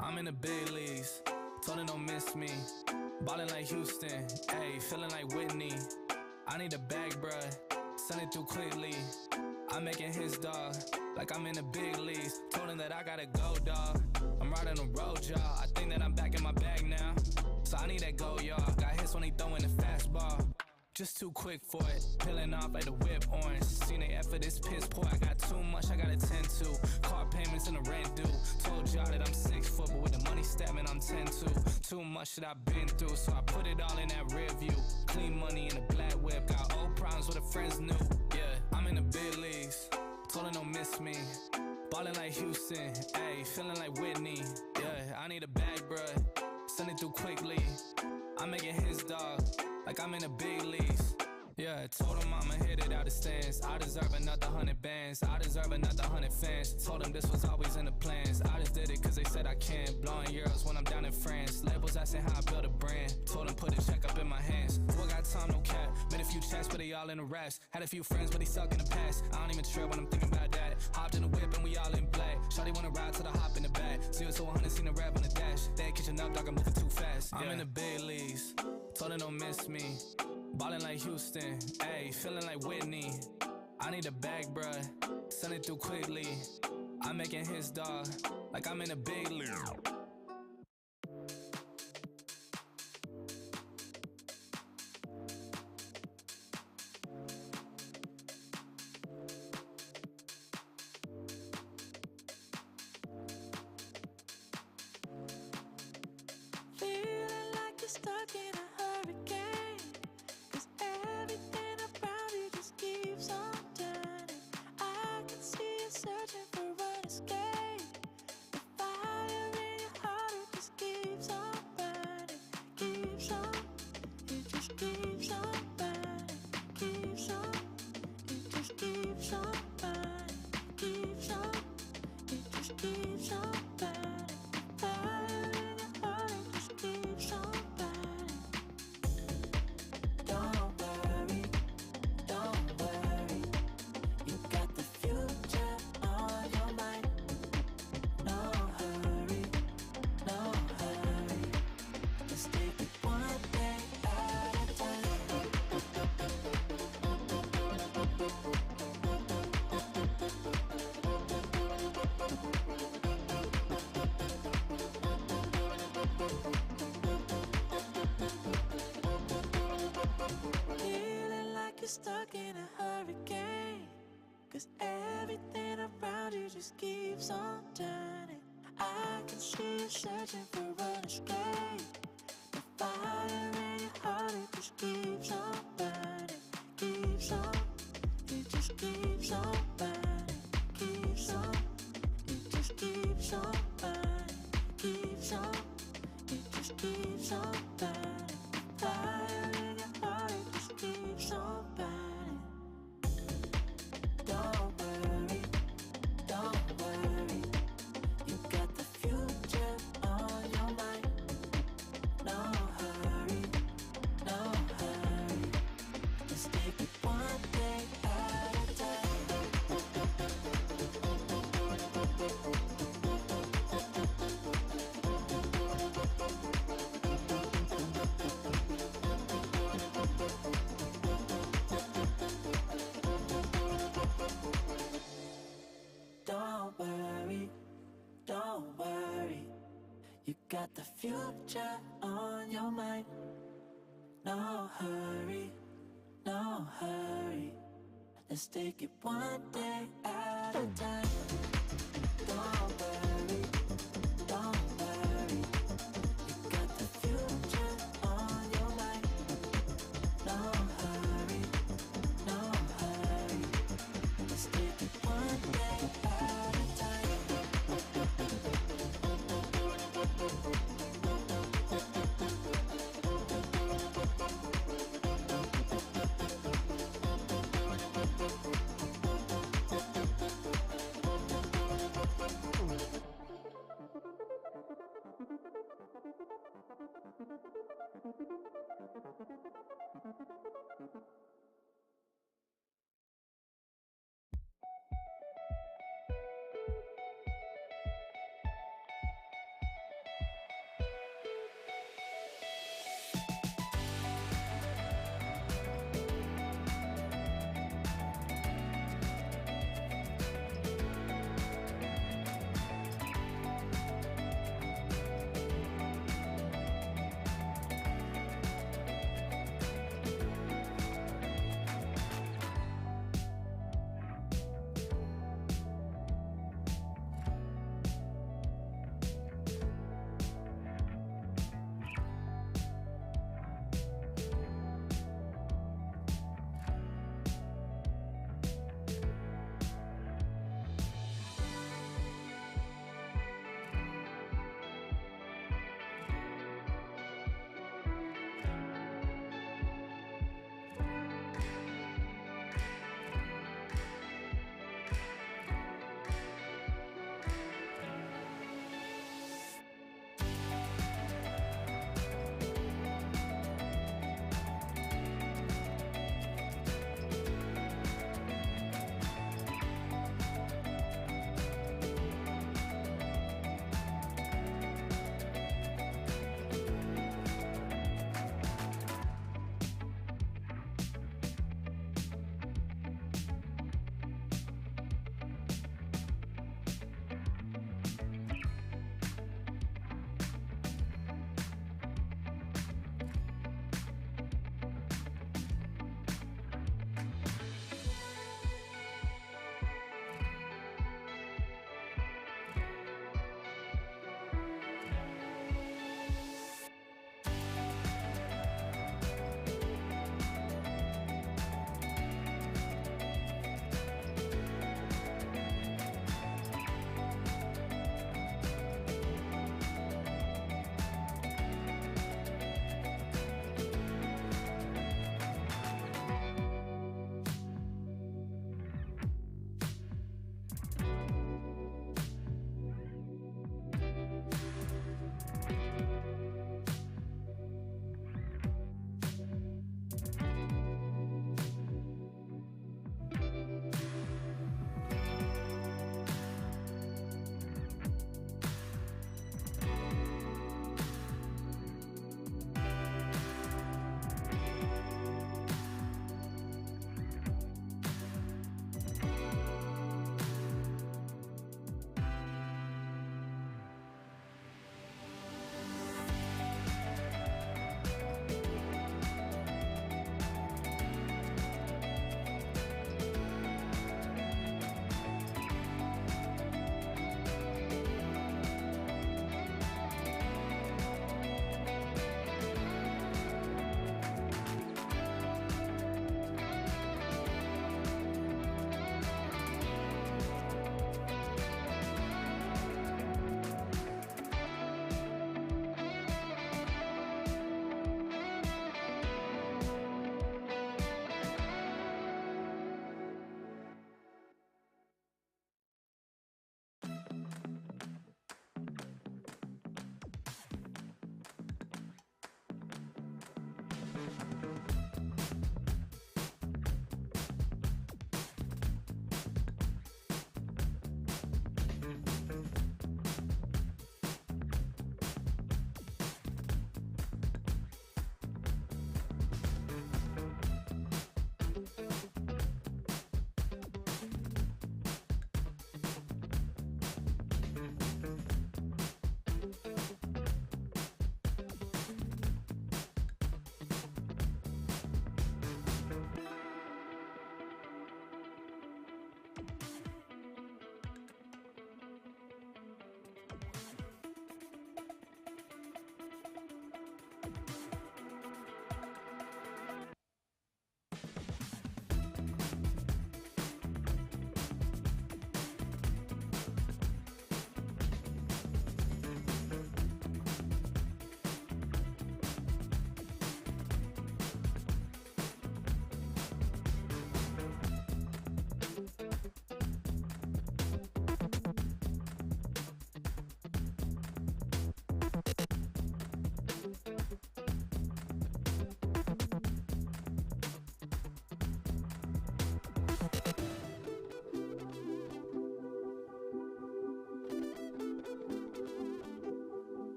I'm in the big leagues, told her don't miss me. Ballin' like Houston, ayy, feeling like Whitney. I need a bag, bruh, send it through quickly. I'm making his dog, like I'm in the big leagues. Told him that I gotta go, dog. I'm riding the road, y'all. I think that I'm back in my bag now. So I need that go, y'all. Got hits when he throwing the fastball. Just too quick for it, peeling off like the whip orange. Seen they effort, this piss poor. I got too much, I gotta tend to. Car payments and the rent due. Told y'all that I'm 6 foot, but with the money stabbing, I'm 10-2. Too much that I've been through, so I put it all in that rear view. Clean money in a black whip, got old problems with the friends new. Yeah, I'm in the big leagues, told her don't miss me. Ballin' like Houston, ayy, feeling like Whitney. Yeah, I need a bag, bruh, send it through quickly. I'm making his dog, like I'm in the big leagues. Yeah, told him I'ma hit it out the stands. I deserve another 100 bands, I deserve another 100 fans. Told them this was always in the plans. I just did it cause they said I can. Blowing euros when I'm down in France. Labels asking how I build a brand. Told them put a check up in my hands. Boy got time, no cap. Made a few chats but they all in the rest. Had a few friends but they suck in the past. I don't even trip when I'm thinking about that. Hopped in the whip and we all in black. Shawty wanna ride till I hop in the back. 0 to 100 seen the rap on the dash. They ain't catching up, dog, I'm moving too fast. I'm in the big leagues, told her don't miss me. Ballin' like Houston, ayy, feeling like Whitney. I need a bag, bruh, send it through quickly. I'm making his dog, like I'm in a big league. Feeling like you're stuck in a hurricane. Searching for an escape. The fire in your heart, it just keeps on burning. Keeps on, it just keeps on burning. Keeps on, it just keeps on burning. Keeps on, it just keeps on burning. Fire in your heart, it just keeps on burning. Don't worry, don't worry. You got the future on your mind. No hurry, no hurry. Let's take it one day at a time. Feeling like you're stuck in a hurricane. Cause everything around you just keeps on turning. I can see you searching for an escape. The fire in your heart, it just keeps on burning. Keeps on, it just keeps on burning. Keeps on, it just keeps on burning. Keeps on, it just keeps on burning. Fire in your heart, it just keeps on burning. Don't worry, don't worry. You got the future on your mind. No hurry, no hurry. Let's take it one day at a time. Don't worry, don't worry. You got the future on your mind. No hurry, no hurry. Let's take it one day at a time. Don't worry, don't worry. You got the future on your mind. No hurry, no hurry. Let's take it one day at a time.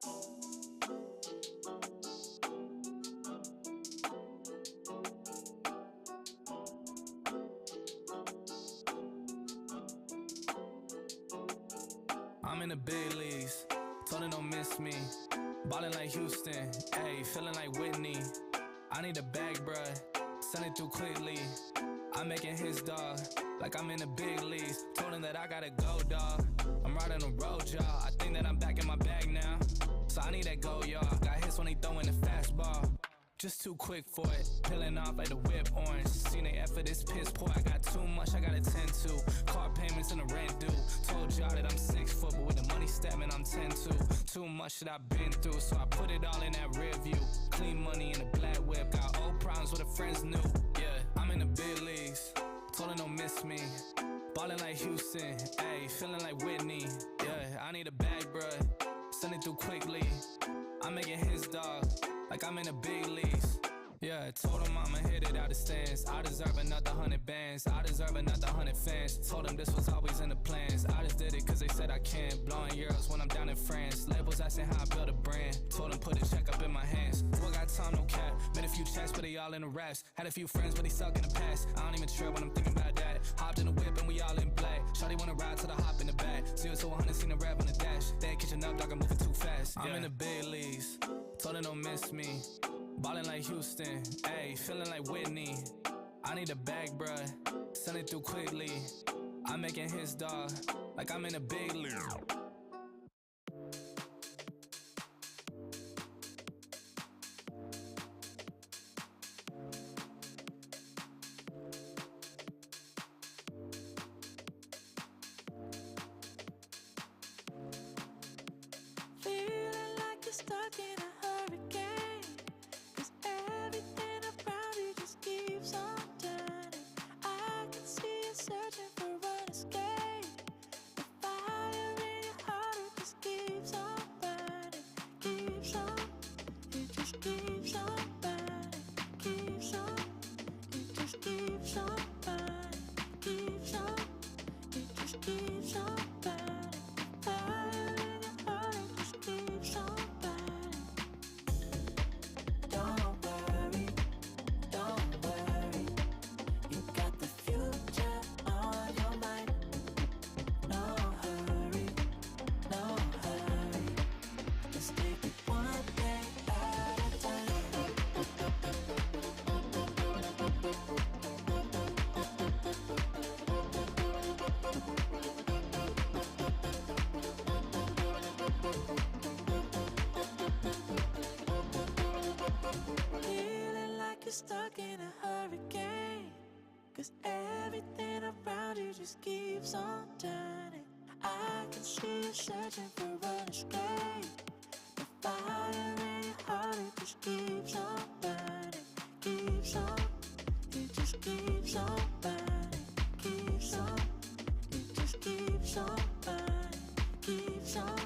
I'm in the big leagues, told her don't miss me. Ballin' like Houston, ayy, feeling like Whitney. I need a bag, bruh, send it through quickly. I'm making his dog, like I'm in the big leagues. Told him that I gotta go, dog. I'm riding a road, y'all. I think that I'm back in my bag now. So I need that go, y'all. Got hits when he throwing the fastball. Just too quick for it, peeling off like the whip orange. Seen the effort, this piss poor. I got too much, I gotta tend to. Car payments and the rent due. Told y'all that I'm 6 foot, but with the money statement, I'm 10-2. Too much that I've been through, so I put it all in that rear view. Clean money in a black whip, got old problems with the friends new. Yeah, I'm in the big leagues, told her don't miss me. Ballin' like Houston, ayy, feeling like Whitney. Yeah, I need a bag, bruh, send it through quickly. I'm making his dog, like I'm in the big leagues. Yeah, told him I'ma hit it out the stands. I deserve another 100 bands. I deserve another 100 fans. Told him this was always in the plans. I just did it cause they said I can. Blowing euros when I'm down in France. Labels asking how I build a brand. Told him put a check up in my hands. Boy got time, no cap. Made a few checks, but they all in the raps. Had a few friends, but they suck in the past. I don't even trip when I'm thinking about that. Hopped in the whip and we all in black. Shawty wanna ride till the hop in the back. 0 to 100, seen a rap on the dash. They ain't catching up, dog, I'm moving too fast. I'm in the big leagues. Told her don't miss me. Ballin' like Houston, ayy, feeling like Whitney. I need a bag, bruh, send it through quickly. I'm making his dog, like I'm in a big league. Feeling like you're stuck in a hurricane. Everything around you just keeps on turning. I can see you searching for an escape. The fire in your heart, it just keeps on burning. Keeps on, it just keeps on burning. Keeps on, it just keeps on burning. Keeps on, it just keeps on burning. Fire in your heart, it just keeps on burning. Don't worry, you got the future on your mind. No hurry, let's take it one day at a time. Feeling like you're stuck in a hurricane. Cause everything around you just keeps on turning. I can see you searching for an escape. The fire in your heart, it just keeps on burning. Keeps on, it just keeps on burning. Keeps on, it just keeps on burning. Keeps on,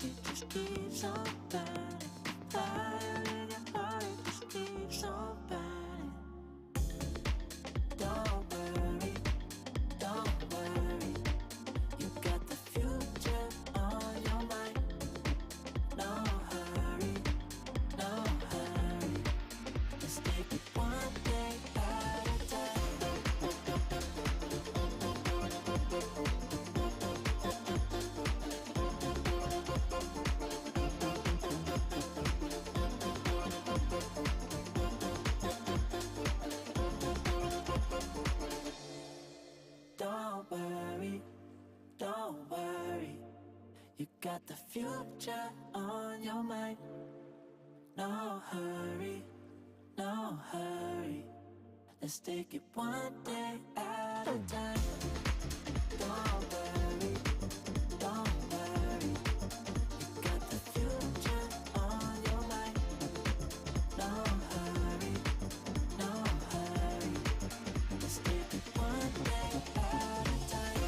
it just keeps on burning. Fire in your heart, it just keeps on burning. Don't worry, you got the future on your mind. No hurry, let's take it one day at a time. Don't worry, you got the future on your mind. No hurry, let's take it one day at a time. Don't worry, you got the future on your mind. No hurry, let's take it one day at a time.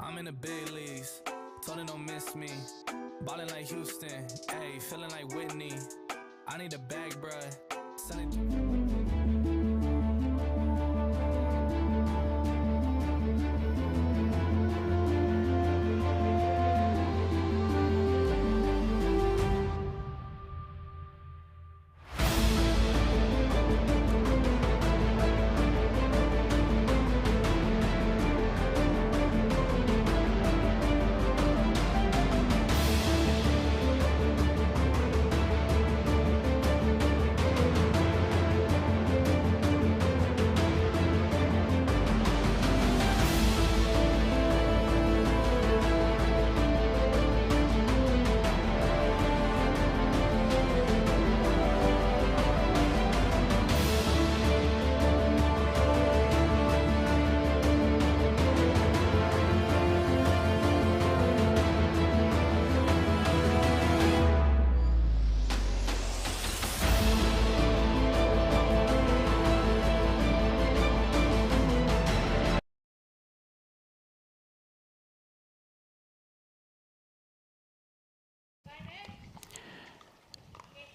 I'm in the big leagues, told her don't miss me. Ballin' like Houston, ayy, feeling like Whitney. I need a bag, bruh. Send it.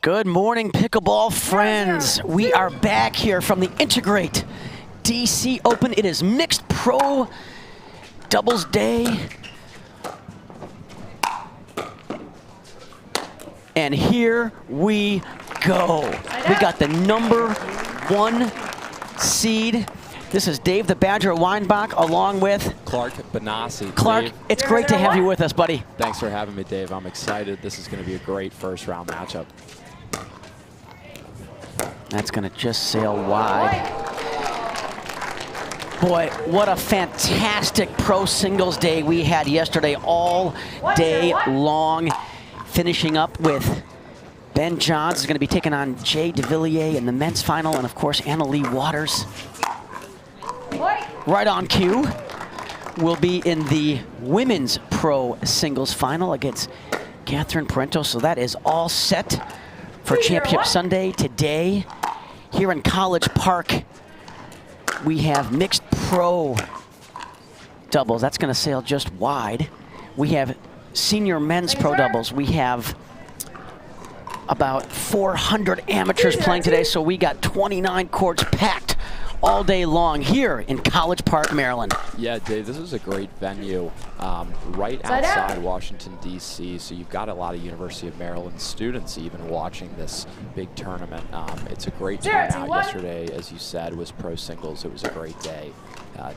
Good morning, pickleball friends. We are back here from the N2grate DC Open. It is mixed pro doubles day. And here we go. We got the #1 seed. This is Dave the Badger Weinbach along with Clark Benassi. Clark, Dave, it's great to have you with us, buddy. thanks for having me, Dave. I'm excited. This is going to be a great first round matchup. That's going to just sail wide. Boy, what a fantastic pro singles day we had yesterday, all day long. Finishing up with Ben Johns is going to be taking on Jay Devilliers in the men's final, and of course Anna Lee Waters. Right on cue, will be in the women's pro singles final against Catherine Parenteau. So that is all set for Championship Sunday today. Here in College Park, we have mixed pro doubles. That's going to sail just wide. We have senior men's pro doubles. We have about 400 amateurs playing today, so we got 29 courts packed all day long here in College Park, Maryland. Yeah, Dave, this is a great venue right outside Washington, D.C., so you've got a lot of University of Maryland students even watching this big tournament. It's a great turnout. Yesterday, as you said, was pro singles. It was a great day.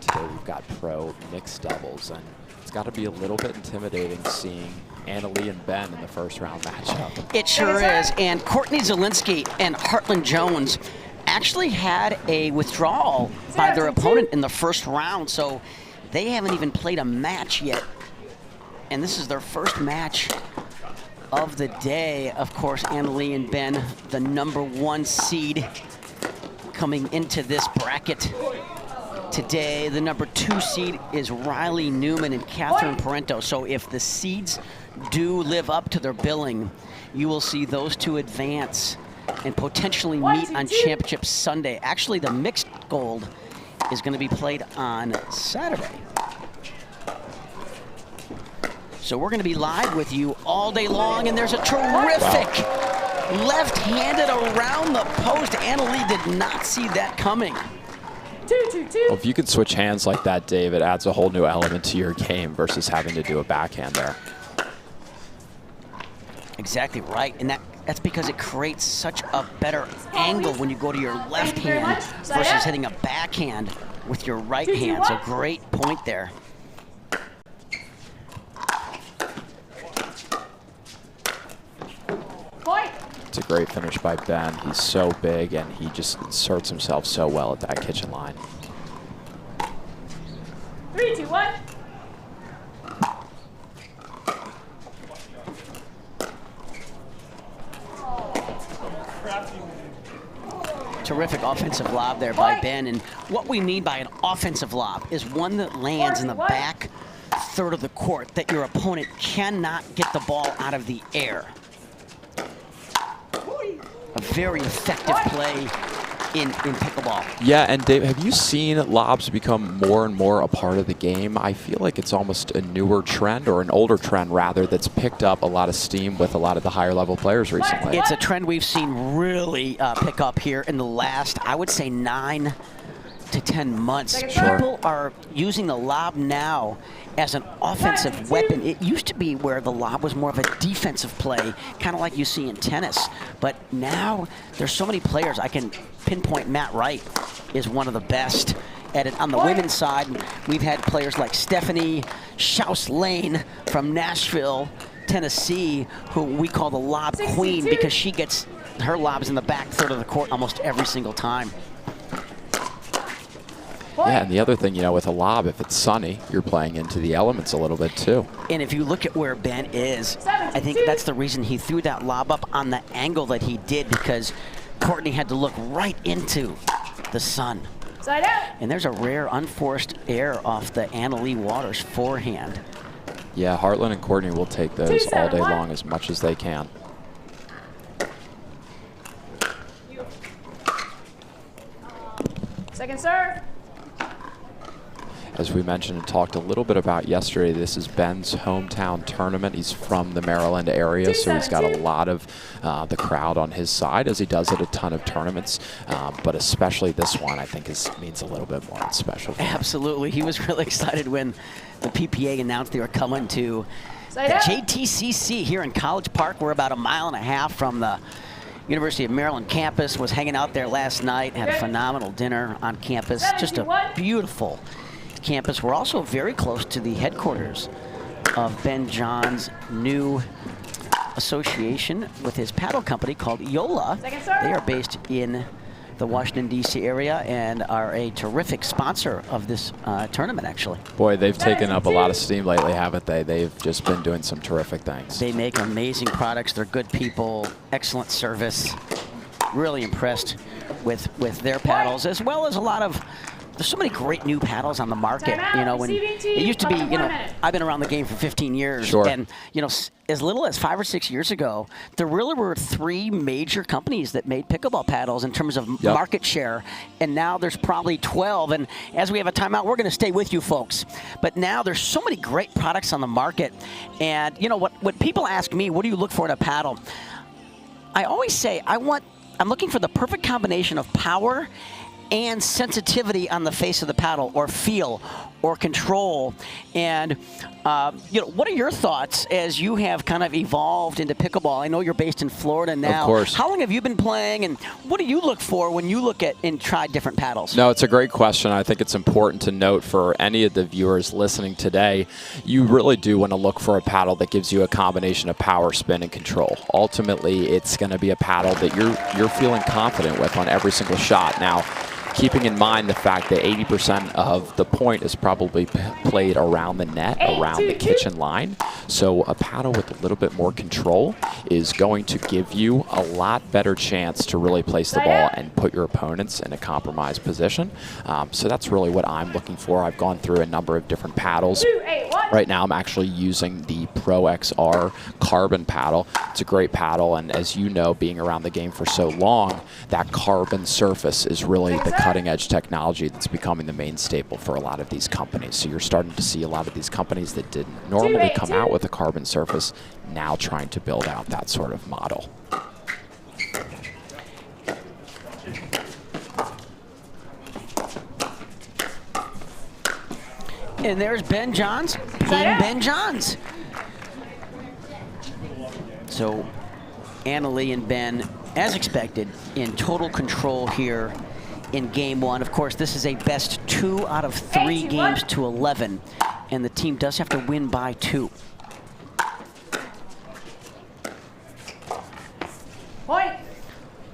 Today we've got pro mixed doubles, and it's got to be a little bit intimidating seeing Anna Lee and Ben in the first round matchup. It sure is, and Courtney Zalinski and Heartland Jones actually had a withdrawal by their opponent in the first round, so they haven't even played a match yet. And this is their first match of the day. Of course, Anna Lee and Ben, the #1 seed coming into this bracket today. The #2 seed is Riley Newman and Catherine Parenteau. So if the seeds do live up to their billing, you will see those two advance and potentially meet on Championship Sunday. Actually, the mixed gold is going to be played on Saturday. So we're going to be live with you all day long, and there's a terrific left-handed around the post. Anna Lee did not see that coming. Well, if you can switch hands like that, Dave, it adds a whole new element to your game versus having to do a backhand there. Exactly right, and that's because it creates such a better angle when you go to your left hand versus hitting a backhand with your right hand. So great point there. It's a great finish by Ben. He's so big, and he just inserts himself so well at that kitchen line. 3, 2, 1. Terrific offensive lob there by Ben, and what we mean by an offensive lob is one that lands in the back third of the court that your opponent cannot get the ball out of the air. A very effective play in pickleball. Yeah, and Dave, have you seen lobs become more and more a part of the game? I feel like it's almost a newer trend, or an older trend rather, that's picked up a lot of steam with a lot of the higher level players recently. It's a trend we've seen really pick up here in the last, I would say, 9 to 10 months. People are using the lob now as an offensive weapon. It used to be where the lob was more of a defensive play, kind of like you see in tennis. But now there's so many players. I can pinpoint Matt Wright is one of the best at it. On the women's side, we've had players like Stephanie Schaus-Lane from Nashville, Tennessee, who we call the lob queen because she gets her lobs in the back third of the court almost every single time. Yeah, and the other thing, you know, with a lob, if it's sunny, you're playing into the elements a little bit too. And if you look at where Ben is, I think that's the reason he threw that lob up on the angle that he did, because Courtney had to look right into the sun. And there's a rare unforced error off the Annalee Waters forehand. Yeah, Hartland and Courtney will take those all day long as much as they can. Second serve. As we mentioned and talked a little bit about yesterday, this is Ben's hometown tournament. He's from the Maryland area, so he's got a lot of the crowd on his side, as he does at a ton of tournaments. But especially this one, I think, means a little bit more special. Absolutely. He was really excited when the PPA announced they were coming to the JTCC here in College Park. We're about 1.5 miles from the University of Maryland campus. Was hanging out there last night, had a phenomenal dinner on campus. Just a beautiful campus. We're also very close to the headquarters of Ben John's new association with his paddle company called Yola. They are based in the Washington, D.C. area and are a terrific sponsor of this tournament, actually. Boy, they've taken up a lot of steam lately, haven't they? They've just been doing some terrific things. They make amazing products. They're good people, excellent service. Really impressed with their paddles, as well as a lot of. There's so many great new paddles on the market, you know, and it used to be, you know, I've been around the game for 15 years, sure. And, you know, as little as 5 or 6 years ago, there really were 3 major companies that made pickleball paddles in terms of market share, and now there's probably 12, and as we have a timeout, we're going to stay with you folks. But now there's so many great products on the market, and, you know, what people ask me, what do you look for in a paddle? I always say, I'm looking for the perfect combination of power and sensitivity on the face of the paddle, or feel, or control. And you know, what are your thoughts as you have kind of evolved into pickleball? I know you're based in Florida now. Of course. How long have you been playing, and what do you look for when you look at and try different paddles? No, it's a great question. I think it's important to note for any of the viewers listening today, you really do want to look for a paddle that gives you a combination of power, spin, and control. Ultimately, it's going to be a paddle that you're feeling confident with on every single shot. Now, keeping in mind the fact that 80% of the point is probably played around the net, around the kitchen line. So a paddle with a little bit more control is going to give you a lot better chance to really place the ball and put your opponents in a compromised position. So that's really what I'm looking for. I've gone through a number of different paddles. Right now I'm actually using the Pro XR carbon paddle. It's a great paddle, and as you know, being around the game for so long, that carbon surface is really the cutting edge technology that's becoming the main staple for a lot of these companies. So you're starting to see a lot of these companies that didn't normally come out with a carbon surface now trying to build out that sort of model. And there's Ben Johns being Ben Johns. So Annalee and Ben, as expected, in total control here in game 1. Of course, this is a best 2 out of 3 games to 11, and the team does have to win by 2. Point.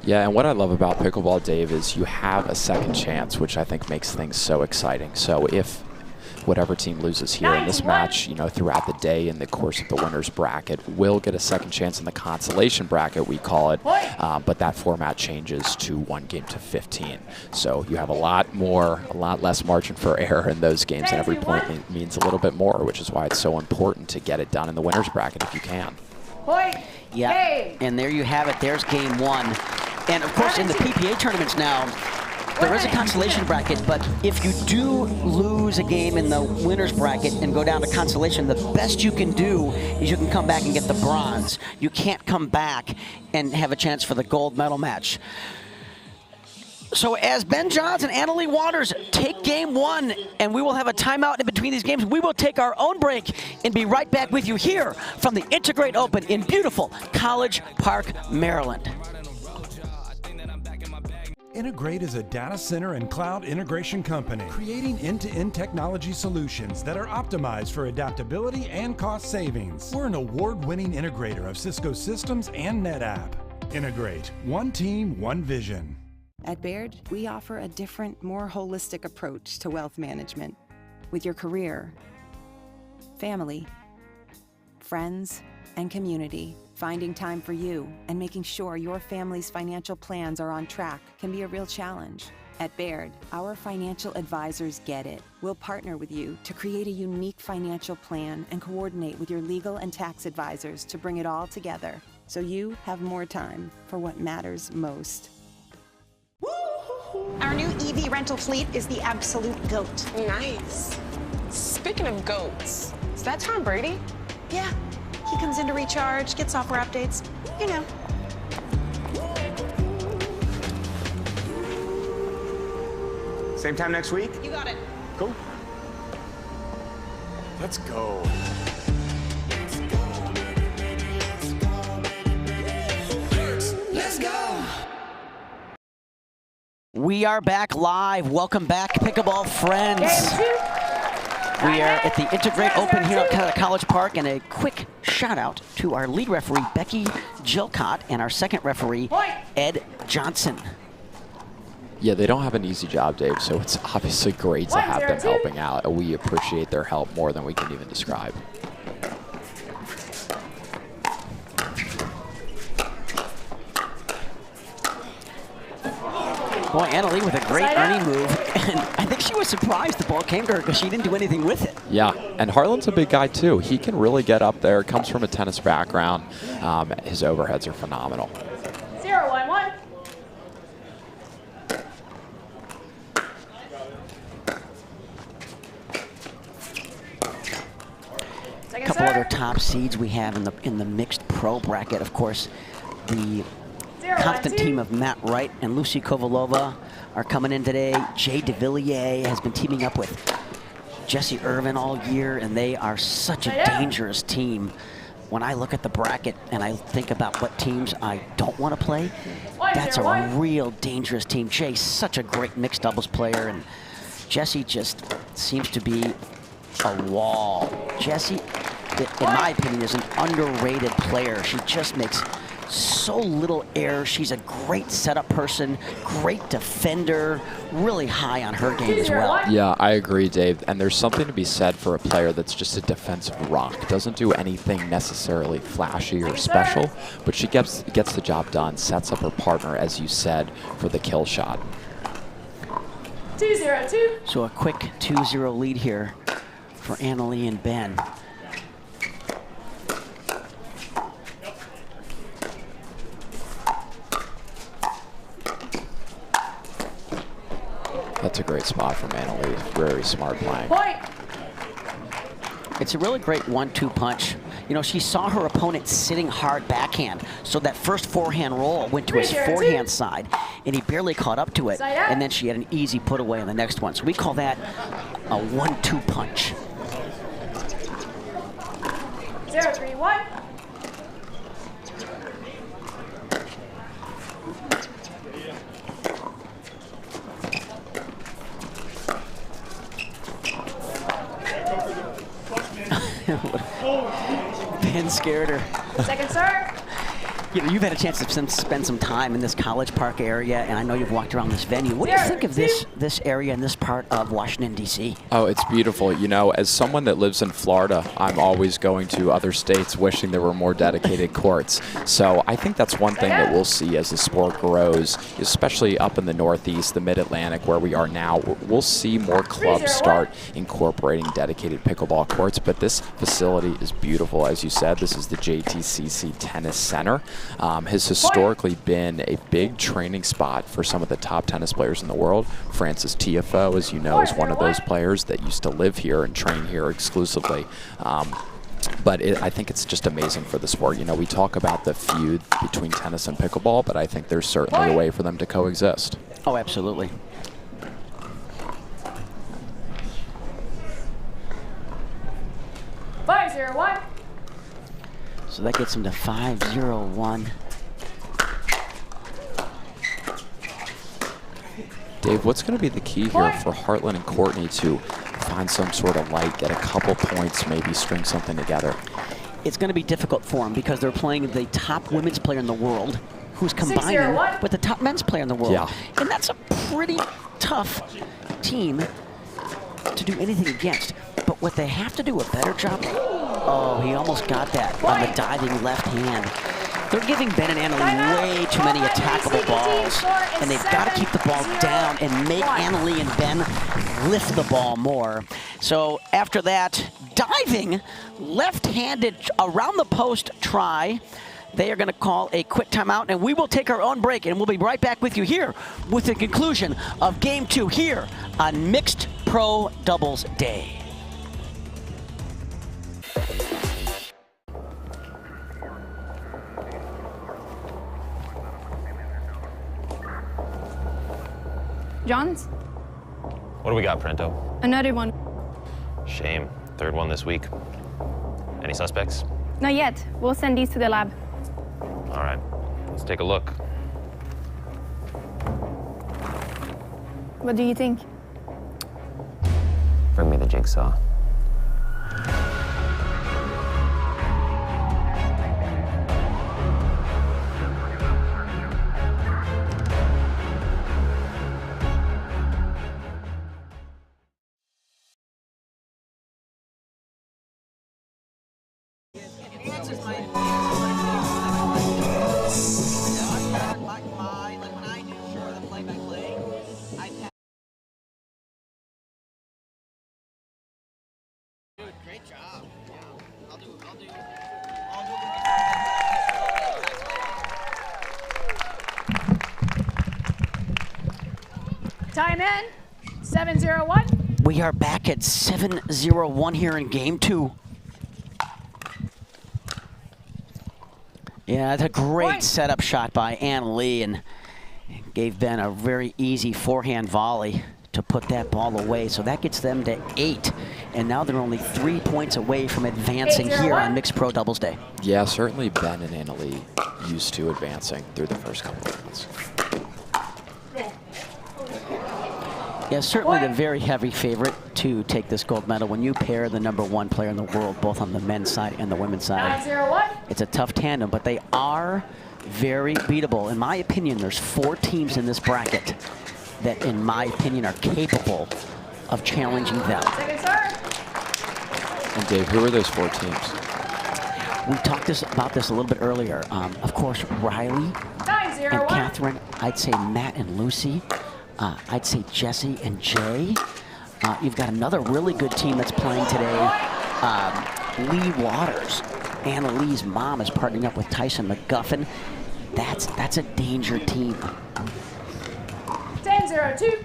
Yeah, and what I love about pickleball, Dave, is you have a second chance, which I think makes things so exciting. So if whatever team loses here in this match, you know, throughout the day in the course of the winner's bracket will get a second chance in the consolation bracket, we call it, but that format changes to 1 game to 15. So you have a lot less margin for error in those games, and every point means a little bit more, which is why it's so important to get it done in the winner's bracket if you can. Yeah, and there you have it. There's game 1. And of course, in the PPA tournaments now, there is a consolation bracket, but if you do lose a game in the winner's bracket and go down to consolation, the best you can do is you can come back and get the bronze. You can't come back and have a chance for the gold medal match. So as Ben Johns and Annalie Waters take game 1, and we will have a timeout in between these games, we will take our own break and be right back with you here from the N2grate Open in beautiful College Park, Maryland. N2grate is a data center and cloud integration company creating end-to-end technology solutions that are optimized for adaptability and cost savings. We're an award-winning integrator of Cisco systems and NetApp. N2grate, one team, one vision. At Baird, we offer a different, more holistic approach to wealth management. With your career, family, friends, and community, finding time for you and making sure your family's financial plans are on track can be a real challenge. At Baird, our financial advisors get it. We'll partner with you to create a unique financial plan and coordinate with your legal and tax advisors to bring it all together so you have more time for what matters most. Our new EV rental fleet is the absolute GOAT. Nice. Speaking of goats, is that Tom Brady? Yeah, he comes in to recharge, get software updates, you know. Same time next week? You got it. Cool. Let's go. Let's go. We are back live. Welcome back, pickleball friends. We are at the N2grate Open here at College Park, and a quick shout out to our lead referee, Becky Gilcott, and our second referee, Ed Johnson. Yeah, they don't have an easy job, Dave, so it's obviously great to have them helping out. We appreciate their help more than we can even describe. Boy, Annalie with a great Ernie move, and I think she was surprised the ball came to her because she didn't do anything with it. Yeah, and Harlan's a big guy too. He can really get up there, comes from a tennis background. His overheads are phenomenal. 0-1-1. A couple other top seeds we have in the mixed pro bracket. Of course, the constant team of Matt Wright and Lucy Kovalova are coming in today. Jay Devilliers has been teaming up with Jesse Irvine all year, and they are such a dangerous team. When I look at the bracket and I think about what teams I don't want to play, that's a real dangerous team. Jay's such a great mixed doubles player, and Jesse just seems to be a wall. Jesse, in my opinion, is an underrated player. She just makes so little error. She's a great setup person, great defender, really high on her game as well. Yeah, I agree, Dave. And there's something to be said for a player that's just a defensive rock. Doesn't do anything necessarily flashy or special, but she gets the job done, sets up her partner, as you said, for the kill shot. 2-0-2. So a quick 2-0 lead here for Annalie and Ben. That's a great spot from Annalie. Very smart playing. It's a really great 1-2 punch. You know, she saw her opponent sitting hard backhand, so that first forehand roll went to his forehand side, and he barely caught up to it, and then she had an easy put away on the next one. So we call that a 1-2 punch. 0-3-1. Ben scared her. Second serve. You know, you've had a chance to spend some time in this College Park area, and I know you've walked around this venue. What do you think of this area and this part of Washington, D.C.? Oh, it's beautiful. You know, as someone that lives in Florida, I'm always going to other states wishing there were more dedicated courts. So I think that's one thing that we'll see as the sport grows, especially up in the Northeast, the Mid-Atlantic, where we are now. We'll see more clubs start incorporating dedicated pickleball courts, but this facility is beautiful. As you said, this is the JTCC Tennis Center. Has historically been a big training spot for some of the top tennis players in the world. Frances Tiafoe, as you know, is one of those players that used to live here and train here exclusively. But I think it's just amazing for the sport. You know, we talk about the feud between tennis and pickleball, but I think there's certainly a way for them to coexist. Oh, absolutely. So that gets him to 5-0-1. Dave, what's going to be the key here for Hartland and Courtney to find some sort of light, get a couple points, maybe string something together? It's going to be difficult for them because they're playing the top women's player in the world, who's combining with the top men's player in the world. Yeah. And that's a pretty tough team to do anything against. But what they have to do a better job, oh, he almost got that on the diving left hand. They're giving Ben and Annalee way too many attackable balls, and they've got to keep the ball down and make Annalee and Ben lift the ball more. So after that diving, left-handed around the post try, they are going to call a quick timeout, and we will take our own break, and we'll be right back with you here with the conclusion of Game 2 here on Mixed Pro Doubles Day. Johns? What do we got, Parenteau? Another one. Shame. Third one this week. Any suspects? Not yet. We'll send these to the lab. All right. Let's take a look. What do you think? Bring me the jigsaw. Great job. Yeah, I'll do. Time in, 7-0-1. We are back at 7-0-1 here in Game 2. Yeah, it's a great setup shot by Annalee, and gave Ben a very easy forehand volley to put that ball away. So that gets them to 8. And now they're only 3 points away from advancing here on Mixed Pro Doubles Day. Yeah, certainly Ben and Annalee used to advancing through the first couple of rounds. Yeah, certainly the very heavy favorite to take this gold medal. When you pair the #1 player in the world, both on the men's side and the women's side, it's a tough tandem, but they are very beatable. In my opinion, there's 4 teams in this bracket that, in my opinion, are capable of challenging them. And Dave, who are those 4 teams? We talked about this a little bit earlier. Of course, Riley and Catherine. I'd say Matt and Lucy. I'd say Jesse and Jay. You've got another really good team that's playing today. Lee Waters. Annalee's mom is partnering up with Tyson McGuffin. That's a danger team. 10-0-2.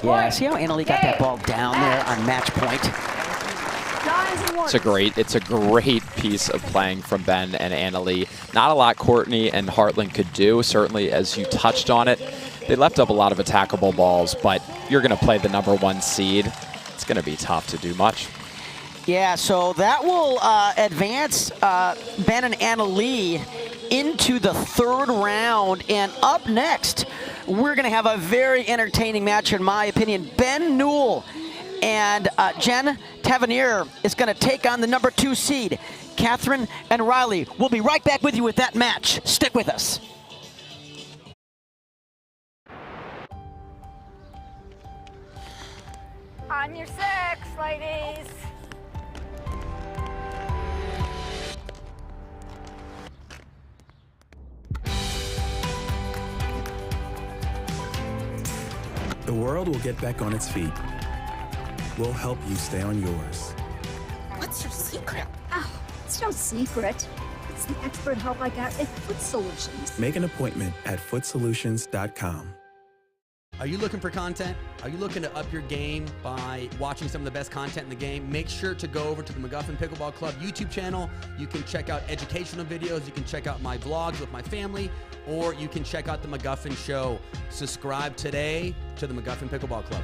Yeah, see how Annalee got that ball down there on match point? It's a great piece of playing from Ben and Annalee. Not a lot Courtney and Hartland could do, certainly as you touched on it. They left up a lot of attackable balls, but you're going to play the #1 seed. It's going to be tough to do much. Yeah, so that will advance Ben and Annalee into the 3rd round. And up next, we're going to have a very entertaining match, in my opinion. Ben Newell and Jen Tavernier is going to take on the number 2 seed, Catherine and Riley. We'll be right back with you with that match. Stick with us. On your 6, ladies. The world will get back on its feet. We'll help you stay on yours. What's your secret? Oh, it's no secret. It's the expert help I got at Foot Solutions. Make an appointment at footsolutions.com. Are you looking for content? Are you looking to up your game by watching some of the best content in the game? Make sure to go over to the McGuffin Pickleball Club YouTube channel. You can check out educational videos. You can check out my vlogs with my family, or you can check out the McGuffin Show. Subscribe today to the McGuffin Pickleball Club.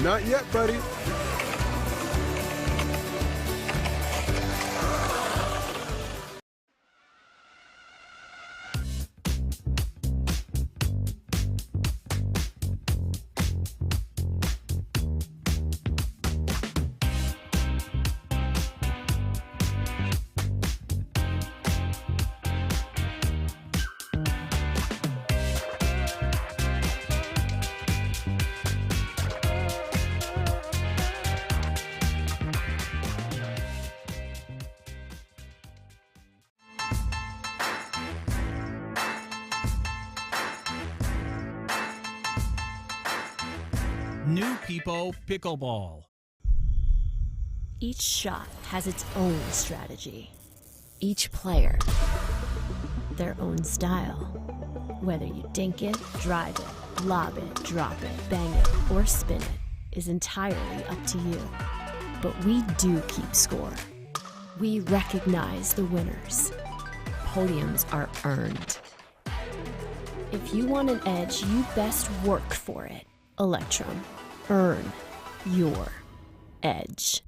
Not yet, buddy. New People Pickleball. Each shot has its own strategy. Each player, their own style. Whether you dink it, drive it, lob it, drop it, bang it, or spin it is entirely up to you. But we do keep score. We recognize the winners. Podiums are earned. If you want an edge, you best work for it. Electrum. Earn your edge.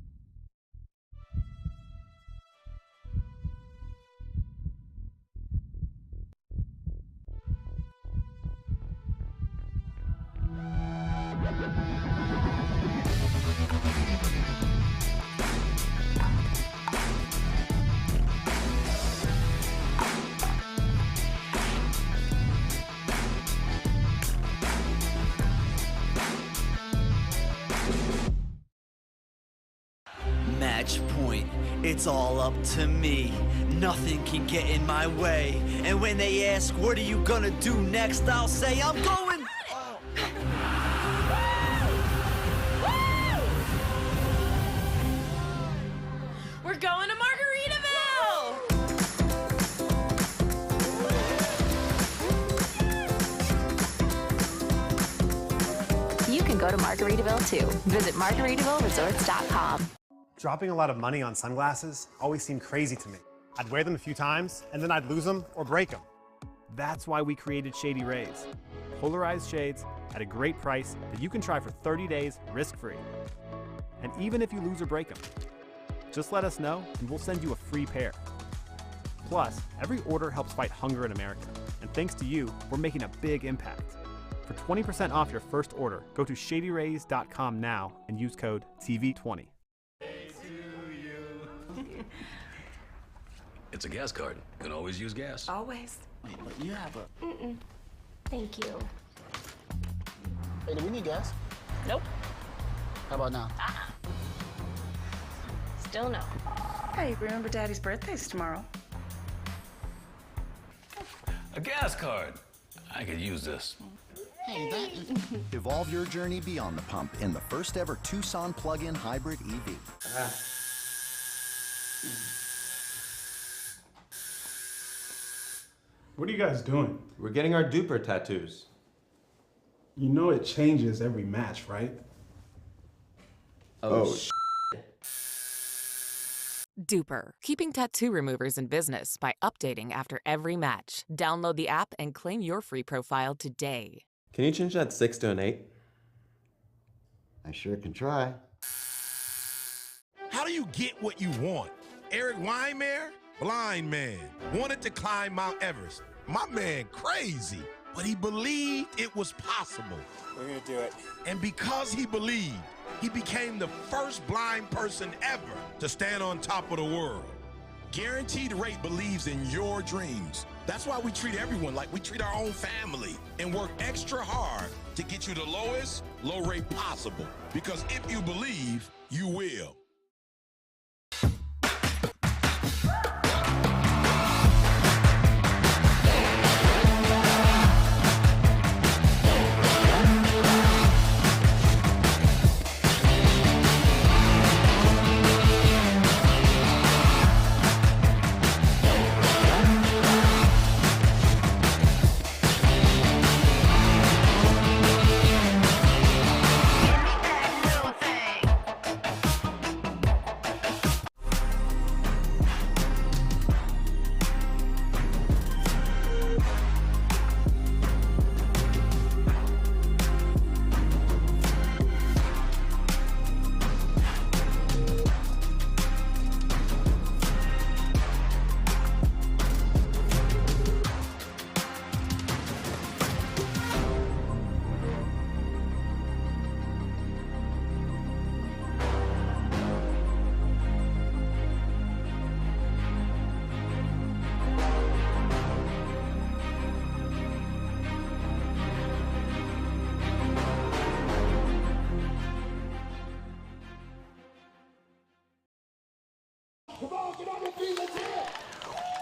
Match point. It's all up to me. Nothing can get in my way. And when they ask, what are you gonna do next? I'll say, I'm going. We're going to Margaritaville! You can go to Margaritaville too. Visit MargaritavilleResorts.com. Dropping a lot of money on sunglasses always seemed crazy to me. I'd wear them a few times, and then I'd lose them or break them. That's why we created Shady Rays. Polarized shades at a great price that you can try for 30 days risk-free. And even if you lose or break them, just let us know and we'll send you a free pair. Plus, every order helps fight hunger in America. And thanks to you, we're making a big impact. For 20% off your first order, go to shadyrays.com now and use code TV20. It's a gas card. Can always use gas. Always. Wait, but you have a... Thank you. Hey, do we need gas? Nope. How about now? Still no. Hey, remember Daddy's birthday's tomorrow? A gas card. I could use this. Hey, that... Evolve your journey beyond the pump in the first ever Tucson plug-in hybrid EV. What are you guys doing? We're getting our duper tattoos. You know it changes every match, right? Oh, Duper, keeping tattoo removers in business by updating after every match. Download the app and claim your free profile today. Can you change that 6 to an 8? I sure can try. How do you get what you want? Eric Weimer, blind man, wanted to climb Mount Everest. My man crazy, but he believed it was possible. We're gonna do it. And because he believed, he became the first blind person ever to stand on top of the world. Guaranteed Rate believes in your dreams. That's why we treat everyone like we treat our own family and work extra hard to get you the lowest low rate possible. Because if you believe, you will.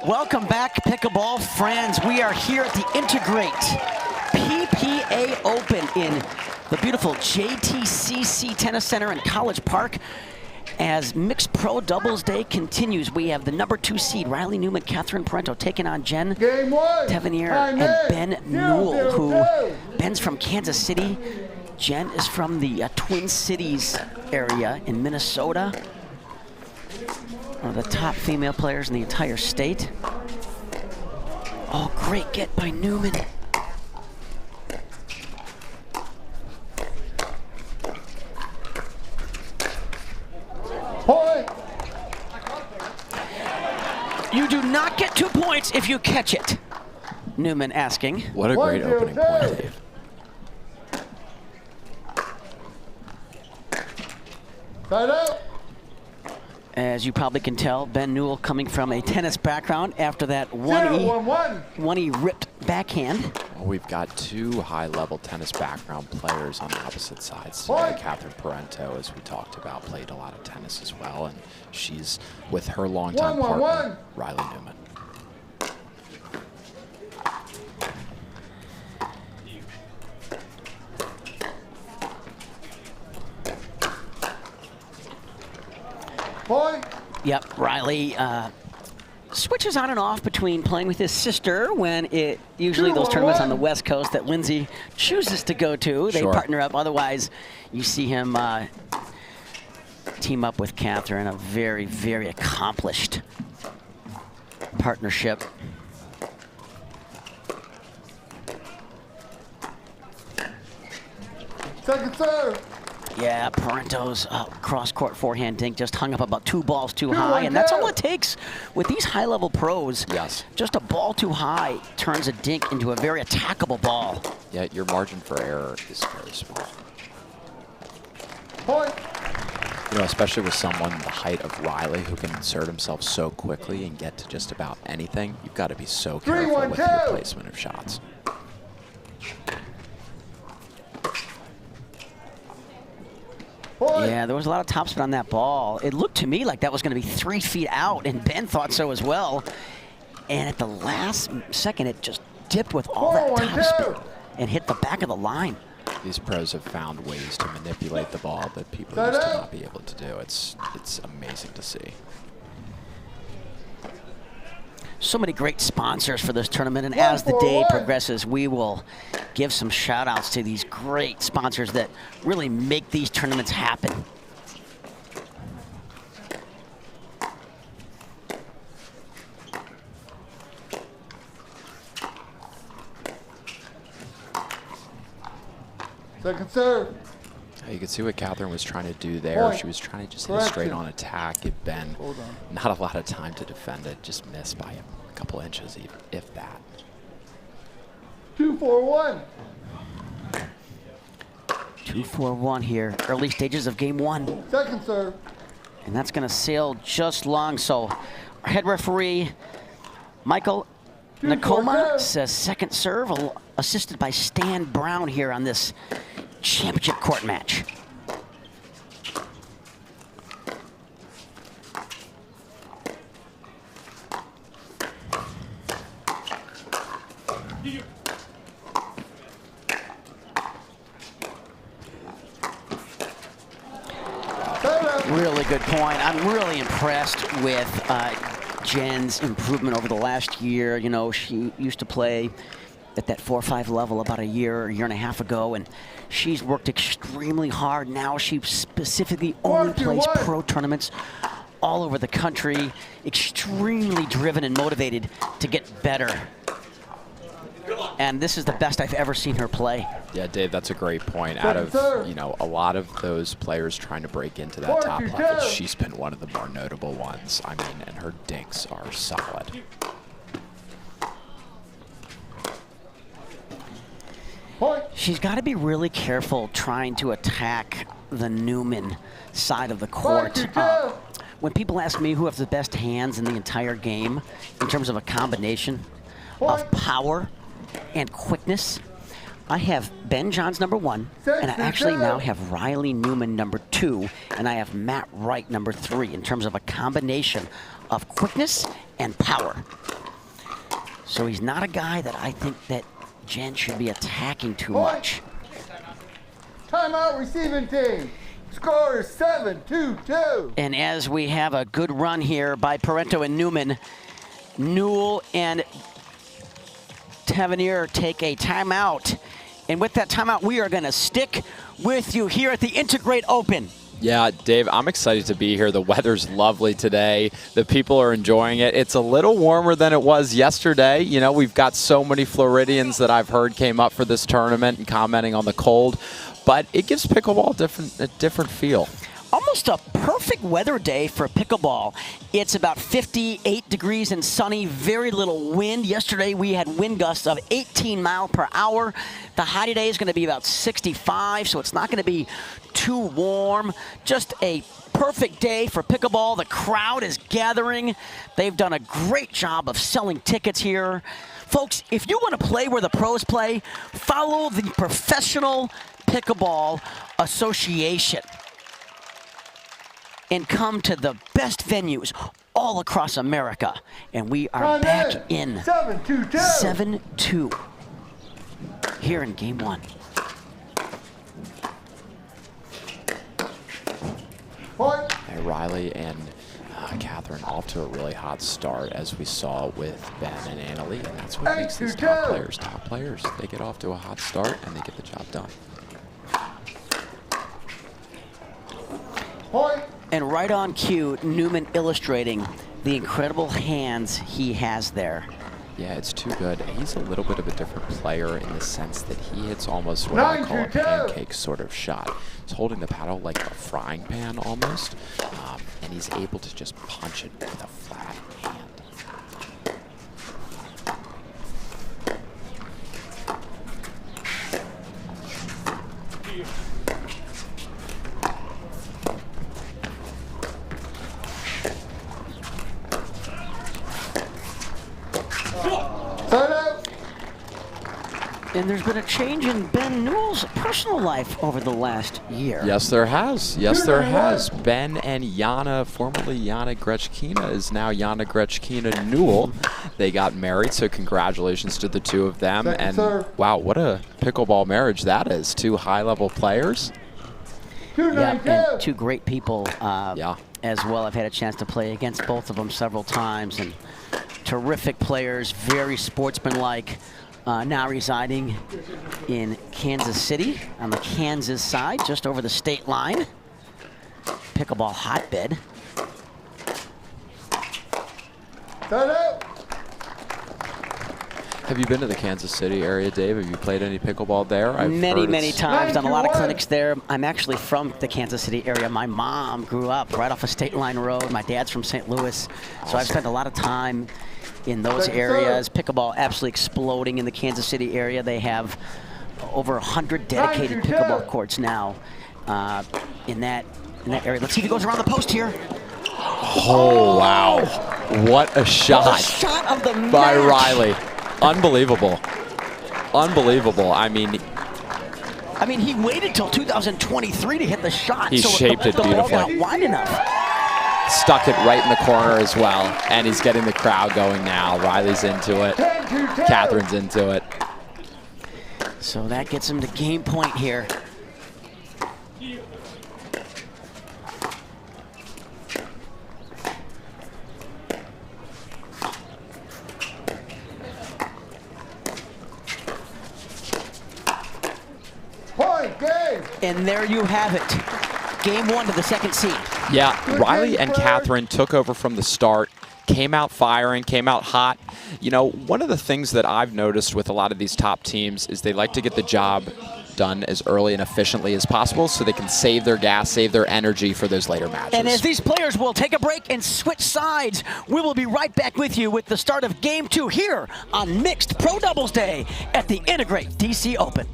Welcome back, pickleball friends. We are here at the N2grate PPA Open in the beautiful JTCC Tennis Center in College Park. As mixed pro doubles day continues, we have the #2 seed Riley Newman, Catherine Parenteau taking on Jen Tavernier and Ben Newell, who Ben's from Kansas City. Jen is from the Twin Cities area in Minnesota. One of the top female players in the entire state. Oh, great get by Newman. Point. You do not get 2 points if you catch it. Newman asking. What a great opening point, Dave. Side out. As you probably can tell, Ben Newell coming from a tennis background after that 1E ripped backhand. Well, we've got two high-level tennis background players on the opposite sides today. Catherine Parenteau, as we talked about, played a lot of tennis as well, and she's with her longtime partner, Riley Newman. Point. Yep, Riley switches on and off between playing with his sister when it usually those tournaments on the West Coast that Lindsay chooses to go to. They partner up. Otherwise, you see him team up with Catherine, a very, very accomplished partnership. Second serve. Yeah, Parenteau's cross-court forehand dink just hung up about 2 balls too high, and that's all it takes with these high-level pros. Yes. Just a ball too high turns a dink into a very attackable ball. Yeah, your margin for error is very small. Point. You know, especially with someone the height of Riley who can insert himself so quickly and get to just about anything, you've got to be so careful with your placement of shots. Yeah, there was a lot of topspin on that ball. It looked to me like that was going to be 3 feet out, and Ben thought so as well. And at the last second, it just dipped with all that topspin and hit the back of the line. These pros have found ways to manipulate the ball that people used to not be able to do. It's amazing to see. So many great sponsors for this tournament, and as the day progresses, we will give some shout outs to these great sponsors that really make these tournaments happen. Second serve. You can see what Catherine was trying to do there. She was trying to just hit a straight-on attack, give Ben not a lot of time to defend it, just missed by a couple inches, even, if that. 2-4-1. 2-4-1 here, early stages of game 1. Second serve. And that's going to sail just long. So our head referee, Michael Nakoma, says second serve, assisted by Stan Brown here on this championship court match. Really good point. I'm really impressed with Jen's improvement over the last year. You know, she used to play at that 4-5 level about a year and a half ago, and she's worked extremely hard. Now she specifically only plays pro tournaments all over the country, extremely driven and motivated to get better. And this is the best I've ever seen her play. Yeah, Dave, that's a great point. Out of, you know, a lot of those players trying to break into that top level, she's been one of the more notable ones. I mean, and her dinks are solid. She's got to be really careful trying to attack the Newman side of the court. When people ask me who has the best hands in the entire game in terms of a combination of power and quickness, I have Ben Johns #1, and I actually now have Riley Newman #2, and I have Matt Wright #3 in terms of a combination of quickness and power. So he's not a guy that I think that Jen should be attacking too much. Timeout receiving team. Score is 7-2-2. And as we have a good run here by Parenteau and Newman, Newell and Tavernier take a timeout. And with that timeout, we are going to stick with you here at the N2grate Open. Yeah, Dave, I'm excited to be here. The weather's lovely today. The people are enjoying it. It's a little warmer than it was yesterday. You know, we've got so many Floridians that I've heard came up for this tournament and commenting on the cold. But it gives pickleball a different feel. Almost a perfect weather day for pickleball. It's about 58 degrees and sunny, very little wind. Yesterday we had wind gusts of 18 miles per hour. The high today is going to be about 65, so it's not going to be too warm. Just a perfect day for pickleball. The crowd is gathering. They've done a great job of selling tickets here. Folks, if you want to play where the pros play, follow the Professional Pickleball Association and come to the best venues all across America. And we are back in 7-2 here in game 1. And Riley and Catherine off to a really hot start, as we saw with Ben and Annalie, and that's what makes these top players top players. They get off to a hot start and they get the job done. And right on cue, Newman illustrating the incredible hands he has there. Yeah, it's too good. He's a little bit of a different player in the sense that he hits almost what I call a pancake sort of shot. He's holding the paddle like a frying pan almost, and he's able to just punch it with a flat hand. And there's been a change in Ben Newell's personal life over the last year. Yes, there has. Yes, there has. Ben and Yana, formerly Yana Grechkina, is now Yana Grechkina Newell. They got married, so congratulations to the two of them. And wow, what a pickleball marriage that is. Two high-level players. Yeah, and two great people as well. I've had a chance to play against both of them several times, and terrific players, very sportsmanlike. Now residing in Kansas City on the Kansas side, just over the state line. Pickleball hotbed. Have you been to the Kansas City area, Dave? Have you played any pickleball there? Many times, done a lot of clinics there. I'm actually from the Kansas City area. My mom grew up right off of State Line Road. My dad's from St. Louis. So I've spent a lot of time in those areas. Pickleball absolutely exploding in the Kansas City area. They have over 100 dedicated pickleball courts now in that area. Let's see if he goes around the post here. Oh, wow. What a shot, what a shot of the by match. Riley. Unbelievable. Unbelievable. I mean, he waited till 2023 to hit the shot. He shaped it the ball beautifully. got wide enough. Stuck it right in the corner as well, and he's getting the crowd going now. Riley's into it. Catherine's into it. So that gets him to game point here. Point game. And there you have it. Game one to the second seed. Yeah, Riley and Catherine took over from the start, came out firing, came out hot. You know, one of the things that I've noticed with a lot of these top teams is they like to get the job done as early and efficiently as possible so they can save their gas, save their energy for those later matches. And as these players will take a break and switch sides, we will be right back with you with the start of Game 2 here on Mixed Pro Doubles Day at the N2grate DC Open.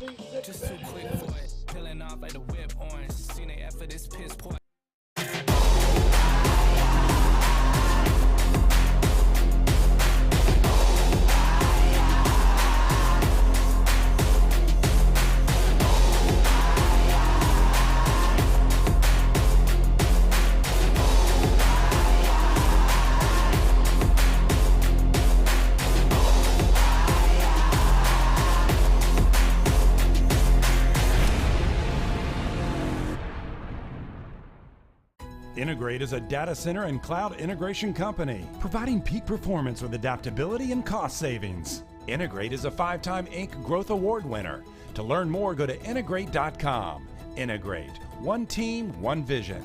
N2grate is a data center and cloud integration company, providing peak performance with adaptability and cost savings. N2grate is a 5-time Inc. Growth Award winner. To learn more, go to N2grate.com. N2grate, one team, one vision.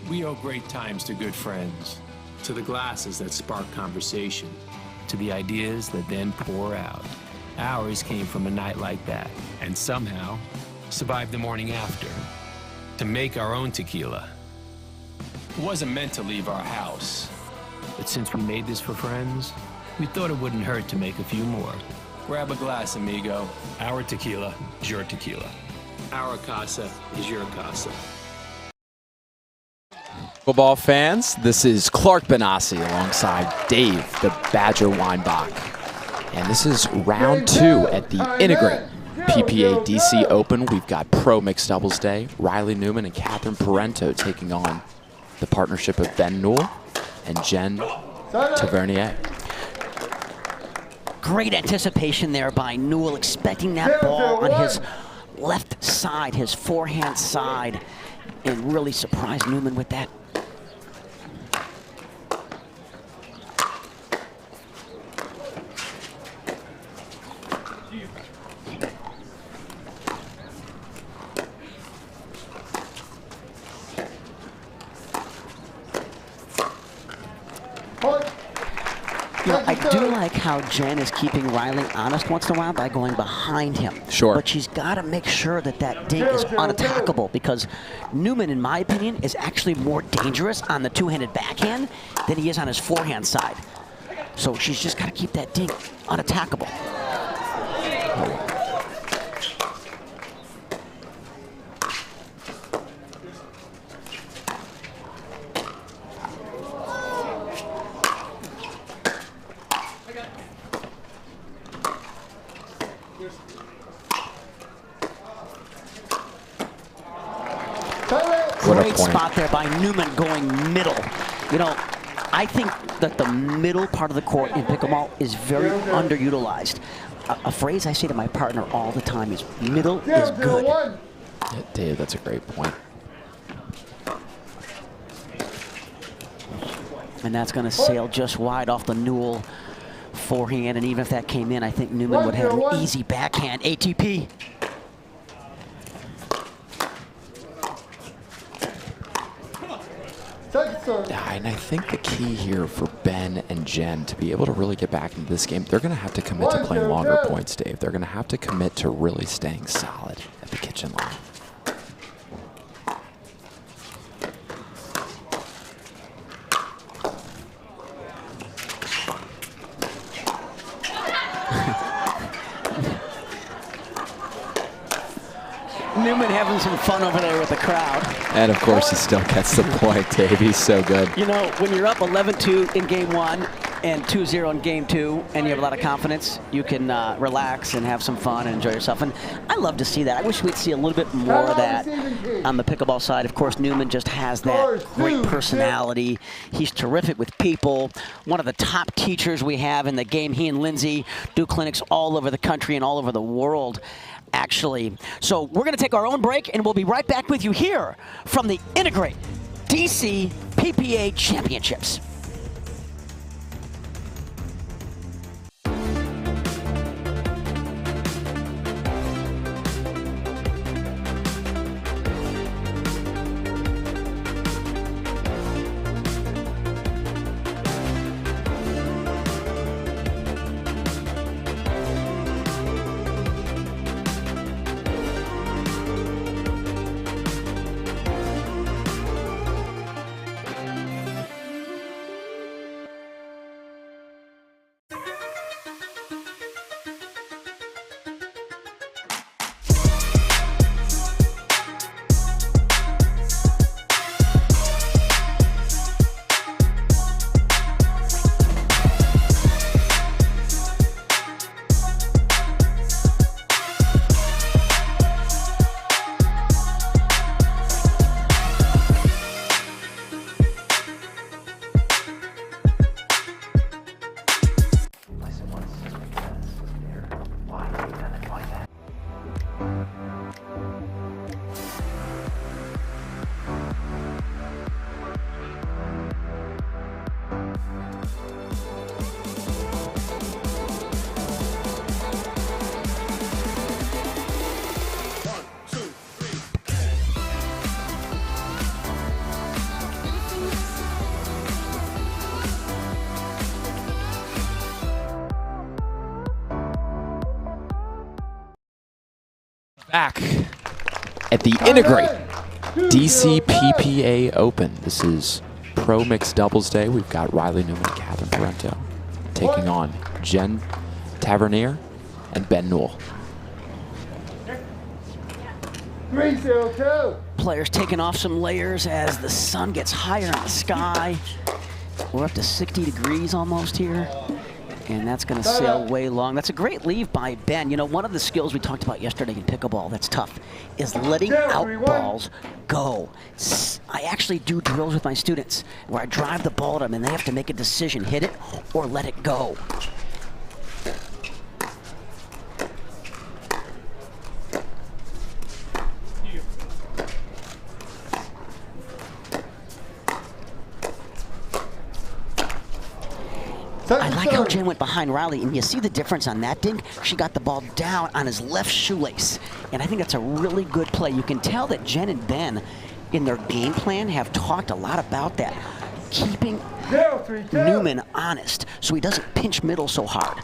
We owe great times to good friends, to the glasses that spark conversation, to the ideas that then pour out. Ours came from a night like that, and somehow survived the morning after. To make our own tequila. It wasn't meant to leave our house, but since we made this for friends, we thought it wouldn't hurt to make a few more. Grab a glass, amigo. Our tequila is your tequila. Our casa is your casa. Pickleball fans, this is Clark Benassi alongside Dave, the Badger Weinbach. And this is round 2 at the N2grate PPA DC Open. We've got Pro Mixed Doubles Day. Riley Newman and Catherine Parenteau taking on the partnership of Ben Newell and Jen Tavernier. Great anticipation there by Newell, expecting that ball on his left side, his forehand side, and really surprised Newman with that. I do like how Jen is keeping Riley honest once in a while by going behind him. Sure. But she's got to make sure that that dink is unattackable, because Newman, in my opinion, is actually more dangerous on the two-handed backhand than he is on his forehand side. So she's just got to keep that dink unattackable. Great spot there by Newman going middle. You know, I think that the middle part of the court in pickleball is very underutilized. A phrase I say to my partner all the time is middle is good. Yeah, Dave, that's a great point. And that's going to sail just wide off the Newell forehand. And even if that came in, I think Newman would have an easy backhand. ATP. Yeah, and I think the key here for Ben and Jen to be able to really get back into this game, they're going to have to commit to playing longer points, Dave. They're going to have to commit to really staying solid at the kitchen line. Newman having some fun over there with the crowd. And of course, he still gets the point, Dave. He's so good. You know, when you're up 11-2 in game one and 2-0 in game two, and you have a lot of confidence, you can relax and have some fun and enjoy yourself. And I love to see that. I wish we'd see a little bit more of that on the pickleball side. Of course, Newman just has that great personality. He's terrific with people. One of the top teachers we have in the game. He and Lindsay do clinics all over the country and all over the world, actually. So we're going to take our own break, and we'll be right back with you here from the N2grate DC PPA Championships. Back at the N2grate DC PPA Open. This is Pro Mixed Doubles Day. We've got Riley Newman and Catherine Parenteau taking on Jen Tavernier and Ben Newell. 3-0-2. Players taking off some layers as the sun gets higher in the sky. We're up to 60 degrees almost here. And that's going to sail way long. That's a great leave by Ben. You know, one of the skills we talked about yesterday in pickleball that's tough is letting out balls go. I actually do drills with my students where I drive the ball at them and they have to make a decision, hit it or let it go. I like how Jen went behind Riley, and you see the difference on that dink. She got the ball down on his left shoelace, and I think that's a really good play. You can tell that Jen and Ben, in their game plan, have talked a lot about that, keeping Newman honest so he doesn't pinch middle so hard.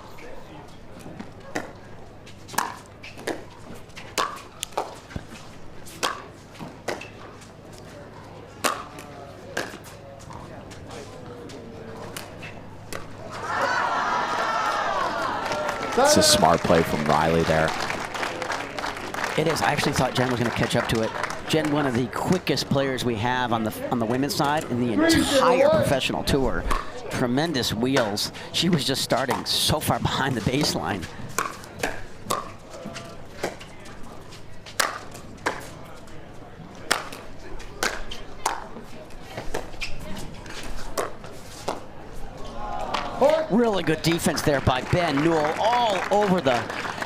It's a smart play from Riley there. It is. I actually thought Jen was going to catch up to it. Jen, one of the quickest players we have on the women's side in the entire professional tour. Tremendous wheels. She was just starting so far behind the baseline. Really good defense there by Ben Newell all over the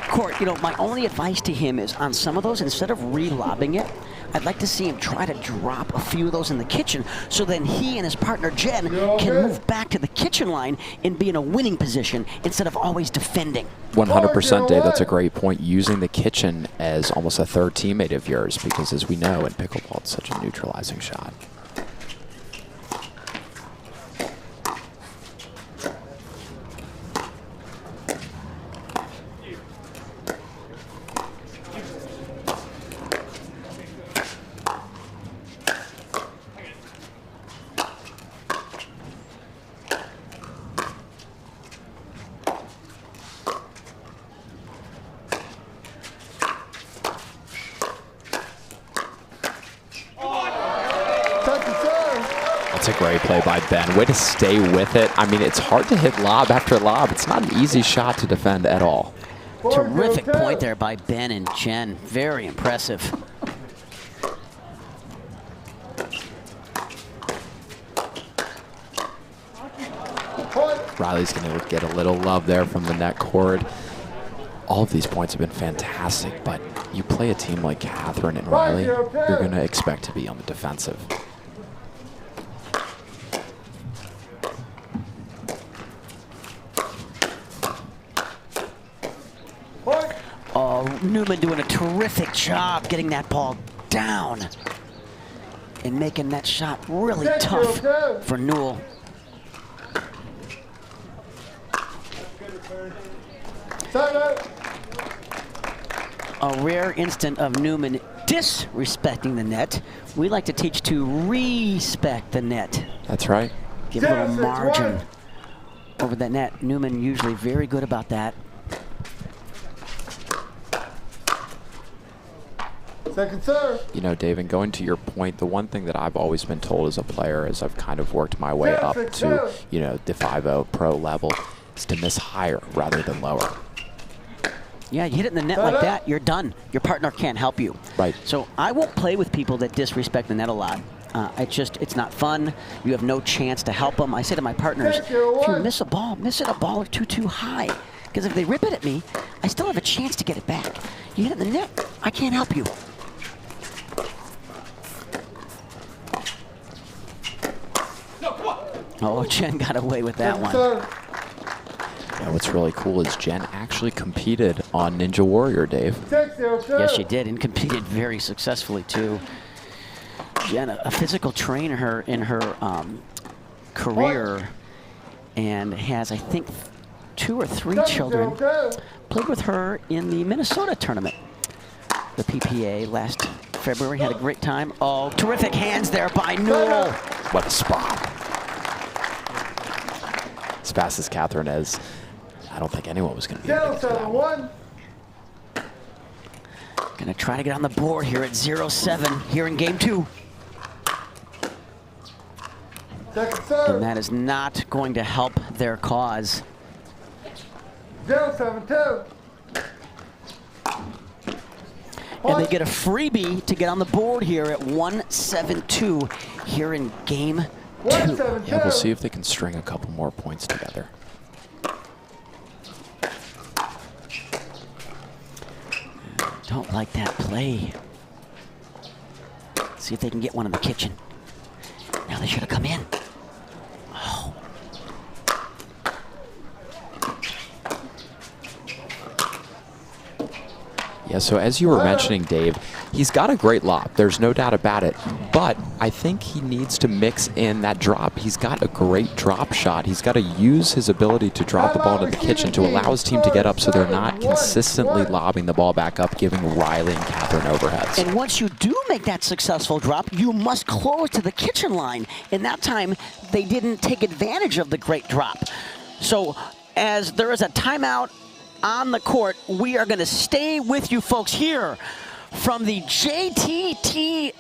court. You know, my only advice to him is on some of those, instead of re-lobbing it, I'd like to see him try to drop a few of those in the kitchen so then he and his partner Jen can move back to the kitchen line and be in a winning position instead of always defending. 100%, Dave. That's a great point. Using the kitchen as almost a third teammate of yours, because as we know in pickleball, it's such a neutralizing shot. That's a great play by Ben. Way to stay with it. I mean, it's hard to hit lob after lob. It's not an easy shot to defend at all. Terrific point there by Ben and Jen. Very impressive. Riley's going to get a little love there from the net cord. All of these points have been fantastic, but you play a team like Catherine and Riley, you're going to expect to be on the defensive. Oh, Newman doing a terrific job getting that ball down and making that shot really tough for Newell. A rare instant of Newman disrespecting the net. We like to teach to respect the net. That's right. Give a little margin over that net. Newman usually very good about that. Second serve. You know, Dave, and going to your point, the one thing that I've always been told as a player as I've kind of worked my way up to, you know, the 5-0 pro level is to miss higher rather than lower. Yeah, you hit it in the net like that, you're done. Your partner can't help you. Right. So I won't play with people that disrespect the net a lot. It's not fun. You have no chance to help them. I say to my partners, if you miss a ball, miss it a ball or two too high. Because if they rip it at me, I still have a chance to get it back. You hit it in the net, I can't help you. Oh, Jen got away with that one. Yeah, what's really cool is Jen actually competed on Ninja Warrior, Dave. Yes, she did, and competed very successfully, too. Jen, a physical trainer in her career, and has, I think, 2 or 3 children. Played with her in the Minnesota tournament, the PPA, last February. Had a great time. Oh, terrific hands there by Newell. What a spot. As fast as Catherine is, I don't think anyone was going to be able to get to that one. Going to try to get on the board here at 0-7 here in game 2. And that is not going to help their cause. 0-7-2. And they get a freebie to get on the board here at 1-7-2 here in game 2. Yeah, we'll see if they can string a couple more points together. Don't like that play. See if they can get one in the kitchen. Now they should have come in. Oh. Yeah, so as you were mentioning, Dave, he's got a great lob. There's no doubt about it. But I think he needs to mix in that drop. He's got a great drop shot. He's got to use his ability to drop the ball into the kitchen to allow his team to get up so they're not consistently lobbing the ball back up, giving Riley and Catherine overheads. And once you do make that successful drop, you must close to the kitchen line. And that time, they didn't take advantage of the great drop. So as there is a timeout on the court, we are going to stay with you folks here from the JTCC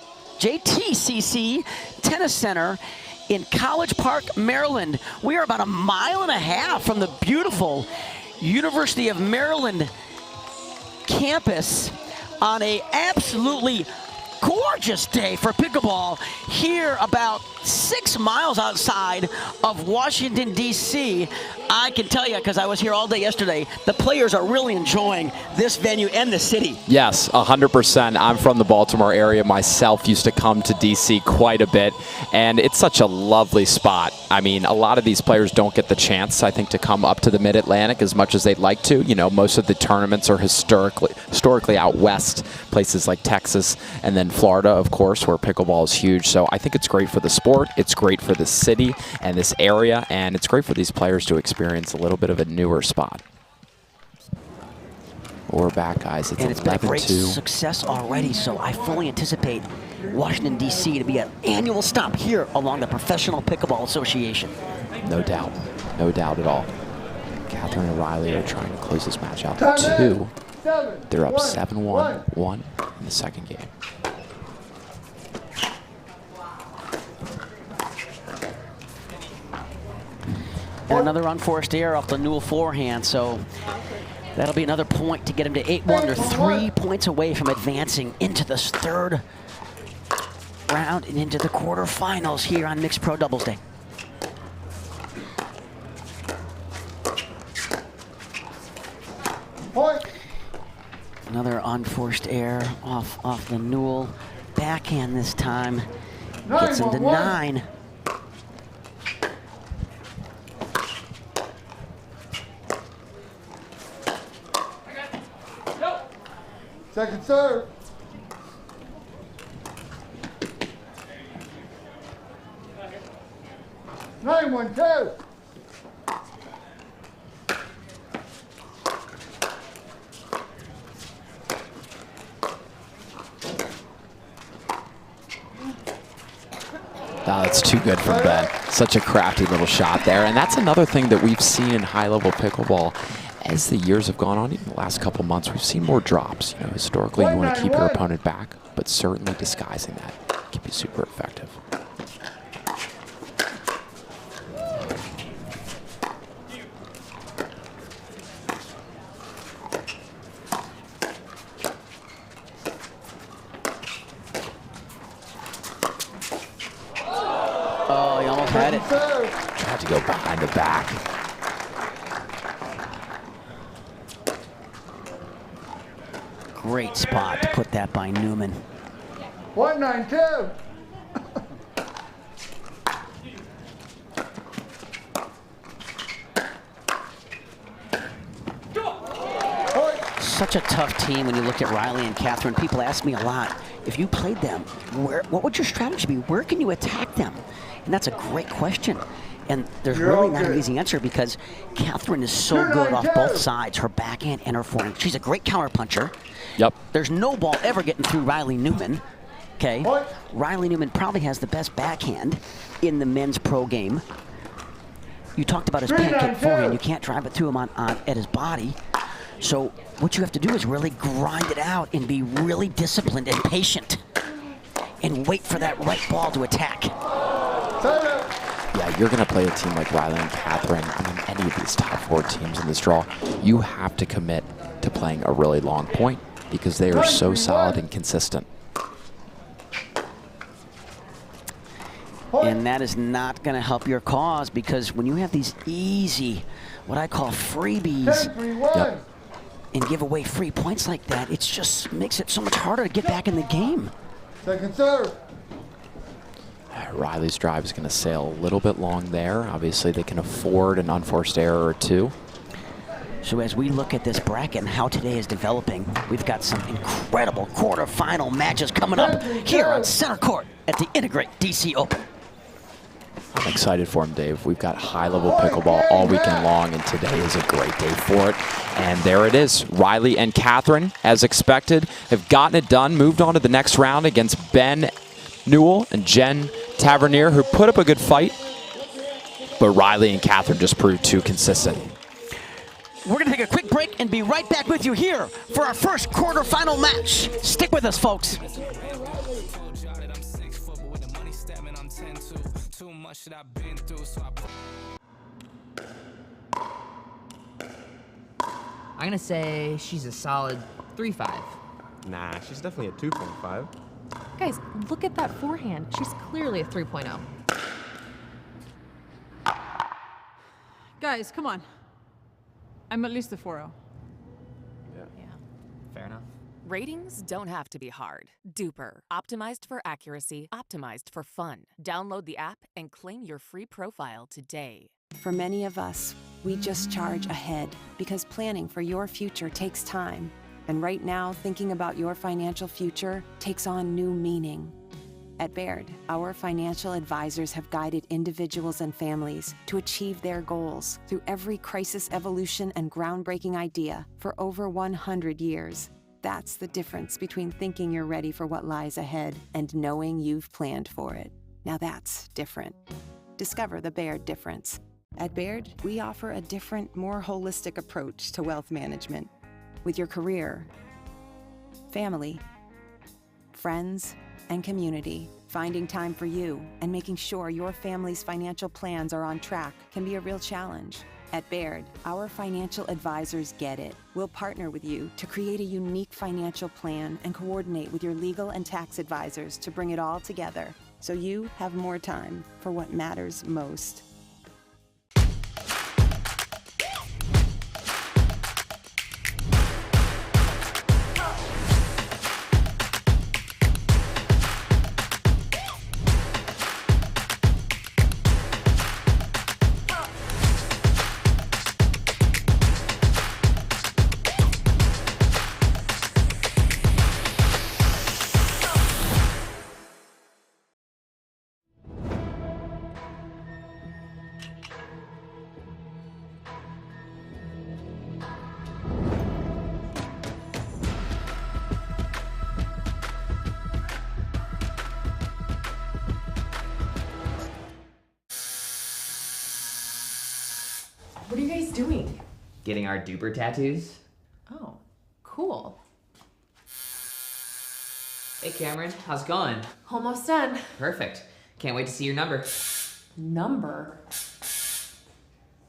Tennis Center in College Park, Maryland. We are about 1.5 miles from the beautiful University of Maryland campus on a absolutely gorgeous day for pickleball here about 6 6 miles outside of Washington, D.C. I can tell you, because I was here all day yesterday, the players are really enjoying this venue and the city. Yes, 100%. I'm from the Baltimore area myself, used to come to D.C. quite a bit, and it's such a lovely spot. I mean, a lot of these players don't get the chance, I think, to come up to the Mid-Atlantic as much as they'd like to. You know, most of the tournaments are historically out west, places like Texas and then Florida, of course, where pickleball is huge. So I think it's great for the sport, it's great for the city and this area, and it's great for these players to experience a little bit of a newer spot. We're back, guys. It's 11-2. And it's been a great success already, so I fully anticipate Washington, D.C. to be an annual stop here along the Professional Pickleball Association. No doubt. No doubt at all. Catherine and Riley are trying to close this match out to 2. They're up 7-1 in the second game. And another unforced error off the Newell forehand, so that'll be another point to get him to 8-1. They're 3 points away from advancing into this third round and into the quarterfinals here on Mixed Pro Doubles Day. Another unforced error off the Newell backhand this time. Gets him to 9. Second serve. Nine, 1-2. Oh, that's too good from Ben. Such a crafty little shot there. And that's another thing that we've seen in high-level pickleball. As the years have gone on, even the last couple months, we've seen more drops. You know, historically, you want to keep your opponent back, but certainly disguising that can be super effective. Oh, he almost had it. Tried to go behind the back. Great spot to put that by Newman. 1-9-2. Such a tough team when you look at Riley and Catherine. People ask me a lot, if you played them, what would your strategy be? Where can you attack them? And that's a great question. And there's really not an easy answer because Catherine is so good off both sides, her backhand and her forehand. She's a great counter puncher. Yep. There's no ball ever getting through Riley Newman. Okay. Riley Newman probably has the best backhand in the men's pro game. You talked about his pancake forehand. You can't drive it through him at his body. So what you have to do is really grind it out and be really disciplined and patient and wait for that right ball to attack. Yeah, you're going to play a team like Riley and Catherine. I mean, any of these top 4 teams in this draw, you have to commit to playing a really long point because they are so solid and consistent. And that is not going to help your cause because when you have these easy, what I call freebies, and give away free points like that, it just makes it so much harder to get back in the game. Second serve. Riley's drive is going to sail a little bit long there. Obviously, they can afford an unforced error or 2. So as we look at this bracket and how today is developing, we've got some incredible quarterfinal matches coming up here on center court at the N2grate DC Open. I'm excited for him, Dave. We've got high-level pickleball all weekend long, and today is a great day for it. And there it is. Riley and Catherine, as expected, have gotten it done, moved on to the next round against Ben Newell and Jen Tavernier, who put up a good fight. But Riley and Catherine just proved too consistent. We're going to take a quick break and be right back with you here for our first quarterfinal match. Stick with us, folks. I'm going to say she's a solid 3.5. Nah, she's definitely a 2.5. Guys, look at that forehand. She's clearly a 3.0. Guys, come on. I'm at least a 4-0. Yeah. Fair enough. Ratings don't have to be hard. Duper. Optimized for accuracy, optimized for fun. Download the app and claim your free profile today. For many of us, we just charge ahead because planning for your future takes time. And right now, thinking about your financial future takes on new meaning. At Baird, our financial advisors have guided individuals and families to achieve their goals through every crisis evolution and groundbreaking idea for over 100 years. That's the difference between thinking you're ready for what lies ahead and knowing you've planned for it. Now that's different. Discover the Baird difference. At Baird, we offer a different, more holistic approach to wealth management. With your career, family, friends, and community, finding time for you and making sure your family's financial plans are on track can be a real challenge. At Baird, our financial advisors get it. We'll partner with you to create a unique financial plan and coordinate with your legal and tax advisors to bring it all together so you have more time for what matters most. What are you guys doing? Getting our duper tattoos. Oh, cool. Hey Cameron, how's it going? Almost done. Perfect. Can't wait to see your number. Number?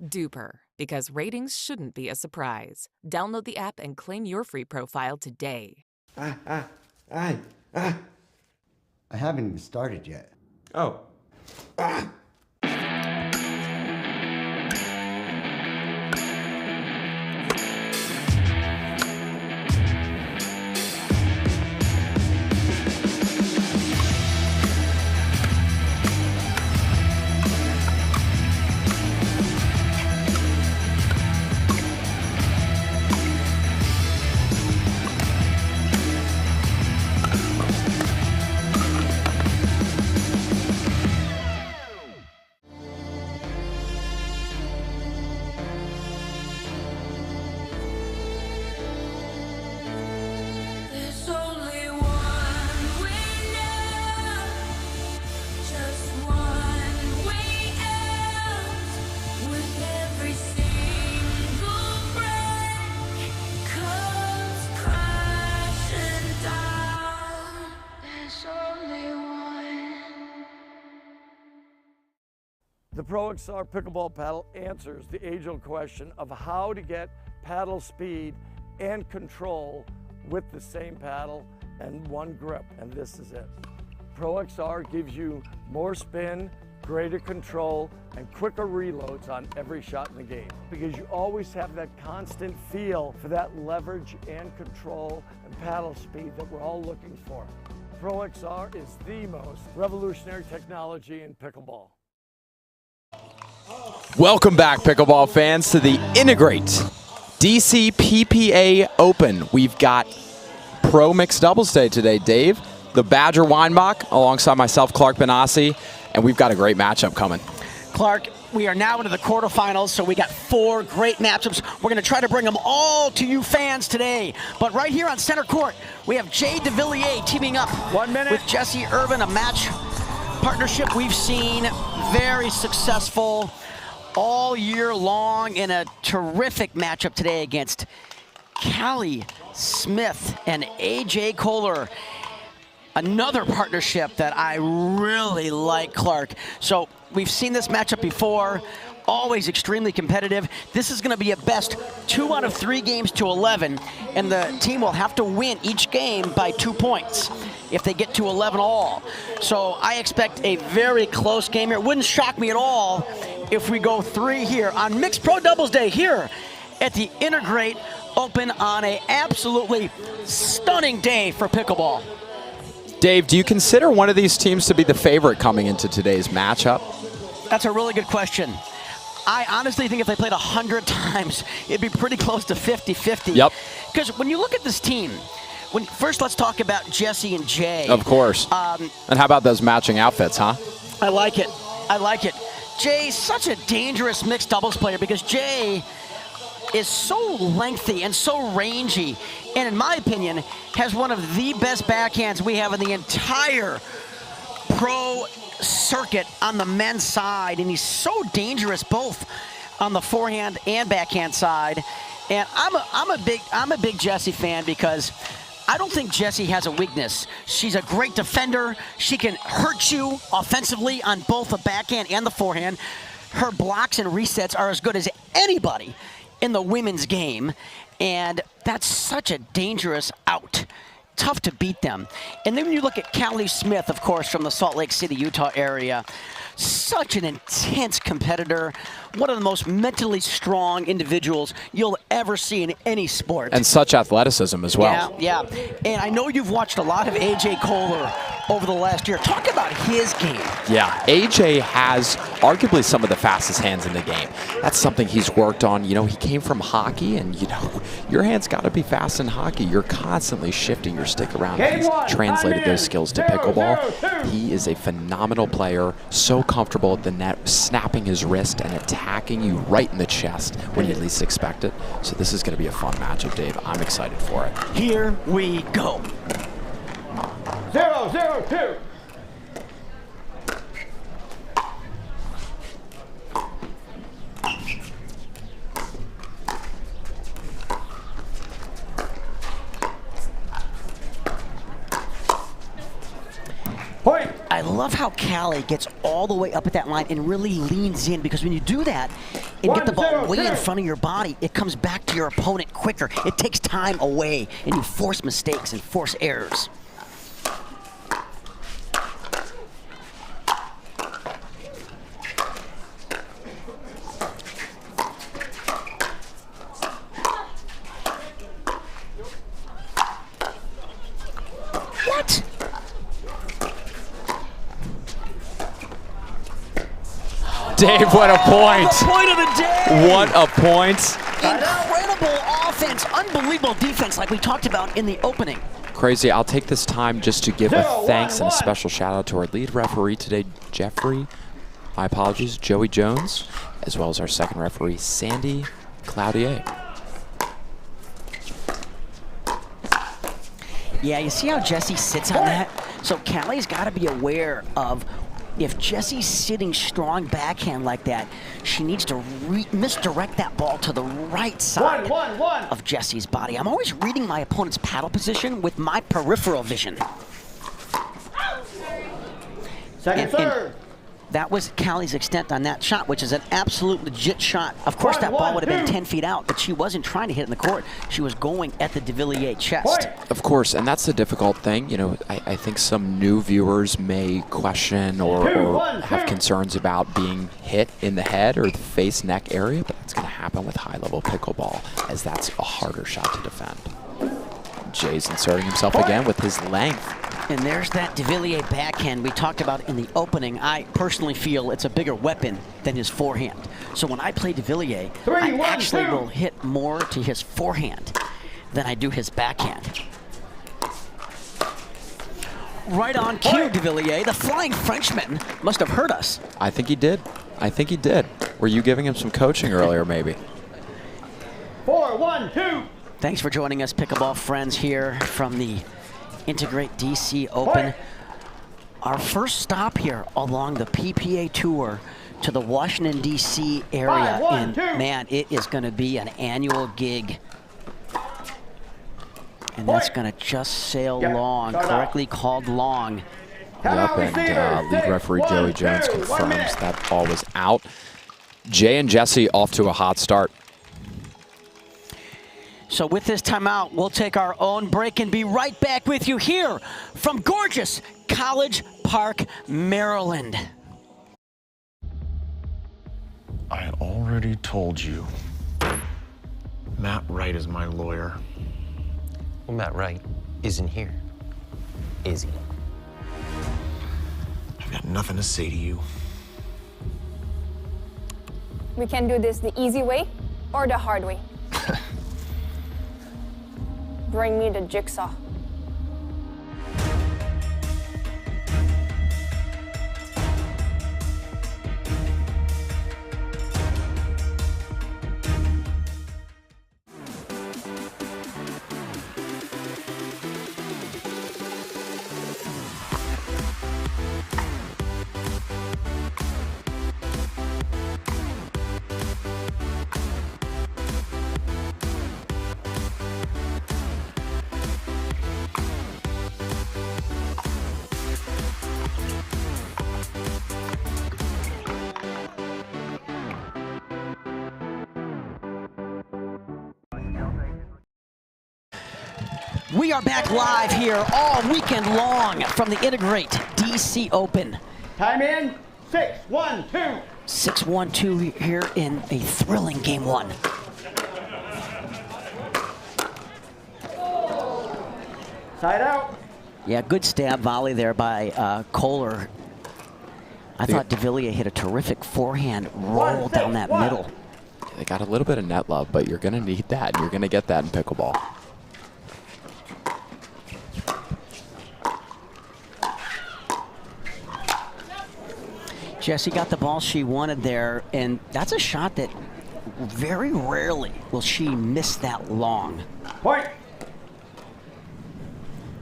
Duper. Because ratings shouldn't be a surprise. Download the app and claim your free profile today. I haven't even started yet. Oh. The Pro XR pickleball paddle answers the age-old question of how to get paddle speed and control with the same paddle and one grip, and this is it. Pro XR gives you more spin, greater control, and quicker reloads on every shot in the game because you always have that constant feel for that leverage and control and paddle speed that we're all looking for. Pro XR is the most revolutionary technology in pickleball. Welcome back, pickleball fans, to the N2grate DC PPA Open. We've got Pro Mixed Doubles Day today, Dave. The Badger Weinbach alongside myself, Clark Benassi, and we've got a great matchup coming. Clark, we are now into the quarterfinals, so we got 4 great matchups. We're going to try to bring them all to you fans today. But right here on center court, we have Jay Devilliers teaming up with Jesse Irvine, a match partnership we've seen very successful all year long in a terrific matchup today against Callie Smith and AJ Koller. Another partnership that I really like, Clark. So we've seen this matchup before, always extremely competitive. This is gonna be a best 2 out of 3 games to 11, and the team will have to win each game by 2 points if they get to 11 all. So I expect a very close game here. It wouldn't shock me at all if we go 3 here on Mixed Pro Doubles Day here at the N2grate Open on a absolutely stunning day for pickleball. Dave, do you consider one of these teams to be the favorite coming into today's matchup? That's a really good question. I honestly think if they played 100 times, it'd be pretty close to 50-50. Yep. Because when you look at this team, first let's talk about Jesse and Jay. Of course. And how about those matching outfits, huh? I like it. I like it. Jay's such a dangerous mixed doubles player because Jay is so lengthy and so rangy, and in my opinion, has one of the best backhands we have in the entire pro circuit on the men's side, and he's so dangerous both on the forehand and backhand side. And I'm a big Jessie fan because I don't think Jessie has a weakness. She's a great defender. She can hurt you offensively on both the backhand and the forehand. Her blocks and resets are as good as anybody in the women's game, and that's such a dangerous out. Tough to beat them. And then when you look at Callie Smith, of course, from the Salt Lake City, Utah area, such an intense competitor, one of the most mentally strong individuals you'll ever see in any sport. And such athleticism as well. Yeah, yeah. And I know you've watched a lot of AJ Koller over the last year. Talk about his game. Yeah, AJ has arguably some of the fastest hands in the game. That's something he's worked on. You know, he came from hockey, and, you know, your hands got to be fast in hockey. You're constantly shifting your stick around. He's translated those skills to pickleball. He is a phenomenal player, so comfortable at the net, snapping his wrist and attacking you right in the chest when you least expect it. So this is going to be a fun matchup, Dave. I'm excited for it. Here we go. 0-0-2. Point. I love how Callie gets all the way up at that line and really leans in, because when you do that and get the ball way in front of your body, it comes back to your opponent quicker. It takes time away, and you force mistakes and force errors. What? Dave, what a point. The point of the day. What a point. Incredible offense, unbelievable defense like we talked about in the opening. Crazy. I'll take this time just to give a thanks and a special shout out to our lead referee today, Jeffrey, my apologies, Joey Jones, as well as our second referee, Sandy Cloutier. Yeah, you see how Jesse sits on that? So Callie's got to be aware of, if Jesse's sitting strong backhand like that, she needs to misdirect that ball to the right side of Jesse's body. I'm always reading my opponent's paddle position with my peripheral vision. Second serve. That was Callie's extent on that shot, which is an absolute legit shot. Of course, that ball would have been 10 feet out, but she wasn't trying to hit in the court. She was going at the Devilliers chest. Of course, and that's the difficult thing. You know, I think some new viewers may question or have concerns about being hit in the head or the face neck area, but that's going to happen with high-level pickleball, as that's a harder shot to defend. Jay's inserting himself again with his length. And there's that Devilliers backhand we talked about in the opening. I personally feel it's a bigger weapon than his forehand. So when I play Devilliers, I actually will hit more to his forehand than I do his backhand. Right on cue, Devilliers. The Flying Frenchman must have hurt us. I think he did. I think he did. Were you giving him some coaching earlier, maybe? 4-1-2. Thanks for joining us, pickleball friends, here from the N2grate DC Open. Our first stop here along the PPA tour to the Washington, D.C. area. And man, it is going to be an annual gig. And that's going to just sail long, correctly called long. Yep, and lead referee Joey Jones confirms that ball was out. Jay and Jesse off to a hot start. So with this timeout, we'll take our own break and be right back with you here from gorgeous College Park, Maryland. I had already told you. Matt Wright is my lawyer. Well, Matt Wright isn't here, is he? I've got nothing to say to you. We can do this the easy way or the hard way. Bring me the jigsaw. We are back live here all weekend long from the N2grate DC Open. Time in, 6-1-2. 6-1-2 here in a thrilling game one. Side out. Yeah, good stab volley there by Koller. I thought Devilliers hit a terrific forehand roll down that middle. They got a little bit of net love, but you're going to need that. You're going to get that in pickleball. Jessie got the ball she wanted there, and that's a shot that very rarely will she miss that long. Point.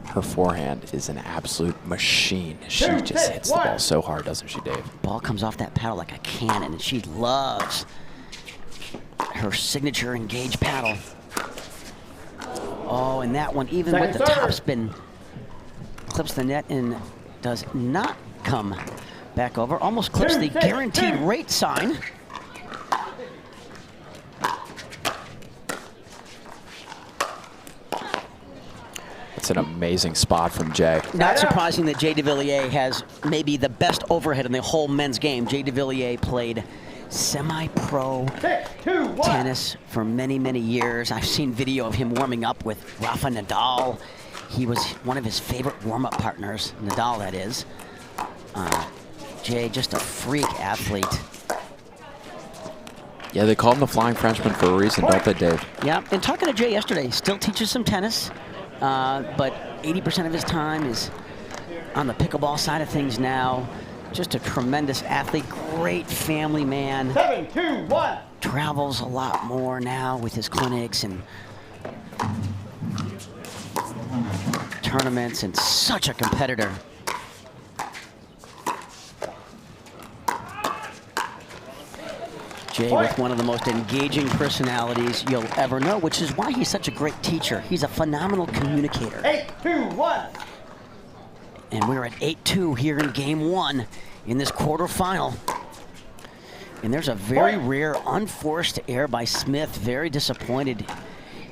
Her forehand is an absolute machine. She just hits the ball so hard, doesn't she, Dave? Ball comes off that paddle like a cannon, and she loves her signature engaged paddle. Oh, and that one, even with the topspin, clips the net and does not come back over. Almost clips the guaranteed rate sign. It's an amazing spot from Jay. Not surprising that Jay Devilliers has maybe the best overhead in the whole men's game. Jay Devilliers played semi-pro tennis for many, many years. I've seen video of him warming up with Rafa Nadal. He was one of his favorite warm-up partners, Nadal that is. Jay, just a freak athlete. Yeah, they call him the Flying Frenchman for a reason, don't they, Dave? Yeah, and talking to Jay yesterday, still teaches some tennis, but 80% of his time is on the pickleball side of things now. Just a tremendous athlete, great family man. 7, 2, 1. Travels a lot more now with his clinics and tournaments, and such a competitor. Jay with one of the most engaging personalities you'll ever know, which is why he's such a great teacher. He's a phenomenal communicator. 8, 2, 1. And we're at 8-2 here in game one in this quarterfinal. And there's a very rare unforced error by Smith. Very disappointed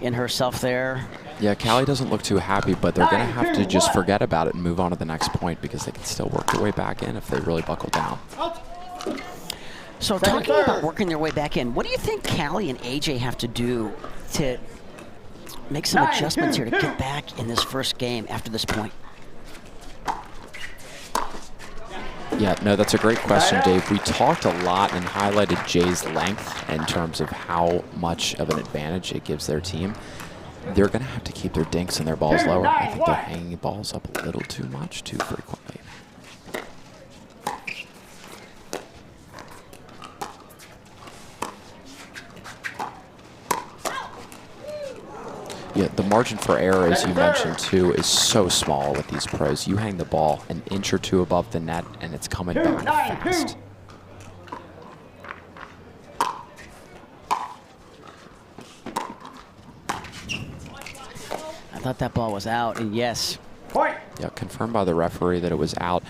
in herself there. Yeah, Callie doesn't look too happy, but they're going to have to just forget about it and move on to the next point because they can still work their way back in if they really buckle down. So talking about working their way back in, what do you think Callie and AJ have to do to make some adjustments here to get back in this first game after this point? Yeah, no, that's a great question, Dave. We talked a lot and highlighted Jay's length in terms of how much of an advantage it gives their team. They're going to have to keep their dinks and their balls lower. I think they're hanging balls up a little too much, too frequently. Yeah, the margin for error, as you mentioned, too, is so small with these pros. You hang the ball an inch or two above the net, and it's coming back fast. I thought that ball was out, and yes. Yeah, confirmed by the referee that it was out.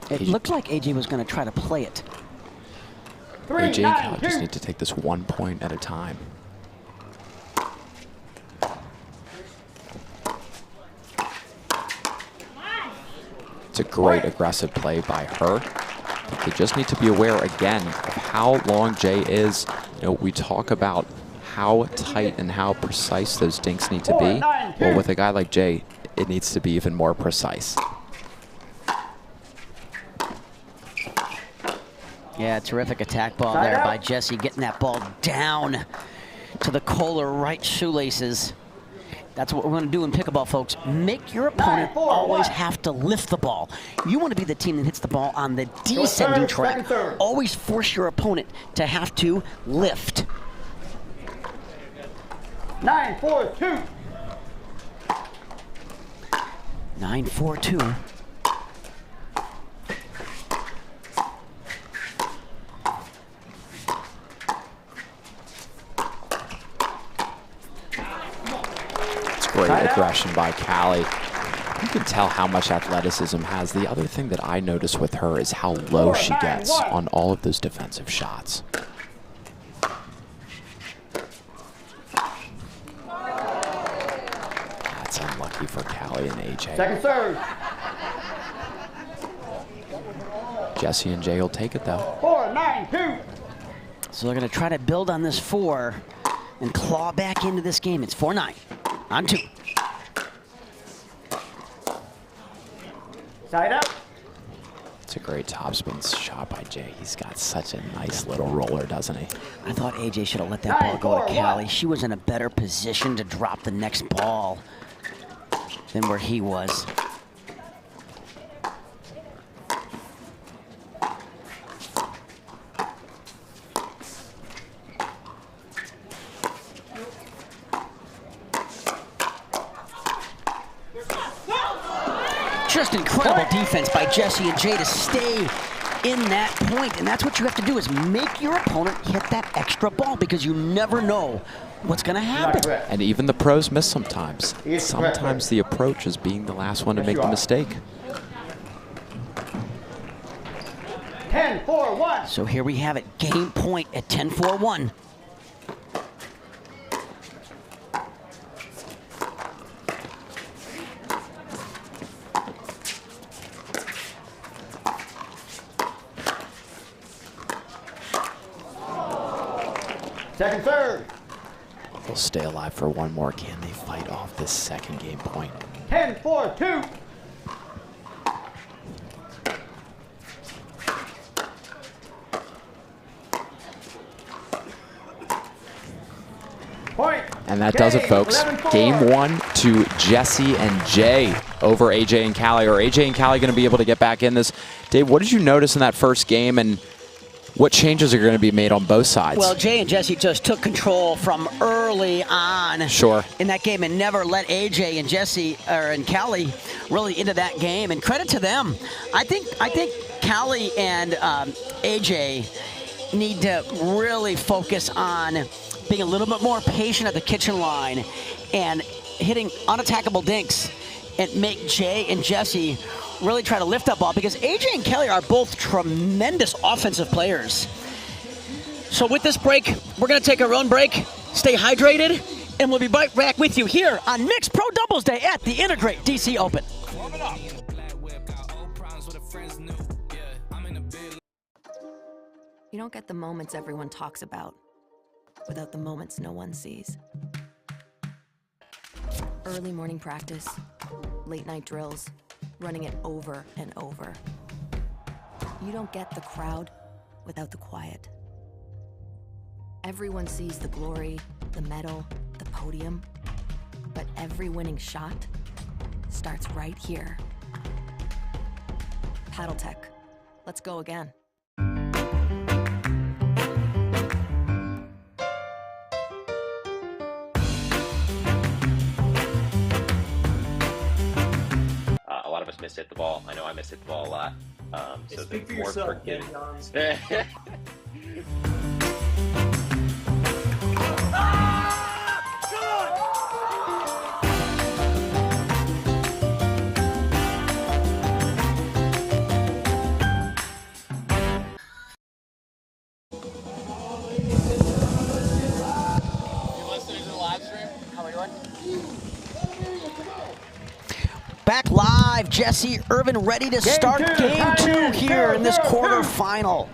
It looked like AJ was going to try to play it. AJ and Callie just need to take this 1 point at a time. It's a great aggressive play by her. They just need to be aware again of how long Jay is. You know, we talk about how tight and how precise those dinks need to be. Well, with a guy like Jay, it needs to be even more precise. Yeah, terrific attack ball there by Jesse, getting that ball down to the Koller right shoelaces. That's what we're going to do in pickleball, folks. Make your opponent always have to lift the ball. You want to be the team that hits the ball on the descending track. Always force your opponent to have to lift. 9-4-2. 9-4-2. Great aggression by Callie. You can tell how much athleticism has. The other thing that I notice with her is how low she gets on all of those defensive shots. That's unlucky for Callie and AJ. Second serve. Jesse and Jay will take it though. 4-9-2. So they're going to try to build on this 4 and claw back into this game. It's 4-9 on 2. Side up. It's a great topspin shot by Jay. He's got such a nice little roller, doesn't he? I thought AJ should have let that ball go to Callie. She was in a better position to drop the next ball than where he was. Just incredible defense by Jesse and Jay to stay in that point, and that's what you have to do, is make your opponent hit that extra ball, because you never know what's going to happen. And even the pros miss sometimes. Sometimes the approach is being the last one to make the mistake. 10-4-1. So here we have it, game point at 10-4-1. Second serve. They'll stay alive for one more. Can they fight off this second game point? 10-4-2. Point. And that does it, folks. Game 1 to Jesse and Jay over AJ and Callie. Are AJ and Callie going to be able to get back in this? Dave, what did you notice in that first game, and what changes are going to be made on both sides? Well, Jay and Jesse just took control from early on in that game and never let AJ and Jesse and Callie really into that game. And credit to them. I think Callie and AJ need to really focus on being a little bit more patient at the kitchen line and hitting unattackable dinks, and make Jay and Jesse really try to lift that ball, because AJ and Kelly are both tremendous offensive players. So with this break, we're going to take our own break, stay hydrated, and we'll be right back with you here on Mixed Pro Doubles Day at the N2grate DC Open. You don't get the moments everyone talks about without the moments no one sees. Early morning practice, late night drills, running it over and over. You don't get the crowd without the quiet. Everyone sees the glory, the medal, the podium, but every winning shot starts right here. Paddle Tech, let's go again. A lot of us miss hit the ball. I know I miss hit the ball a lot. So Speak for more yourself, forgiving. back live. Jesse Irvine ready to start game 2 here in this quarterfinal.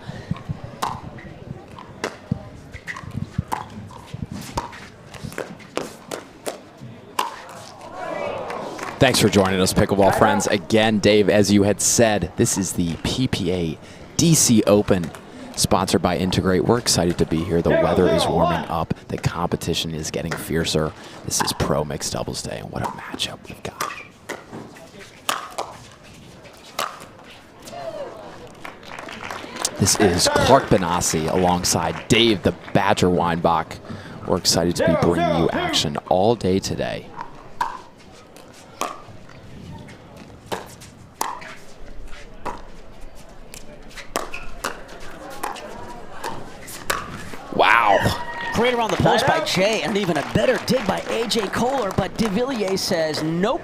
Thanks for joining us, pickleball friends. Again, Dave, as you had said, this is the PPA DC Open, sponsored by N2grate. We're excited to be here. The weather is warming up. The competition is getting fiercer. This is Pro Mixed Doubles Day, and what a matchup we've got. This is Clark Benassi alongside Dave the Badger Weinbach. We're excited to be bringing you action all day today. Wow. Great around the post by Jay, and even a better dig by AJ Koller, but Devilliers says nope.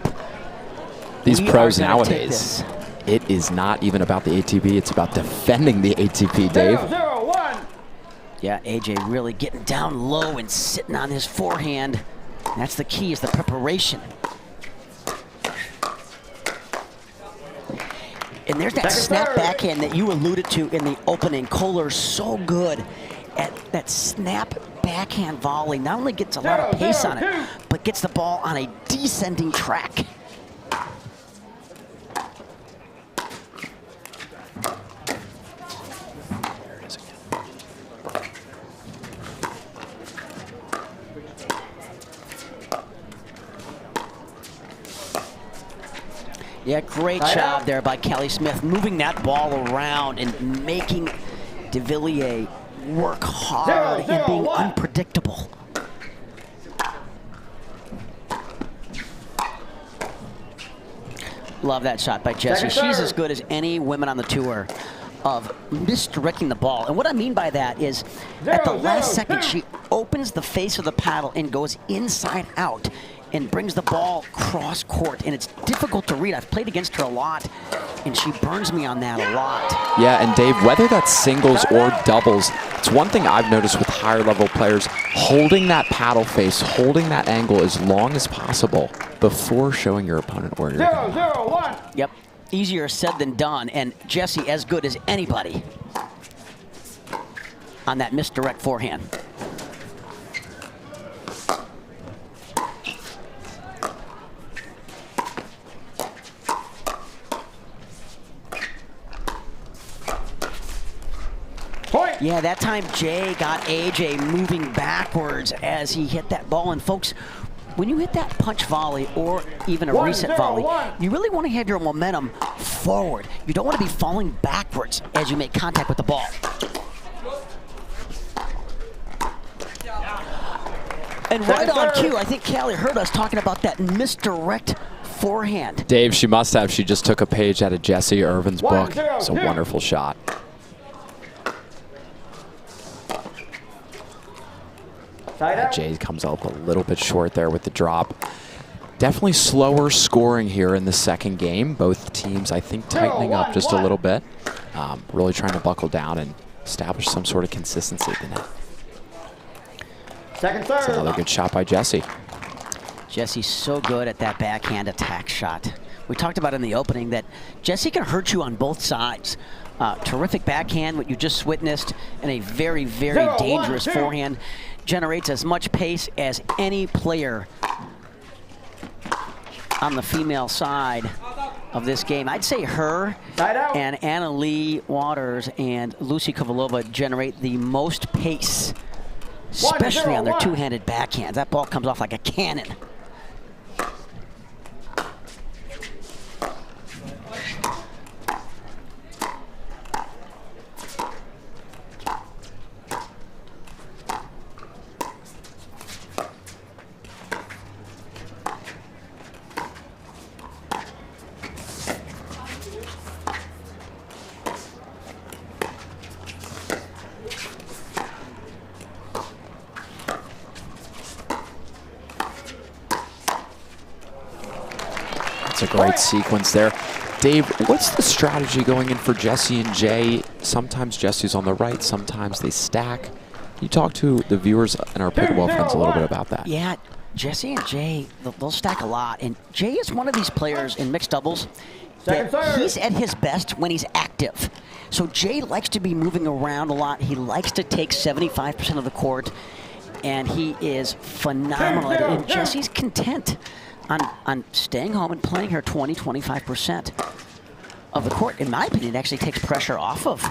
These pros nowadays, it is not even about the ATP, it's about defending the ATP, Dave. 0-0-1. Yeah, AJ really getting down low and sitting on his forehand. And that's the key, is the preparation. And there's that snap backhand that you alluded to in the opening. Koller's so good at that snap backhand volley. Not only gets a lot of pace on it, but gets the ball on a descending track. Yeah, great job there by Kelly Smith, moving that ball around and making Devilliers work hard and being unpredictable. Love that shot by Jessie. She's as good as any women on the tour of misdirecting the ball. And what I mean by that is at the last second, she opens the face of the paddle and goes inside out and brings the ball cross court, and it's difficult to read. I've played against her a lot, and she burns me on that a lot. Yeah, and Dave, whether that's singles or doubles, it's one thing I've noticed with higher level players, holding that paddle face, holding that angle as long as possible before showing your opponent where you're going. 0-0-1. Yep, easier said than done, and Jessie as good as anybody on that misdirect forehand. Yeah, that time Jay got AJ moving backwards as he hit that ball. And folks, when you hit that punch volley or even a reset volley, you really want to have your momentum forward. You don't want to be falling backwards as you make contact with the ball. And right on cue, I think Callie heard us talking about that misdirect forehand. Dave, she must have. She just took a page out of Jesse Irvine's book. It's a wonderful shot. Jay comes up a little bit short there with the drop. Definitely slower scoring here in the second game. Both teams, I think, tightening up just a little bit. Really trying to buckle down and establish some sort of consistency at the net. Second serve. That's another good shot by Jesse. Jesse's so good at that backhand attack shot. We talked about in the opening that Jesse can hurt you on both sides. Terrific backhand, what you just witnessed, and a very, very dangerous forehand. Generates as much pace as any player on the female side of this game. I'd say her and Anna Lee Waters and Lucy Kovalova generate the most pace, especially on their two-handed backhands. That ball comes off like a cannon. That's a great sequence there. Dave, what's the strategy going in for Jesse and Jay? Sometimes Jesse's on the right, sometimes they stack. Can you talk to the viewers and our pickleball friends a little bit about that? Yeah, Jesse and Jay, they'll stack a lot. And Jay is one of these players in mixed doubles that he's at his best when he's active. So Jay likes to be moving around a lot. He likes to take 75% of the court, and he is phenomenal at it. And Jesse's content on staying home and playing her 20-25% of the court. In my opinion, it actually takes pressure off of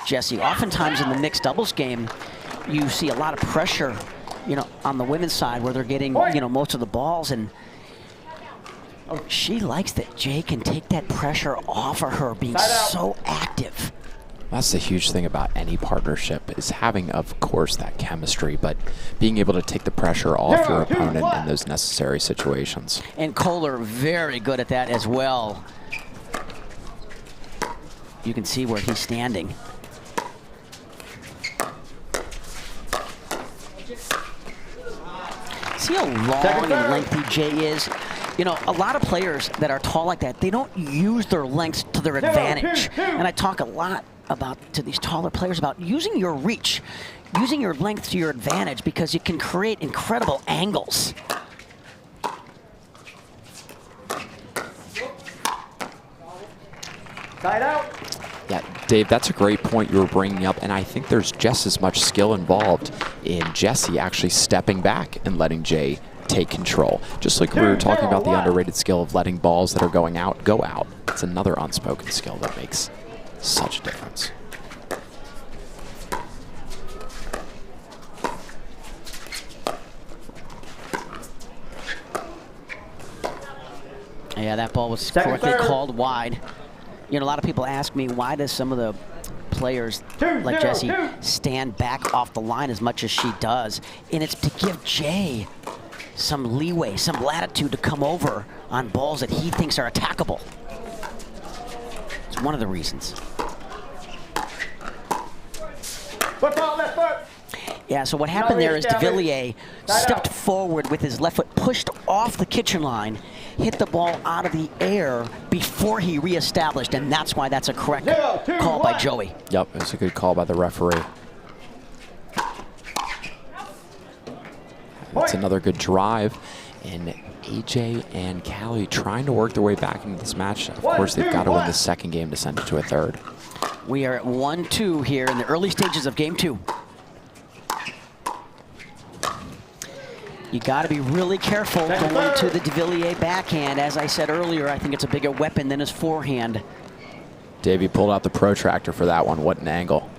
Jesse. Oftentimes in the mixed doubles game, you see a lot of pressure, you know, on the women's side where they're getting, you know, most of the balls, and she likes that Jay can take that pressure off of her being so active. That's the huge thing about any partnership, is having, of course, that chemistry, but being able to take the pressure off your opponent in those necessary situations. And Koller very good at that as well. You can see where he's standing. See how long and lengthy Jay is? You know, a lot of players that are tall like that, they don't use their length to their advantage. And I talk a lot to these taller players about using your reach, using your length to your advantage, because you can create incredible angles. Side out. Yeah, Dave, that's a great point you were bringing up, and I think there's just as much skill involved in Jesse actually stepping back and letting Jay take control. Just like we were talking about the underrated skill of letting balls that are going out go out. It's another unspoken skill that makes such a difference. Yeah, that ball was correctly called wide. You know, a lot of people ask me, why does some of the players like Jesse stand back off the line as much as she does? And it's to give Jay some leeway, some latitude to come over on balls that he thinks are attackable. It's one of the reasons. Left foot. Yeah, so what happened there is Devilliers stepped forward with his left foot, pushed off the kitchen line, hit the ball out of the air before he reestablished, and that's why that's a correct call by Joey. Yep, it was a good call by the referee. That's another good drive, and AJ and Callie trying to work their way back into this match. Of course, they've got to win the second game to send it to a third. We are at 1-2 here in the early stages of game 2. You got to be really careful going to the Devilliers backhand. As I said earlier, I think it's a bigger weapon than his forehand. Davey pulled out the protractor for that one. What an angle.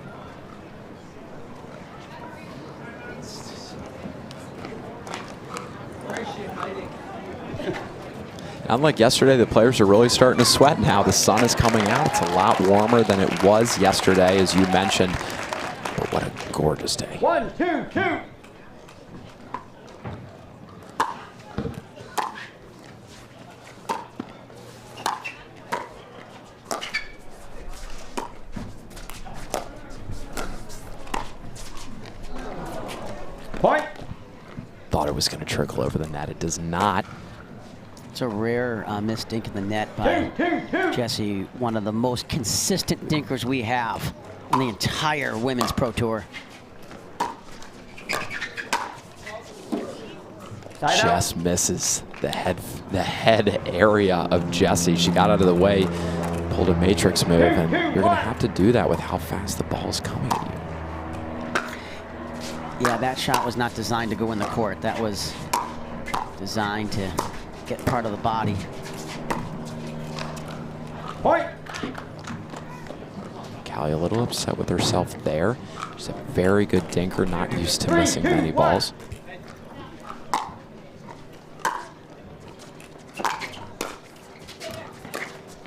Unlike yesterday, the players are really starting to sweat now. The sun is coming out. It's a lot warmer than it was yesterday, as you mentioned. But what a gorgeous day. 1, 2, 2. Point. Thought it was going to trickle over the net. It does not. It's a rare missed dink in the net by Jesse, one of the most consistent dinkers we have on the entire Women's Pro Tour. Just misses the head area of Jesse. She got out of the way, pulled a matrix move, and you're going to have to do that with how fast the ball is coming at you. Yeah, that shot was not designed to go in the court. That was designed to get part of the body. Point. Callie a little upset with herself there. She's a very good dinker, not used to missing many balls.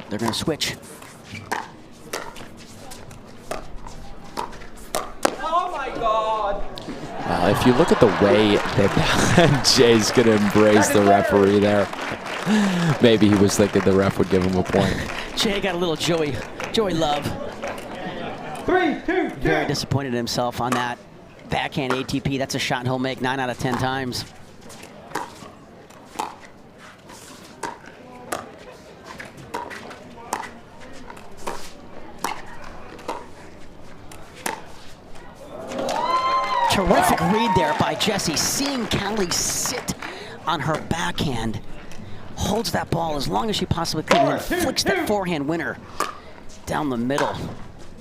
They're going to switch. Oh my God. Well, if you look at the way that Jay's going to embrace the referee there, maybe he was thinking the ref would give him a point. Jay got a little Joey love. 3, 2, 2. Very disappointed in himself on that backhand ATP. That's a shot he'll make 9 out of 10 times. Terrific read there by Jesse, seeing Callie sit on her backhand, holds that ball as long as she possibly can, and then flicks that forehand winner down the middle.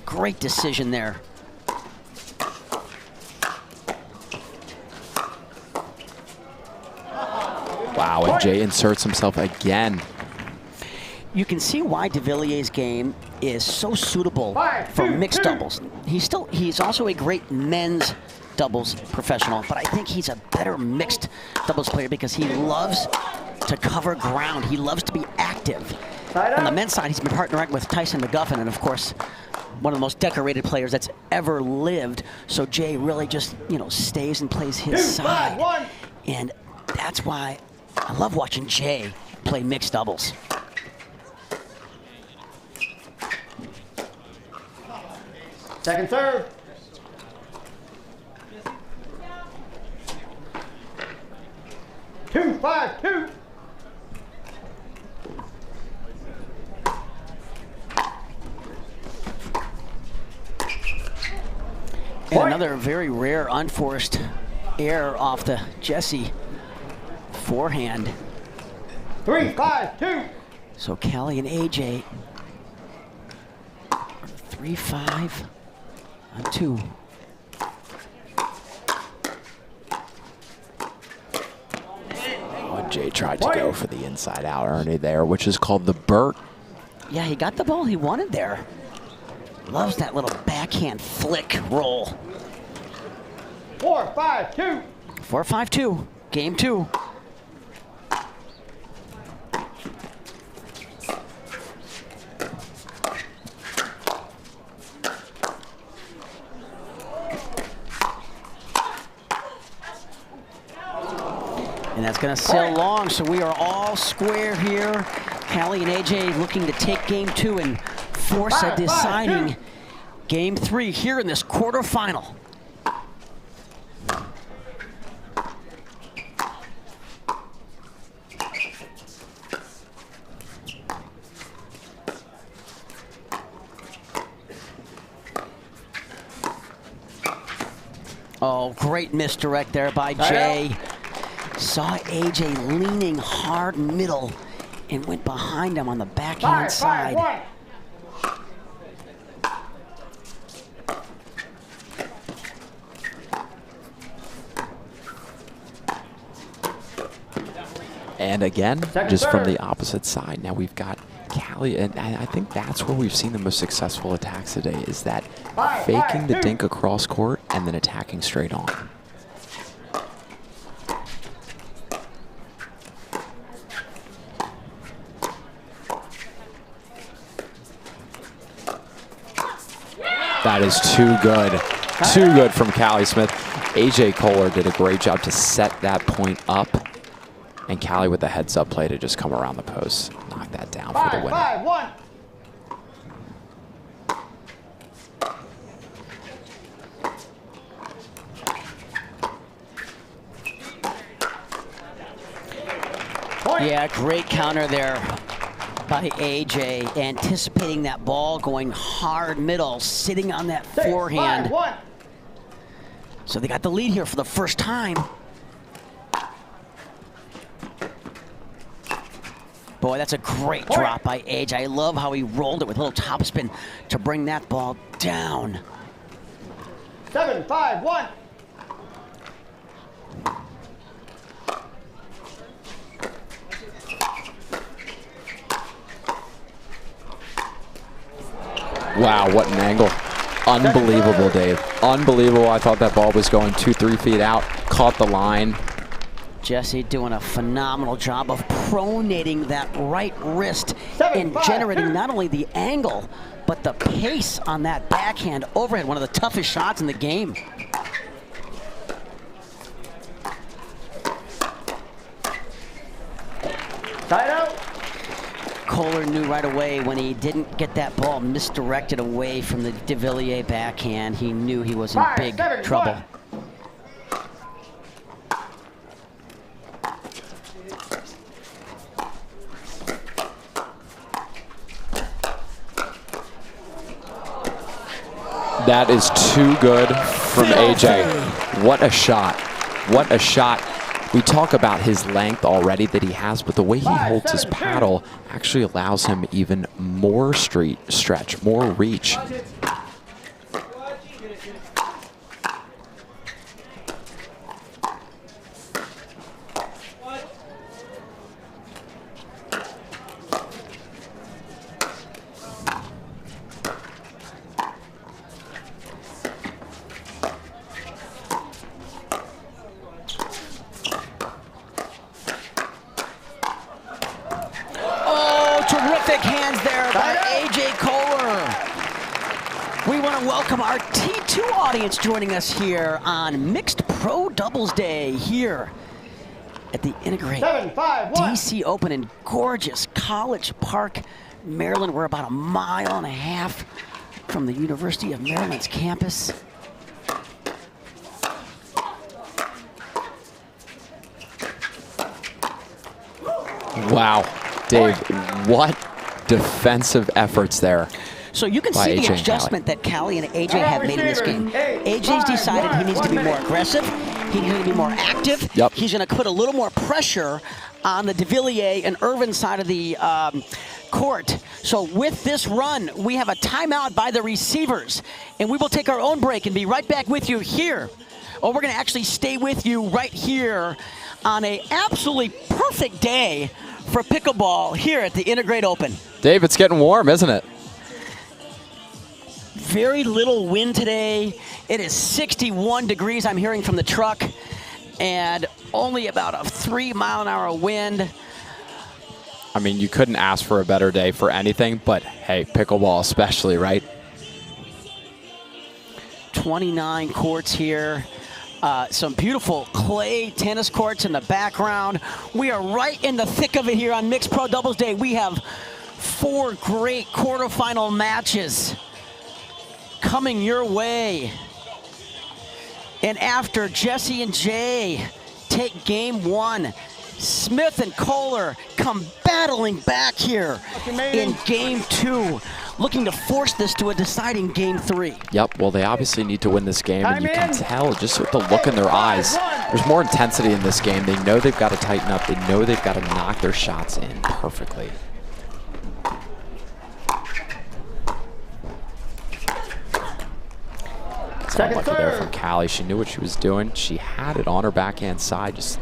Great decision there. Wow, and Jay inserts himself again. You can see why Devilliers' game is so suitable for mixed doubles. He's also a great men's doubles professional, but I think he's a better mixed doubles player because he loves to cover ground. He loves to be active. On the men's side, he's been partnering with Tyson McGuffin, and of course, one of the most decorated players that's ever lived. So Jay really just, stays and plays his side. And that's why I love watching Jay play mixed doubles. Second serve. Two, 5-2. And another very rare unforced error off the Jesse forehand. 3-5-2. So Callie and AJ 3-5 on 2. Oh, Jay tried to go for the inside out Ernie there, which is called the Burt. Yeah, he got the ball he wanted there. Loves that little backhand flick roll. 4-5-2. 4-5-2, game 2. And that's going to sail long, so we are all square here. Callie and AJ looking to take game 2 and force a deciding game 3 here in this quarterfinal. Oh, great misdirect there by Jay. Saw AJ leaning hard middle and went behind him on the backhand side. And again, just from the opposite side. Now we've got Callie, and I think that's where we've seen the most successful attacks today, is that faking the dink across court and then attacking straight on. That is too good. Too good from Callie Smith. AJ Koller did a great job to set that point up. And Callie with the heads-up play to just come around the post, knock that down for the winner. 5-1. Yeah, great counter there by AJ, anticipating that ball, going hard middle, sitting on that forehand. 5-1. So they got the lead here for the first time. Boy, that's a great drop by AJ. I love how he rolled it with a little topspin to bring that ball down. 7-5-1. Wow, what an angle. Unbelievable, Dave. Unbelievable. I thought that ball was going 2-3 feet out. Caught the line. Jesse doing a phenomenal job of pronating that right wrist and generating not only the angle, but the pace on that backhand overhead. One of the toughest shots in the game. Side out. Koller knew right away when he didn't get that ball misdirected away from the Devilliers backhand. He knew he was in big trouble. That is too good from AJ. What a shot. What a shot We talk about his length already that he has, but the way he holds his paddle actually allows him even more stretch, more reach. Our T2 audience joining us here on Mixed Pro Doubles Day here at the N2grate DC Open in gorgeous College Park, Maryland. We're about 1.5 miles from the University of Maryland's campus. Wow, Dave, what defensive efforts there. So you can see the adjustment that Callie and AJ have made in this game. AJ's decided he needs to be more aggressive. He needs to be more active. Yep. He's going to put a little more pressure on the Devilliers and Irvine side of the court. So with this run, we have a timeout by the receivers. And we will take our own break and be right back with you here. Or we're going to actually stay with you right here on a absolutely perfect day for pickleball here at the N2grate Open. Dave, it's getting warm, isn't it? Very little wind today. It is 61 degrees, I'm hearing from the truck, and only about a 3-mile-an-hour wind. I mean, you couldn't ask for a better day for anything, but hey, pickleball especially, right? 29 courts here. Some beautiful clay tennis courts in the background. We are right in the thick of it here on Mixed Pro Doubles Day. We have 4 great quarterfinal matches coming your way. And after Jesse and Jay take game 1, Smith and Koller come battling back here in game 2, looking to force this to a deciding game 3. Yep, well, they obviously need to win this game, and you can tell just with the look in their eyes. There's more intensity in this game. They know they've got to tighten up. They know they've got to knock their shots in perfectly. Lucky there from Callie. She knew what she was doing. She had it on her backhand side, just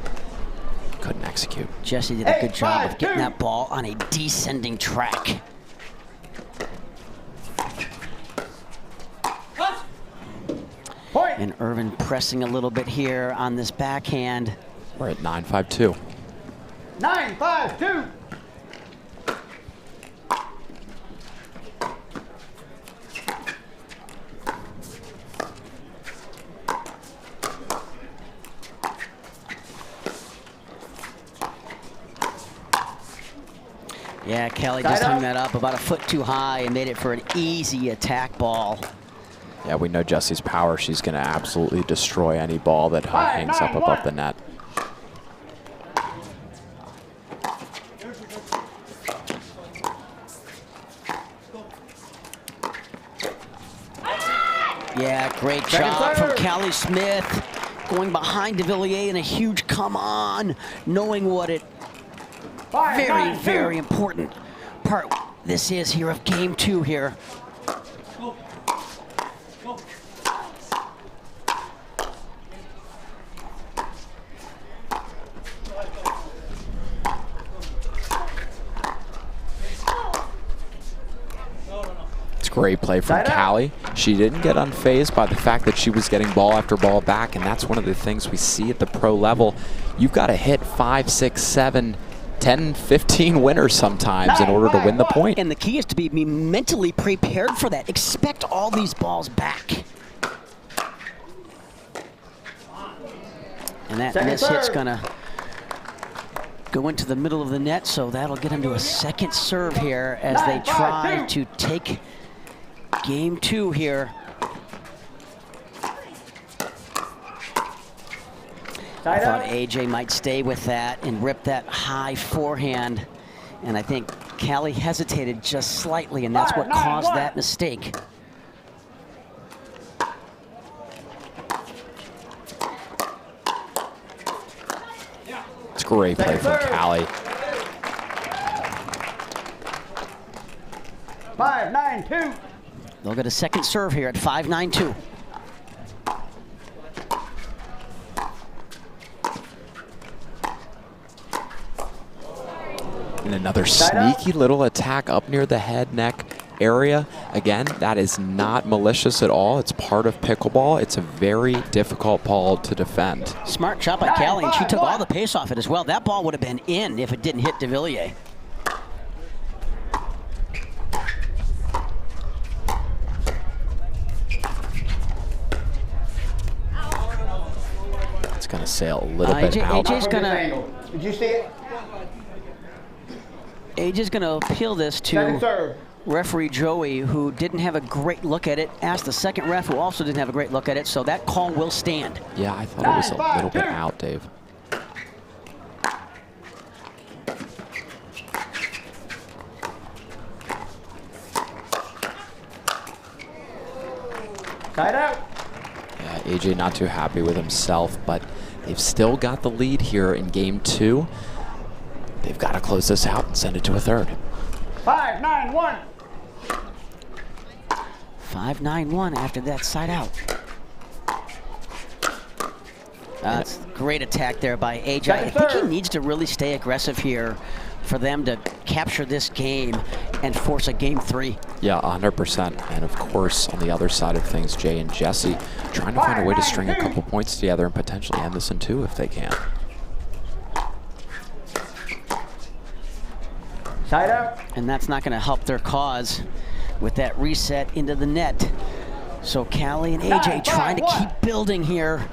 couldn't execute. Jesse did a good job of getting that ball on a descending track. And Irvine pressing a little bit here on this backhand. We're at 9-5-2. 9-5-2. Yeah, Kelly just hung that up about a foot too high and made it for an easy attack ball. Yeah, we know Jesse's power. She's going to absolutely destroy any ball that hangs up above the net. Yeah, great job from Callie Smith. Going behind Devilliers in a huge come on, knowing what it very, very important part this is here of game 2 here. It's great play from Callie. She didn't get unfazed by the fact that she was getting ball after ball back, and that's one of the things we see at the pro level. You've got to hit 5, 6, 7, 10, 15 winners sometimes in order to win the point. And the key is to be mentally prepared for that. Expect all these balls back. And that miss hit's gonna go into the middle of the net, so that'll get him to a second serve here as they try to take game 2 here. I thought AJ might stay with that and rip that high forehand, and I think Callie hesitated just slightly, and that's what caused that mistake. Great play from Callie. 5-9-2. They'll get a second serve here at 5-9-2. And another sneaky little attack up near the head, neck area. Again, that is not malicious at all. It's part of pickleball. It's a very difficult ball to defend. Smart shot by Callie, and she took all the pace off it as well. That ball would have been in if it didn't hit Devilliers. It's going to sail a little bit out. AJ's going to... Did you see it? AJ's going to appeal this to referee Joey, who didn't have a great look at it. Asked the second ref, who also didn't have a great look at it, so that call will stand. Yeah, I thought it was a little bit out, Dave. Side out. Yeah, AJ not too happy with himself, but they've still got the lead here in game 2. They've got to close this out and send it to a third. 5-9-1. 5-9-1 after that side out. That's great attack there by AJ. I think he needs to really stay aggressive here for them to capture this game and force a game 3. Yeah, 100%. And of course, on the other side of things, Jay and Jesse trying to find a way to string a couple points together and potentially end this in 2 if they can. Side out. And that's not going to help their cause with that reset into the net. So Callie and AJ trying to keep building here.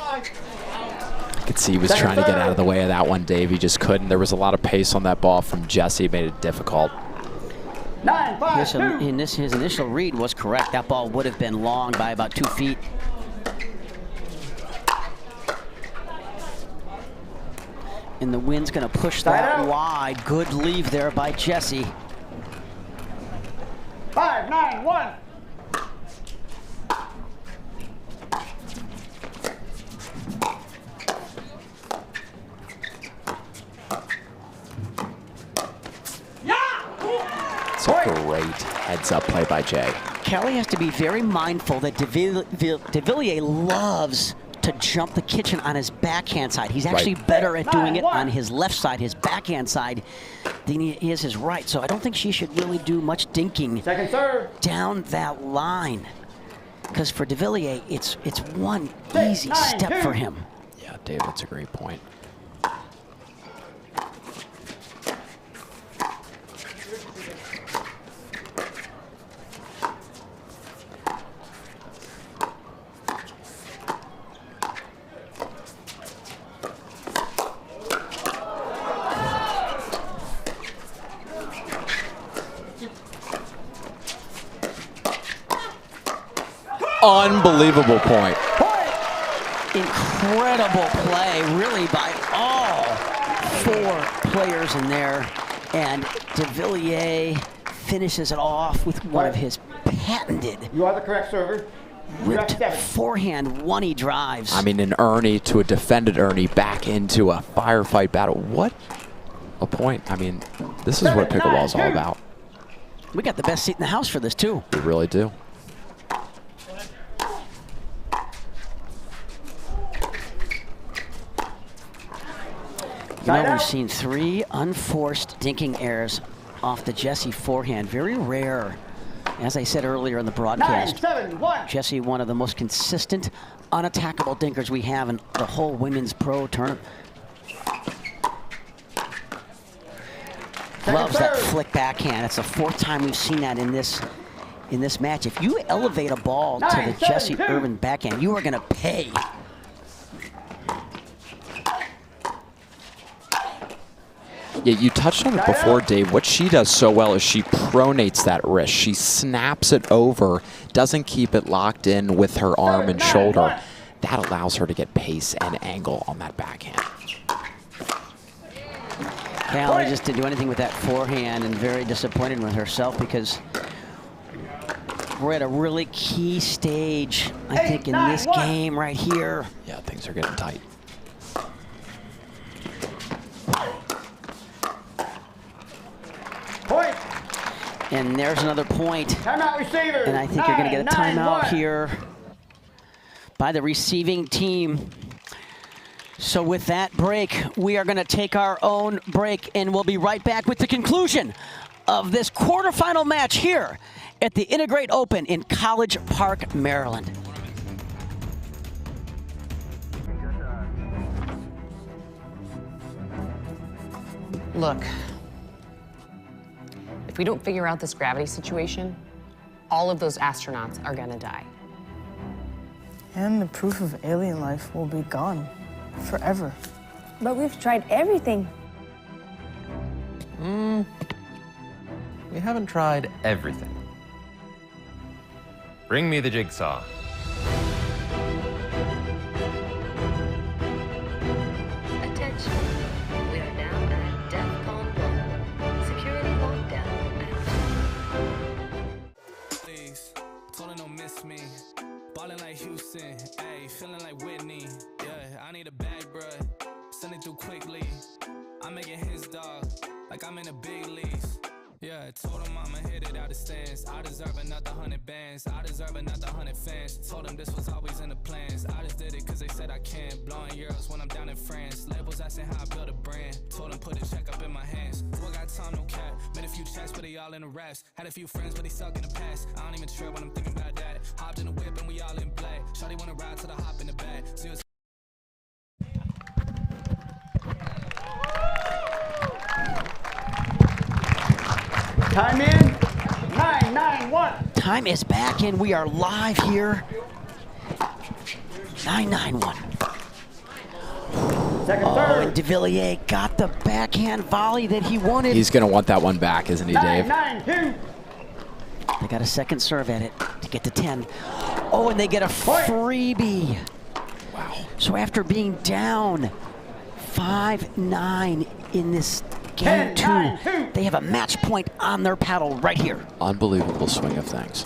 I could see he was trying to get out of the way of that one, Dave. He just couldn't. There was a lot of pace on that ball from Jesse. It made it difficult. 9-5-2. His initial read was correct. That ball would have been long by about 2 feet. And the wind's going to push that wide. Good leave there by Jesse. 5-9-1. It's a great heads-up play by Jay. Callie has to be very mindful that Devilliers loves to jump the kitchen on his backhand side. He's actually better at doing it on his left side, his backhand side, than he is his right. So I don't think she should really do much dinking down that line. Because for Devilliers, it's one easy step for him. Yeah, Dave, that's a great point. Unbelievable point. Incredible play, really, by all 4 players in there. And Devilliers finishes it off with one of his patented. You are the correct server. Ripped forehand one-e drives. I mean, an Ernie to a defended Ernie back into a firefight battle. What a point. I mean, this is what pickleball is all about. We got the best seat in the house for this, too. We really do. You know, we've seen 3 unforced dinking errors off the Jesse forehand. Very rare. As I said earlier in the broadcast, 9-7-1. Jesse, one of the most consistent, unattackable dinkers we have in the whole women's pro tournament. Loves that flick backhand. It's the 4th time we've seen that in this match. If you elevate a ball to the Jesse Irvine backhand, you are going to pay. Yeah, you touched on it before, Dave. What she does so well is she pronates that wrist. She snaps it over, doesn't keep it locked in with her arm and shoulder. That allows her to get pace and angle on that backhand. Callie just didn't do anything with that forehand and very disappointed with herself because we're at a really key stage, I think, in this game right here. Yeah, things are getting tight. Point. And there's another point. Timeout receiver. And I think you're going to get a timeout here by the receiving team. So with that break, we are going to take our own break, and we'll be right back with the conclusion of this quarterfinal match here at the N2grate Open in College Park, Maryland. Look, if we don't figure out this gravity situation, all of those astronauts are gonna die. And the proof of alien life will be gone forever. But we've tried everything. We haven't tried everything. Bring me the jigsaw. Attention. We are now at DEFCON 1. Security lockdown active. Please, told her don't miss me. Ballin' like Houston, ayy, feeling like Whitney. Yeah, I need a bag, bruh. Send it through quickly. I'm making his dog, like I'm in the big leagues. Yeah, I told him I'ma hit it out of stands. I deserve another 100 bands. I deserve another 100 fans. Told him this was always in the plans. I just did it cause they said I can. Blowing euros when I'm down in France. Labels asking how I build a brand. Told him put a check up in my hands. Boy got time, no cap. Made a few checks, but they all in the raps. Had a few friends, but they suck in the past. I don't even trip when I'm thinking about that. Hopped in the whip and we all in play. Shawty wanna ride to the hop in the bag. Time in, 991. Time is back, and we are live here. 991. Second, third. And Devilliers got the backhand volley that he wanted. He's going to want that one back, isn't he, Dave? 992. They got a second serve at it to get to 10. Oh, and they get a freebie. Wow. So after being down 5-9 in this game 2, they have a match point on their paddle right here. Unbelievable swing of things.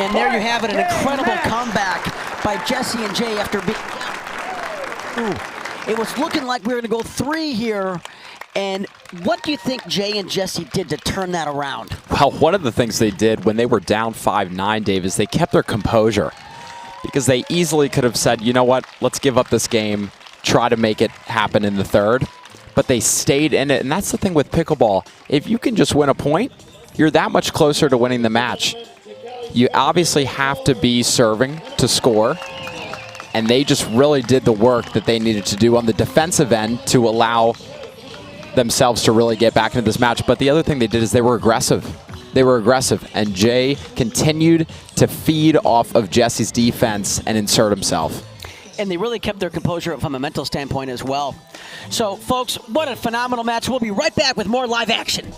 And there you have it, an incredible comeback by Jesse and Jay after being... It was looking like we were going to go 3 here. And what do you think Jay and Jesse did to turn that around? Well, one of the things they did when they were down 5-9, Dave, is they kept their composure. Because they easily could have said, you know what, let's give up this game, try to make it happen in the third. But they stayed in it, and that's the thing with pickleball. If you can just win a point, you're that much closer to winning the match. You obviously have to be serving to score, and they just really did the work that they needed to do on the defensive end to allow themselves to really get back into this match. But the other thing they did is they were aggressive. They were aggressive, and Jay continued to feed off of Jesse's defense and insert himself. And they really kept their composure from a mental standpoint as well. So, folks, what a phenomenal match. We'll be right back with more live action.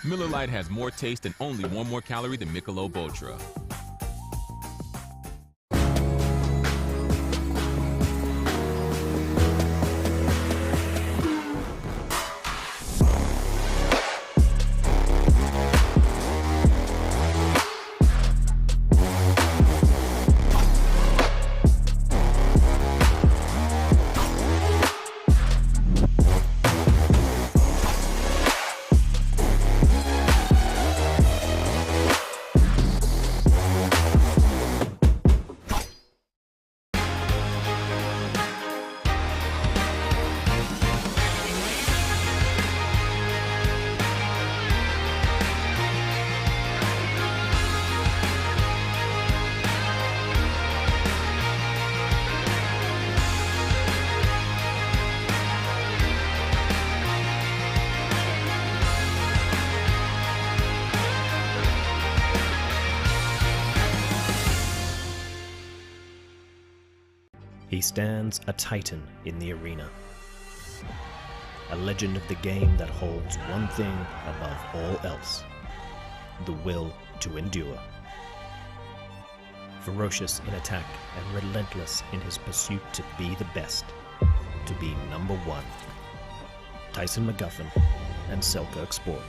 Miller Lite has more taste and only 1 more calorie than Michelob Ultra. he stands a titan in the arena. A legend of the game that holds one thing above all else: the will to endure. Ferocious in attack and relentless in his pursuit to be the best, to be number one. Tyson McGuffin and Selkirk Sport,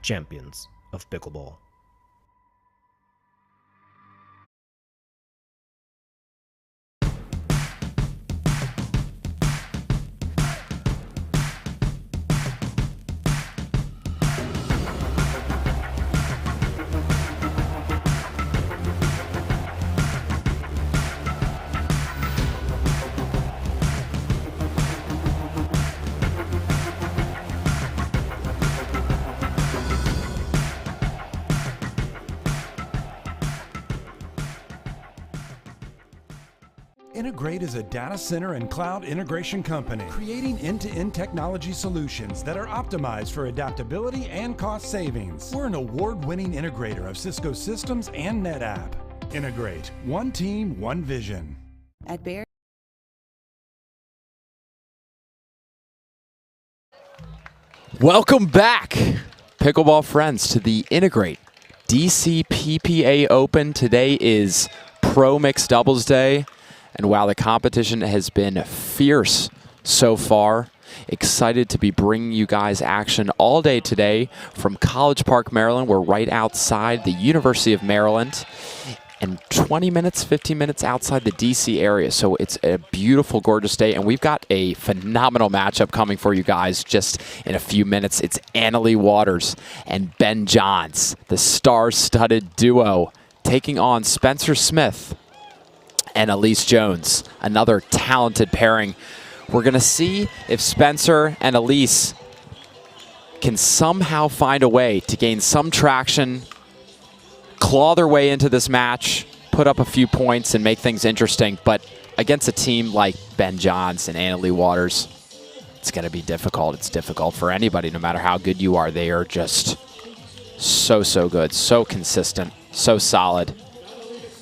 champions of pickleball. N2grate is a data center and cloud integration company creating end-to-end technology solutions that are optimized for adaptability and cost savings. We're an award-winning integrator of Cisco systems and NetApp. N2grate, one team, one vision. At Baird. Welcome back, pickleball friends, to the N2grate DC PPA Open. Today is Pro Mixed Doubles Day. And while the competition has been fierce so far, excited to be bringing you guys action all day today from College Park, Maryland. We're right outside the University of Maryland and 20 minutes, 15 minutes outside the DC area. So it's a beautiful, gorgeous day. And we've got a phenomenal matchup coming for you guys just in a few minutes. It's Annalee Waters and Ben Johns, the star-studded duo, taking on Spencer Smith and Elise Jones, another talented pairing. We're gonna see if Spencer and Elise can somehow find a way to gain some traction, claw their way into this match, put up a few points and make things interesting. But against a team like Ben Johns and Annalee Waters, it's gonna be difficult. It's difficult for anybody, no matter how good you are. They are just so good, so consistent, so solid.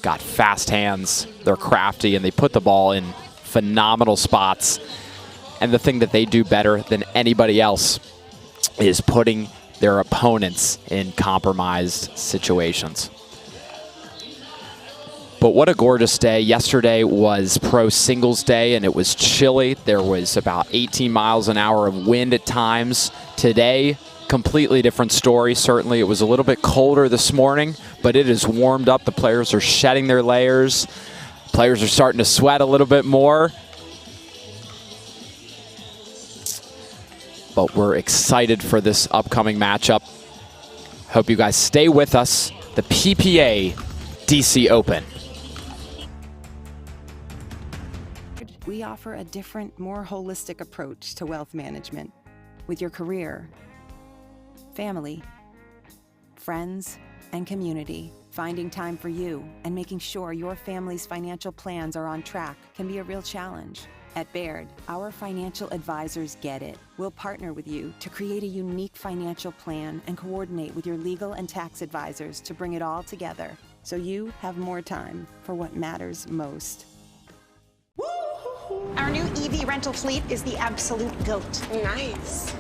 Got fast hands, they're crafty, and they put the ball in phenomenal spots. And the thing that they do better than anybody else is putting their opponents in compromised situations. But what a gorgeous day. Yesterday was Pro Singles Day, and it was chilly. There was about 18 miles an hour of wind at times. Today, completely different story. Certainly it was a little bit colder this morning, but it has warmed up. The players are shedding their layers. Players are starting to sweat a little bit more. But we're excited for this upcoming matchup. Hope you guys stay with us. The PPA DC Open. We offer a different, more holistic approach to wealth management with your career, family, friends, and community. Finding time for you and making sure your family's financial plans are on track can be a real challenge. At Baird, our financial advisors get it. We'll partner with you to create a unique financial plan and coordinate with your legal and tax advisors to bring it all together so you have more time for what matters most. Our new EV rental fleet is the absolute GOAT. Nice.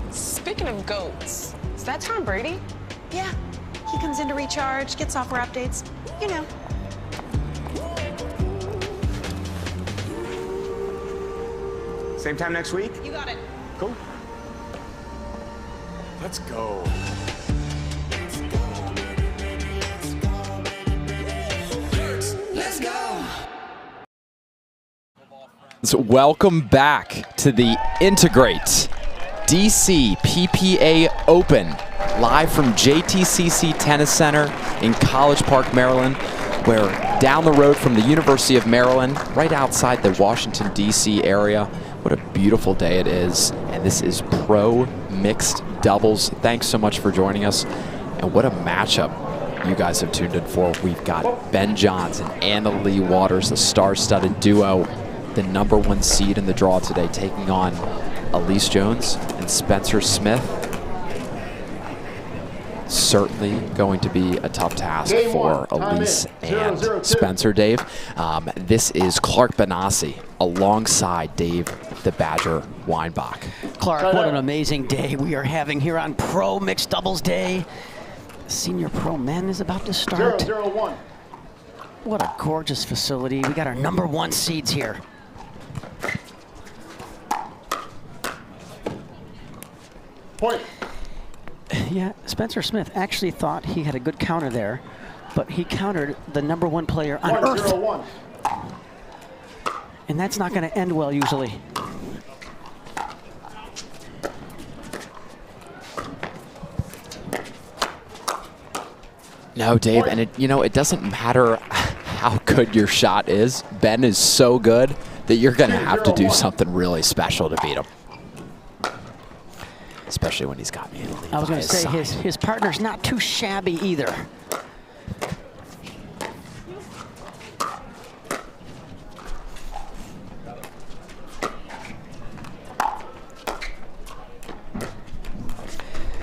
Speaking of goats, is that Tom Brady? Yeah. He comes in to recharge, get software updates, you know. Same time next week? You got it. Cool. Let's go. Let's go. So welcome back to the N2grate DC PPA Open, live from JTCC Tennis Center in College Park, Maryland. We're down the road from the University of Maryland, right outside the Washington, D.C. area. What a beautiful day it is. And this is Pro Mixed Doubles. Thanks so much for joining us. And what a matchup you guys have tuned in for. We've got Ben Johns and Annalee Waters, the star-studded duo, the #1 seed in the draw today, taking on Elise Jones and Spencer Smith. certainly going to be a tough task for Elise and Spencer, Dave. This is Clark Benassi alongside Dave the Badger Weinbach. Clark, what an amazing day we are having here on Pro Mixed Doubles Day. Senior Pro Men is about to start. 0-0-1. What a gorgeous facility. We got our #1 seeds here. Point. Yeah, Spencer Smith actually thought he had a good counter there, but he countered the #1 player on Earth. 0-1. And that's not going to end well usually. No, Dave, and it doesn't matter how good your shot is. Ben is so good that you're going to have to do something really special to beat him. Especially when he's got me in the lead. I was going to say his partner's not too shabby either.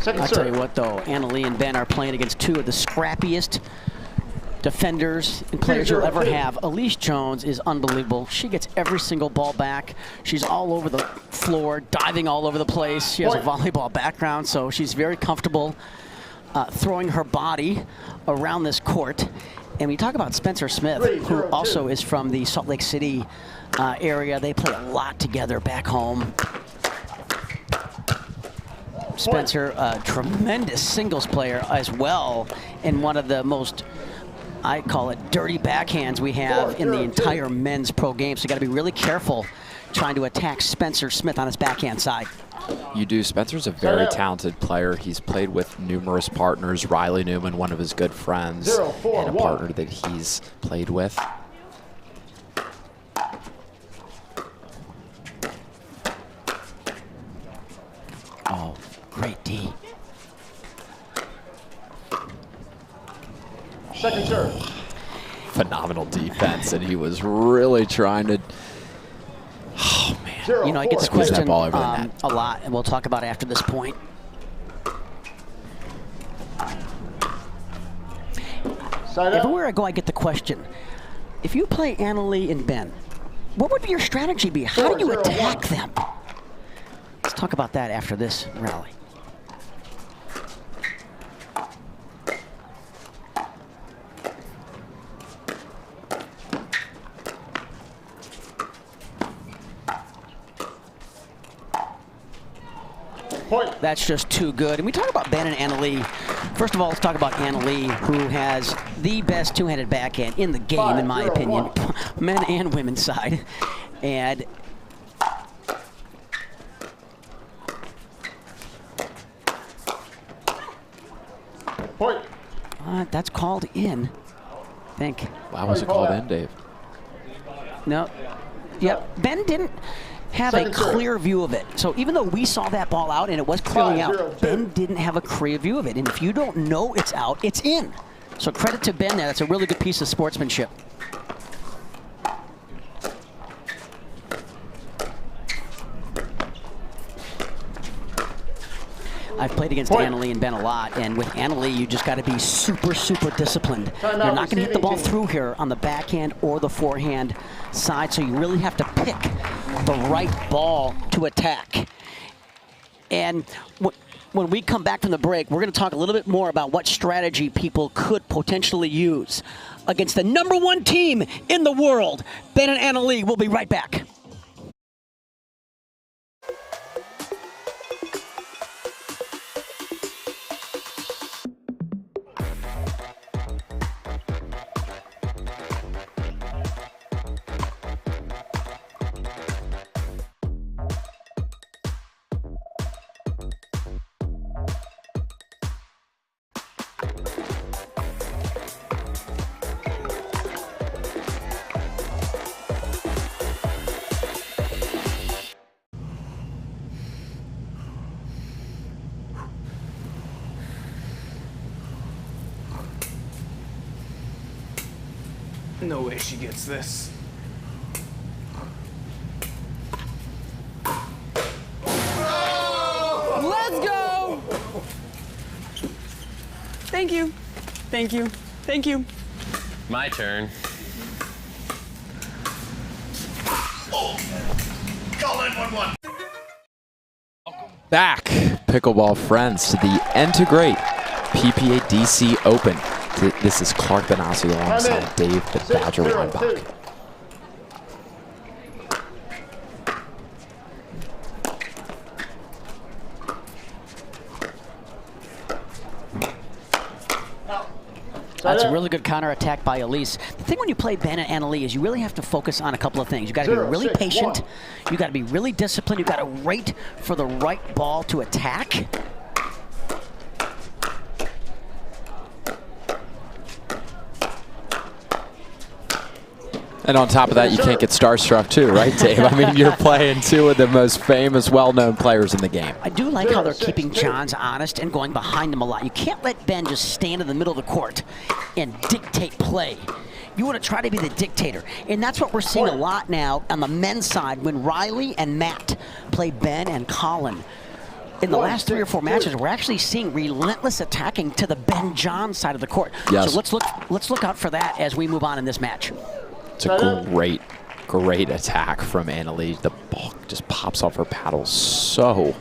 I'll tell you what, though, Annalie and Ben are playing against two of the scrappiest defenders and players you'll ever have. Elise Jones is unbelievable. She gets every single ball back. She's all over the floor, diving all over the place. She has a volleyball background, so she's very comfortable throwing her body around this court. And we talk about Spencer Smith, who also is from the Salt Lake City area. They play a lot together back home. Spencer, a tremendous singles player as well, and one of the most, I call it, dirty backhands we have in the entire men's pro game. So you got to be really careful trying to attack Spencer Smith on his backhand side. You do. Spencer's a very talented player. He's played with numerous partners. Riley Newman, one of his good friends, and a partner that he's played with. Oh, great D. Second serve. Phenomenal defense, and he was really trying to. Oh man! You know, I get this question that ball over the net. a lot, and we'll talk about it after this point. Everywhere I go, I get the question: if you play Annalie and Ben, what would your strategy be? How do you attack them? Let's talk about that after this rally. That's just too good. And we talk about Ben and Annalie. First of all, let's talk about Annalie, who has the best two-handed backhand in the game, in my opinion, men and women's side. And that's called in, I think. Why was it called in, Dave? No. Yep. Ben didn't have a clear view of it. So even though we saw that ball out and it was clearly out, Ben didn't have a clear view of it. And if you don't know it's out, it's in. So credit to Ben there. That's a really good piece of sportsmanship. I've played against Annalie and Ben a lot, and with Annalie, you just got to be super, super disciplined. You're not going to hit the ball through here on the backhand or the forehand side, so you really have to pick the right ball to attack. And when we come back from the break, we're going to talk a little bit more about what strategy people could potentially use against the #1 team in the world. Ben and Annalie will be right back. No way she gets this. Let's go! Thank you. Thank you. Thank you. My turn. Back, pickleball friends, to the N2grate PPA DC Open. This is Clark Benassi alongside Dave the Badger Weinbach. That's a really good counterattack by Elise. The thing when you play Ben and Annalie is you really have to focus on a couple of things. You got to be really patient. You got to be really disciplined. You got to wait for the right ball to attack. And on top of that, you can't get starstruck too, right, Dave? I mean, you're playing two of the most famous, well-known players in the game. I do like how they're keeping Johns honest and going behind him a lot. You can't let Ben just stand in the middle of the court and dictate play. You want to try to be the dictator. And that's what we're seeing a lot now on the men's side when Riley and Matt play Ben and Colin. In the last 3 or 4 matches, we're actually seeing relentless attacking to the Ben Johns side of the court. Yes. So let's look out for that as we move on in this match. It's a great attack from Annalie. The ball just pops off her paddle so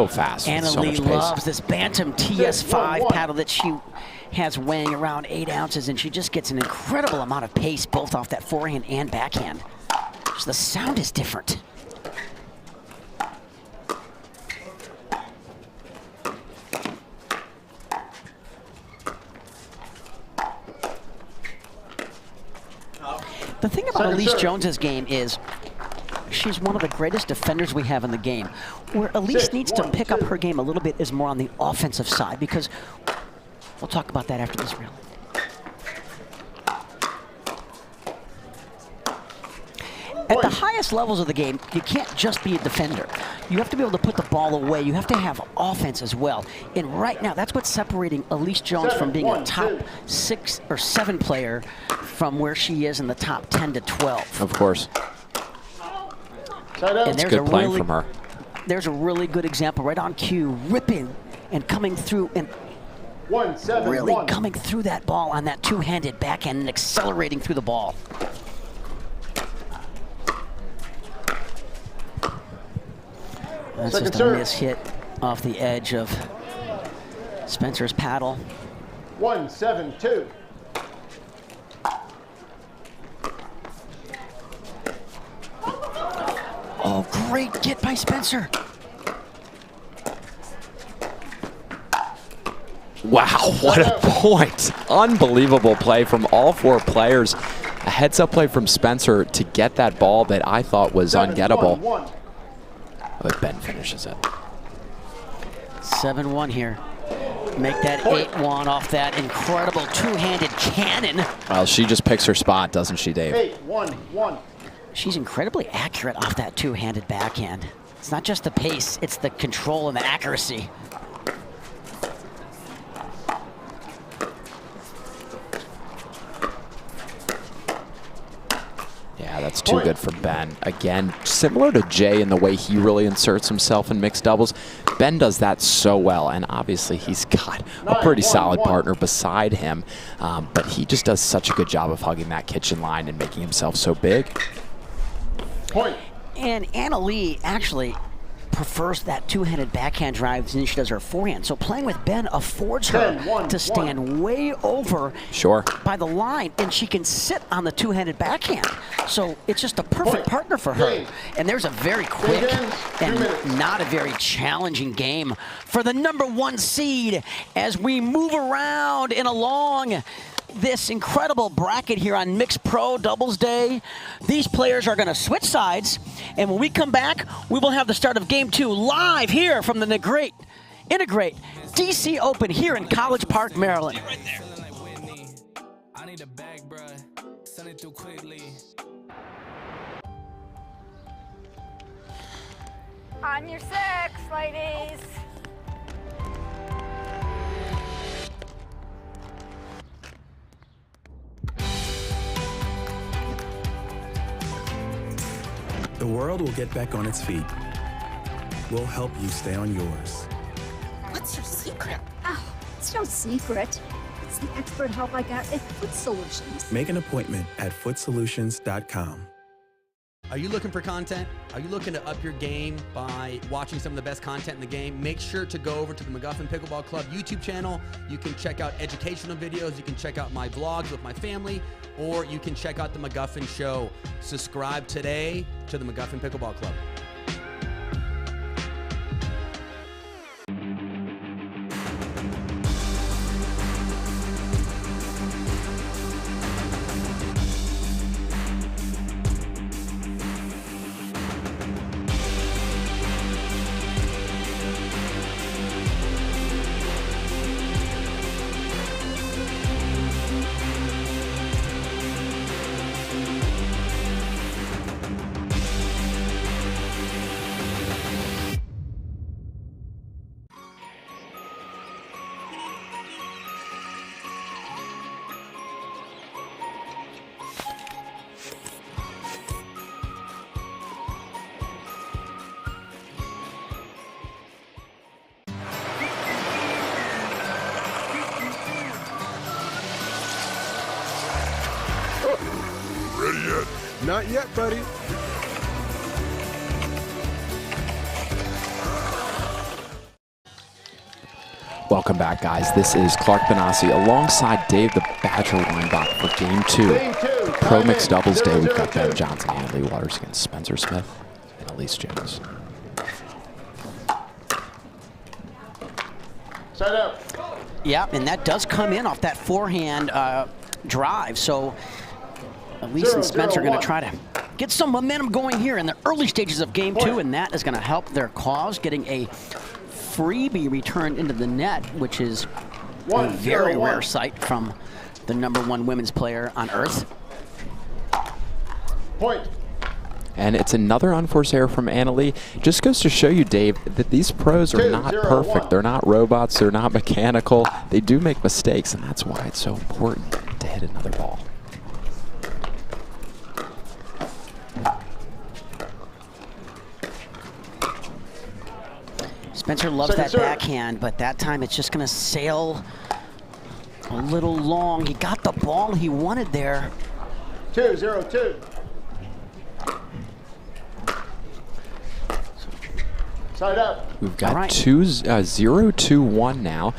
fast. Annalie loves this Bantam TS5 paddle that she has weighing around 8 ounces, and she just gets an incredible amount of pace both off that forehand and backhand. Just the sound is different. The thing about Elise Jones's game is she's one of the greatest defenders we have in the game. Where Elise needs to pick up her game a little bit is more on the offensive side, because we'll talk about that after this round. At the highest levels of the game, you can't just be a defender. You have to be able to put the ball away. You have to have offense as well. And right now, that's what's separating Elise Jones from being a top 6 or 7 player from where she is in the top 10 to 12. Of course. And there's good playing from her. There's a really good example right on cue, ripping and coming through and really coming through that ball on that two-handed backhand and accelerating through the ball. That's just a miss hit off the edge of Spencer's paddle. 1-7-2. Oh, great get by Spencer. Wow, what a point. Unbelievable play from all 4 players. A heads-up play from Spencer to get that ball that I thought was ungettable. But Ben finishes it. 7-1 here. Make that 8-1 off that incredible two-handed cannon. Well, she just picks her spot, doesn't she, Dave? 8-1-1. She's incredibly accurate off that two-handed backhand. It's not just the pace, it's the control and the accuracy. Yeah, that's too good for Ben. Again, similar to Jay in the way he really inserts himself in mixed doubles, Ben does that so well, and obviously he's got a pretty solid partner beside him, but he just does such a good job of hugging that kitchen line and making himself so big. And Annalie actually prefers that two-handed backhand drive than she does her forehand. So playing with Ben affords her to stand way over by the line, and she can sit on the two-handed backhand. So it's just a perfect partner for her. And there's a very quick and not a very challenging game for the #1 seed as we move around and along this incredible bracket here on Mixed Pro Doubles Day. These players are going to switch sides, and when we come back, we will have the start of Game 2 live here from the N2grate DC Open here in College Park, Maryland. I need a bag, bruh. Send it through quickly. On your 6, ladies. The world will get back on its feet. We'll help you stay on yours. What's your secret? Oh, It's no secret. It's the expert help I got at Foot Solutions. Make an appointment at footsolutions.com. Are you looking for content? Are you looking to up your game by watching some of the best content in the game? Make sure to go over to the McGuffin Pickleball Club YouTube channel. You can check out educational videos. You can check out my vlogs with my family, or you can check out the McGuffin Show. Subscribe today to the McGuffin Pickleball Club. Not yet, buddy. Welcome back, guys. This is Clark Benassi alongside Dave the Badger Weinbach for Game 2. Pro Mixed Doubles Day. We've got Ben Johnson and Lee Waters against Spencer Smith and Elise Jones. Side up. Yeah, and that does come in off that forehand drive. So Elise and Spencer are going to try to get some momentum going here in the early stages of Game 2, and that is going to help their cause, getting a freebie returned into the net, which is a very rare sight from the #1 women's player on earth. Point. And it's another unforced error from Annalie. Just goes to show you, Dave, that these pros are not perfect. They're not robots. They're not mechanical. They do make mistakes, and that's why it's so important to hit another ball. Spencer loves that backhand, but that time it's just going to sail a little long. He got the ball he wanted there. 2-0-2. Side up. We've got 0-2-1 now.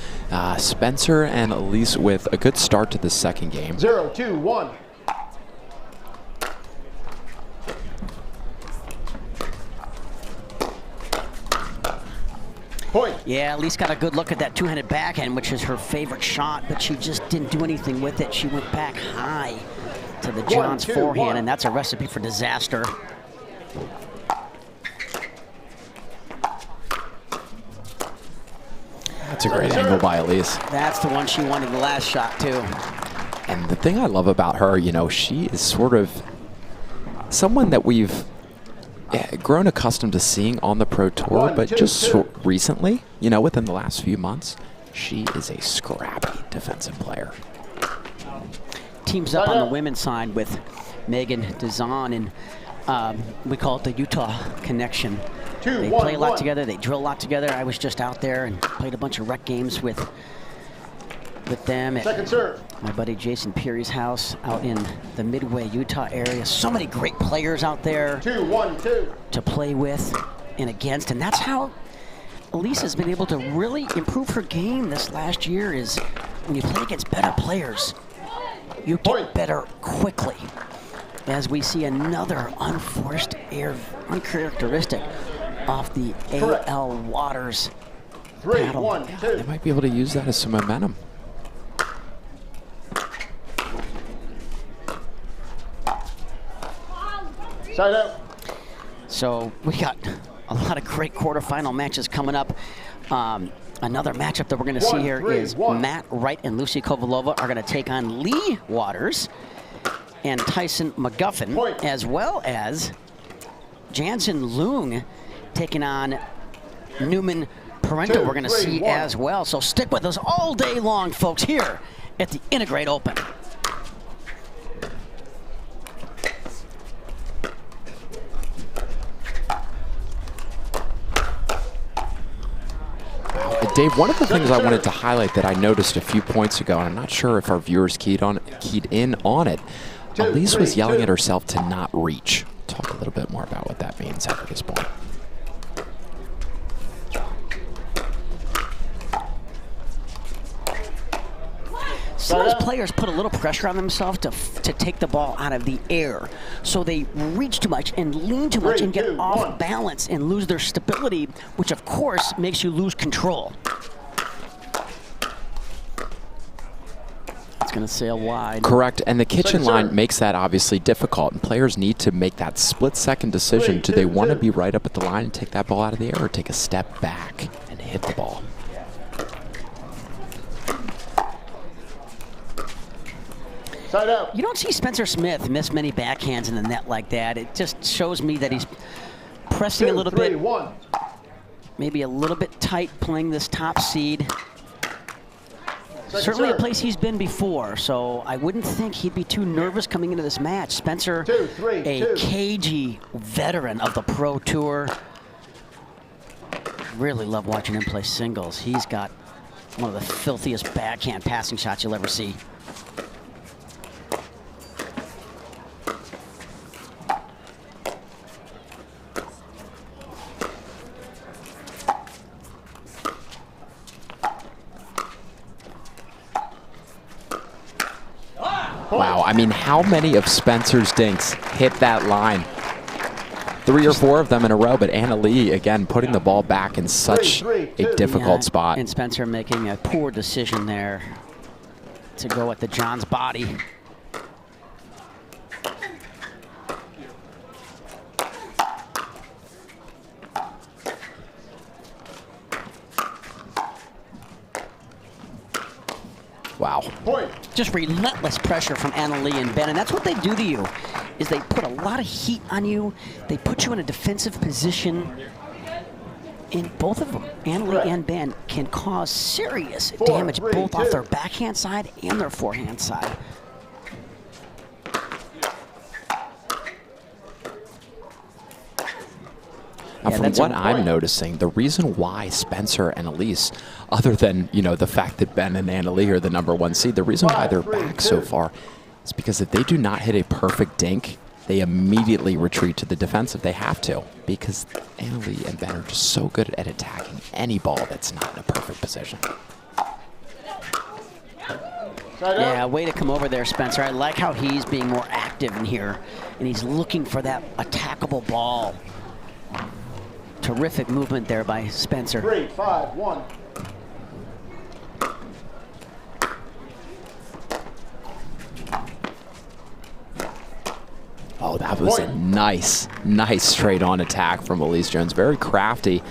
Spencer and Elise with a good start to the second game. 0-2-1. Point. Yeah, Elise got a good look at that two-handed backhand, which is her favorite shot, but she just didn't do anything with it. She went back high to the Johns forehand, and that's a recipe for disaster. That's a great angle by Elise. That's the one she wanted the last shot, too. And the thing I love about her, you know, she is sort of someone that we've grown accustomed to seeing on the Pro Tour, but just recently, you know, within the last few months, she is a scrappy defensive player. Teams up on the women's side with Sheehan-Dizon, and we call it the Utah connection. They play a lot together, they drill a lot together. I was just out there and played a bunch of rec games with them at my buddy Jason Peary's house out in the Midway, Utah area. So many great players out there to play with and against, and that's how Elise has been able to really improve her game this last year, is when you play against better players, you get better quickly. As we see another unforced error, uncharacteristic off the A.L. Waters paddle. They might be able to use that as some momentum. Side out. So we got a lot of great quarterfinal matches coming up. Another matchup that we're going to see here is Matt Wright and Lucy Kovalova are going to take on Lee Waters and Tyson McGuffin, as well as Jansen Loong taking on Newman Parenteau. We're going to see as well. So stick with us all day long, folks, here at the N2grate Open. Dave, one of the things I wanted to highlight that I noticed a few points ago, and I'm not sure if our viewers keyed in on it, Elise was yelling at herself to not reach. Talk a little bit more about what that means after this point. Some of those players put a little pressure on themselves to take the ball out of the air. So they reach too much and lean too much and get off balance and lose their stability, which of course makes you lose control. It's going to sail wide. Correct, and the kitchen line makes that obviously difficult, and players need to make that split-second decision. Do they want to be right up at the line and take that ball out of the air, or take a step back and hit the ball? You don't see Spencer Smith miss many backhands in the net like that. It just shows me that he's pressing a little bit, maybe a little bit tight playing this top seed. Certainly a place he's been before, so I wouldn't think he'd be too nervous coming into this match. Spencer, a cagey veteran of the Pro Tour. Really love watching him play singles. He's got one of the filthiest backhand passing shots you'll ever see. Wow, I mean, how many of Spencer's dinks hit that line? 3 or 4 of them in a row, but Anna Lee, again, putting the ball back in such a difficult spot. And Spencer making a poor decision there to go at the John's body. Wow. Just relentless pressure from Anna Lee and Ben, and that's what they do to you, is they put a lot of heat on you. They put you in a defensive position. And both of them, Anna Lee and Ben, can cause serious damage both off their backhand side and their forehand side. Now, from what I'm noticing, the reason why Spencer and Elise, other than, you know, the fact that Ben and Anna Lee are the #1 seed, the reason why they're back so far is because if they do not hit a perfect dink, they immediately retreat to the defensive. They have to, because Anna Lee and Ben are just so good at attacking any ball that's not in a perfect position. Yeah, way to come over there, Spencer. I like how he's being more active in here, and he's looking for that attackable ball. Terrific movement there by Spencer. 3, 5, 1. Oh, that was a nice straight on attack from Elise Jones. Very crafty.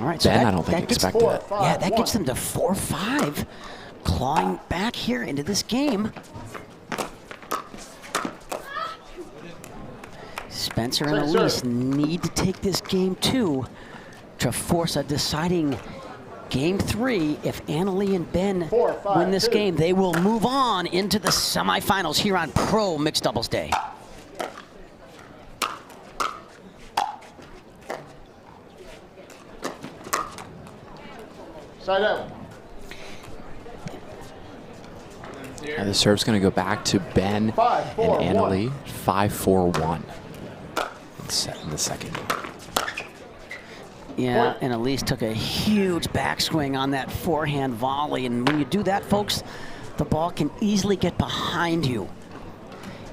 All right, so Ben, I don't think expected it. Yeah, that gets them to 4-5, clawing back here into this game. Spencer and Elise need to take this game 2 to force a deciding game 3. If Anna Lee and Ben win this game, they will move on into the semifinals here on Pro Mixed Doubles Day. Side out. Now the serve's going to go back to Ben and Anna Lee. 5-4-1 in the second game. Yeah, and Elise took a huge backswing on that forehand volley, and when you do that, folks, the ball can easily get behind you.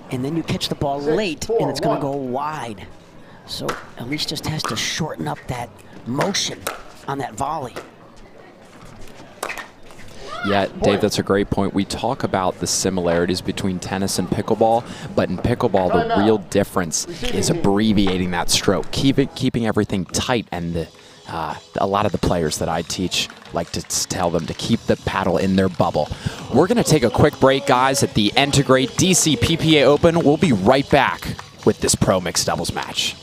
And then you catch the ball late, and it's going to go wide. So Elise just has to shorten up that motion on that volley. Yeah, Dave, that's a great point. We talk about the similarities between tennis and pickleball, but in pickleball, the real difference is abbreviating that stroke, keeping everything tight. And a lot of the players that I teach like to tell them to keep the paddle in their bubble. We're going to take a quick break, guys, at the N2grate DC PPA Open. We'll be right back with this Pro Mixed Doubles match.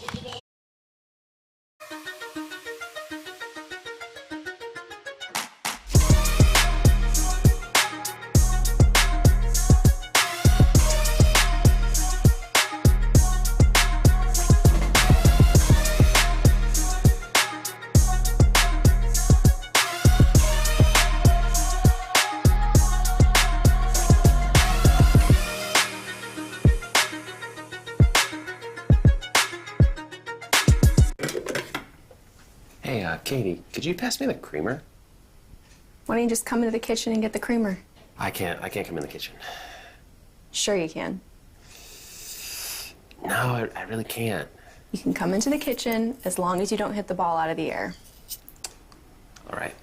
Katie, could you pass me the creamer? Why don't you just come into the kitchen and get the creamer? I can't come in the kitchen. Sure you can. No, I really can't. You can come into the kitchen as long as you don't hit the ball out of the air. All right.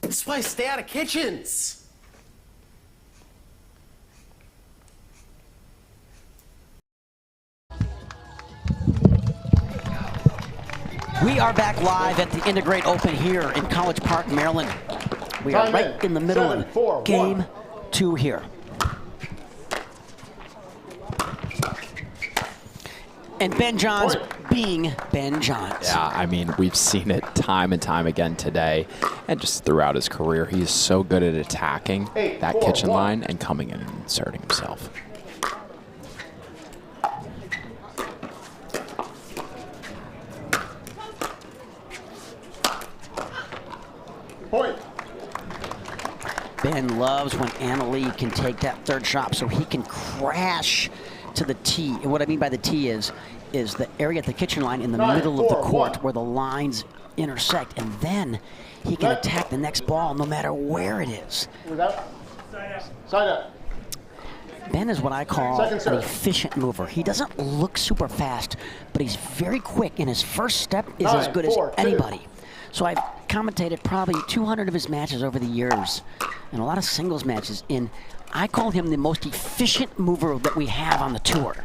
This is why I stay out of kitchens. We are back live at the N2grate Open here in College Park, Maryland. We are right in the middle of game 2 here. And Ben Johns being Ben Johns. Yeah, I mean, we've seen it time and time again today and just throughout his career. He is so good at attacking that kitchen line and coming in and inserting himself. Point. Ben loves when Annalee can take that third shot so he can crash to the tee. And what I mean by the tee is the area at the kitchen line in the middle of the court where the lines intersect. And then he can attack the next ball no matter where it is. Side up. Ben is what I call an efficient mover. He doesn't look super fast, but he's very quick, and his first step is as good as anybody. So I've commentated probably 200 of his matches over the years, and a lot of singles matches, and I call him the most efficient mover that we have on the tour.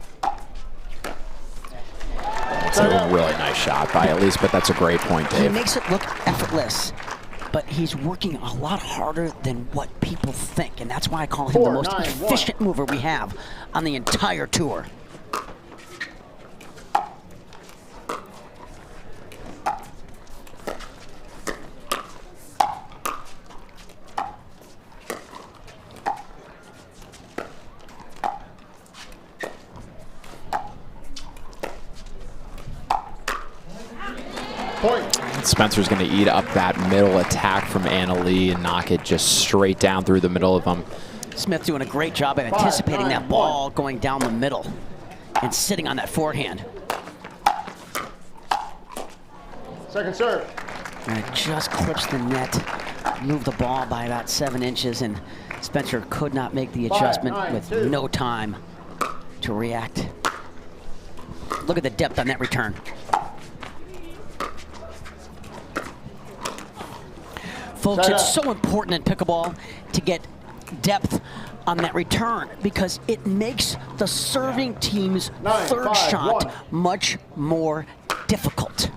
That's a really nice shot by Elise, but that's a great point, Dave. He makes it look effortless, but he's working a lot harder than what people think, and that's why I call him the most efficient mover we have on the entire tour. Spencer's going to eat up that middle attack from Annalee and knock it just straight down through the middle of him. Smith doing a great job at anticipating that ball going down the middle and sitting on that forehand. Second serve. And it just clips the net, moved the ball by about 7 inches, and Spencer could not make the adjustment with no time to react. Look at the depth on that return. Folks, it's so important in pickleball to get depth on that return because it makes the serving team's third shot much more difficult.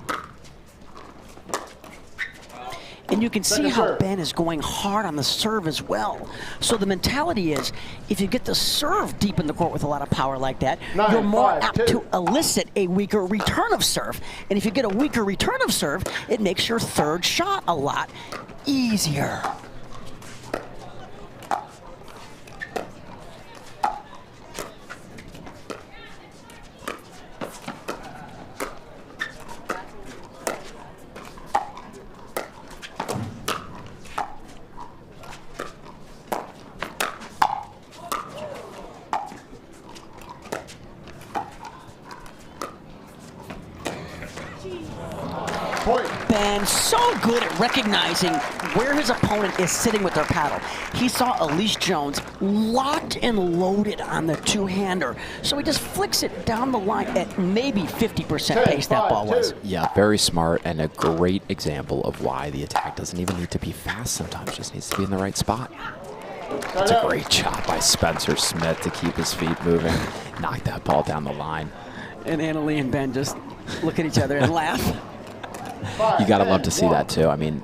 And you can see how Ben is going hard on the serve as well. So the mentality is, if you get the serve deep in the court with a lot of power like that, you're more apt to elicit a weaker return of serve. And if you get a weaker return of serve, it makes your third shot a lot easier. Ben so good at recognizing where his opponent is sitting with their paddle. He saw Elise Jones locked and loaded on the two-hander, so he just flicks it down the line at maybe 50% pace that ball was. Yeah, very smart and a great example of why the attack doesn't even need to be fast sometimes, just needs to be in the right spot. It's a great job by Spencer Smith to keep his feet moving, knock that ball down the line. And Annalee and Ben just look at each other and laugh. You gotta love to see that too. I mean,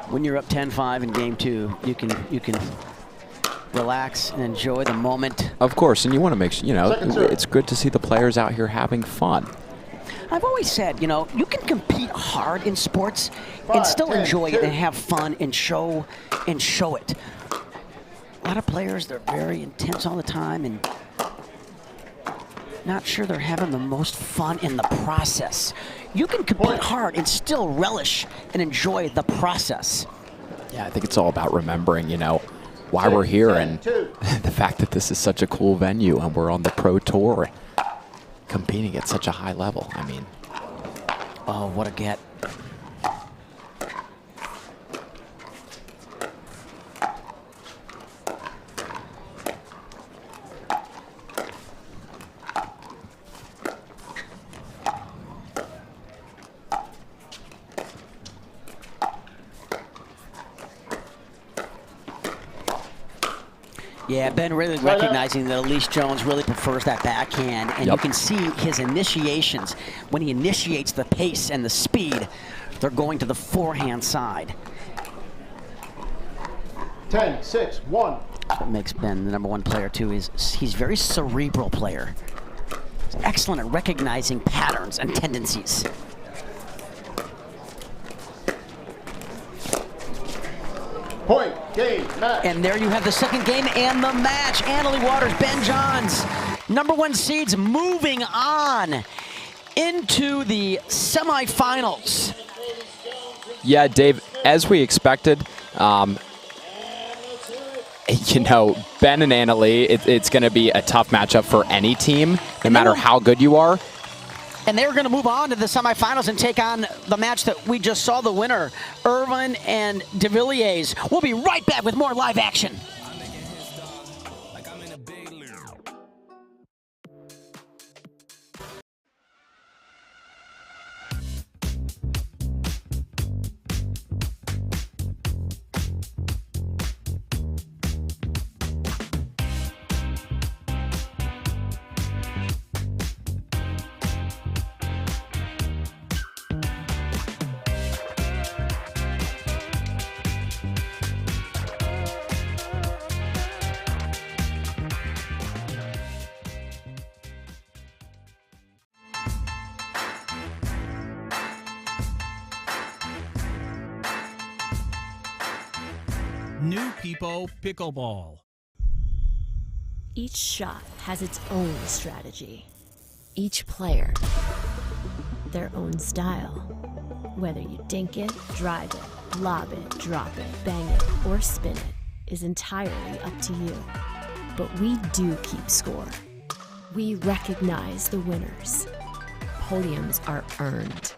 when you're up 10-5 in game 2, you can relax and enjoy the moment. Of course, and you want to make sure, you know, it's good to see the players out here having fun. I've always said, you know, you can compete hard in sports and still enjoy it and have fun and show it. A lot of players, they're very intense all the time and not sure they're having the most fun in the process. You can compete hard and still relish and enjoy the process. Yeah, I think it's all about remembering, you know, why we're here and the fact that this is such a cool venue and we're on the pro tour. competing at such a high level. I mean, oh, what a get. Yeah, Ben really recognizing that Elise Jones really prefers that backhand, and you can see his initiations. When he initiates the pace and the speed, they're going to the forehand side. 10, 6, 1. What makes Ben the #1 player too is he's a very cerebral player. He's excellent at recognizing patterns and tendencies. Point, game, match. And there you have the second game and the match. Annalie Waters, Ben Johns, #1 seeds moving on into the semifinals. yeah, Dave, as we expected, you know, Ben and Annalie, it's going to be a tough matchup for any team, no matter how good you are. And they're going to move on to the semifinals and take on the match that we just saw, the winner, Irvine and Devilliers. We'll be right back with more live action. New People Pickleball. Each shot has its own strategy. Each player, their own style. Whether you dink it, drive it, lob it, drop it, bang it, or spin it is entirely up to you. But we do keep score. We recognize the winners. Podiums are earned.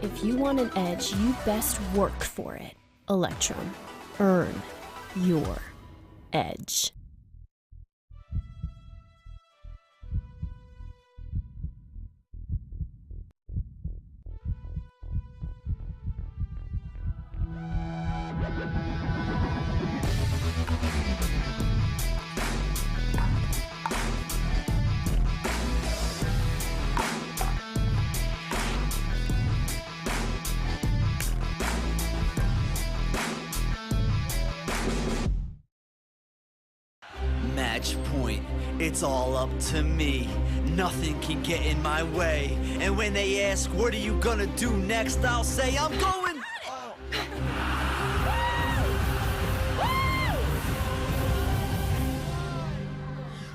If you want an edge, you best work for it. Electrum. Earn your edge. Match point. It's all up to me. Nothing can get in my way. And when they ask, what are you gonna do next? I'll say, I'm going.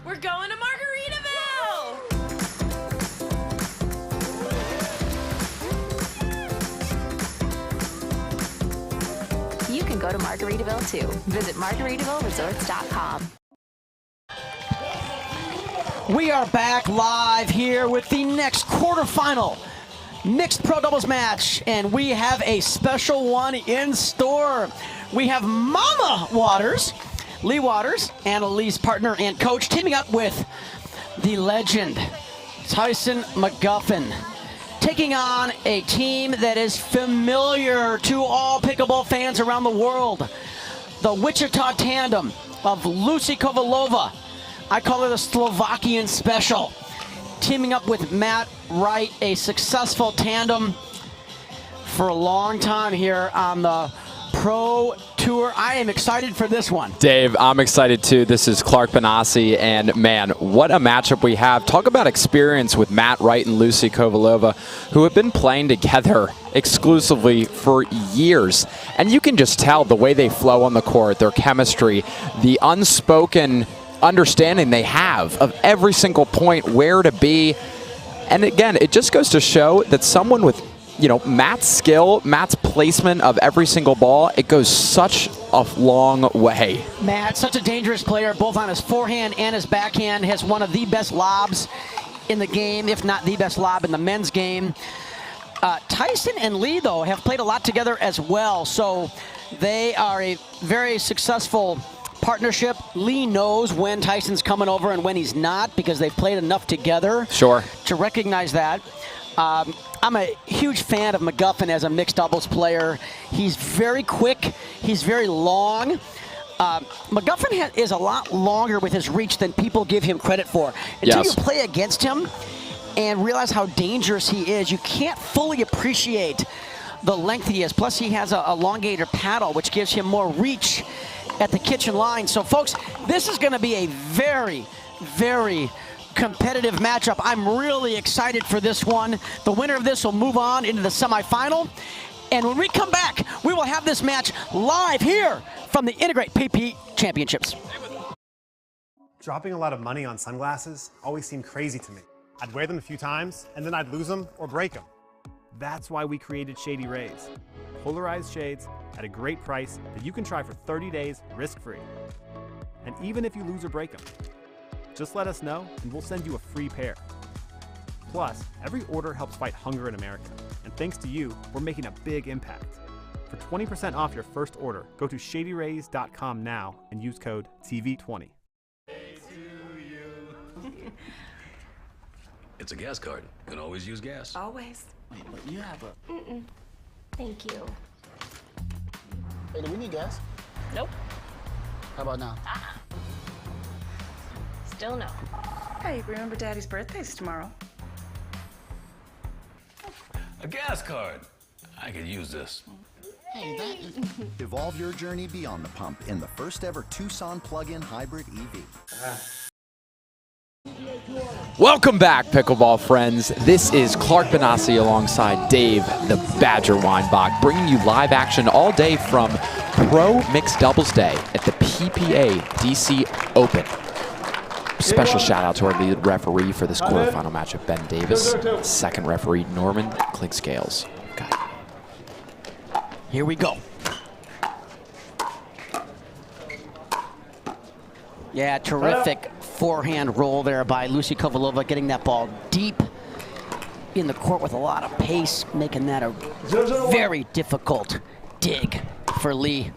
We're going to Margaritaville! You can go to Margaritaville too. Visit MargaritavilleResorts.com. We are back live here with the next quarterfinal mixed pro doubles match, and we have a special one in store. We have Mama Waters, Lee Waters, Annalie's partner and coach, teaming up with the legend Tyson McGuffin, taking on a team that is familiar to all pickleball fans around the world, the Wichita tandem of Lucy Kovalova. I call it a Slovakian special. Teaming up with Matt Wright, a successful tandem for a long time here on the Pro Tour. I am excited for this one. Dave, I'm excited too. This is Clark Benassi, and man, what a matchup we have. Talk about experience with Matt Wright and Lucy Kovalova, who have been playing together exclusively for years. And you can just tell the way they flow on the court, their chemistry, the unspoken understanding they have of every single point, where to be. And again, it just goes to show that someone with, you know, Matt's skill, Matt's placement of every single ball, it goes such a long way. Matt, such a dangerous player, both on his forehand and his backhand, has one of the best lobs in the game, if not the best lob in the men's game. Tyson and Lee, though, have played a lot together as well, so they are a very successful partnership. Lee knows when Tyson's coming over and when he's not because they've played enough together to recognize that. I'm a huge fan of McGuffin as a mixed doubles player. He's very quick. He's very long. McGuffin is a lot longer with his reach than people give him credit for. Until you play against him and realize how dangerous he is, you can't fully appreciate the length he is. Plus, he has a elongator paddle, which gives him more reach at the kitchen line. So, folks, this is going to be a very, very competitive matchup. I'm really excited for this one. The winner of this will move on into the semifinal. And when we come back, we will have this match live here from the N2grate PPA Championships. Dropping a lot of money on sunglasses always seemed crazy to me. I'd wear them a few times, and then I'd lose them or break them. That's why we created Shady Rays. Polarized shades at a great price that you can try for 30 days risk-free. And even if you lose or break them, just let us know and we'll send you a free pair. Plus, every order helps fight hunger in America. And thanks to you, we're making a big impact. For 20% off your first order, go to shadyrays.com now and use code TV20. It's a gas card. You can always use gas. Always. Wait, but you have a... Thank you. Hey, do we need gas? Nope. How about now? Still no. Hey, remember Daddy's birthday's tomorrow. A gas card. I could use this. Hey, that is... Evolve your journey beyond the pump in the first ever Tucson plug-in hybrid EV. Welcome back, pickleball friends. This is Clark Benassi alongside Dave, the Badger Weinbach, bringing you live action all day from Pro Mixed Doubles Day at the PPA DC Open. Special shout out to our lead referee for this quarterfinal matchup, Ben Davis. Second referee, Norman Clinkscales. Here we go. Yeah, terrific forehand roll there by Lucy Kovalova, getting that ball deep in the court with a lot of pace, making that a very difficult dig for Lee.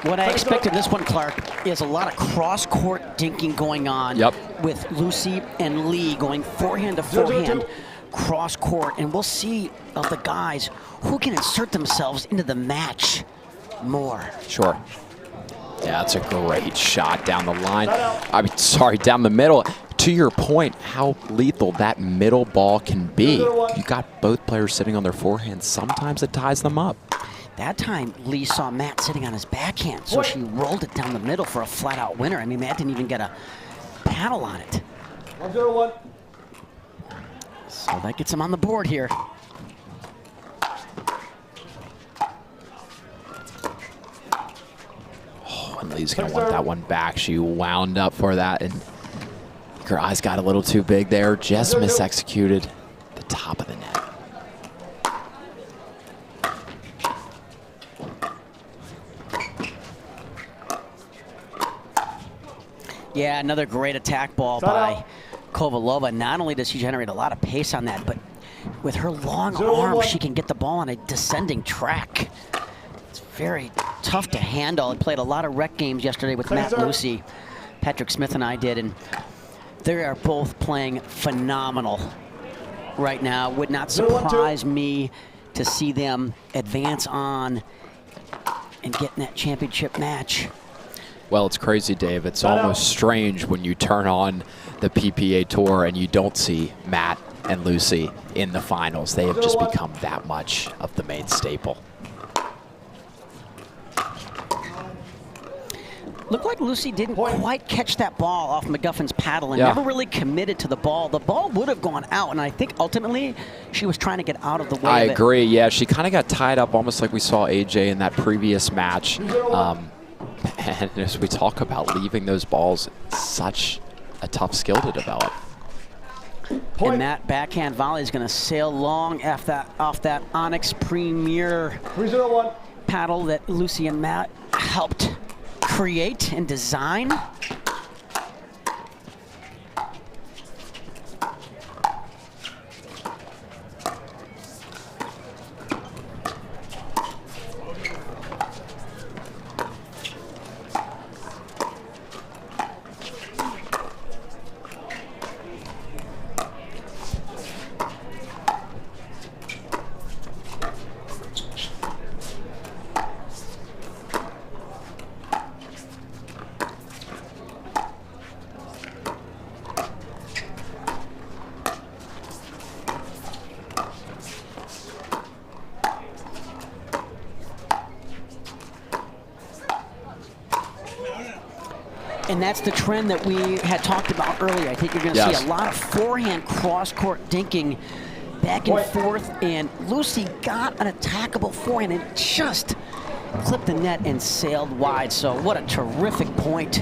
What I expect in this one, Clark, is a lot of cross-court dinking going on with Lucy and Lee going forehand to forehand, cross-court, and we'll see of the guys who can insert themselves into the match more. Sure. Yeah, that's a great shot down the line. I mean, sorry, down the middle. To your point, how lethal that middle ball can be. You got both players sitting on their forehands. Sometimes it ties them up. That time, Lee saw Matt sitting on his backhand, so she rolled it down the middle for a flat-out winner. I mean, Matt didn't even get a paddle on it. 1-0-1. So that gets him on the board here. Oh, and Lee's going to want that one back. She wound up for that, and her eyes got a little too big there. Just misexecuted the top of the net. Yeah, another great attack ball by Kovalova. Not only does she generate a lot of pace on that, but with her long arm, she can get the ball on a descending track. It's very tough to handle. I played a lot of rec games yesterday with Matt and Lucy. Patrick Smith and I did, and they are both playing phenomenal right now. Would not surprise me to see them advance on and get in that championship match. Well, it's crazy, Dave. It's almost strange when you turn on the PPA Tour and you don't see Matt and Lucy in the finals. They have just become that much of the main staple. Looked like Lucy didn't quite catch that ball off McGuffin's paddle and never really committed to the ball. The ball would have gone out, and I think ultimately she was trying to get out of the way I of it. agree. Yeah, she kind of got tied up almost like we saw AJ in that previous match. And as we talk about leaving those balls, such a tough skill to develop. And that backhand volley is going to sail long off that Onyx Premier paddle that Lucy and Matt helped create and design. And that's the trend that we had talked about earlier. I think you're going to see a lot of forehand cross-court dinking back and forth. And Lucy got an attackable forehand and just clipped the net and sailed wide. So what a terrific point.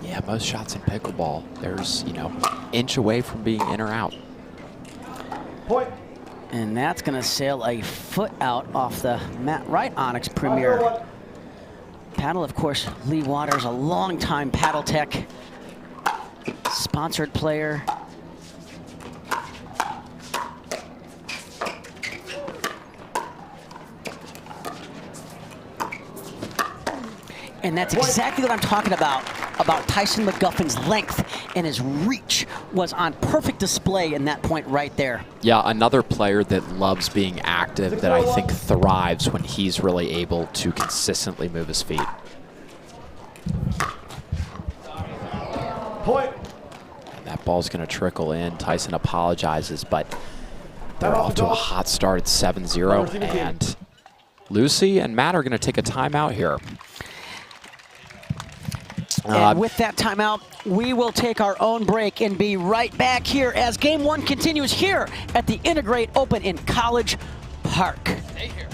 Yeah, most shots in pickleball, there's, you know, inch away from being in or out. Point. And that's going to sail a foot out off the Matt Wright Onyx Premier. Paddle, of course, Lee Waters, a longtime Paddle Tech sponsored player. And that's exactly what I'm talking about Tyson McGuffin's length and his reach was on perfect display in that point right there. Yeah, another player that loves being active, that I think thrives when he's really able to consistently move his feet. Point. And that ball's going to trickle in. Tyson apologizes, but they're off to a hot start at 7-0, and Lucy and Matt are going to take a timeout here. And with that timeout, we will take our own break and be right back here as Game 1 continues here at the N2grate Open in College Park. Stay here.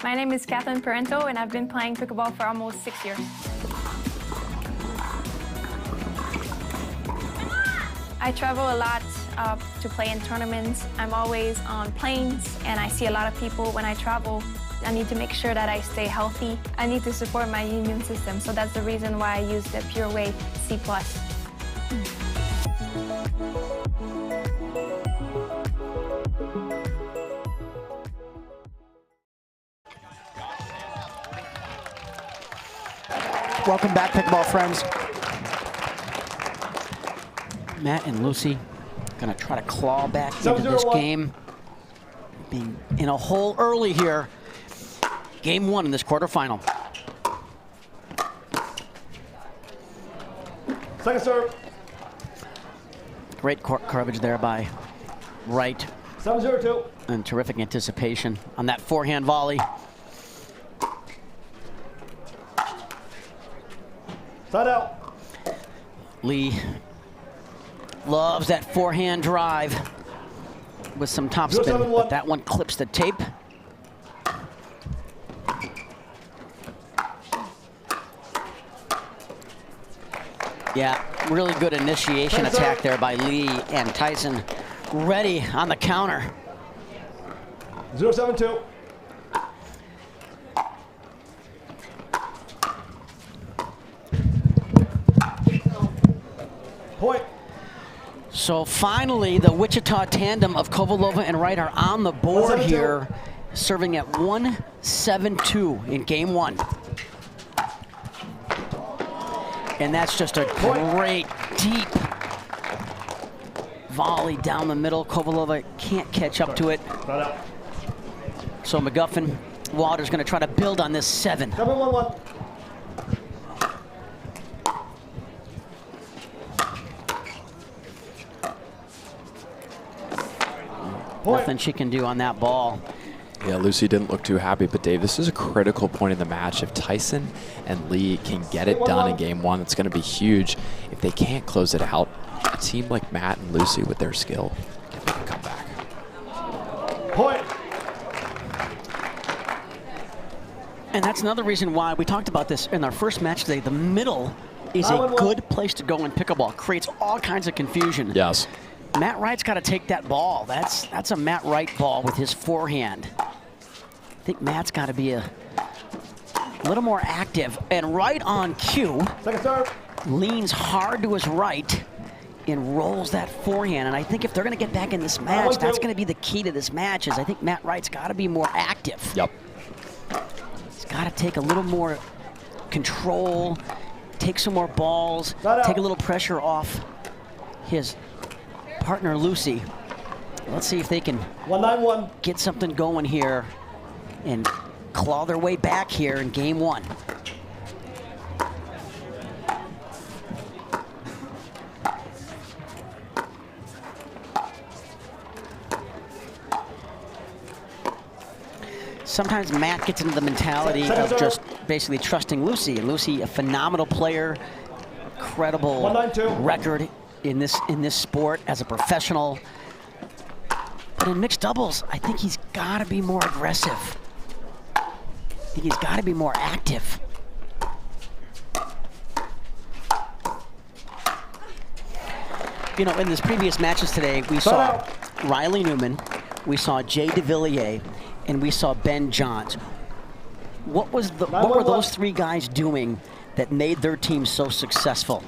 My name is Parenteau, and I've been playing pickleball for almost 6 years. I travel a lot to play in tournaments. I'm always on planes, and I see a lot of people when I travel. I need to make sure that I stay healthy. I need to support my immune system, so that's the reason why I use the Pure Whey C+. Welcome back, pickleball friends. Matt and Lucy gonna try to claw back into this game. Being in a hole early here. Game 1 in this quarterfinal. Second serve. Great court coverage there by Wright. 7-0-2. And terrific anticipation on that forehand volley. Side out. Lee loves that forehand drive with some topspin, but that one clips the tape. Yeah, really good initiation attack there by Lee, and Tyson ready on the counter. 0-7-2. Point. So finally, the Wichita tandem of Kovalova and Wright are on the board here, serving at 1-7-2 in Game 1. And that's just a great, deep volley down the middle. Kovalova can't catch up to it. So McGuffin, Waters going to try to build on this 7. 7-1-1. Nothing she can do on that ball. Yeah, Lucy didn't look too happy, but Dave, this is a critical point in the match. If Tyson and Lee can get it done in game one, it's going to be huge. If they can't close it out, a team like Matt and Lucy with their skill can make a comeback. Point. And that's another reason why we talked about this in our first match today. The middle is a good place to go in pickleball. Creates all kinds of confusion. Yes. Matt Wright's got to take that ball. That's a Matt Wright ball with his forehand. I think Matt's got to be a little more active. And right on cue, leans hard to his right and rolls that forehand. And I think if they're going to get back in this match, that's going to be the key to this match. Is I think Matt Wright's got to be more active. Yep. He's got to take a little more control, take some more balls, take a little pressure off his partner Lucy. Let's see if they can get something going here and claw their way back here in game one. Sometimes Matt gets into the mentality of just basically trusting Lucy. And Lucy, a phenomenal player, incredible record in this sport as a professional. But in mixed doubles, I think he's got to be more aggressive. I think he's got to be more active. You know, in this previous matches today, we saw Riley Newman, we saw Jay Devilliers, and we saw Ben Johns. What were those three guys doing that made their team so successful?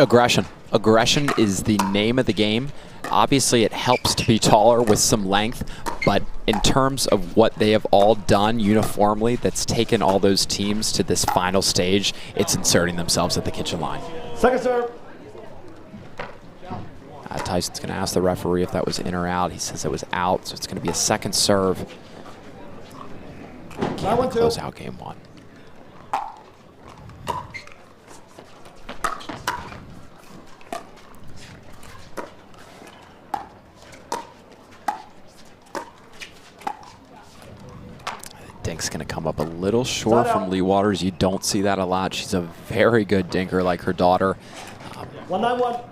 Aggression. Aggression is the name of the game. Obviously, it helps to be taller with some length, but in terms of what they have all done uniformly that's taken all those teams to this final stage, it's inserting themselves at the kitchen line. Second serve. Tyson's going to ask the referee if that was in or out. He says it was out, so it's going to be a second serve. Can we close out game one? Dink's going to come up a little short from Lee Waters. You don't see that a lot. She's a very good dinker like her daughter. 1-9-1.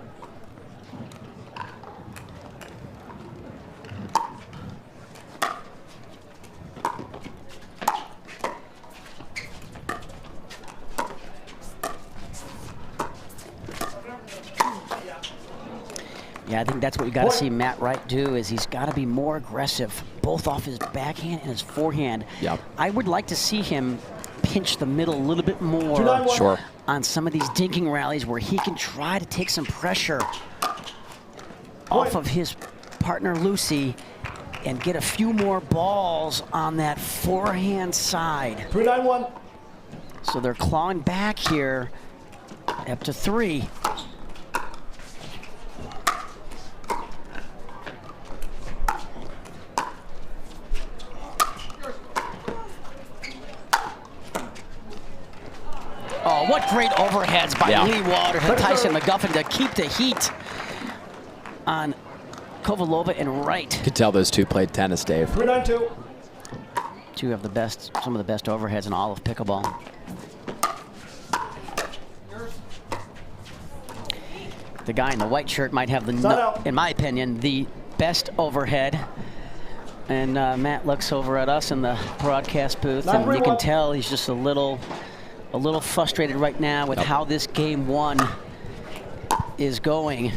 Yeah, I think that's what you got to see Matt Wright do, is he's got to be more aggressive, both off his backhand and his forehand. Yep. I would like to see him pinch the middle a little bit more on some of these dinking rallies where he can try to take some pressure off of his partner Lucy and get a few more balls on that forehand side. 3-9-1. So they're clawing back here up to 3. Oh, what great overheads by Lee Waters and Tyson McGuffin to keep the heat on Kovalova and Wright. You could tell those two played tennis, Dave. 3-9-2. Two of the best, some of the best overheads in all of pickleball. The guy in the white shirt might have the, in my opinion, the best overhead. And Matt looks over at us in the broadcast booth, and you can tell he's just a little frustrated right now with how this game one is going.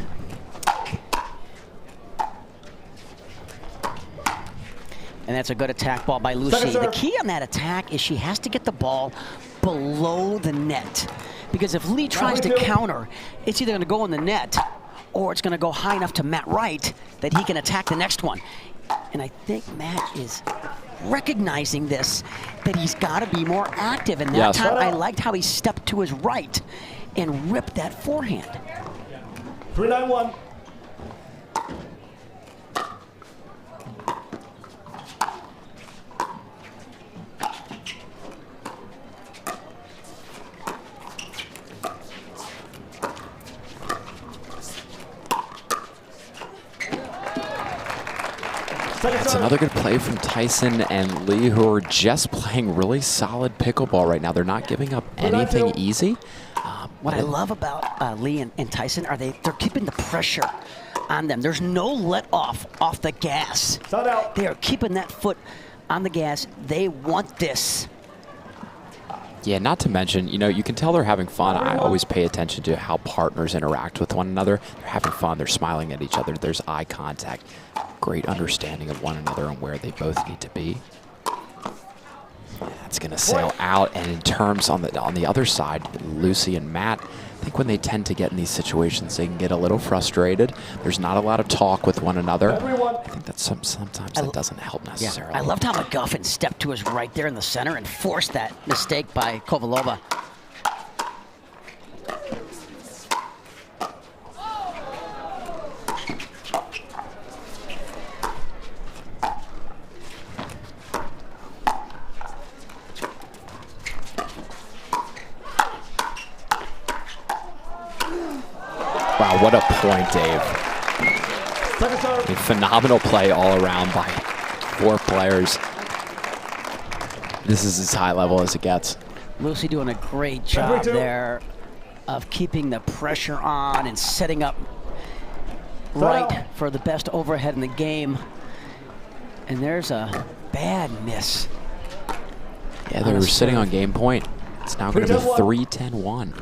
And that's a good attack ball by Lucy. The key on that attack is she has to get the ball below the net. Because if Lee tries to counter, it's either going to go in the net or it's going to go high enough to Matt Wright that he can attack the next one. And I think Matt is recognizing this, that he's got to be more active. And that time I liked how he stepped to his right and ripped that forehand. 3-9-1. That's another good play from Tyson and Lee, who are just playing really solid pickleball right now. They're not giving up anything easy. What I love about Lee and Tyson are they're keeping the pressure on them. There's no let off the gas. They are keeping that foot on the gas. They want this. Yeah, not to mention, you know, you can tell they're having fun. I always pay attention to how partners interact with one another. They're having fun. They're smiling at each other. There's eye contact. Great understanding of one another and where they both need to be. That's going to sail out. And in terms on the other side, Lucy and Matt, I think when they tend to get in these situations, they can get a little frustrated. There's not a lot of talk with one another. I think that sometimes that doesn't help necessarily. I loved how McGuffin stepped to his right there in the center and forced that mistake by Kovalova. Wow, what a point, Dave. A phenomenal play all around by 4 players. This is as high level as it gets. Lucy doing a great job there of keeping the pressure on and setting up Wright for the best overhead in the game. And there's a bad miss. Yeah, they were sitting on game point. It's now going to be 3-10-1.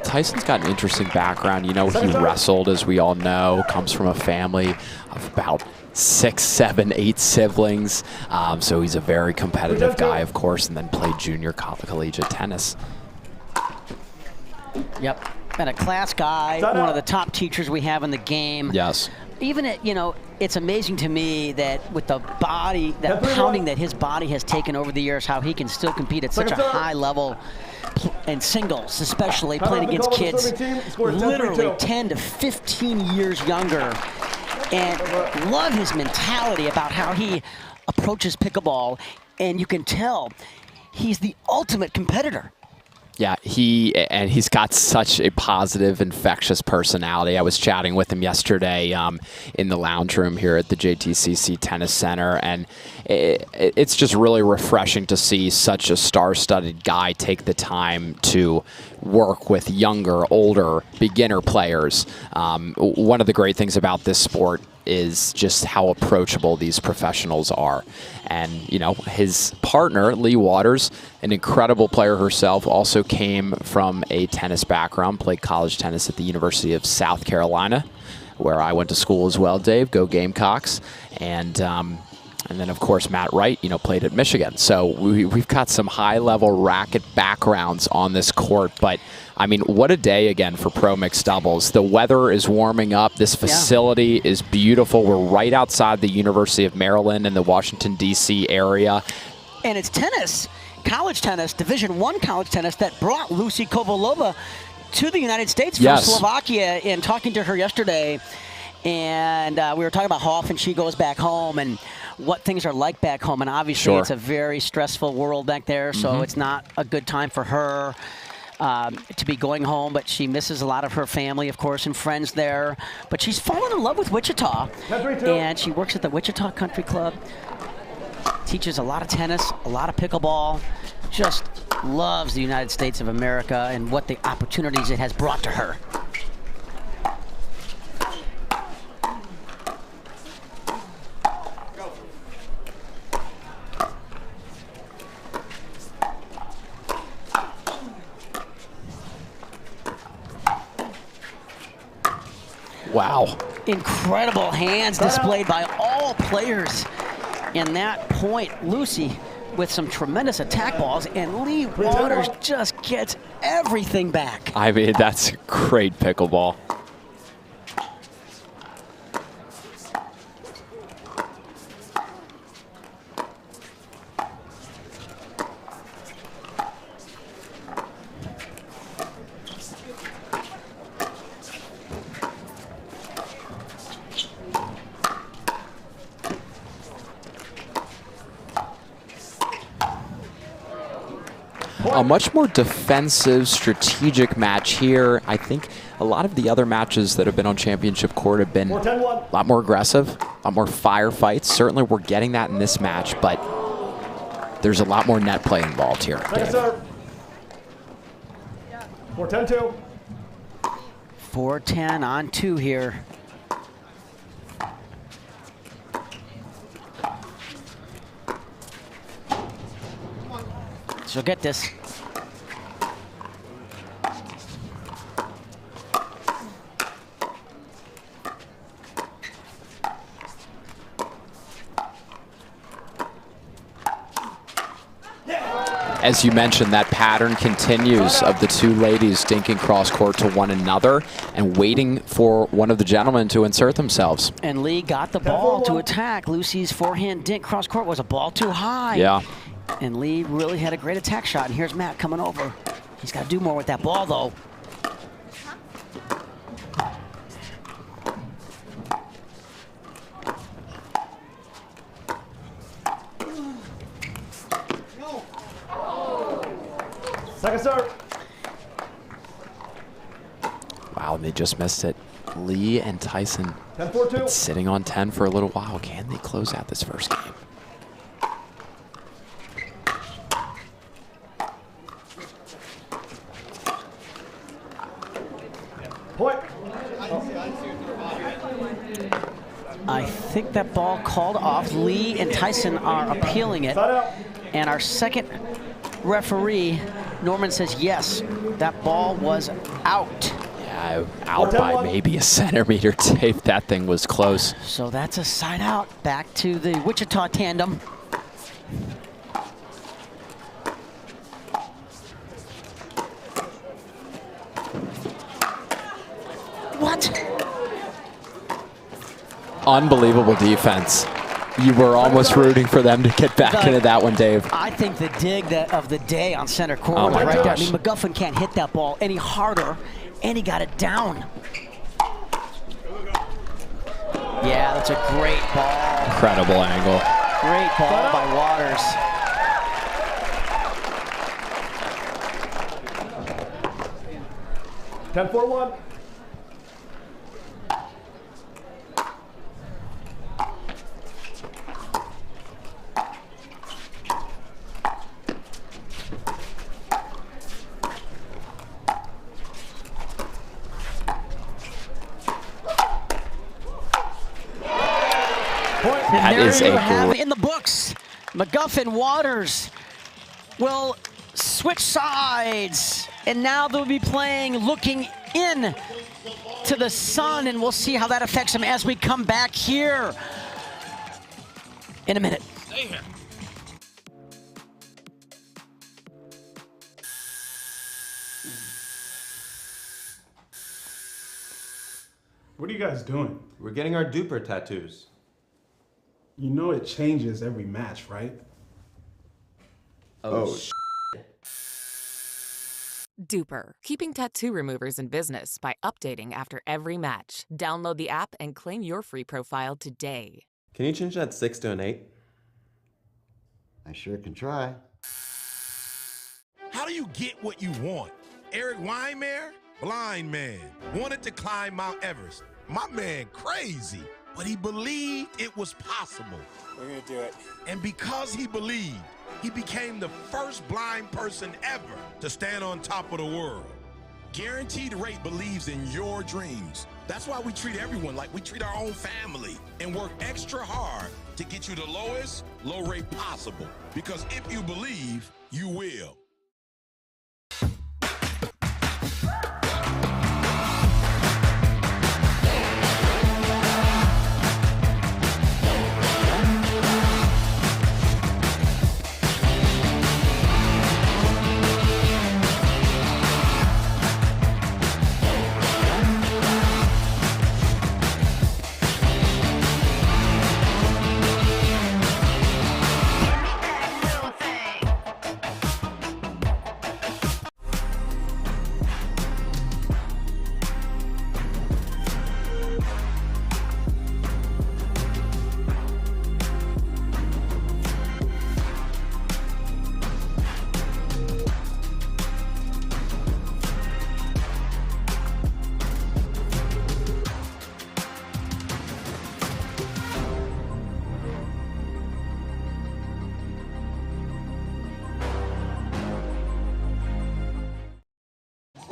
Tyson's got an interesting background. You know, he wrestled, as we all know, comes from a family of about 6, 7, 8 siblings. So he's a very competitive guy, of course, and then played junior collegiate tennis. Yep, and a class guy, one of the top teachers we have in the game. Yes. Even at, you know, it's amazing to me that with the body, that pounding that his body has taken over the years, how he can still compete at such a high level in singles, especially playing against kids literally 10 to 15 years younger. And love his mentality about how he approaches pickleball, and you can tell he's the ultimate competitor. Yeah, he's got such a positive, infectious personality. I was chatting with him yesterday in the lounge room here at the JTCC Tennis Center, and it's just really refreshing to see such a star-studded guy take the time to work with younger, older, beginner players. One of the great things about this sport is just how approachable these professionals are. And, you know, his partner, Lee Waters, an incredible player herself, also came from a tennis background, played college tennis at the University of South Carolina, where I went to school as well, Dave. Go Gamecocks. And then, of course, Matt Wright, you know, played at Michigan. So we've got some high-level racket backgrounds on this court. But, I mean, what a day again for pro mixed doubles. The weather is warming up. This facility is beautiful. We're right outside the University of Maryland in the Washington, D.C. area. And it's tennis, college tennis, Division I college tennis that brought Lucy Kovalova to the United States from Slovakia. And talking to her yesterday, and we were talking about how often she goes back home and what things are like back home. And obviously it's a very stressful world back there, so it's not a good time for her to be going home, but she misses a lot of her family, of course, and friends there. But she's fallen in love with Wichita, and she works at the Wichita Country Club, teaches a lot of tennis, a lot of pickleball, just loves the United States of America and what the opportunities it has brought to her. Wow. Incredible hands displayed by all players in that point. Lucy with some tremendous attack balls, and Lee Waters just gets everything back. I mean, that's great pickleball. A much more defensive, strategic match here. I think a lot of the other matches that have been on championship court have been a lot more aggressive, a lot more firefights. Certainly we're getting that in this match, but there's a lot more net play involved here. Second serve. 4-10-2. 4-10 on 2 here. She'll get this. As you mentioned, that pattern continues of the two ladies dinking cross court to one another and waiting for one of the gentlemen to insert themselves. And Lee got the ball to attack. Lucy's forehand dink cross court was a ball too high. Yeah. And Lee really had a great attack shot. And here's Matt coming over. He's got to do more with that ball, though. Second serve. Wow, they just missed it. Lee and Tyson 10-4-2. sitting on 10 for a little while. Can they close out this first game? Point. I think that ball called off. Lee and Tyson are appealing it. And our second referee, Norman, says yes, that ball was out. Yeah, out by maybe a centimeter. Dave, that thing was close. So that's a side out. Back to the Wichita tandem. What? Unbelievable defense. You were almost rooting for them to get back into that one, Dave. I think the dig of the day on center court Oh my right there. I gosh. mean, McGuffin can't hit that ball any harder, and he got it down. Yeah, that's a great ball. Incredible angle. Great ball by Waters. Ten 4-1. And That is there you a have great- it in the books. McGuffin Waters will switch sides, and now they'll be playing looking in to the sun, and we'll see how that affects them as we come back here in a minute. What are you guys doing? We're getting our duper tattoos. You know it changes every match, right? Oh, Duper, keeping tattoo removers in business by updating after every match. Download the app and claim your free profile today. Can you change that 6 to an 8? I sure can try. How do you get what you want? Eric Weimer, blind man, wanted to climb Mount Everest. My man crazy, but he believed it was possible. We're gonna do it. And because he believed, he became the first blind person ever to stand on top of the world. Guaranteed Rate believes in your dreams. That's why we treat everyone like we treat our own family and work extra hard to get you the lowest low rate possible. Because if you believe, you will.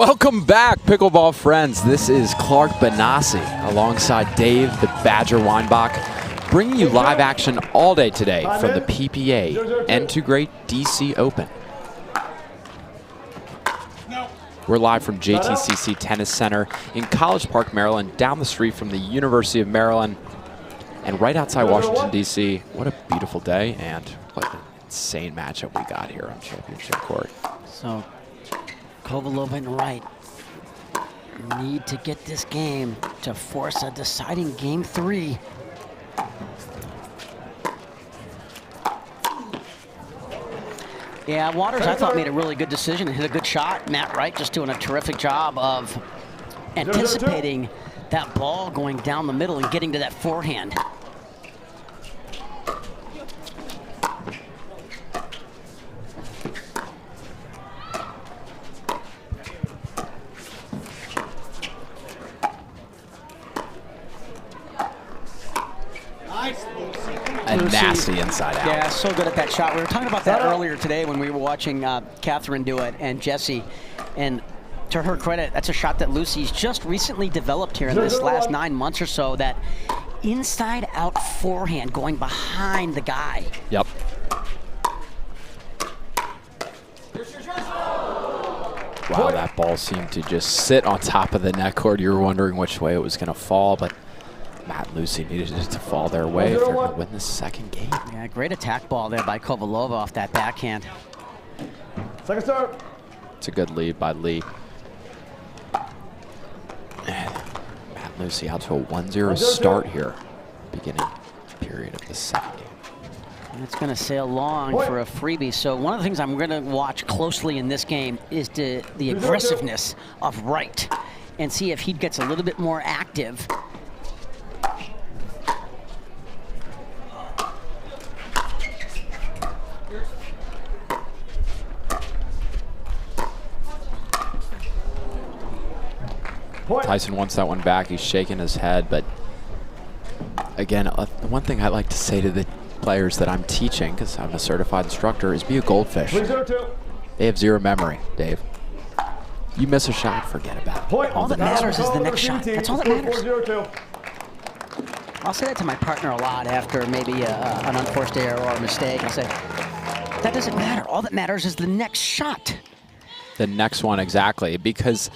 Welcome back, pickleball friends. This is Clark Benassi alongside Dave the Badger Weinbach, bringing you live action all day today from the PPA N2grate DC Open. We're live from JTCC Tennis Center in College Park, Maryland, down the street from the University of Maryland, and right outside Washington, D.C. What a beautiful day, and what an insane matchup we got here on championship court. So Kovalova and Wright need to get this game to force a deciding game 3. Yeah, Waters, I thought, made a really good decision and hit a good shot. Matt Wright just doing a terrific job of anticipating that ball going down the middle and getting to that forehand. A nasty inside out. Yeah, so good at that shot. We were talking about that earlier today when we were watching Catherine do it and Jessie. And to her credit, that's a shot that Lucy's just recently developed here in this last 9 months or so, that inside out forehand going behind the guy. Yep. Wow, that ball seemed to just sit on top of the net cord. You were wondering which way it was going to fall, but Matt and Lucy needed it to fall their way if they're going to win this second game. Yeah, great attack ball there by Kovalova off that backhand. Second serve. It's a good lead by Lee. And Matt and Lucy out to a 1-0 start here, beginning period of the second game. And it's going to sail long for a freebie. So one of the things I'm going to watch closely in this game is the aggressiveness of Wright and see if he gets a little bit more active. Tyson wants that one back. He's shaking his head, but again, one thing I like to say to the players that I'm teaching, because I'm a certified instructor, is be a goldfish. They have zero memory, Dave. You miss a shot, forget about it. All that matters is the next shot. That's all that matters. I'll say that to my partner a lot after maybe an unforced error or a mistake. I'll say, that doesn't matter. All that matters is the next shot. The next one, exactly, because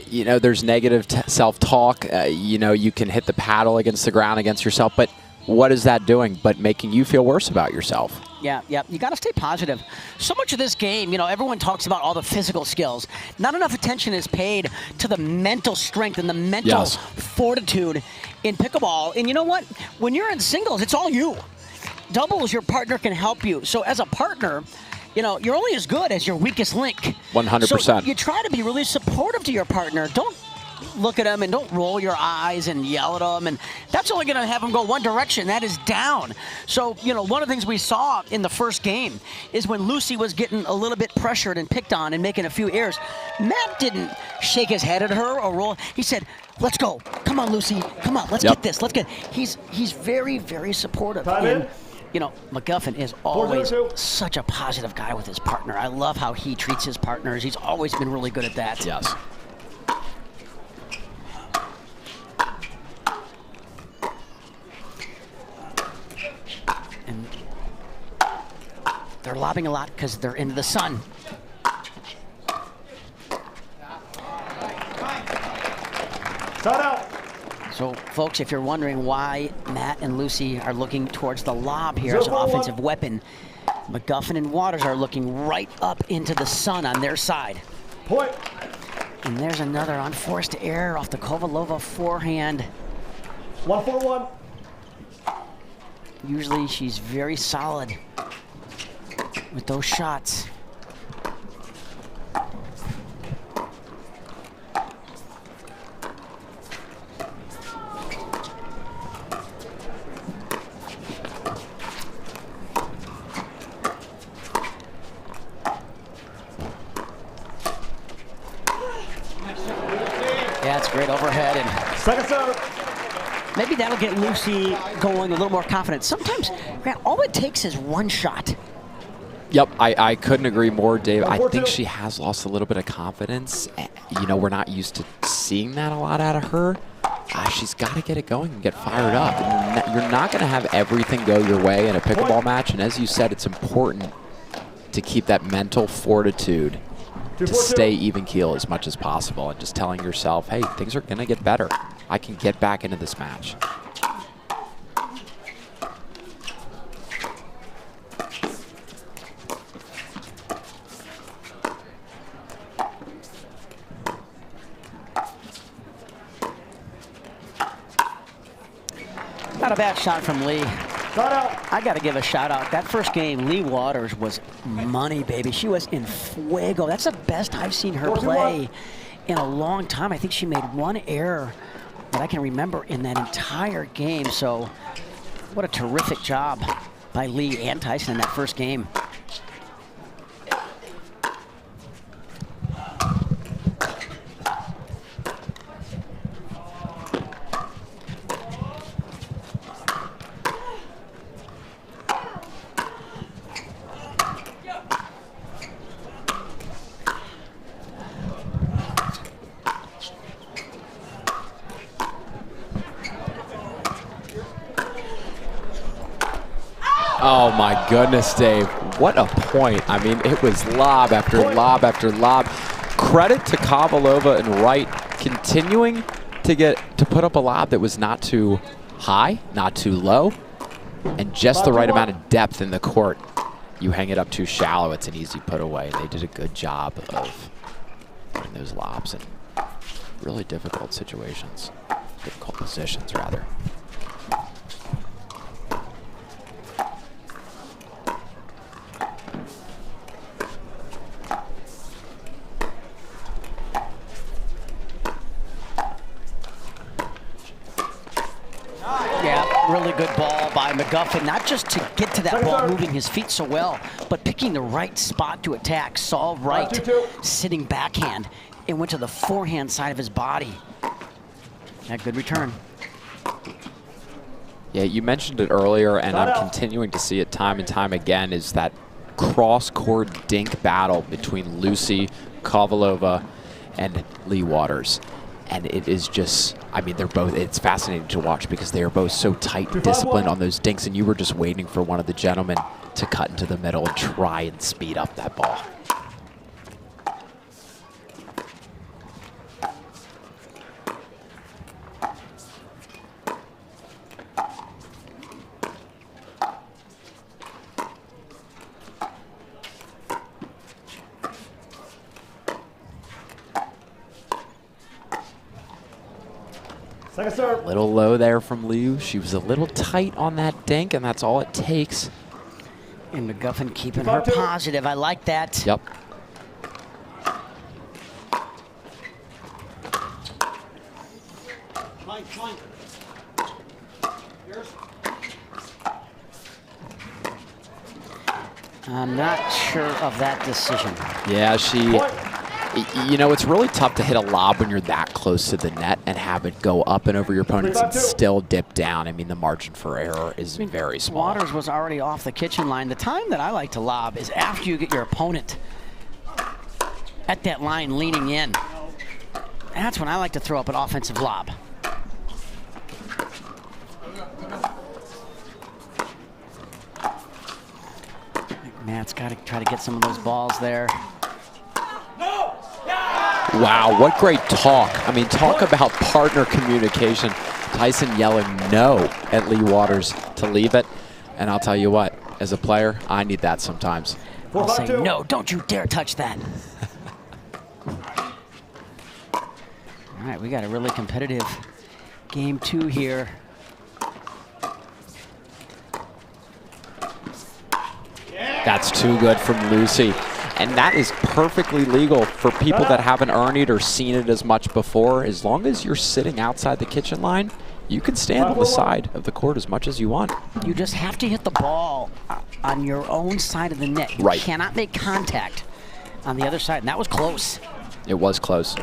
you know, there's negative self-talk. You know, you can hit the paddle against the ground against yourself, but what is that doing but making you feel worse about yourself? Yeah, you got to stay positive. So much of this game, you know, everyone talks about all the physical skills. Not enough attention is paid to the mental strength and the mental fortitude in pickleball. And you know what? When you're in singles, it's all you. Doubles, your partner can help you. So as a partner, you know, you're only as good as your weakest link. 100%. So you try to be really supportive to your partner. Don't look at them and don't roll your eyes and yell at them. And that's only going to have them go one direction. That is down. So, you know, one of the things we saw in the first game is when Lucy was getting a little bit pressured and picked on and making a few errors, Matt didn't shake his head at her or roll. He said, let's go. Come on, Lucy. Come on. Let's get this. Let's get. He's very, very supportive. And, you know, McGuffin is always such a positive guy with his partner. I love how he treats his partners. He's always been really good at that. Yes. And they're lobbing a lot because they're into the sun. So, folks, if you're wondering why Matt and Lucy are looking towards the lob here as an offensive weapon, McGuffin and Waters are looking right up into the sun on their side. Point. And there's another unforced error off the Kovalova forehand. 1-4-1. Usually she's very solid with those shots. Yeah, it's great overhead. And second serve. Maybe that'll get Lucy going a little more confident. Sometimes, Grant, all it takes is one shot. Yep, I couldn't agree more, Dave. I think she has lost a little bit of confidence. You know, we're not used to seeing that a lot out of her. She's got to get it going and get fired up. And you're not going to have everything go your way in a pickleball match. And as you said, it's important to keep that mental fortitude to stay even keel as much as possible and just telling yourself, hey, things are going to get better. I can get back into this match. Not a bad shot from Lee. I got to give a shout out. That first game, Lee Waters was money, baby. She was in fuego. That's the best I've seen her play in a long time. I think she made one error that I can remember in that entire game. So what a terrific job by Lee and Tyson in that first game. Oh my goodness, Dave. What a point. I mean, it was lob after lob after lob. Credit to Kovalova and Wright continuing to put up a lob that was not too high, not too low, and just the right amount of depth in the court. You hang it up too shallow, it's an easy put away. They did a good job of putting those lobs in really difficult situations, difficult positions rather. Really good ball by McGuffin, not just to get to that ball moving his feet so well, but picking the right spot to attack. Saw Wright sitting backhand and went to the forehand side of his body. Yeah, good return. Yeah, you mentioned it earlier, and I'm continuing to see it time and time again, is that cross-court dink battle between Lucy, Kovalova, and Lee Waters. And it is just, I mean, they're both, it's fascinating to watch because they are both so tight and disciplined on those dinks, and you were just waiting for one of the gentlemen to cut into the middle and try and speed up that ball. A little low there from Liu. She was a little tight on that dink, and that's all it takes. And McGuffin keeping her positive. I like that. Yep. I'm not sure of that decision. Yeah, you know, it's really tough to hit a lob when you're that close to the net and have it go up and over your opponents and still dip down. I mean, the margin for error is very small. Waters was already off the kitchen line. The time that I like to lob is after you get your opponent at that line leaning in. That's when I like to throw up an offensive lob. Matt's got to try to get some of those balls there. Wow, what great talk. I mean, talk about partner communication. Tyson yelling no at Lee Waters to leave it. And I'll tell you what, as a player, I need that sometimes. I'll say, no, don't you dare touch that. All right, we got a really competitive game 2 here. That's too good from Lucy. And that is perfectly legal for people that haven't earned it or seen it as much before. As long as you're sitting outside the kitchen line, you can stand on the side of the court as much as you want. You just have to hit the ball on your own side of the net. You cannot make contact on the other side, and that was close. It was close.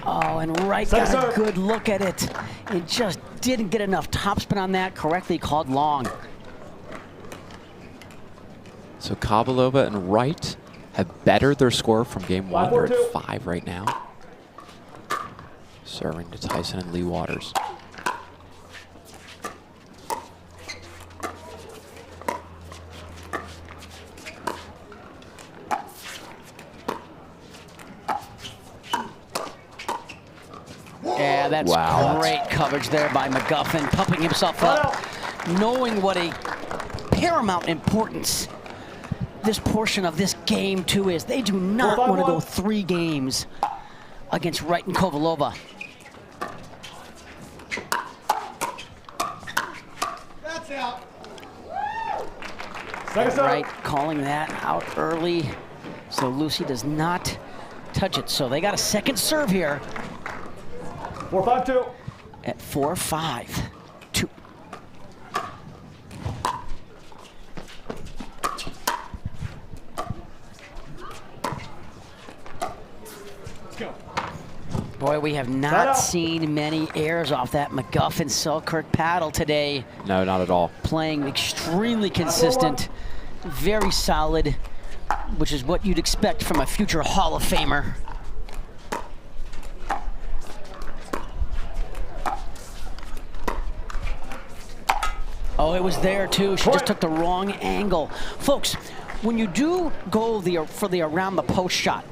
Oh, and Wright got a good look at it. It just didn't get enough topspin on that. Correctly called long. So Kovalova and Wright have bettered their score from game 1. They're at 5 right now. Serving to Tyson and Lee Waters. Yeah, that's great coverage there by McGuffin, pumping himself up, knowing what a paramount importance this portion of this game 2 is. They do not want to go 3 games against Wright and Kovalova. That's out. Wright calling that out early, so Lucy does not touch it. So they got a second serve here. 4-5-2. At 4-5-2. Let's go. Boy, we have not seen many airs off that McGuffin-Selkirk paddle today. No, not at all. Playing extremely consistent, very solid, which is what you'd expect from a future Hall of Famer. Oh, it was there too. She just took the wrong angle. Folks, when you do go for the around the post shot,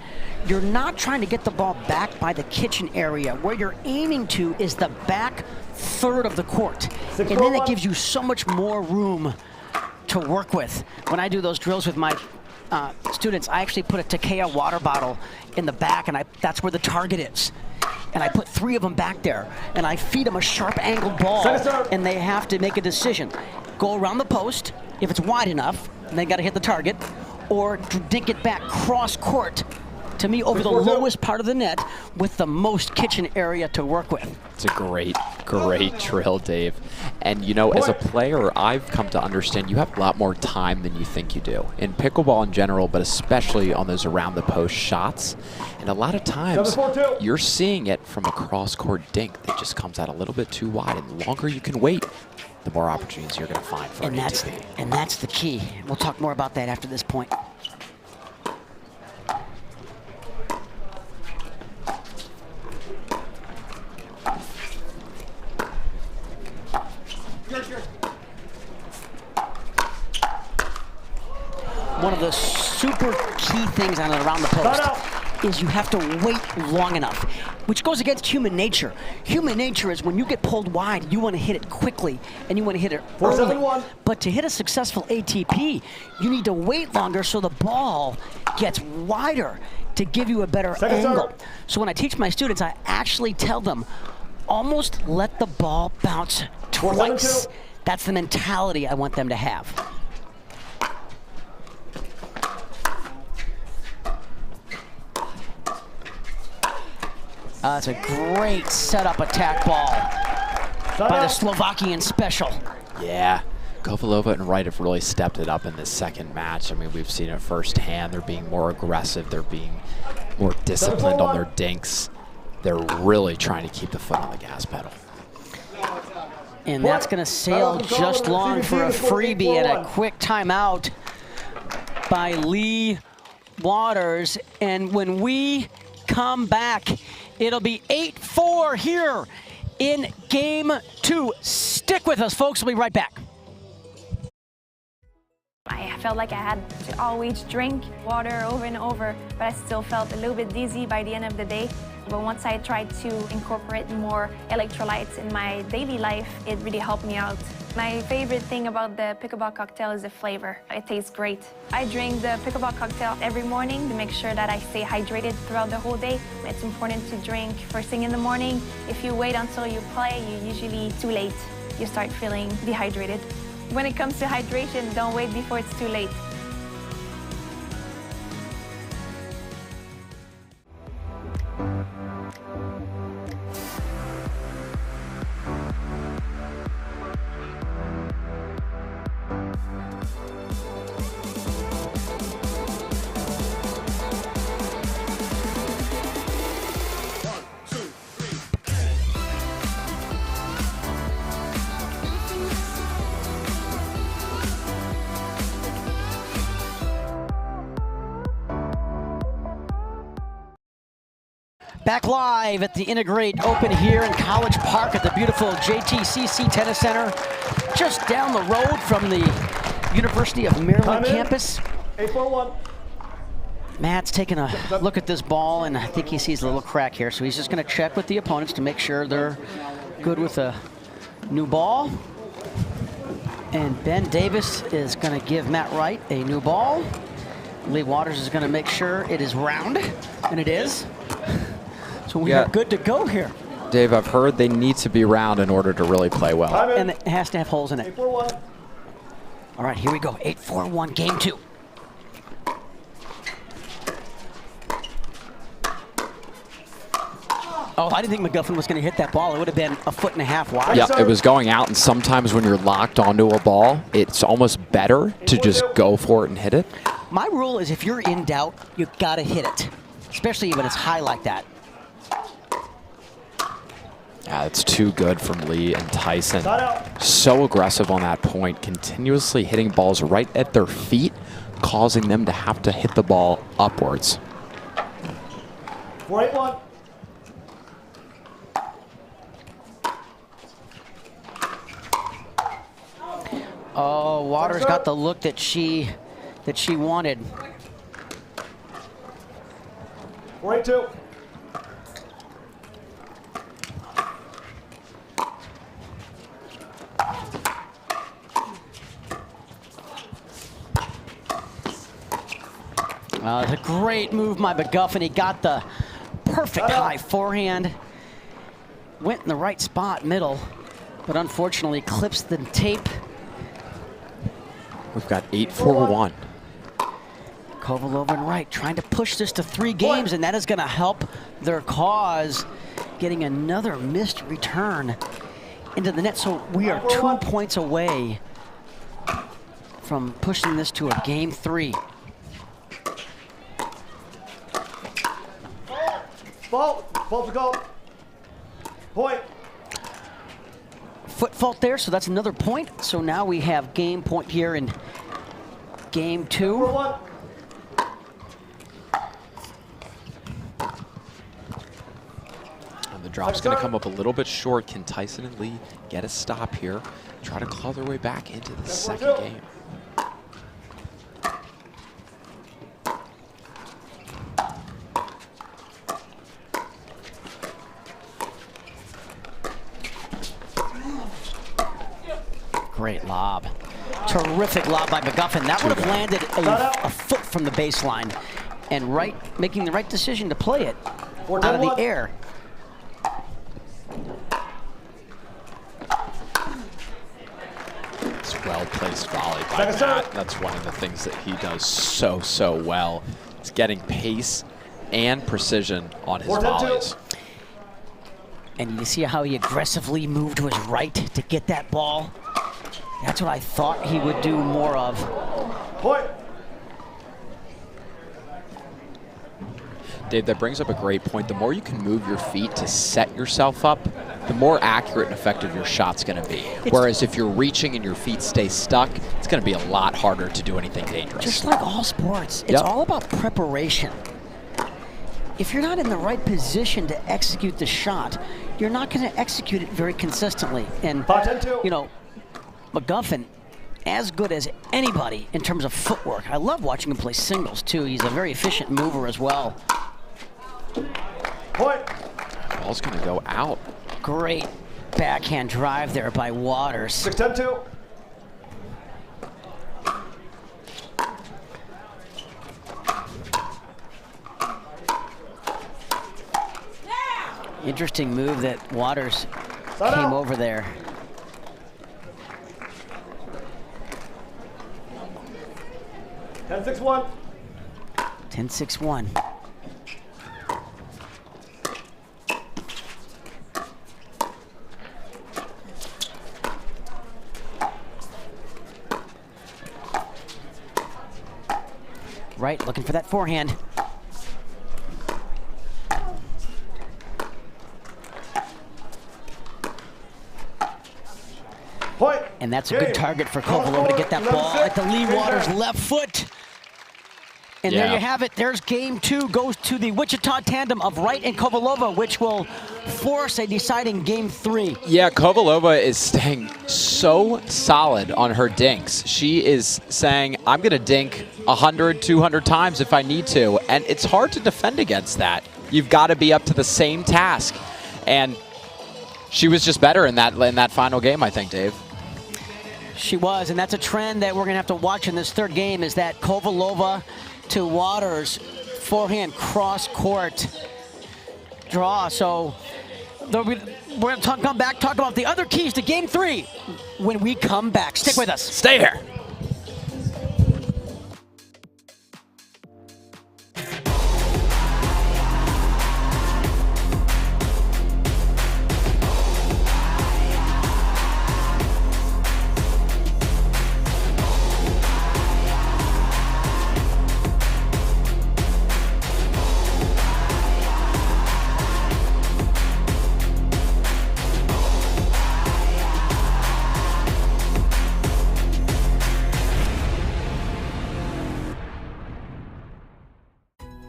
you're not trying to get the ball back by the kitchen area. Where you're aiming to is the back third of the court. And then it gives you so much more room to work with. When I do those drills with my students, I actually put a Takea water bottle in the back, and that's where the target is. And I put 3 of them back there, and I feed them a sharp angled ball, and they have to make a decision. Go around the post, if it's wide enough, and they got to hit the target, or dink it back cross court to me over the lowest part of the net with the most kitchen area to work with. It's a great drill, Dave. And you know, as a player, I've come to understand you have a lot more time than you think you do. In pickleball in general, but especially on those around the post shots. And a lot of times, you're seeing it from a cross-court dink that just comes out a little bit too wide. And the longer you can wait, the more opportunities you're going to find for an ATP. And that's the key. We'll talk more about that after this point. One of the super key things on around the post is you have to wait long enough, which goes against human nature. Human nature is when you get pulled wide, you want to hit it quickly and you want to hit it early. But to hit a successful ATP, you need to wait longer so the ball gets wider to give you a better angle. So when I teach my students, I actually tell them, almost let the ball bounce twice. That's the mentality I want them to have. That's a great setup attack ball by the Slovakian special. Yeah, Kovalova and Wright have really stepped it up in this second match. I mean, we've seen it firsthand. They're being more aggressive. They're being more disciplined on their dinks. They're really trying to keep the foot on the gas pedal. And that's going to sail just long for a freebie and a quick timeout by Lee Waters. And when we come back, it'll be 8-4 here in game 2. Stick with us, folks. We'll be right back. I felt like I had to always drink water over and over, but I still felt a little bit dizzy by the end of the day. But once I tried to incorporate more electrolytes in my daily life, it really helped me out. My favorite thing about the pickleball cocktail is the flavor. It tastes great. I drink the pickleball cocktail every morning to make sure that I stay hydrated throughout the whole day. It's important to drink first thing in the morning. If you wait until you play, you're usually too late. You start feeling dehydrated. When it comes to hydration, don't wait before it's too late. Back live at the N2grate Open here in College Park at the beautiful JTCC Tennis Center, just down the road from the University of Maryland campus. 8-4-1. Matt's taking a look at this ball, and I think he sees a little crack here, so he's just going to check with the opponents to make sure they're good with a new ball. And Ben Davis is going to give Matt Wright a new ball. Lee Waters is going to make sure it is round, and it is. So we are good to go here. Dave, I've heard they need to be round in order to really play well. And it has to have holes in it. 8-4-1. All right, here we go. 8-4-1, game 2. Oh, I didn't think McGuffin was going to hit that ball. It would have been 1.5 feet wide. Yeah, it was going out, and sometimes when you're locked onto a ball, it's almost better to just go for it and hit it. My rule is if you're in doubt, you got to hit it, especially when it's high like that. Yeah, it's too good from Lee and Tyson. So aggressive on that point, continuously hitting balls right at their feet, causing them to have to hit the ball upwards. 4-8-1. Oh, Waters got the look that she wanted. 4-8-2. It's a great move by McGuffin. He got the perfect high forehand. Went in the right spot, middle, but unfortunately clips the tape. We've got 8-4-1. Kovalova and Wright trying to push this to 3 games, and that is going to help their cause, getting another missed return into the net. So we are 2 points away from pushing this to a game 3. Fault to goal. Point. Foot fault there, so that's another point. So now we have game point here in game 2. And the drop's going to come up a little bit short. Can Tyson and Lee get a stop here? Try to claw their way back into the second game. Great lob. Terrific lob by McGuffin. That would have landed a foot from the baseline. And Wright making the right decision to play it out of the air. It's well-placed volley by Matt. That's one of the things that he does so well. It's getting pace and precision on his volleys. And you see how he aggressively moved to his right to get that ball? That's what I thought he would do more of. Point. Dave, that brings up a great point. The more you can move your feet to set yourself up, the more accurate and effective your shot's going to be. Whereas if you're reaching and your feet stay stuck, it's going to be a lot harder to do anything dangerous. Just like all sports, it's all about preparation. If you're not in the right position to execute the shot, you're not going to execute it very consistently. And, you know, McGuffin, as good as anybody in terms of footwork. I love watching him play singles, too. He's a very efficient mover as well. Point. Ball's going to go out. Great backhand drive there by Waters. 6-10-2. Interesting move that Waters came over there. 10-6-1. 10-6-1. Right, looking for that forehand. Point. And that's a good target for Kovalova to get that ball at the Lee Waters left foot. And there you have it. There's game 2. Goes to the Wichita tandem of Wright and Kovalova, which will force a deciding game 3. Yeah, Kovalova is staying so solid on her dinks. She is saying, I'm going to dink 100, 200 times if I need to. And it's hard to defend against that. You've got to be up to the same task. And she was just better in that final game, I think, Dave. She was, and that's a trend that we're going to have to watch in this third game, is that Kovalova to Waters forehand cross-court draw. So we're going to come back, talk about the other keys to game 3 when we come back. Stick with us. Stay here.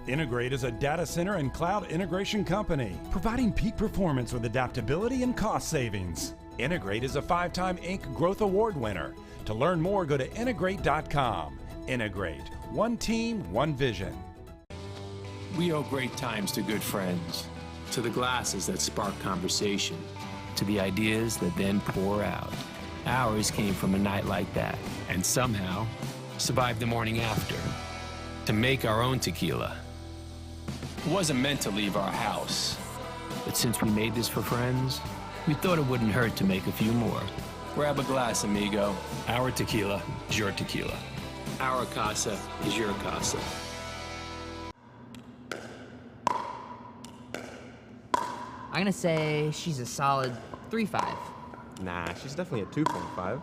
N2grate is a data center and cloud integration company, providing peak performance with adaptability and cost savings. N2grate is a 5-time Inc. Growth Award winner. To learn more, go to N2grate.com. N2grate, one team, one vision. We owe great times to good friends, to the glasses that spark conversation, to the ideas that then pour out. Ours came from a night like that, and somehow survived the morning after, to make our own tequila. It wasn't meant to leave our house, but since we made this for friends, we thought it wouldn't hurt to make a few more. Grab a glass, amigo. Our tequila is your tequila. Our casa is your casa. I'm gonna say she's a solid 3.5. Nah, she's definitely a 2.5.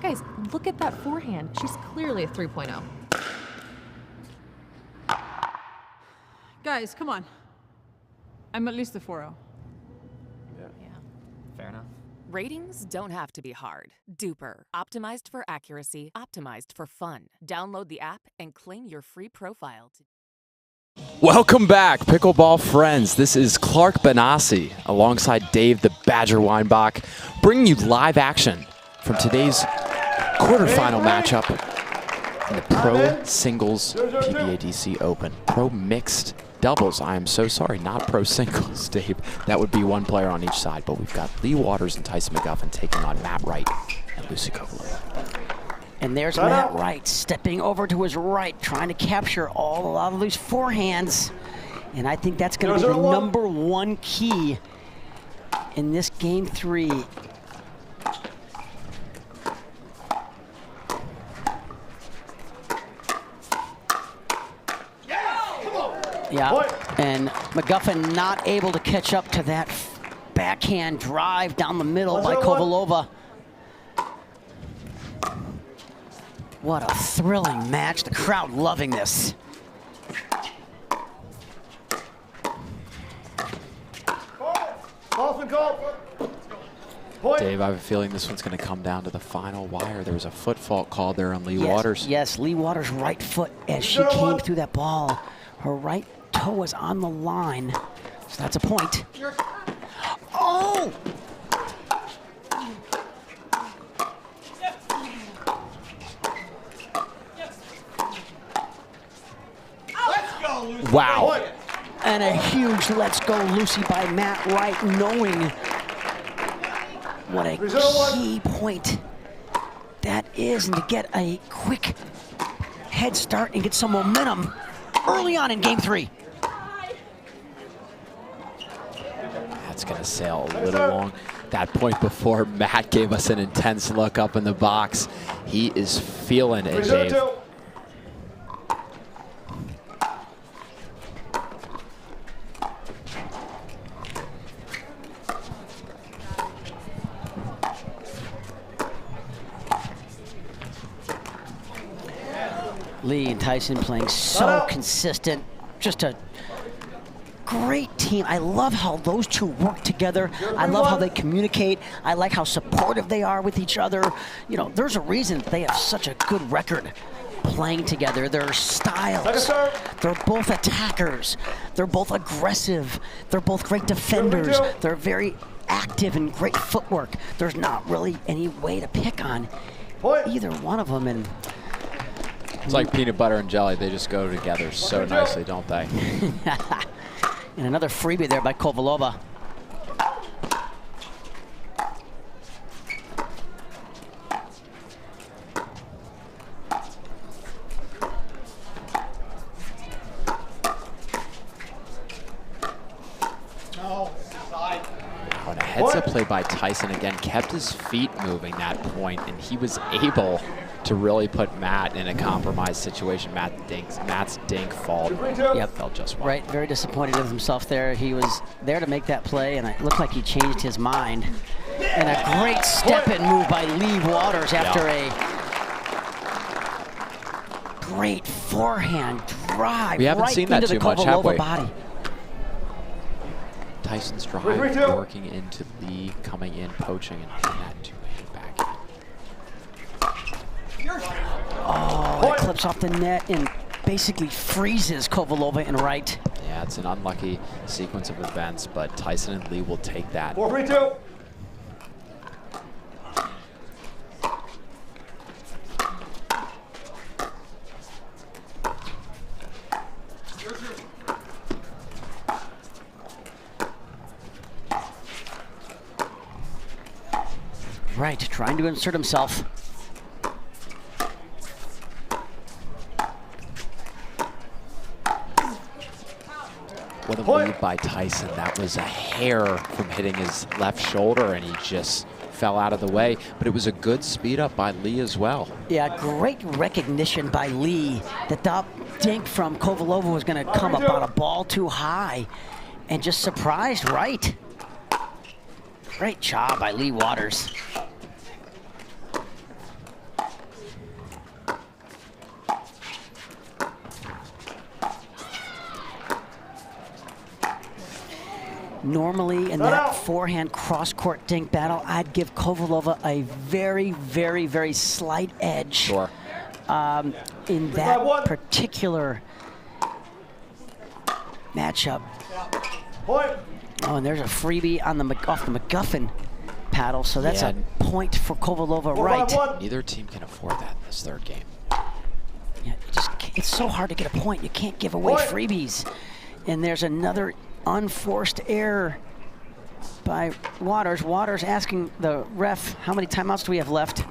Guys, look at that forehand. She's clearly a 3.0. Guys, come on. I'm at least a 4.0. Yeah. Fair enough. Ratings don't have to be hard. Duper. Optimized for accuracy. Optimized for fun. Download the app and claim your free profile. Welcome back, pickleball friends. This is Clark Benassi alongside Dave the Badger Weinbach, bringing you live action from today's quarterfinal matchup in the Pro Singles PPA DC Open. Pro Mixed Doubles. I am so sorry, not Pro Singles, Dave. That would be one player on each side, but we've got Lee Waters and Tyson McGuffin taking on Matt Wright and Lucy Kovalova. And there's Matt Wright stepping over to his right, trying to capture a lot of these forehands. And I think that's going to be the number 1 key in this game 3. Yeah, and McGuffin not able to catch up to that backhand drive down the middle by Kovalova. What a thrilling match. The crowd loving this. Dave, I have a feeling this one's going to come down to the final wire. There was a foot fault called there on Lee Waters. Yes, Lee Waters' right foot as she came through that ball. Her right toe was on the line, so that's a point. Oh! Wow. And a huge let's go Lucy by Matt Wright, knowing what a key point that is, and to get a quick head start and get some momentum early on in game 3. That's going to sail a little long. That point before, Matt gave us an intense look up in the box. He is feeling it, Dave. Lee and Tyson playing so consistent. Just a great team. I love how those two work together. I love how they communicate. I like how supportive they are with each other. You know, there's a reason they have such a good record playing together, their styles. They're both attackers. They're both aggressive. They're both great defenders. They're very active and great footwork. There's not really any way to pick on either one of them. And it's like peanut butter and jelly. They just go together so nicely, don't they? And another freebie there by Kovalova. And a heads-up play by Tyson again, kept his feet moving that point, and he was able to really put Matt in a compromised situation. Matt's dink fault. Yep. Felt just well. Right, very disappointed with himself there. He was there to make that play, and it looked like he changed his mind. And a great step-in move by Lee Waters after a great forehand drive. We haven't right seen that into too the much, have we? body. Tyson's drive working into Lee, coming in, poaching, and hitting that two-handed backhand. Oh, it clips off the net and basically freezes Kovalova and Wright. Yeah, it's an unlucky sequence of events, but Tyson and Lee will take that. 4-3-2. Right, trying to insert himself. What a lead by Tyson. That was a hair from hitting his left shoulder, and he just fell out of the way. But it was a good speed up by Lee as well. Yeah, great recognition by Lee that that dink from Kovalova was going to come about a ball too high, and just surprised Wright. Great job by Lee Waters. Normally in that forehand cross-court dink battle, I'd give Kovalova a very, very, very slight edge. Sure. In that particular matchup. Oh, and there's a freebie on the off the McGuffin paddle, so that's a point for Kovalova. Right. Neither team can afford that in this third game. Yeah, it's so hard to get a point. You can't give away freebies. And there's another unforced error by Waters. Waters asking the ref, how many timeouts do we have left?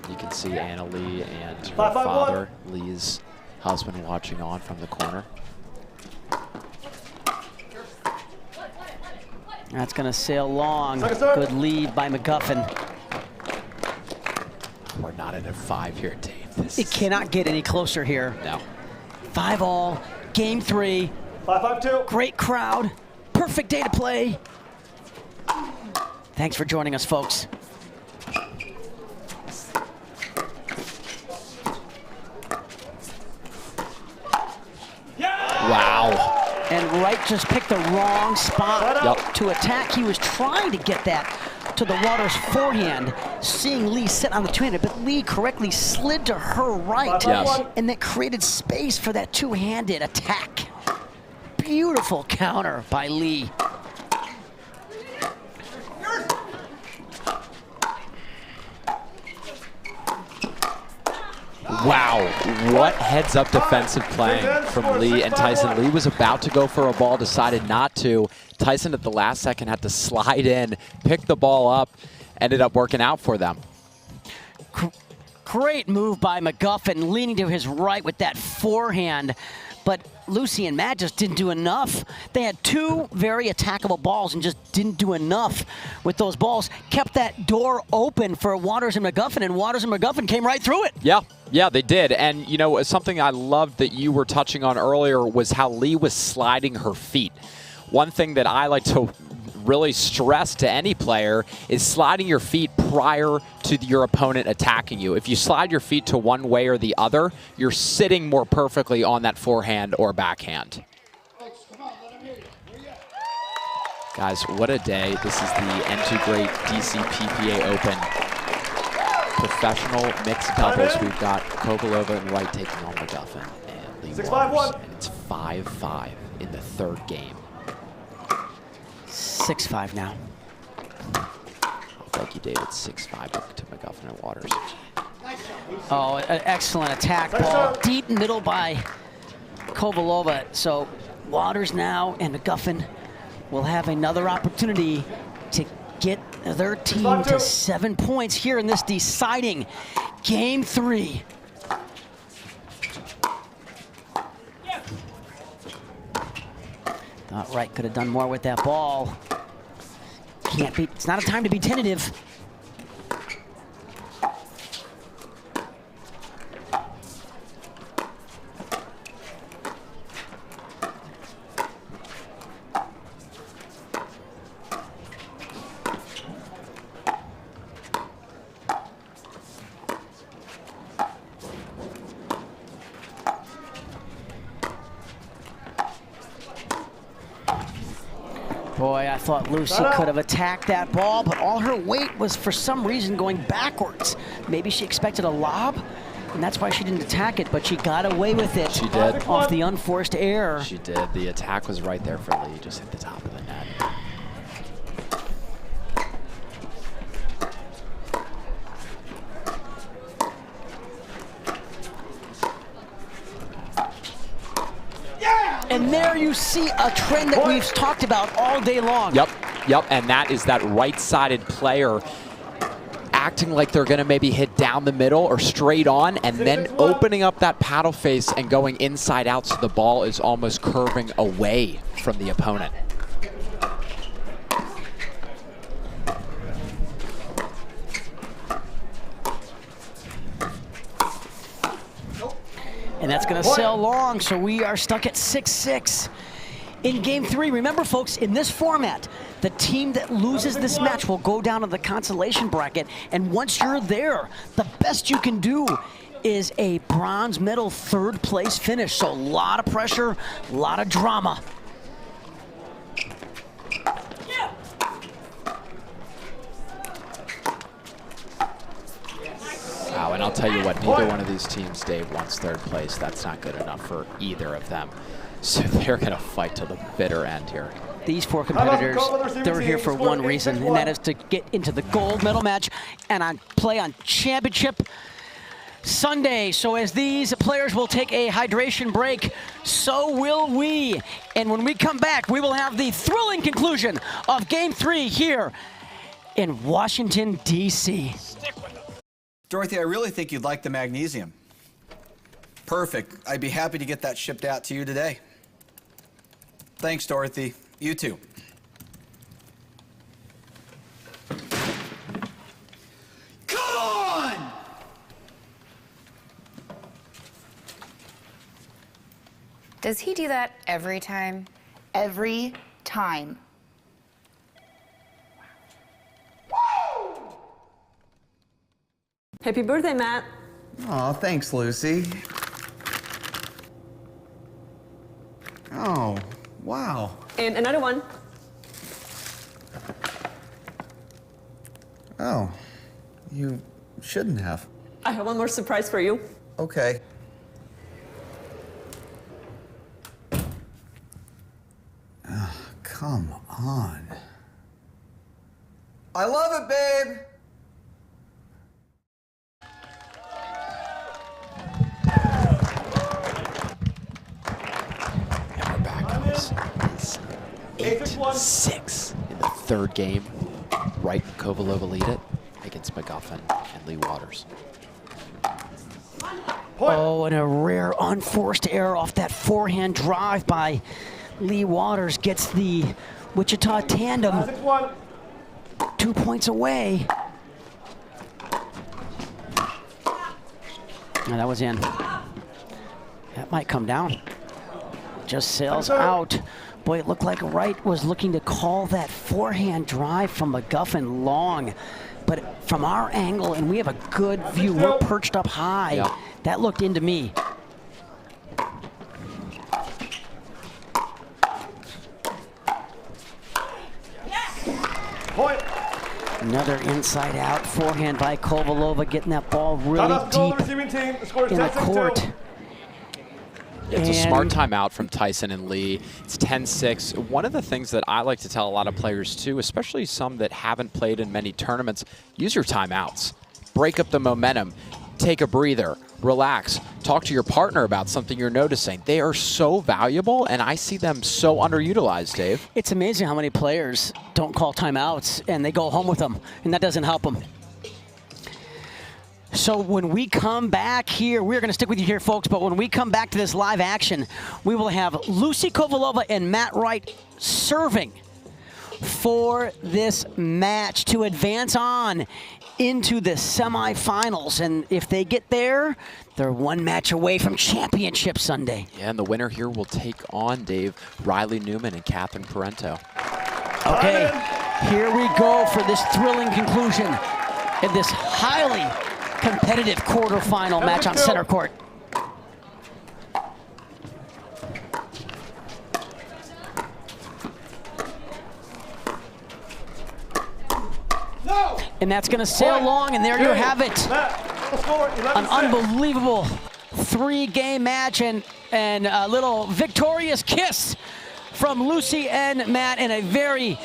You can see Anna Lee and her father, Lee's husband, watching on from the corner. That's going to sail long. Good lead by McGuffin. We're not at a 5 here, Dave. It cannot get any closer here. No. 5-all, game 3. 5-5-2. Great crowd. Perfect day to play. Thanks for joining us, folks. Wow. And Wright just picked the wrong spot to attack. He was trying to get that to the Waters forehand, seeing Lee sit on the two-handed, but Lee correctly slid to her right. Yes. And that created space for that two-handed attack. Beautiful counter by Lee. Wow, what heads-up defensive playing from Lee and Tyson. Lee was about to go for a ball, decided not to. Tyson at the last second had to slide in, pick the ball up, ended up working out for them. Great move by McGuffin, leaning to his right with that forehand. But Lucy and Matt just didn't do enough. They had two very attackable balls and just didn't do enough with those balls. Kept that door open for Waters and McGuffin, and Waters and McGuffin came right through it. Yeah, they did. And, you know, something I loved that you were touching on earlier was how Lee was sliding her feet. One thing that I like to really stress to any player is sliding your feet prior to your opponent attacking you. If you slide your feet to one way or the other, you're sitting more perfectly on that forehand or backhand. Guys, what a day. This is the N2grate DC PPA Open. professional mixed doubles, we've got Kovalova and Wright taking on McGuffin and Lee 6-5-1. And it's 5-5 in the third game. 6-5 now. Thank you, David. 6-5 to McGuffin and Waters. Oh, an excellent attack ball. Deep middle by Kovalova. So Waters now and McGuffin will have another opportunity to get their team to 7 points here in this deciding Game 3. Thought Wright could have done more with that ball. Can't be, it's not a time to be tentative. Boy, I thought Lucy could have attacked that ball, but all her weight was for some reason going backwards. Maybe she expected a lob, and that's why she didn't attack it, but she got away with it. She did. Off the unforced error. She did. The attack was right there for Lee, just hit the top of the net. And there you see a trend that we've talked about all day long. Yep, and that is that right-sided player acting like they're gonna maybe hit down the middle or straight on, and then opening up that paddle face and going inside out so the ball is almost curving away from the opponent. And that's going to sail long, so we are stuck at 6-6 in Game 3. Remember, folks, in this format, the team that loses this match will go down to the consolation bracket, and once you're there, the best you can do is a bronze medal third place finish. So a lot of pressure, a lot of drama. Wow, and I'll tell you what, neither one of these teams, Dave, wants third place. That's not good enough for either of them. So they're going to fight to the bitter end here. These four competitors, they're here for one reason, and that is to get into the gold medal match and play on championship Sunday. So as these players will take a hydration break, so will we. And when we come back, we will have the thrilling conclusion of Game 3 here in Washington, D.C. Dorothy, I really think you'd like the magnesium. Perfect. I'd be happy to get that shipped out to you today. Thanks, Dorothy. You too. Come on! Does he do that every time? Every time. Happy birthday, Matt. Aw, thanks, Lucy. Oh, wow. And another one. Oh, you shouldn't have. I have one more surprise for you. Okay. Oh, come on. I love it, babe! And we're back on this. It's 8-6 in the third game. Wright and Kovalova lead it against McGuffin and Lee Waters. Oh, and a rare unforced error off that forehand drive by Lee Waters gets the Wichita tandem 2 points away. Oh, that was in. That might come down. Just sails out. Boy, it looked like Wright was looking to call that forehand drive from McGuffin long. But from our angle, and we have a good view, we're perched up high. Yep. That looked into me. Another inside out forehand by Kovalova, getting that ball really deep in the court. It's a smart timeout from Tyson and Lee. It's 10-6. One of the things that I like to tell a lot of players too, especially some that haven't played in many tournaments, use your timeouts. Break up the momentum. Take a breather. Relax. Talk to your partner about something you're noticing. They are so valuable, and I see them so underutilized, Dave. It's amazing how many players don't call timeouts, and they go home with them, and that doesn't help them. So when we come back here, we're going to stick with you here, folks, but when we come back to this live action, we will have Lucy Kovalova and Matt Wright serving for this match to advance on into the semifinals. And if they get there, they're one match away from championship Sunday. Yeah, and the winner here will take on, Dave, Riley Newman and Catherine Parenteau. Okay, here we go for this thrilling conclusion in this highly competitive quarterfinal match on center court. And that's going to sail long, and there you have it. An unbelievable three-game match and a little victorious kiss from Lucy and Matt, and a very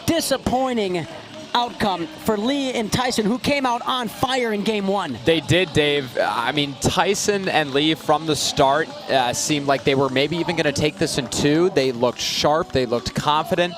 disappointing outcome for Lee and Tyson, who came out on fire in game one. They did, Dave. I mean, Tyson and Lee from the start seemed like they were maybe even going to take this in two. They looked sharp. They looked confident.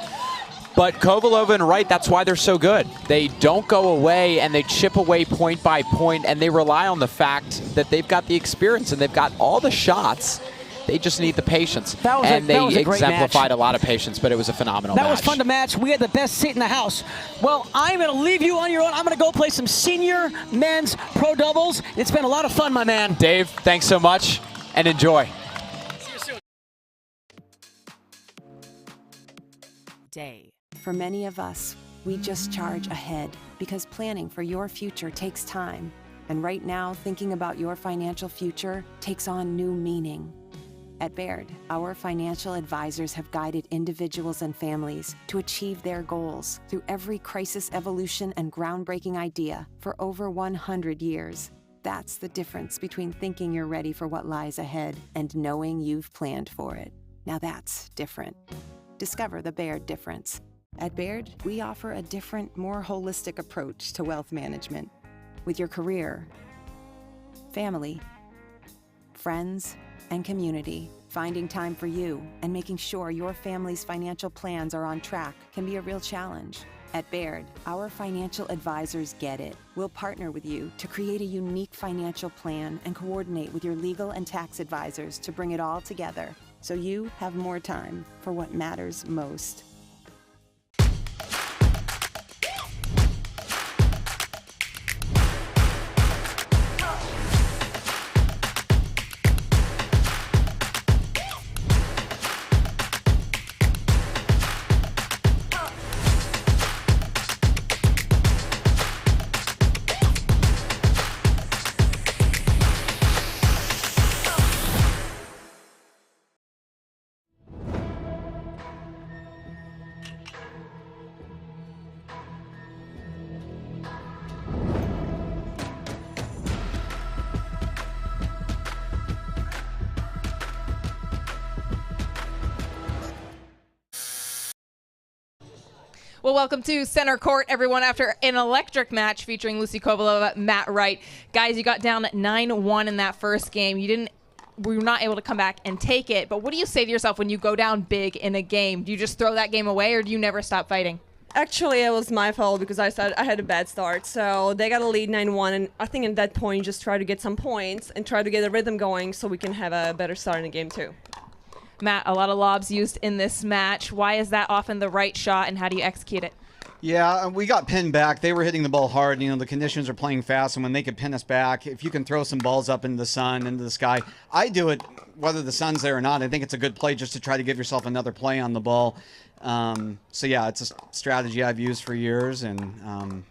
But Kovalova and Wright, that's why they're so good. They don't go away, and they chip away point by point, and they rely on the fact that they've got the experience and they've got all the shots. They just need the patience. And they exemplified a lot of patience, but it was a phenomenal match. That was fun to match. We had the best seat in the house. Well, I'm going to leave you on your own. I'm going to go play some senior men's pro doubles. It's been a lot of fun, my man. Dave, thanks so much, and enjoy. Day. For many of us, we just charge ahead because planning for your future takes time. And right now, thinking about your financial future takes on new meaning. At Baird, our financial advisors have guided individuals and families to achieve their goals through every crisis evolution and groundbreaking idea for over 100 years. That's the difference between thinking you're ready for what lies ahead and knowing you've planned for it. Now that's different. Discover the Baird difference. At Baird, we offer a different, more holistic approach to wealth management. With your career, family, friends, and community, finding time for you and making sure your family's financial plans are on track can be a real challenge. At Baird, our financial advisors get it. We'll partner with you to create a unique financial plan and coordinate with your legal and tax advisors to bring it all together so you have more time for what matters most. Well, welcome to Center Court, everyone, after an electric match featuring Lucy Kovalova, Matt Wright. Guys, you got down 9-1 in that first game. We were not able to come back and take it. But what do you say to yourself when you go down big in a game? Do you just throw that game away, or do you never stop fighting? Actually, it was my fault because I had a bad start. So they got a lead 9-1, and I think at that point, just try to get some points and try to get a rhythm going so we can have a better start in the game too. Matt, a lot of lobs used in this match. Why is that often the right shot, and how do you execute it? Yeah, we got pinned back. They were hitting the ball hard. You know, the conditions are playing fast, and when they could pin us back, if you can throw some balls up into the sun, into the sky, I do it whether the sun's there or not. I think it's a good play just to try to give yourself another play on the ball. So, yeah, it's a strategy I've used for years, and,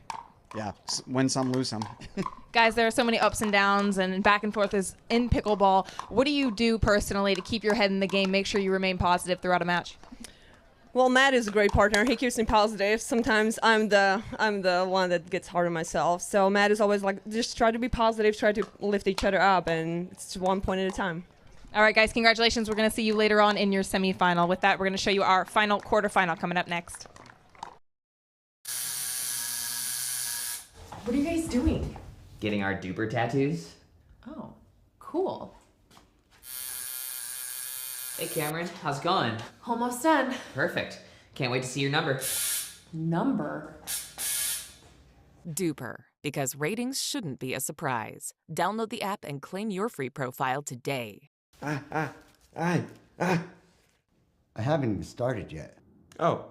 yeah, win some, lose some. Guys, there are so many ups and downs and back and forth is in pickleball. What do you do personally to keep your head in the game, make sure you remain positive throughout a match? Well, Matt is a great partner. He keeps me positive. Sometimes I'm the one that gets hard on myself. So Matt is always like, just try to be positive, try to lift each other up, and it's 1 point at a time. All right, guys, congratulations. We're going to see you later on in your semifinal. With that, we're going to show you our final quarterfinal coming up next. What are you guys doing? Getting our duper tattoos. Oh, cool. Hey Cameron, how's it going? Almost done. Perfect. Can't wait to see your number. Number? Duper, because ratings shouldn't be a surprise. Download the app and claim your free profile today. I haven't even started yet. Oh.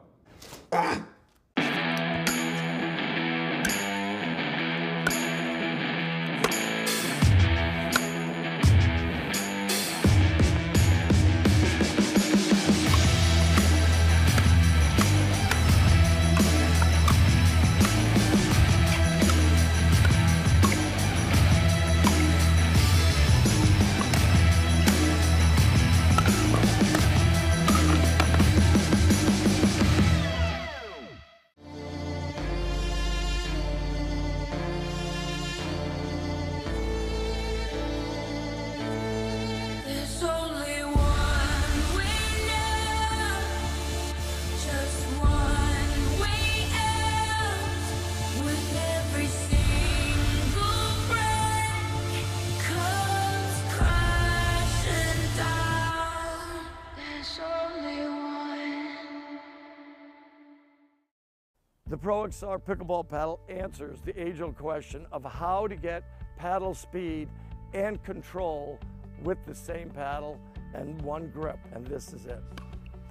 The Pro XR pickleball paddle answers the age-old question of how to get paddle speed and control with the same paddle and one grip, and this is it.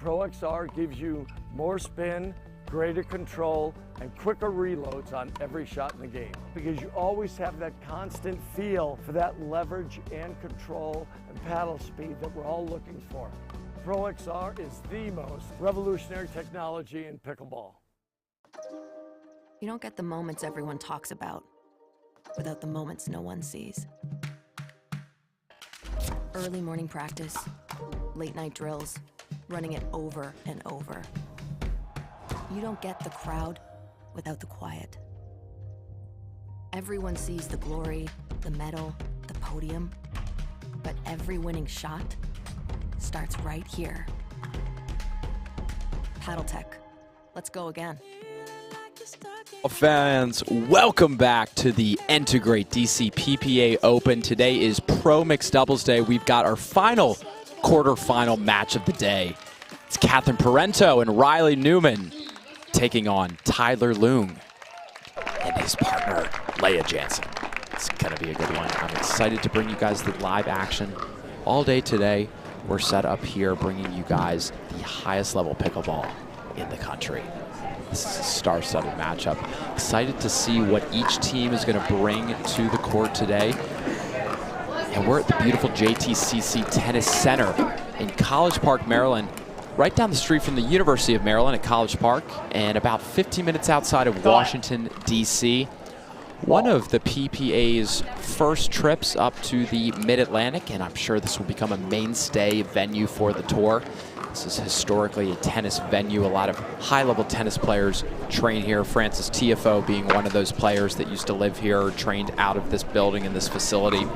Pro XR gives you more spin, greater control, and quicker reloads on every shot in the game, because you always have that constant feel for that leverage and control and paddle speed that we're all looking for. Pro XR is the most revolutionary technology in pickleball. You don't get the moments everyone talks about without the moments no one sees. Early morning practice, late night drills, running it over and over. You don't get the crowd without the quiet. Everyone sees the glory, the medal, the podium, but every winning shot starts right here. Paddle Tech. Let's go again. Fans, welcome back to the N2grate DC PPA Open. Today is Pro Mixed Doubles Day. We've got our final quarterfinal match of the day. It's Catherine Parenteau and Riley Newman taking on Tyler Loong and his partner, Leia Jansen. It's going to be a good one. I'm excited to bring you guys the live action all day today. We're set up here bringing you guys the highest level pickleball in the country. This is a star-studded matchup. Excited to see what each team is going to bring to the court today. And we're at the beautiful JTCC Tennis Center in College Park, Maryland, right down the street from the University of Maryland at College Park, and about 15 minutes outside of Washington, D.C. One of the PPA's first trips up to the Mid-Atlantic, and I'm sure this will become a mainstay venue for the tour. This is historically a tennis venue. A lot of high-level tennis players train here. Francis Tiafoe being one of those players that used to live here or trained out of this building in this facility.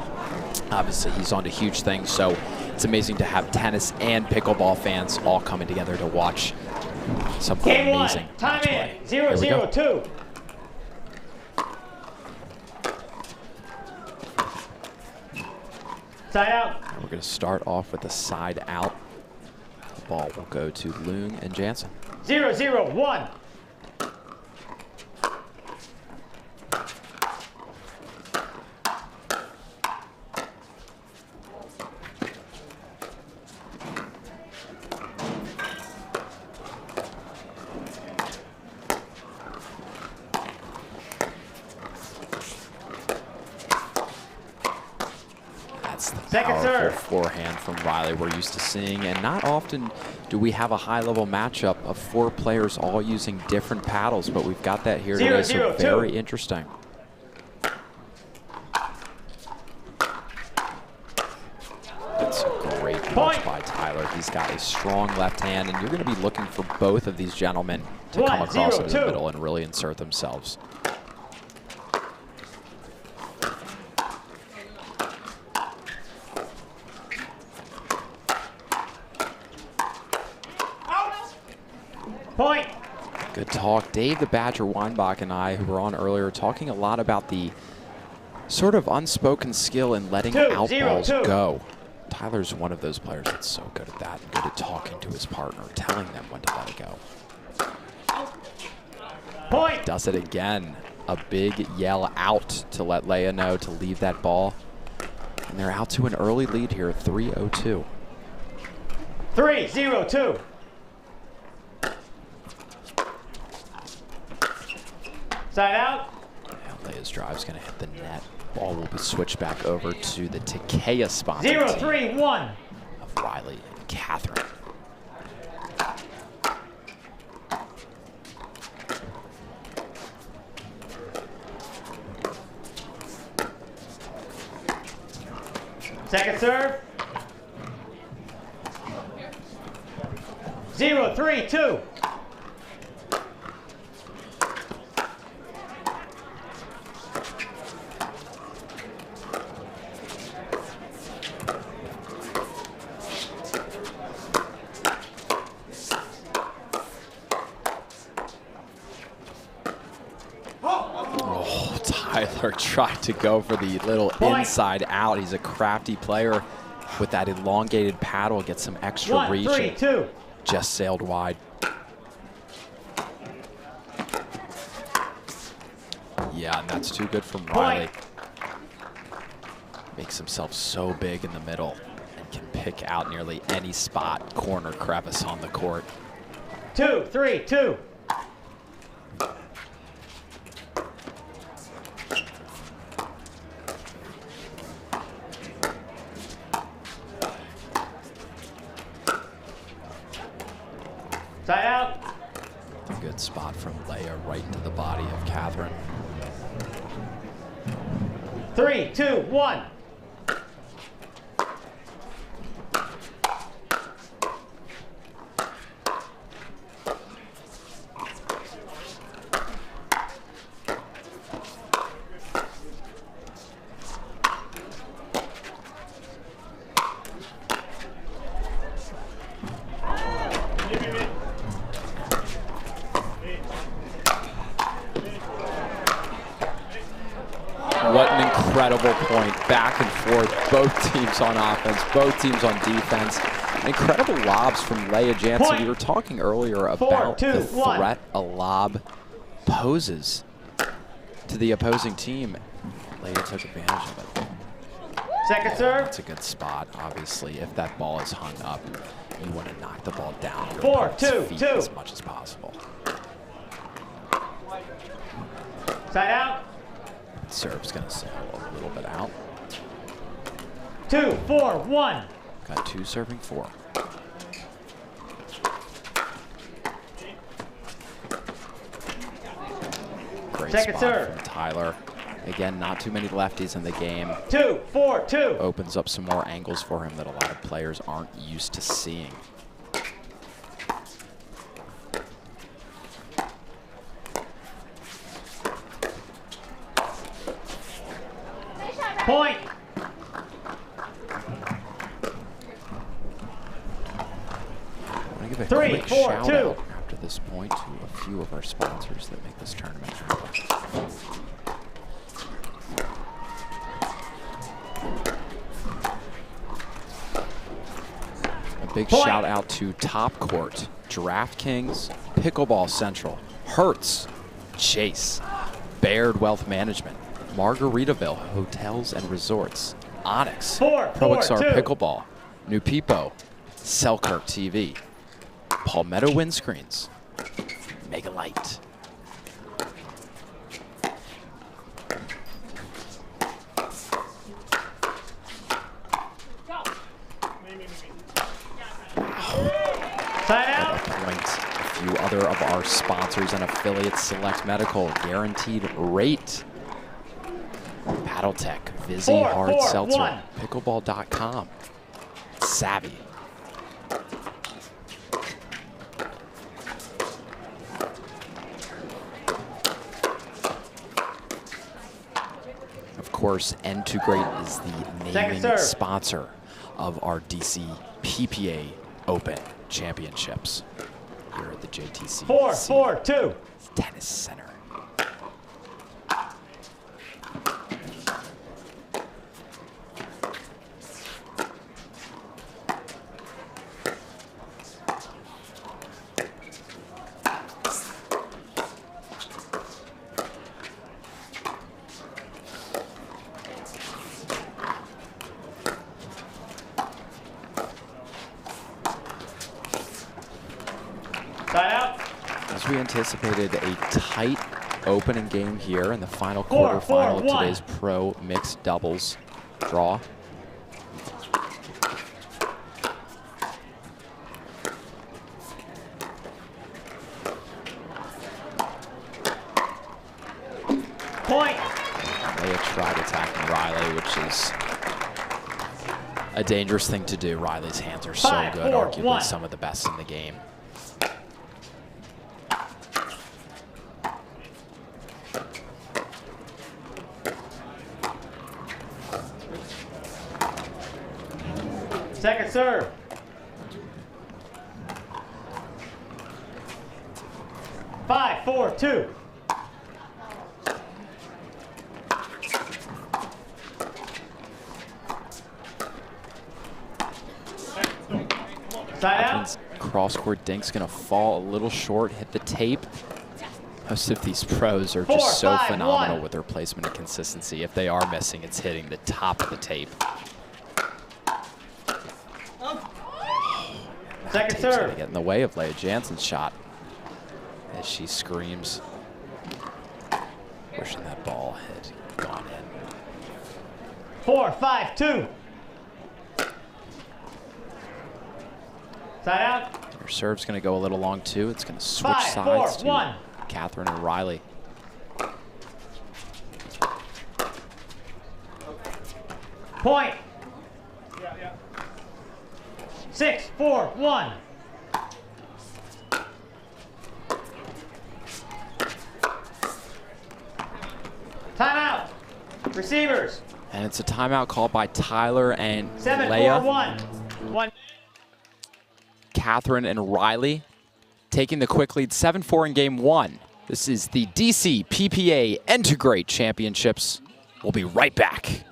Obviously, he's on to huge things, so it's amazing to have tennis and pickleball fans all coming together to watch some amazing Time play. in. Here we go. 0-0-2. Side out. And we're going to start off with a side out. The ball will go to Loong and Jansen. 0-0-1. Powerful forehand from Riley we're used to seeing, and not often do we have a high-level matchup of four players all using different paddles, but we've got that here today, so very interesting. That's a great punch by Tyler He's got a strong left hand, and you're going to be looking for both of these gentlemen to come across into the middle and really insert themselves. Point. Good talk. Dave the Badger Weinbach and I, who were on earlier, talking a lot about the sort of unspoken skill in letting out balls go. Tyler's one of those players that's so good at that, good at talking to his partner, telling them when to let it go. Point. Does it again. A big yell out to let Leia know to leave that ball. And they're out to an early lead here, 3-0-2. 3-0-2. Side out. And Leia's drive's going to hit the net. Ball will be switched back over to the Takea spot. 0-3-1. Of Riley and Catherine. Second serve. 0-3-2. Tyler tried to go for the little inside out. He's a crafty player with that elongated paddle. Gets some extra reach. 1-3-2. Just sailed wide. Yeah, and that's too good from Riley. Makes himself so big in the middle and can pick out nearly any spot, corner, crevice on the court. 2-3-2. Side out. A good spot from Leia right into the body of Catherine. 3-2-1. What an incredible point, back and forth, both teams on offense, both teams on defense. Incredible lobs from Leia Jansen. Point. We were talking earlier about 4-2-1. the threat a lob poses to the opposing team. Leia took advantage of it. Second serve. That's a good spot, obviously. If that ball is hung up, you want to knock the ball down your 4-2-2. feet as much as possible. Side out. Serve's going to sail a little bit out. 2-4-1. Got two serving four. Great Second spot serve. from Tyler. Again, not too many lefties in the game. 2-4-2. Opens up some more angles for him that a lot of players aren't used to seeing. Point. I want to give a 3, quick 4, shout 2. out after this point to a few of our sponsors that make this tournament happen. A big Point. shout out to Top Court, DraftKings, Pickleball Central, Hertz, Chase, Baird Wealth Management, Margaritaville Hotels and Resorts, Onyx, 4, ProXR 2. Pickleball, New Peepo, Selkirk TV, Palmetto Windscreens, Mega Light. Side out. Point. A few other of our sponsors and affiliates: Select Medical, Guaranteed Rate, Paddletech, Vizzy 4, Hard 4, Seltzer, 1. Pickleball.com, Savvy. course, N2grate is the naming sponsor of our DC PPA Open Championships here at the JTC 4-4-2 Tennis Center. As we anticipated, a tight opening game here in the final quarterfinal of today's pro mixed doubles draw. Point. Leia tried attacking Riley, which is a dangerous thing to do. Riley's hands are so good, arguably some of the best in the game. Second serve. Five, 4-2. Side out. Cross-court dink's gonna fall a little short, hit the tape. Most of these pros are just so phenomenal with their placement and consistency. If they are missing, it's hitting the top of the tape. Second serve. Gonna get in the way of Leia Jansen's shot as she screams, wishing that ball had gone in. 4-5-2. Side out. Her serve's gonna go a little long too. It's gonna switch 5, sides 4, to 1. Catherine and Riley. Point. 6-4-1. Timeout. Receivers. And it's a timeout called by Tyler and 7-4-1. Leia. Catherine and Riley taking the quick lead 7-4 in game one. This is the DC PPA N2grate Championships. We'll be right back.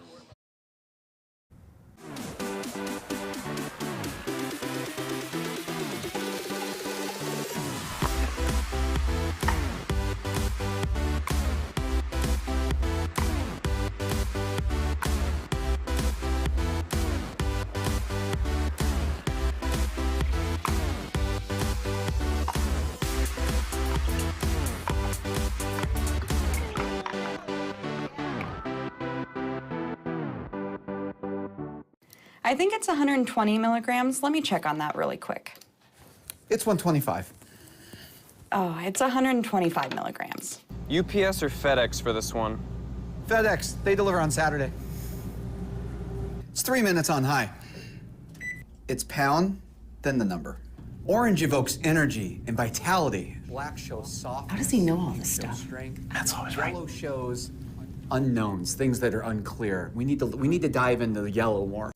I think it's 120 milligrams. Let me check on that really quick. It's 125. Oh, it's 125 milligrams. UPS or FedEx for this one? FedEx, they deliver on Saturday. It's 3 minutes on high. It's pound, then the number. Orange evokes energy and vitality. Black shows softness. How does he know all this stuff? Strength. That's always right. Yellow shows unknowns, things that are unclear. We need to dive into the yellow more.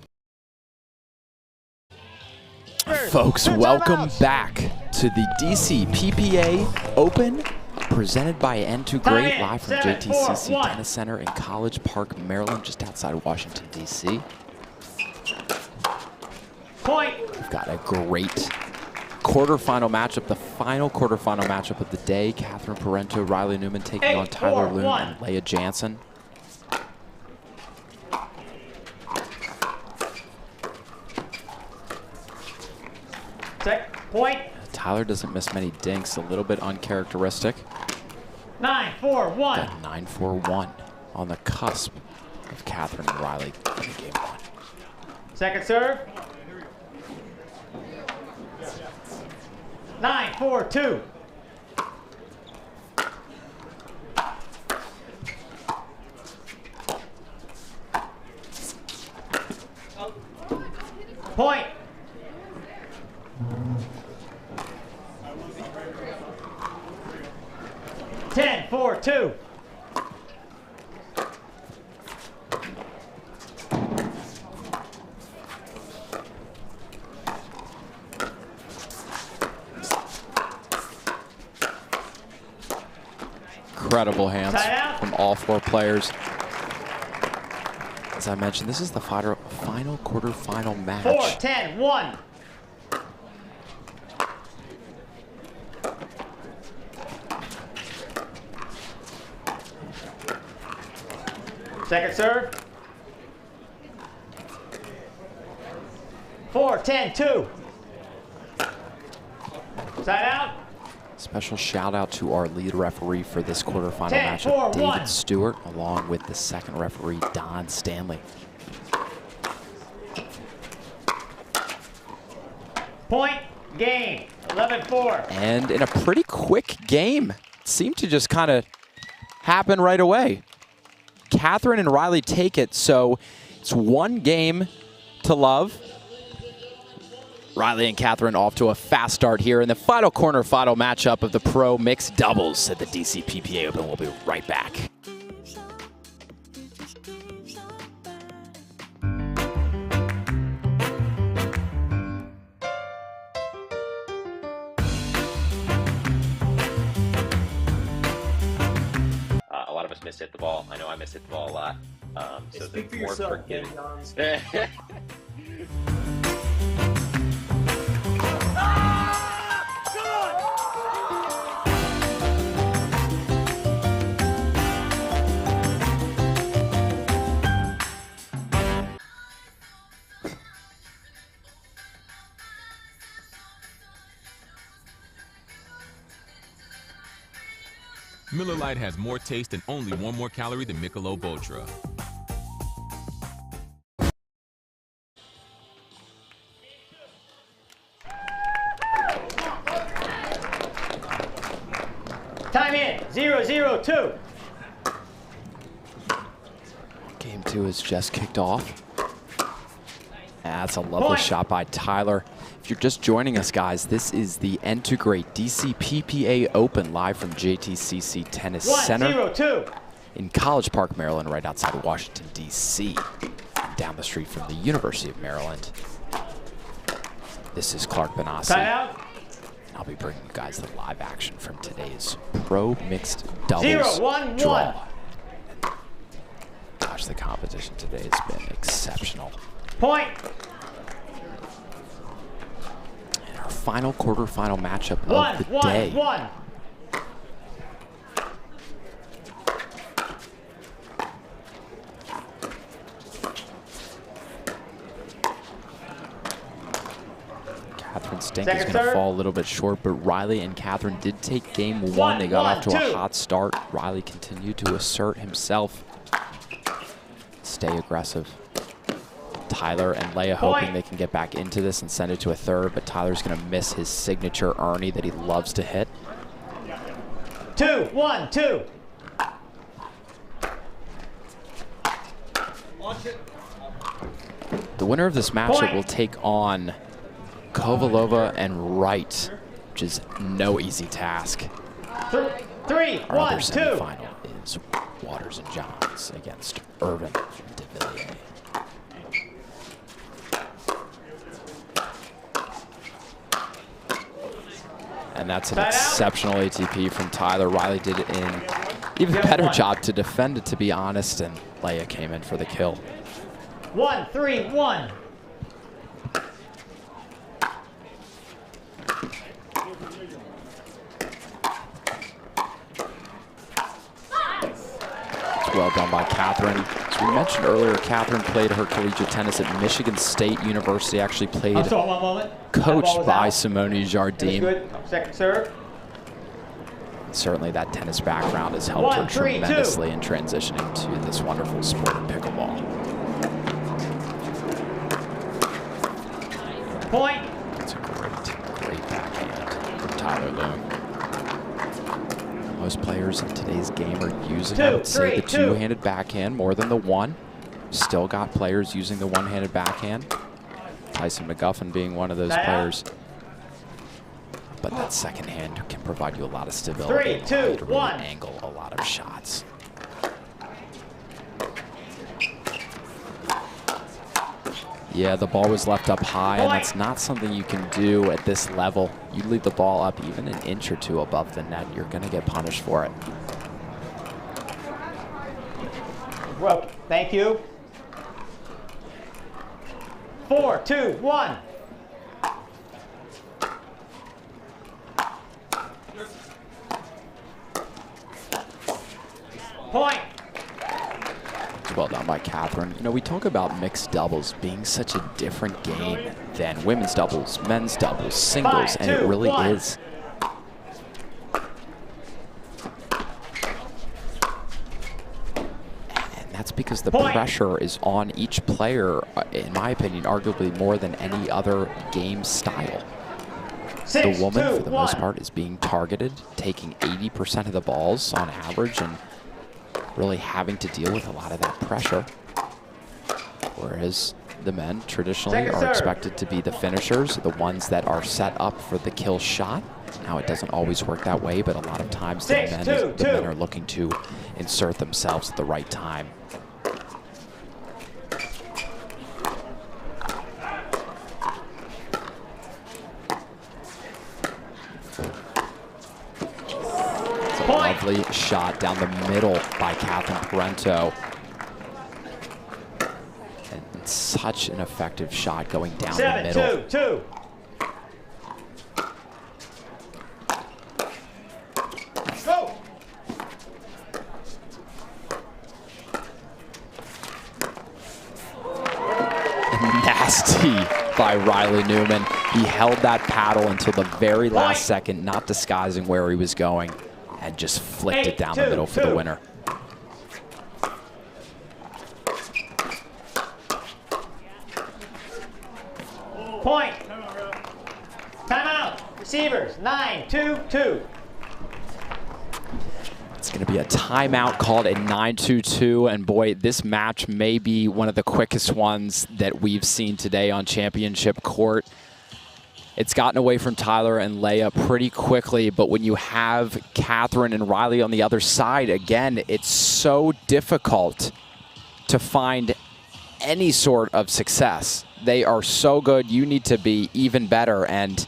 Folks, welcome back to the DC PPA Open, presented by N2grate, live from JTCC Tennis Center in College Park, Maryland, just outside of Washington, D.C. We've got a great quarterfinal matchup, the final quarterfinal matchup of the day. Catherine Parenteau, Riley Newman taking on Tyler Loong and Leia Jansen. Point. Tyler doesn't miss many dinks, a little bit uncharacteristic. 9-4-1. 9-4-1 on the cusp of Catherine and Riley in game one. Second serve. 9-4-2. Point. 10-4-2. incredible hands from all 4 players. As I mentioned, this is the final quarterfinal match. 4-10-1. Second serve. 4-10-2. Side out. Special shout out to our lead referee for this quarterfinal matchup, David Stewart, along with the second referee, Don Stanley. Point game. 11-4. And in a pretty quick game, it seemed to just kind of happen right away. Catherine and Riley take it, so it's 1 game to love. Riley and Catherine off to a fast start here in the final quarterfinal matchup of the Pro Mixed Doubles at the DC PPA Open. We'll be right back. A lot of us miss hit the ball. I know I miss hit the ball a lot. So Speak for more yourself, forgiving. Miller Lite has more taste and only 1 more calorie than Michelob Ultra. Time in. 0-0-2. Game 2 is just kicked off. That's a lovely shot by Tyler. If you're just joining us, guys, this is the N2grate DC PPA Open live from JTCC Tennis Center 1-0-2. in College Park, Maryland, right outside of Washington, D.C., down the street from the University of Maryland. This is Clark Benassi. Timeout. I'll be bringing you guys the live action from today's Pro Mixed Doubles 0-1-1. draw. Gosh, the competition today has been exceptional. Point. And our final quarterfinal matchup of the day. 1-1-1. Catherine Stink is going to fall a little bit short, but Riley and Catherine did take game 1. They got off to a hot start. Riley continued to assert himself. Stay aggressive. Tyler and Leia hoping they can get back into this and send it to a third, but Tyler's going to miss his signature Ernie that he loves to hit. 2-1-2. The winner of this matchup will take on Kovalova and Wright, which is no easy task. 3-1-2. Our other semifinal is Waters and Johns against Irvine and Devilliers. And that's an exceptional ATP from Tyler. Riley did an even better job to defend it, to be honest, and Leia came in for the kill. 1-3-1. It's well done by Catherine. As we mentioned earlier, Catherine played her collegiate tennis at Michigan State University, actually played coached by Simone Jardim. Second serve. Certainly that tennis background has helped her tremendously in transitioning to this wonderful sport of pickleball. Point. It's a great backhand from Tyler Loong. Most players in today's game are using, I would say, the two-handed backhand more than the one. Still got players using the one-handed backhand. Tyson McGuffin being one of those players. But that second hand can provide you a lot of stability. 3, 2, 1. Angle a lot of shots. Yeah, the ball was left up high, and that's not something you can do at this level. You leave the ball up even an inch or two above the net, you're going to get punished for it. Well, thank you. 4, 2, 1. Point. Well done by Catherine. You know, we talk about mixed doubles being such a different game than women's doubles, men's doubles, singles, 5, and it 2, really 1. is. And that's because the Point. pressure is on each player, in my opinion, arguably more than any other game style. 6, the woman, 2, for the 1. most part, is being targeted, taking 80% of the balls on average, and really having to deal with a lot of that pressure. Whereas the men traditionally Second are serve. expected to be the finishers, the ones that are set up for the kill shot. Now, it doesn't always work that way, but a lot of times the 6, men, 2, the 2. men are looking to insert themselves at the right time. Lovely shot down the middle by Catherine Parenteau. And such an effective shot going down the 7, middle. 2, 2. Go. Nasty by Riley Newman. He held that paddle until the very last second, not disguising where he was going, and just flicked it down the middle for the winner. Point. Timeout. Receivers, 9, 2, 2. It's going to be a timeout called at 9-2-2, and boy, this match may be one of the quickest ones that we've seen today on championship court. It's gotten away from Tyler and Leia pretty quickly, but when you have Catherine and Riley on the other side, again, it's so difficult to find any sort of success. They are so good, you need to be even better, and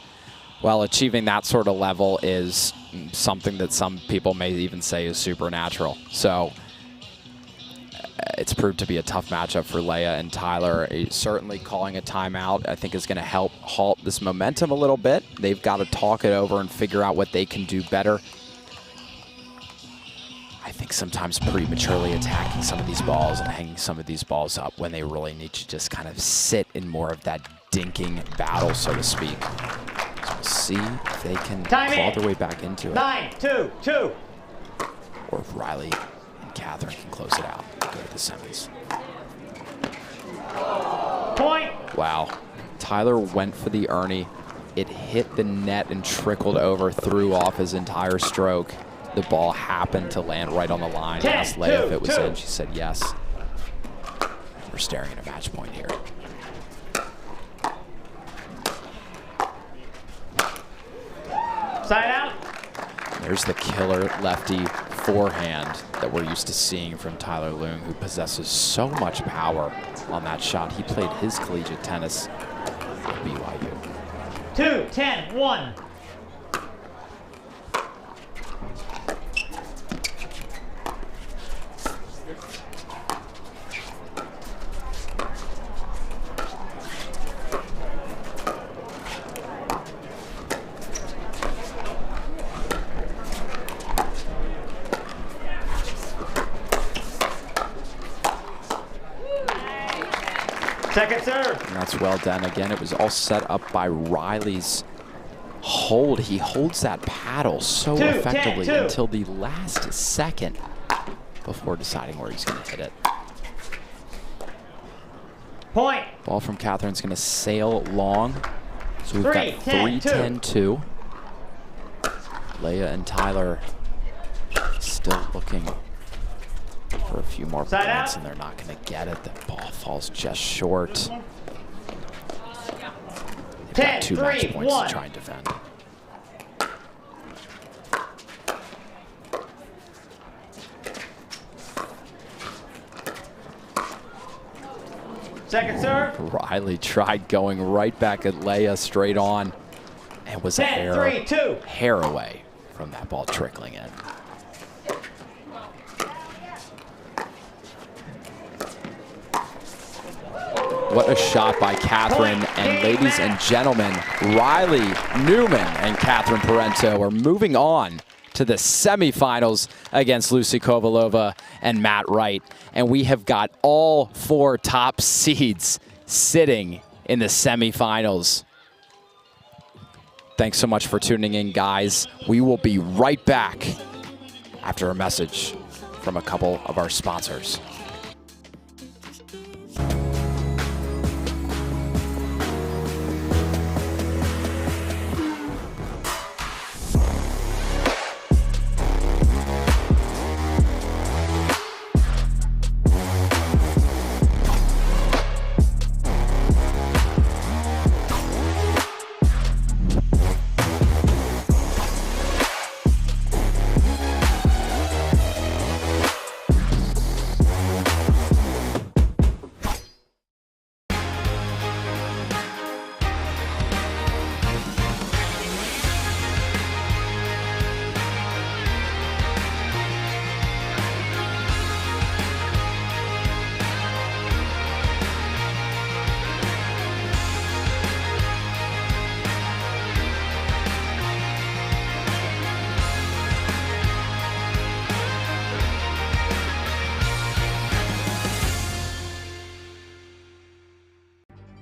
well, achieving that sort of level is something that some people may even say is supernatural. So it's proved to be a tough matchup for Leia and Tyler. Certainly calling a timeout, I think, is going to help halt this momentum a little bit. They've got to talk it over and figure out what they can do better. I think sometimes prematurely attacking some of these balls and hanging some of these balls up when they really need to just kind of sit in more of that dinking battle, so to speak. So we'll see if they can claw their way back into it. 9, 2, 2. Or if Riley and Catherine can close it out and go to the semis. Point. Wow. Tyler went for the Ernie. It hit the net and trickled over, threw off his entire stroke. The ball happened to land right on the line. I asked Leia if it was in. She said yes. We're staring at a match point here. Side out. There's the killer lefty forehand that we're used to seeing from Tyler Loong, who possesses so much power on that shot. He played his collegiate tennis at BYU. 2, 10, 1. Second serve. And that's well done. Again, it was all set up by Riley's hold. He holds that paddle so effectively until the last second before deciding where he's going to hit it. Point. Ball from Catherine's going to sail long. So we've got 3-10-2. Leia and Tyler still looking for a few more points, and they're not going to get it. The ball falls just short. They've got 2 match points to try and defend. Second serve. Riley tried going right back at Leia straight on and was a hair away from that ball trickling in. What a shot by Catherine. And ladies and gentlemen, Riley Newman and Catherine Parenteau are moving on to the semifinals against Lucy Kovalova and Matt Wright. And we have got all 4 top seeds sitting in the semifinals. Thanks so much for tuning in, guys. We will be right back after a message from a couple of our sponsors.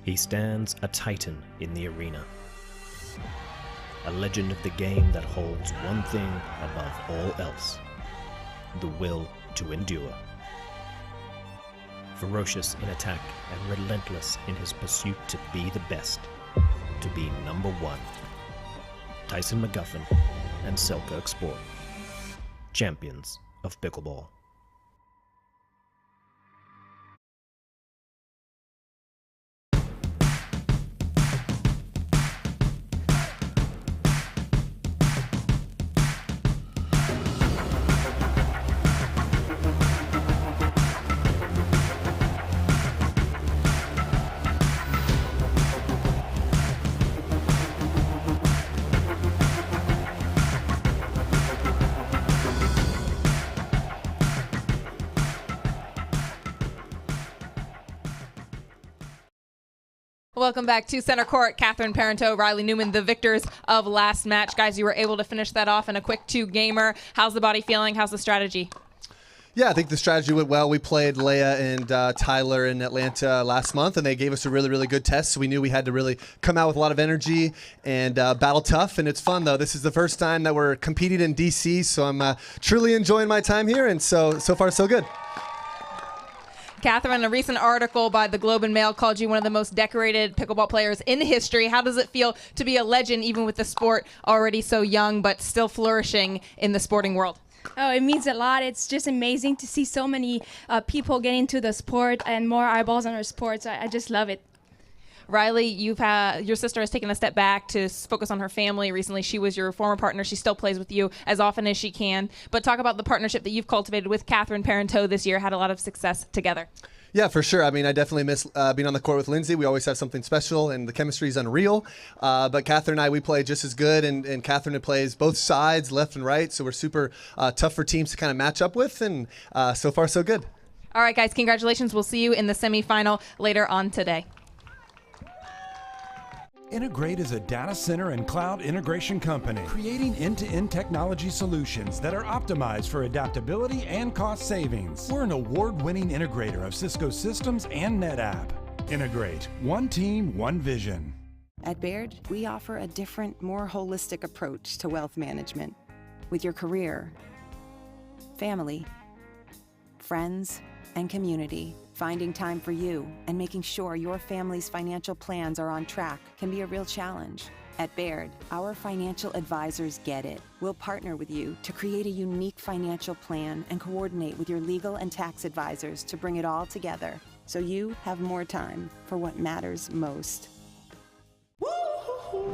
He stands a titan in the arena, a legend of the game that holds one thing above all else: the will to endure. Ferocious in attack and relentless in his pursuit to be the best, to be number one. Tyson McGuffin and Selkirk Sport, champions of pickleball. Welcome back to Center Court. Catherine Parenteau, Riley Newman, the victors of last match. Guys, you were able to finish that off in a quick 2-gamer. How's the body feeling? How's the strategy? Yeah, I think the strategy went well. We played Leia and Tyler in Atlanta last month, and they gave us a really, really good test. So we knew we had to really come out with a lot of energy and battle tough. And it's fun, though. This is the first time that we're competing in D.C., so I'm truly enjoying my time here. And so far, so good. Catherine, a recent article by the Globe and Mail called you one of the most decorated pickleball players in history. How does it feel to be a legend, even with the sport already so young, but still flourishing in the sporting world? Oh, it means a lot. It's just amazing to see so many people get into the sport and more eyeballs on our sports. I just love it. Riley, your sister has taken a step back to focus on her family recently. She was your former partner. She still plays with you as often as she can. But talk about the partnership that you've cultivated with Catherine Parenteau this year. Had a lot of success together. Yeah, for sure. I mean, I definitely miss being on the court with Lindsay. We always have something special, and the chemistry is unreal. But Catherine and I, we play just as good, and Catherine plays both sides, left and right, so we're super tough for teams to kind of match up with, and so far, so good. All right, guys, congratulations. We'll see you in the semifinal later on today. N2grate is a data center and cloud integration company creating end-to-end technology solutions that are optimized for adaptability and cost savings. We're an award-winning integrator of Cisco systems and NetApp. N2grate, one team, one vision. At Baird, we offer a different, more holistic approach to wealth management. With your career, family, friends, and community, finding time for you and making sure your family's financial plans are on track can be a real challenge. At Baird, our financial advisors get it. We'll partner with you to create a unique financial plan and coordinate with your legal and tax advisors to bring it all together so you have more time for what matters most.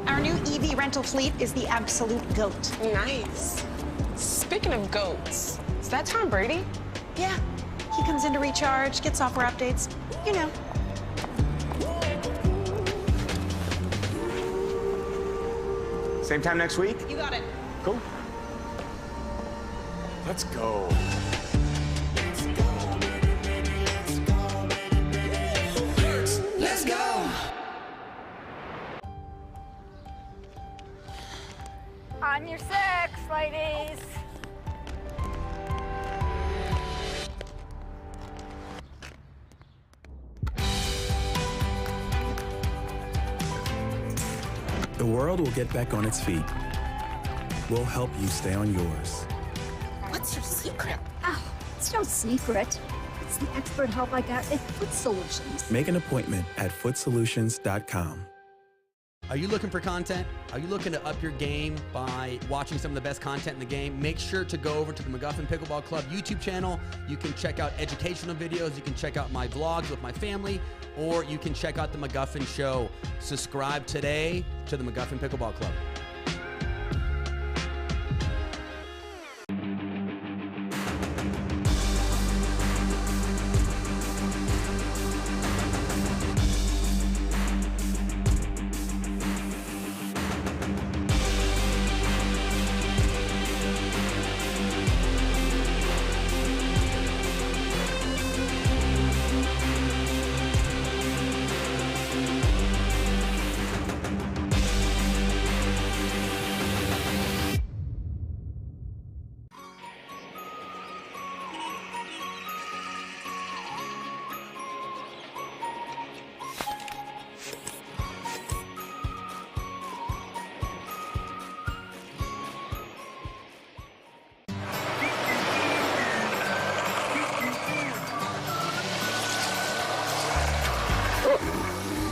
Our new EV rental fleet is the absolute GOAT. Nice. Speaking of goats, is that Tom Brady? Yeah. He comes in to recharge, get software updates, you know. Same time next week? You got it. Cool. Let's go. Let's the world will get back on its feet. We'll help you stay on yours. What's your secret? Oh, it's no secret. It's the expert help I got at Foot Solutions. Make an appointment at footsolutions.com. Are you looking for content? Are you looking to up your game by watching some of the best content in the game? Make sure to go over to the McGuffin Pickleball Club YouTube channel. You can check out educational videos. You can check out my vlogs with my family, or you can check out the McGuffin Show. Subscribe today to the McGuffin Pickleball Club.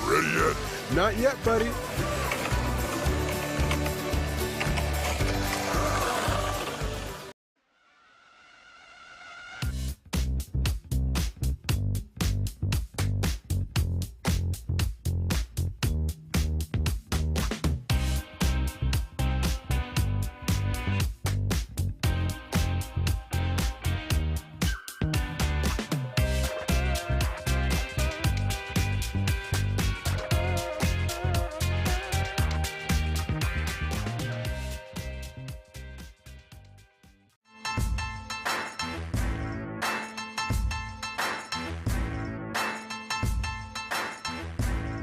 Ready yet? Not yet, buddy.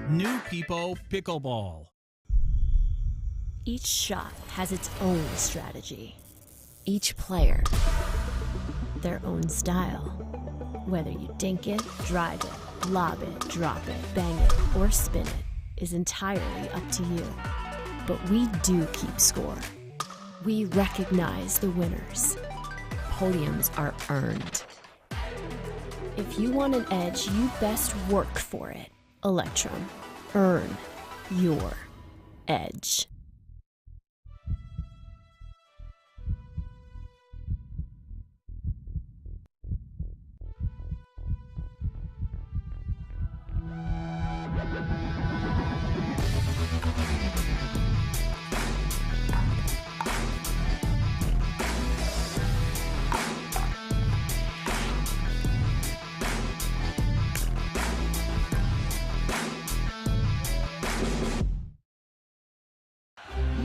New People Pickleball. Each shot has its own strategy. Each player, their own style. Whether you dink it, drive it, lob it, drop it, bang it, or spin it is entirely up to you. But we do keep score. We recognize the winners. Podiums are earned. If you want an edge, you best work for it. Electrum. Earn your edge.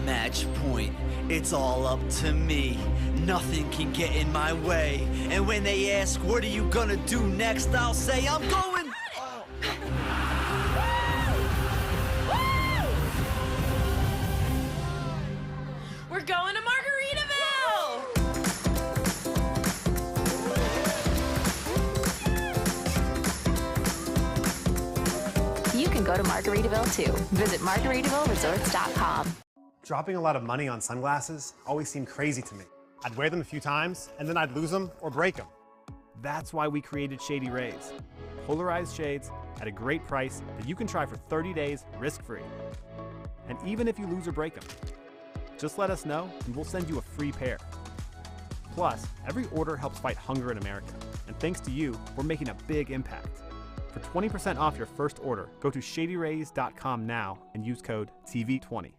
Match point, it's all up to me. Nothing can get in my way. And when they ask, what are you gonna do next? I'll say, I'm going. We're going to Margaritaville! You can go to Margaritaville too. Visit MargaritavilleResorts.com. Dropping a lot of money on sunglasses always seemed crazy to me. I'd wear them a few times, and then I'd lose them or break them. That's why we created Shady Rays. Polarized shades at a great price that you can try for 30 days risk-free. And even if you lose or break them, just let us know and we'll send you a free pair. Plus, every order helps fight hunger in America. And thanks to you, we're making a big impact. For 20% off your first order, go to shadyrays.com now and use code TV20.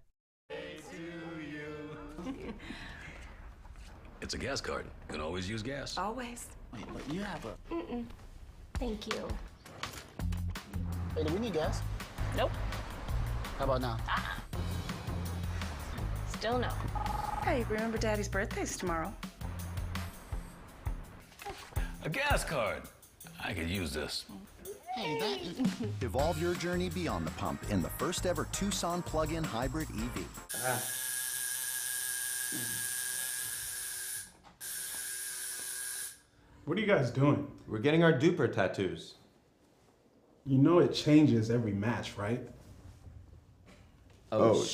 It's a gas card. You can always use gas. Always. Wait, but you have a... Mm-mm. Thank you. Hey, do we need gas? Nope. How about now? Still no. Hey, remember Daddy's birthday's tomorrow. A gas card. I could use this. Hey, that... Evolve your journey beyond the pump in the first ever Tucson plug-in hybrid EV. What are you guys doing? We're getting our duper tattoos. You know it changes every match, right? Oh,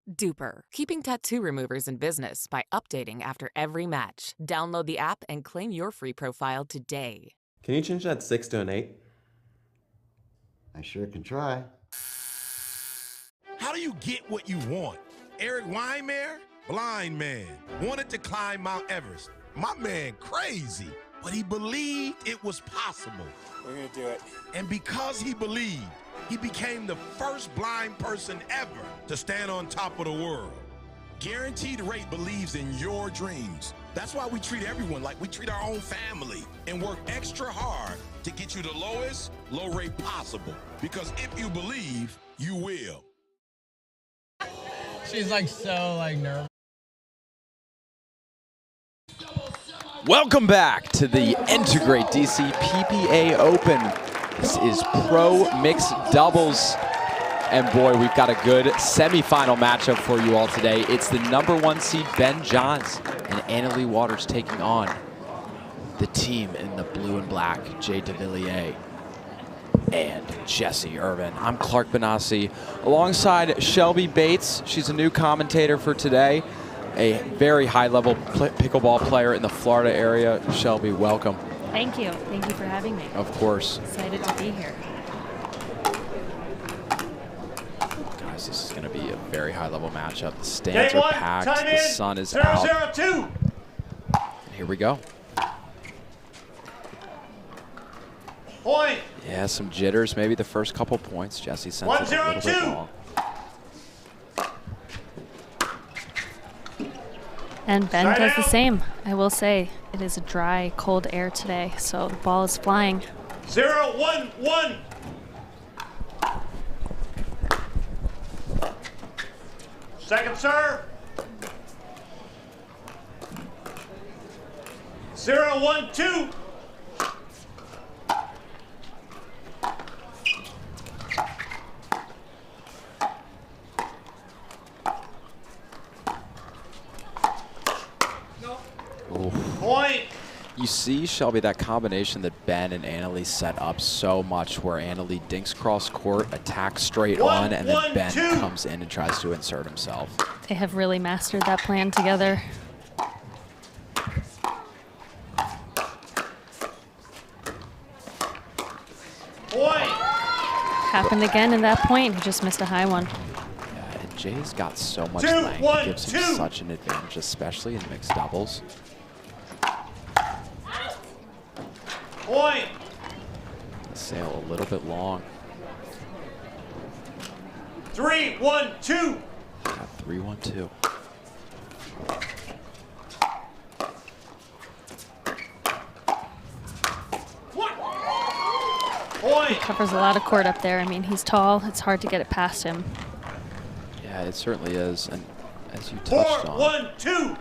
Duper, keeping tattoo removers in business by updating after every match. Download the app and claim your free profile today. Can you change that 6 to an 8? I sure can try. How do you get what you want? Eric Weimer, blind man, wanted to climb Mount Everest. My man crazy, but he believed it was possible. We're gonna do it. And because he believed, he became the first blind person ever to stand on top of the world. Guaranteed Rate believes in your dreams. That's why we treat everyone like we treat our own family and work extra hard to get you the lowest low rate possible. Because if you believe, you will. She's like so nervous. Welcome back to the N2grate DC PPA Open. This is Pro Mixed Doubles. And boy, we've got a good semifinal matchup for you all today. It's the #1 seed Ben Johns and Annalie Waters taking on the team in the blue and black, Jay Devilliers and Jesse Irvine. I'm Clark Benassi alongside Shelby Bates. She's a new commentator for today, a very high-level pickleball player in the Florida area. Shelby, welcome. Thank you. Thank you for having me. Of course. Excited to be here. Guys, this is going to be a very high-level matchup. The stands are packed. The sun is out. 0-0-2. Here we go. Point. Yeah, some jitters. Maybe the first couple points. Jesse sent it a little bit long. And Ben does the same. I will say it is a dry, cold air today, so the ball is flying. 0-1-1. Second serve. 0-1-2. Point. You see, Shelby, that combination that Ben and Annalie set up so much, where Annalie dinks cross court, attacks straight on, and then Ben comes in and tries to insert himself. They have really mastered that plan together. Point. Happened again in that point. He just missed a high one. Yeah, and Jay's got so much length. It gives him such an advantage, especially in mixed doubles. Point. Sail a little bit long. 3-1-2. Got 3-1-2. He covers a lot of court up there. I mean, he's tall. It's hard to get it past him. Yeah, it certainly is. And as you touched on, 4-1-2.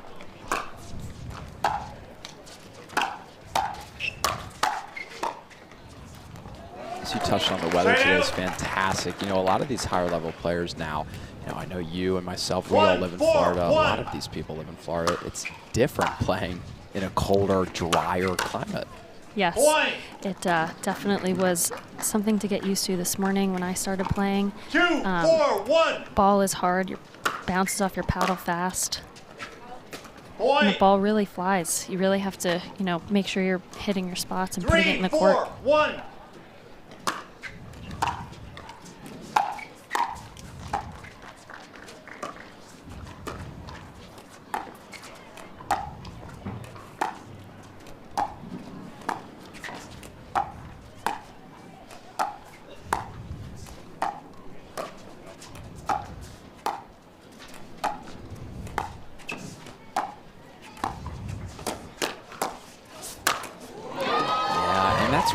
as you touched on, the weather today is fantastic. You know, a lot of these higher level players now, you know, I know you and myself, we all live in Florida. A lot of these people live in Florida. It's different playing in a colder, drier climate. Yes, it definitely was something to get used to this morning when I started playing. 2-4-1. Ball is hard. It bounces off your paddle fast. And the ball really flies. You really have to, you know, make sure you're hitting your spots and putting it in the court. 3-4-1.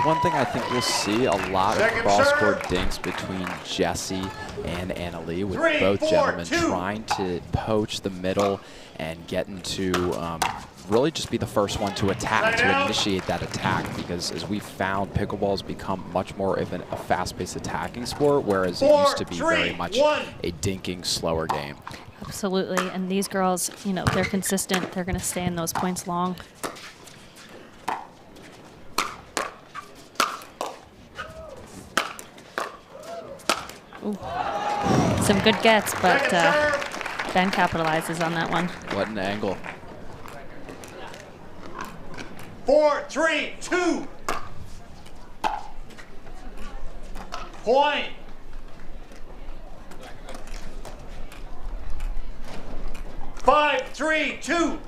One thing I think we'll see a lot of cross-court dinks between Jesse and Annalie, with both gentlemen trying to poach the middle and getting to really just be the first one to attack, to initiate that attack, because as we found, pickleball's become much more of a fast-paced attacking sport, whereas it used to be very much a dinking, slower game. Absolutely, and these girls, you know, they're consistent. They're going to stay in those points long. Ooh. Some good gets, but Ben capitalizes on that one. What an angle. 4-3-2. Point. Five, 3, 2.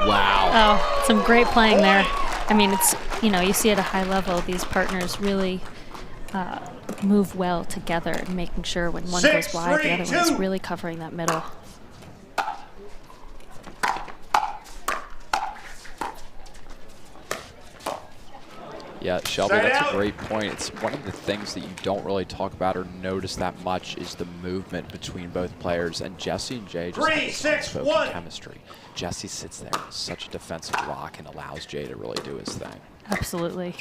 Wow. Oh, some great playing there. I mean, it's, you know, you see at a high level, these partners really move well together and making sure when one goes wide, the other one's really covering that middle. Yeah, Shelby, that's a great point. It's one of the things that you don't really talk about or notice that much is the movement between both players. And Jesse and Jay just have unspoken chemistry. Jesse sits there as such a defensive rock and allows Jay to really do his thing. Absolutely.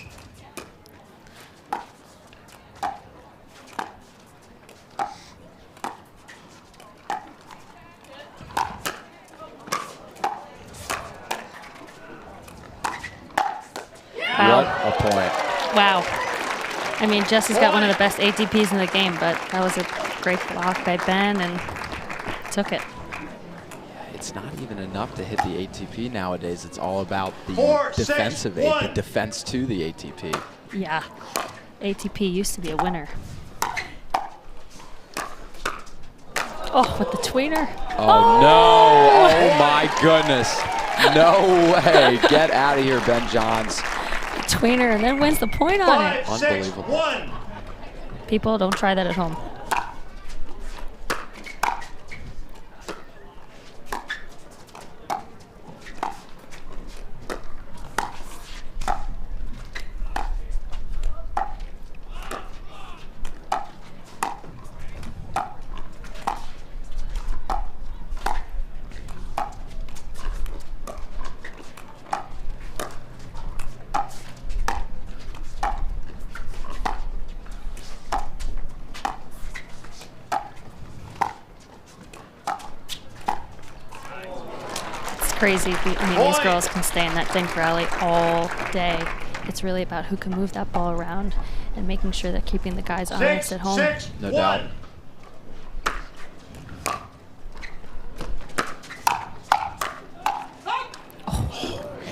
What a point. Wow. I mean, Jesse's got one of the best ATPs in the game, but that was a great block by Ben and took it. It's not even enough to hit the ATP nowadays. It's all about the 4, defensive 6, 1. the defense to the ATP. Yeah. ATP used to be a winner. Oh, with the tweener. Oh, no. Oh, my goodness. No way. Get out of here, Ben Johns. Tweener and then wins the point on it. 5, 6, Unbelievable. 1. People, don't try that at home. Crazy. I mean, these girls can stay in that dink rally all day. It's really about who can move that ball around and making sure they're keeping the guys honest at home. No doubt.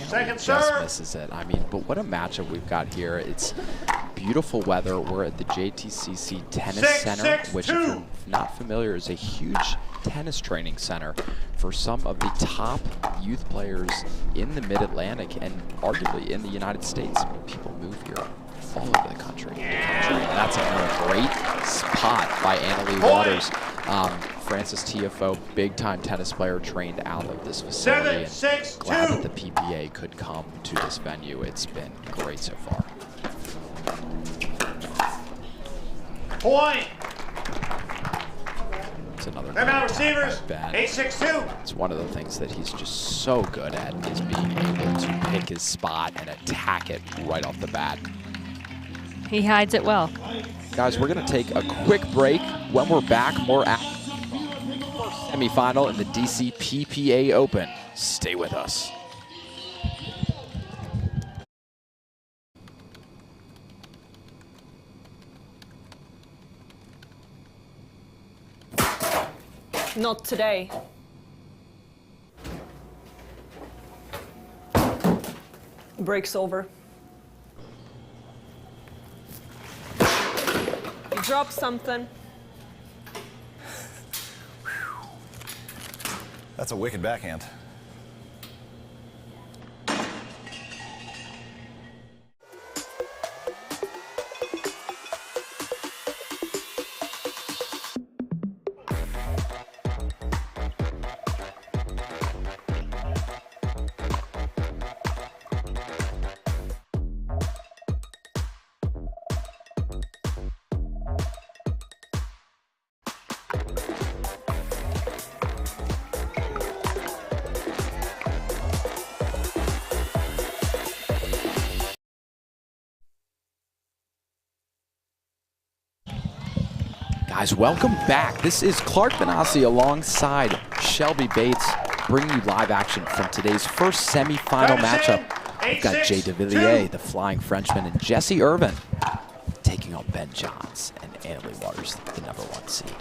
Second Just serve. misses it. I mean, but what a matchup we've got here. It's beautiful weather. We're at the JTCC Tennis Center, which, if you're not familiar, is a huge tennis training center for some of the top youth players in the Mid-Atlantic and arguably in the United States. People move here all over the country. And that's a great spot by Annalie Waters. Francis TFO, big-time tennis player, trained out of this facility. 7, 6, and glad 2. that the PPA could come to this venue. It's been great so far. Point. It's another Timeout receivers. 8-6-2. It's one of the things that he's just so good at is being able to pick his spot and attack it right off the bat. He hides it well. Guys, we're going to take a quick break. When we're back, more semifinal in the DC PPA Open. Stay with us. Not today. Break's over. You dropped something. That's a wicked backhand. Guys, welcome back. This is Clark Benassi alongside Shelby Bates. bringing you live action from today's first semifinal matchup. We've got Jay Devilliers, the flying Frenchman, and Jesse Irvine taking on Ben Johns and Annalie Waters, the #1 seed.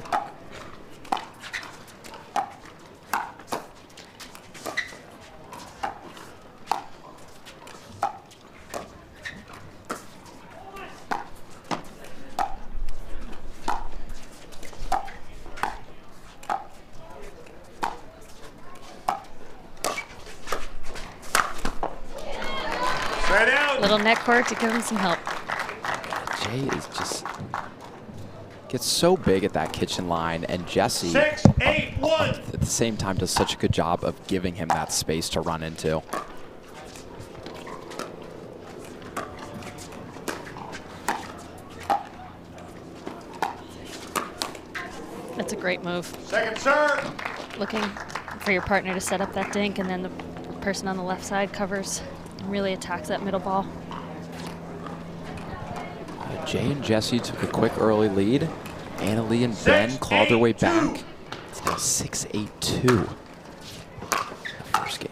Little neck court to give him some help. Jay is just gets so big at that kitchen line, and Jesse 6-8-1 at the same time does such a good job of giving him that space to run into. That's a great move. Second serve. Looking for your partner to set up that dink, and then the person on the left side covers and really attacks that middle ball. Jay and Jesse took a quick early lead. Annalie and Ben clawed their way back. It's now 6-8-2. The first game.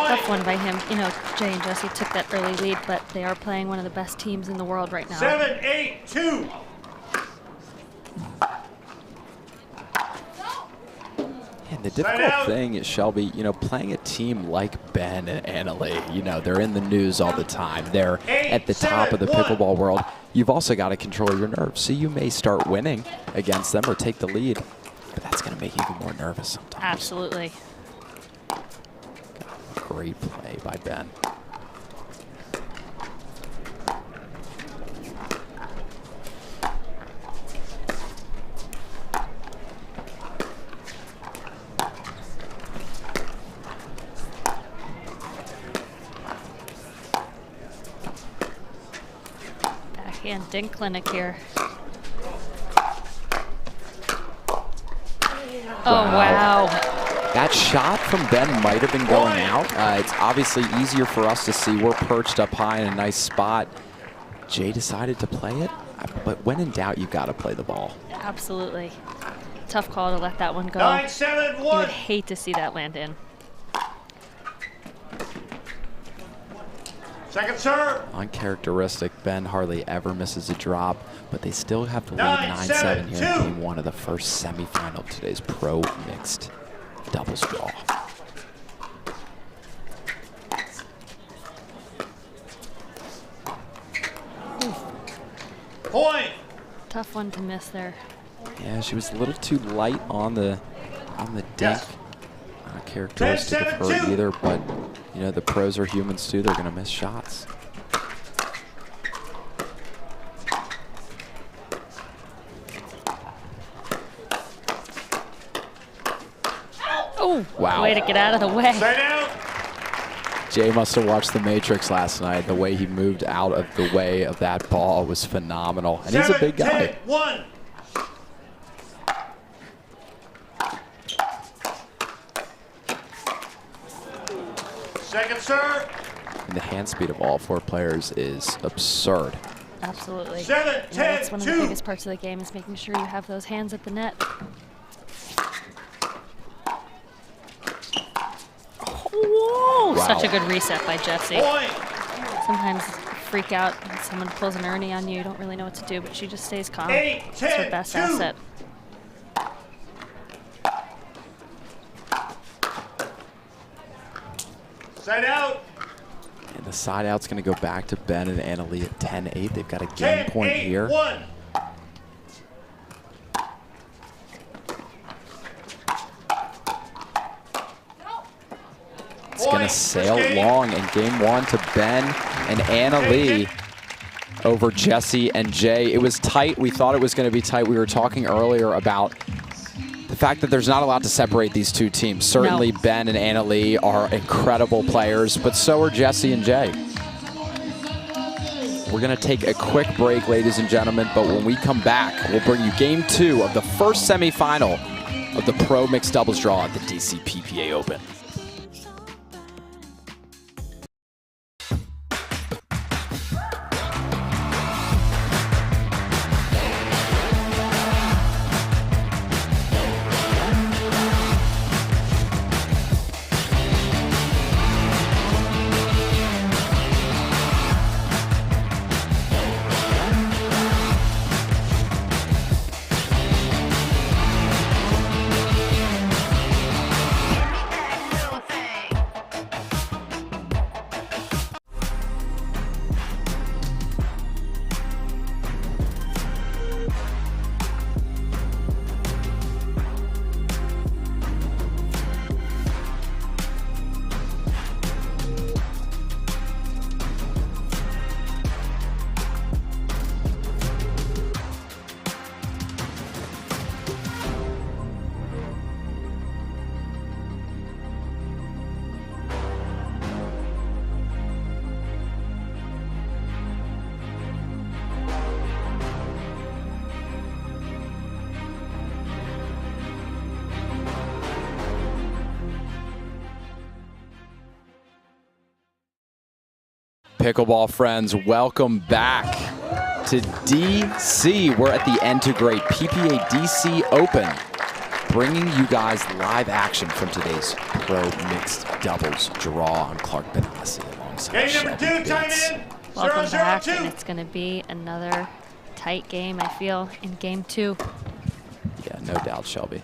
Tough one by him. You know, Jay and Jesse took that early lead, but they are playing one of the best teams in the world right now. 7-8-2. And the difficult thing is, Shelby, you know, playing a team like Ben and Annalie, you know, they're in the news all the time. They're at the top of the pickleball world. You've also got to control your nerves. So you may start winning against them or take the lead, but that's going to make you even more nervous sometimes. Absolutely. Great play by Ben. Backhand dink clinic here. Oh, wow. That shot from Ben might have been going out. It's obviously easier for us to see. We're perched up high in a nice spot. Jay decided to play it, but when in doubt, you've got to play the ball. Absolutely. Tough call to let that one go. 9-7-1. You would hate to see that land in. Second serve. Uncharacteristic. Ben hardly ever misses a drop, but they still have to lead 9-7 here in game one of the first semifinal of today's pro mixed doubles draw. Point. Tough one to miss there. Yeah, she was a little too light on the dink. Not characteristic of her either, but you know, the pros are humans too. They're going to miss shots. Oh, wow. Way to get out of the way. Jay must have watched The Matrix last night. The way he moved out of the way of that ball was phenomenal. And he's a big guy. 7-10-1. Second serve. And the hand speed of all four players is absurd. Absolutely. 7-10-2. That's one of the biggest parts of the game, is making sure you have those hands at the net. Whoa! Wow. Such a good reset by Jesse. Point. Sometimes freak out when someone pulls an Ernie on you. You don't really know what to do, but she just stays calm. 8-10-2. That's her best asset. Side out. And the side out's going to go back to Ben and Annalie at 10-8. They've got a game point here. 10-8-1. It's going to sail long in game one to Ben and Annalie over Jesse and Jay. It was tight. We thought it was going to be tight. We were talking earlier about the fact that there's not a lot to separate these two teams. Certainly Ben and Annalie are incredible players, but so are Jesse and Jay. We're going to take a quick break, ladies and gentlemen, but when we come back, we'll bring you game two of the first semifinal of the Pro Mixed Doubles Draw at the DC PPA Open. pickleball friends? Welcome back to DC. We're at the N2grate PPA DC Open, bringing you guys live action from today's pro mixed doubles draw. I'm Clark Benassi alongside Game number 2, time in. Welcome back, and it's going to be another tight game, I feel, in game 2. Yeah, no doubt, Shelby.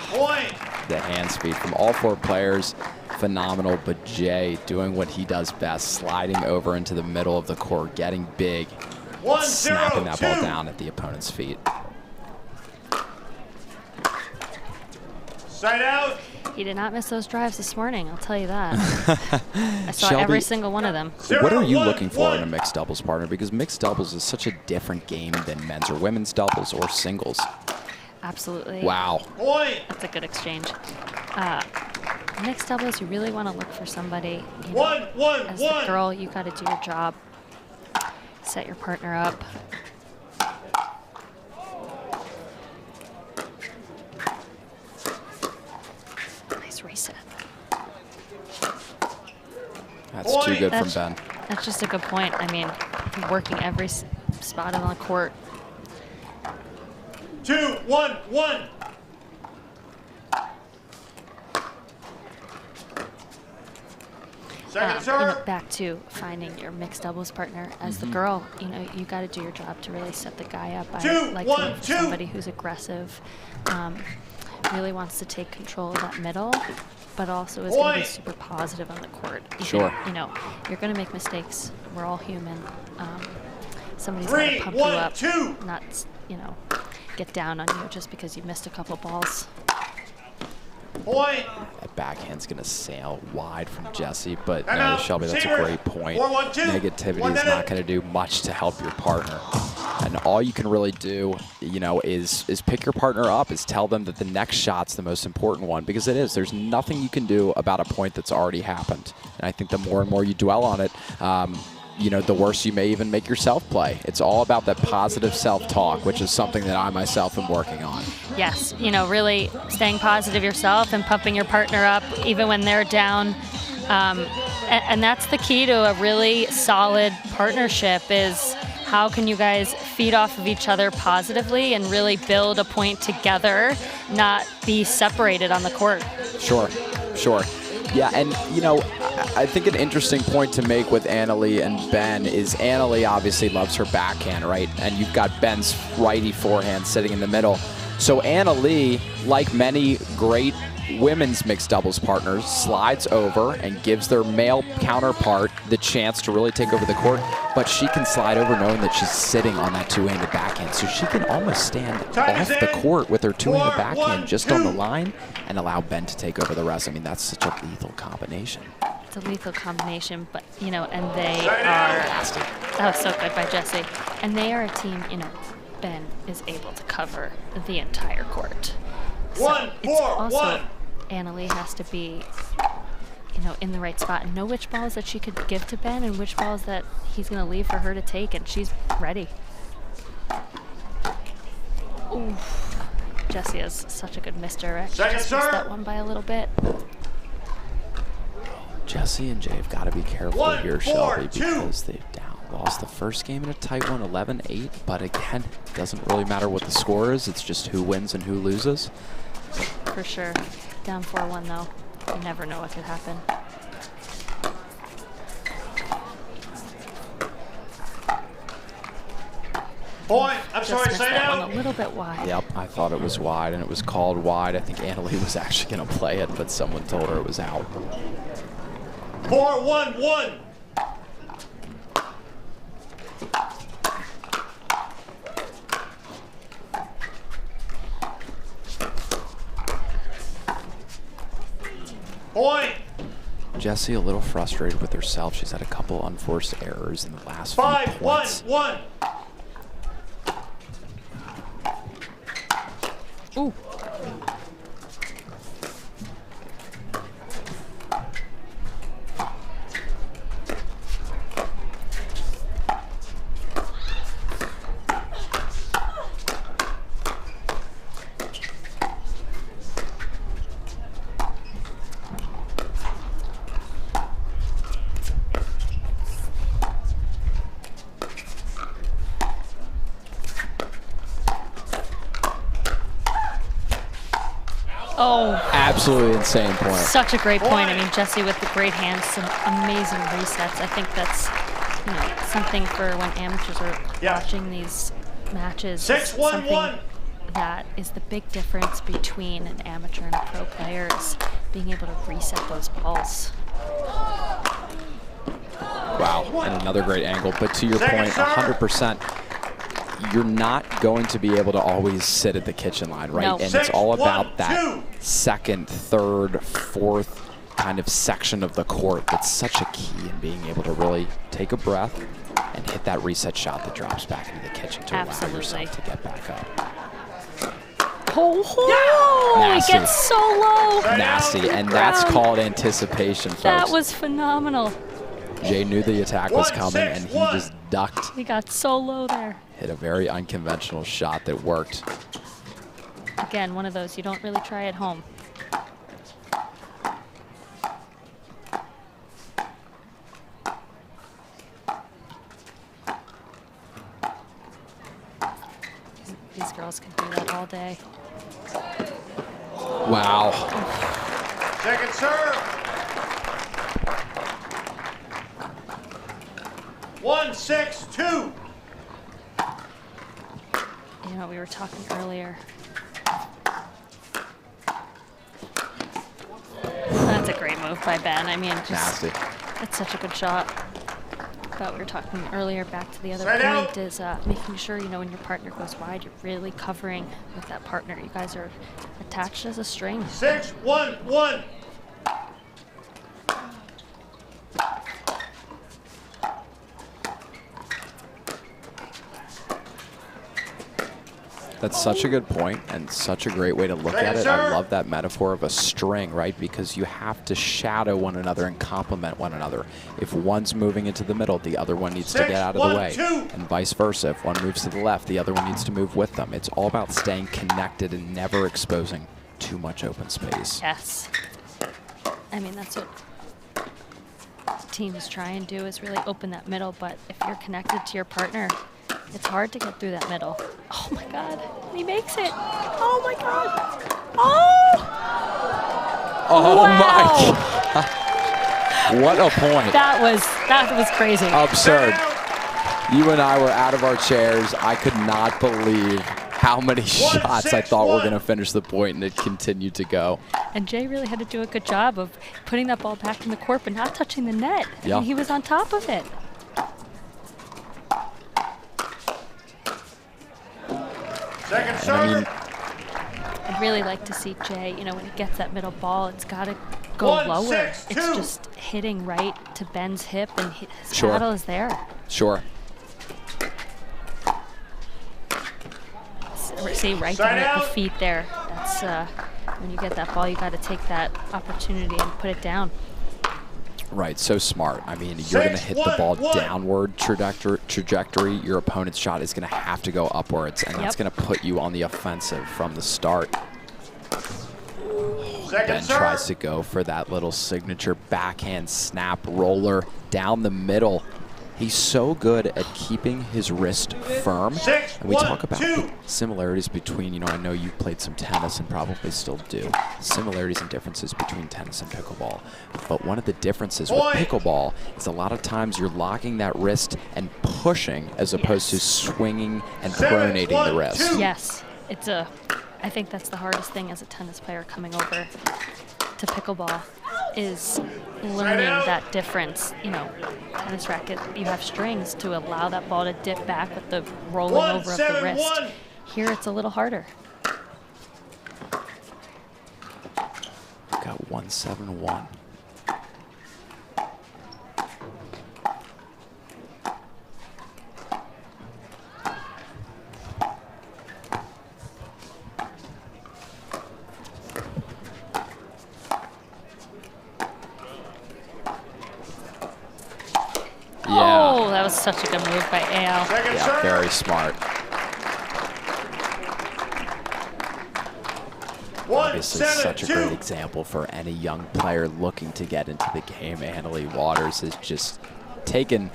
Point. The hand speed from all 4 players, phenomenal, but Jay doing what he does best, sliding over into the middle of the court, getting big, snapping that ball down at the opponent's feet. Side out. He did not miss those drives this morning, I'll tell you that. I saw Shelby, every single one of them. What are you looking for in a mixed doubles partner? Because mixed doubles is such a different game than men's or women's doubles or singles. Absolutely. Wow. That's a good exchange. Mixed doubles, you really want to look for somebody. You know, as the girl, you got to do your job. Set your partner up. Nice reset. That's too good from Ben. That's just a good point. I mean, working every spot on the court. 2, 1, 1. Second serve. Back to finding your mixed doubles partner. As the girl, you got to do your job to really set the guy up. I like somebody who's aggressive, really wants to take control of that middle, but also is going to be super positive on the court. Sure. You're going to make mistakes. We're all human. Somebody's going to pump you up, not, get down on you just because you missed a couple balls. Point. That backhand's going to sail wide from Jesse, but no, Shelby, that's a great point. Negativity is not going to do much to help your partner. And all you can really do, is pick your partner up, is tell them that the next shot's the most important one, because it is. There's nothing you can do about a point that's already happened. And I think the more and more you dwell on it, the worse you may even make yourself play. It's all about that positive self-talk, which is something that I myself am working on. Yes, really staying positive yourself and pumping your partner up even when they're down. And that's the key to a really solid partnership, is how can you guys feed off of each other positively and really build a point together, not be separated on the court. Sure. Yeah, and I think an interesting point to make with Annalie and Ben is Annalie obviously loves her backhand, right? And you've got Ben's righty forehand sitting in the middle. So Annalie, like many great women's mixed doubles partners, slides over and gives their male counterpart the chance to really take over the court, but she can slide over knowing that she's sitting on that two-handed backhand. So she can almost stand off the court with her two-handed backhand just on the line and allow Ben to take over the rest. I mean, that's such a lethal combination. It's a lethal combination, but, and they are, that was so good by Jesse. And they are a team, Ben is able to cover the entire court. So it's also, Annalie has to be, in the right spot and know which balls that she could give to Ben and which balls that he's going to leave for her to take, and she's ready. Ooh, Jesse has such a good misdirect. Just missed that one by a little bit. Jesse and Jay have got to be careful here, Shelby, because they've lost the first game in a tight one, 11-8. But again, it doesn't really matter what the score is. It's just who wins and who loses. For sure. Down 4-1, though. You never know what could happen. Point. I'm sorry, say out. A little bit wide. Yep, I thought it was wide, and it was called wide. I think Annalie was actually going to play it, but someone told her it was out. 4-1-1. Point. Jessie a little frustrated with herself. She's had a couple unforced errors in the last few points. 5-1-1. Ooh. Oh. Absolutely insane point. Such a great point. I mean, Jesse with the great hands, some amazing resets. I think that's, you know, something for when amateurs are watching these matches. 6-1-1. That is the big difference between an amateur and a pro player is being able to reset those balls. Wow, and another great angle. But to your point, 100%, you're not going to be able to always sit at the kitchen line, right? No. And it's all about that second, third, fourth kind of section of the court that's such a key in being able to really take a breath and hit that reset shot that drops back into the kitchen to allow yourself to get back up. Oh, it gets so low. Nasty, and that's called anticipation, folks. That was phenomenal. Jay knew the attack was coming, and he just ducked. He got so low there. Hit a very unconventional shot that worked. Again, one of those you don't really try at home. These girls can do that all day. Wow. Second serve. 1-6-2. You know, we were talking earlier. That's a great move by Ben. I mean, just, nasty. That's such a good shot. But we were talking earlier, back to the other Side point, out. is making sure, you know, when your partner goes wide, you're really covering with that partner. You guys are attached as a string. 6-1-1. That's such a good point and such a great way to look at it. I love that metaphor of a string, right? Because you have to shadow one another and complement one another. If one's moving into the middle, the other one needs to get out of the way. And vice versa. If one moves to the left, the other one needs to move with them. It's all about staying connected and never exposing too much open space. Yes. I mean, that's what teams try and do, is really open that middle. But if you're connected to your partner, it's hard to get through that middle. Oh my God, he makes it. Oh my God. Oh wow. My. What a point. That was crazy. Absurd. You and I were out of our chairs. I could not believe how many shots I thought were going to finish the point, and it continued to go. And Jay really had to do a good job of putting that ball back in the court, but not touching the net. I Yeah. mean, he was on top of it. Second serve. I'd really like to see Jay, you know, when he gets that middle ball, it's got to go 1-6-2. lower. It's just hitting right to Ben's hip, and his Sure. paddle is there. Sure. See, right down at the feet there. That's when you get that ball, you got to take that opportunity and put it down. Right, so smart. I mean, you're going to hit the ball downward trajectory. Your opponent's shot is going to have to go upwards, and that's going to put you on the offensive from the start. Ben tries to go for that little signature backhand snap roller down the middle. He's so good at keeping his wrist firm. And we talk about the similarities between, you know, I know you played some tennis and probably still do, similarities and differences between tennis and pickleball. But one of the differences with pickleball is a lot of times you're locking that wrist and pushing as opposed to swinging and pronating the wrist. Yes, I think that's the hardest thing as a tennis player coming over to pickleball, is learning that difference. You know, tennis racket, you have strings to allow that ball to dip back with the rolling over of the wrist. Here it's a little harder. Got 1-7-1. Oh, that was such a good move by Al. Yeah, very smart. Obviously, such a great example for any young player looking to get into the game. Annalie Waters has just taken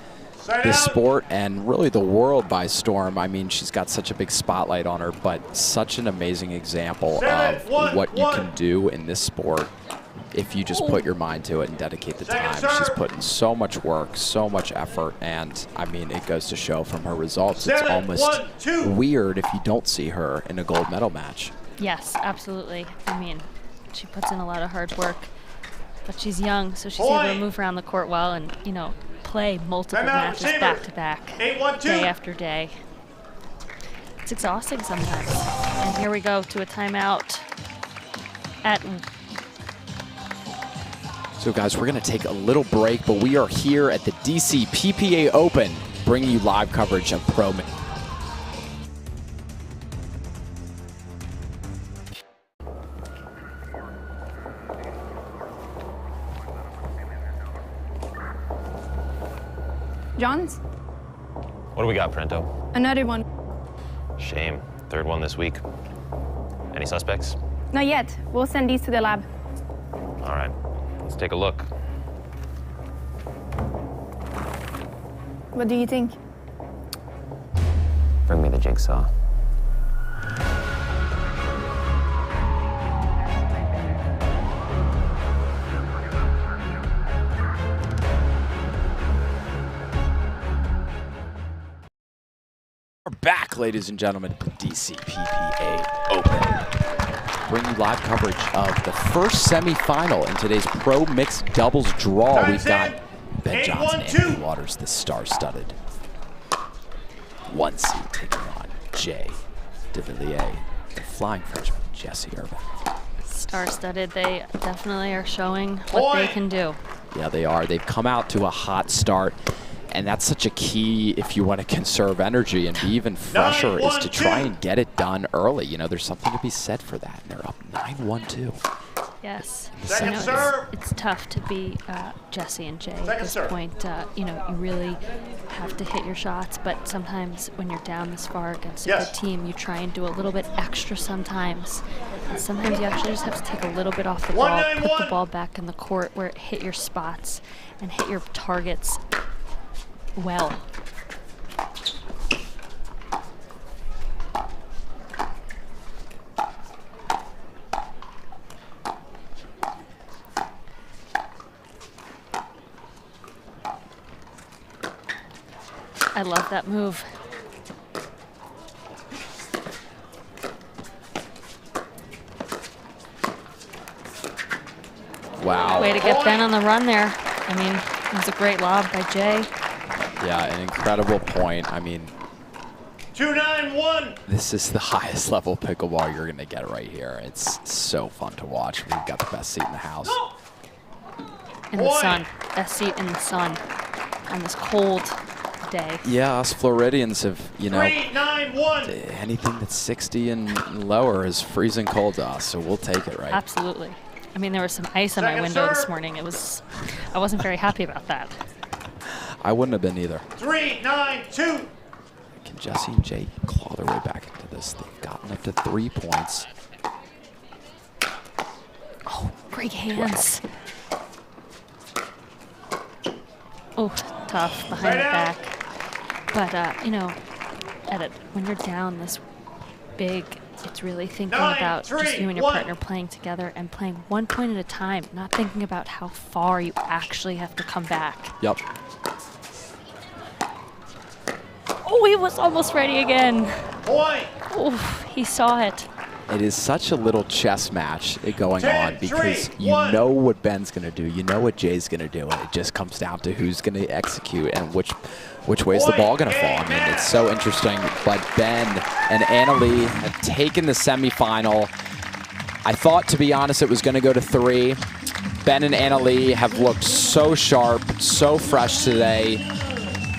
this sport and really the world by storm. I mean, she's got such a big spotlight on her, but such an amazing example of what you can do in this sport if you just put your mind to it and dedicate the time. She's put in so much work, so much effort, and I mean, it goes to show from her results. It's almost weird if you don't see her in a gold medal match. Yes, absolutely. I mean, she puts in a lot of hard work, but she's young, so she's able to move around the court well and, you know, play multiple matches back-to-back, day after day. It's exhausting sometimes. And here we go to a timeout at... So guys, we're gonna take a little break, but we are here at the DC PPA Open, bringing you live coverage of Pro. Johns? What do we got, Parenteau? Another one. Shame. Third one this week. Any suspects? Not yet. We'll send these to the lab. All right. Let's take a look. What do you think? Bring me the jigsaw. We're back, ladies and gentlemen, to DC PPA Open. Bring you live coverage of the first semifinal in today's Pro Mixed Doubles draw. We've got Ben Johnson and Andy Waters, the star-studded 1 seed, taking on Jay Devilliers, the flying Frenchman, Jesse Irvine. Star-studded, they definitely are showing what they can do. Yeah, they are. They've come out to a hot start. And that's such a key if you want to conserve energy and be even fresher is to try and get it done early. You know, there's something to be said for that. And they're up 9-1-2. Yes. Second serve. It's tough to be Jesse and Jay at this point. You know, you really have to hit your shots, but sometimes when you're down this far against a good team, you try and do a little bit extra sometimes. And sometimes you actually just have to take a little bit off the ball, put the ball back in the court where it hit your spots and hit your targets well. I love that move. Wow. Way to get Ben on the run there. I mean, it was a great lob by Jay. Yeah, an incredible point. I mean, 2-9-1. This is the highest level pickleball you're gonna get right here. It's so fun to watch. We've got the best seat in the house. In the sun. Best seat in the sun on this cold day. Yeah, us Floridians have, you know, 3-9-1. anything that's 60 and lower is freezing cold to us, so we'll take it, right? Absolutely. I mean, there was some ice on my window this morning. I wasn't very happy about that. I wouldn't have been either. 3-9-2. Can Jesse and Jay claw their way back into this? They've gotten up to 3 points. Oh, great hands. Oh, tough behind the back. But, you know, when you're down this big, it's really thinking about just you and your partner playing together and playing 1 point at a time, not thinking about how far you actually have to come back. Yep. Oh, he was almost ready again. Point. Oh, he saw it. It is such a little chess match going on because you know what Ben's going to do, you know what Jay's going to do, and it just comes down to who's going to execute and which way is the ball going to fall. I mean, it's so interesting, but Ben and Annalie have taken the semifinal. I thought, to be honest, it was going to go to 3. Ben and Annalie have looked so sharp, so fresh today.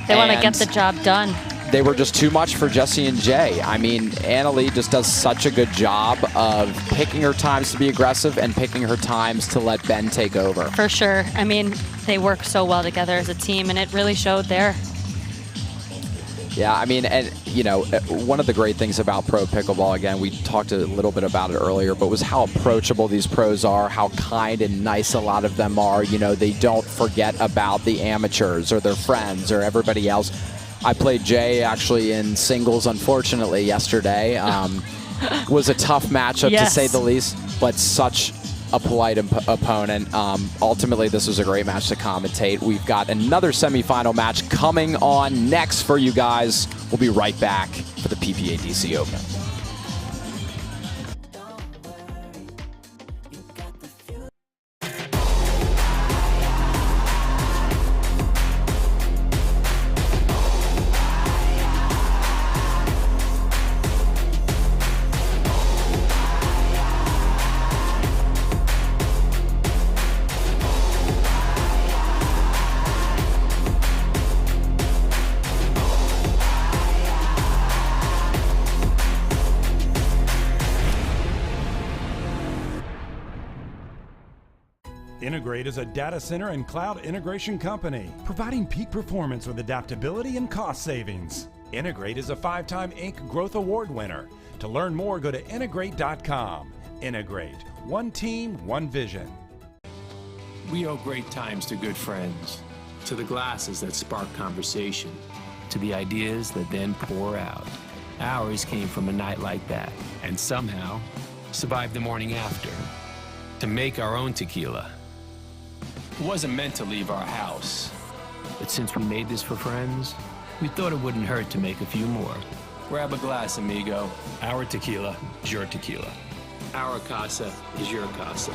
They want to get the job done. They were just too much for Jesse and Jay. I mean, Annalie just does such a good job of picking her times to be aggressive and picking her times to let Ben take over. For sure. I mean, they work so well together as a team, and it really showed there. Yeah, I mean, and, you know, one of the great things about pro pickleball, again, we talked a little bit about it earlier, but was how approachable these pros are, how kind and nice a lot of them are. You know, they don't forget about the amateurs or their friends or everybody else. I played Jay actually in singles, unfortunately, yesterday. Was a tough matchup, to say the least, but such a polite opponent. Ultimately, this was a great match to commentate. We've got another semifinal match coming on next for you guys. We'll be right back for the PPA DC Open. N2grate is a data center and cloud integration company, providing peak performance with adaptability and cost savings. N2grate is a 5-time Inc. Growth Award winner. To learn more, go to N2grate.com. N2grate, one team, one vision. We owe great times to good friends, to the glasses that spark conversation, to the ideas that then pour out. Ours came from a night like that, and somehow survived the morning after, to make our own tequila. It wasn't meant to leave our house, but since we made this for friends, we thought it wouldn't hurt to make a few more. Grab a glass, amigo. Our tequila is your tequila. Our casa is your casa.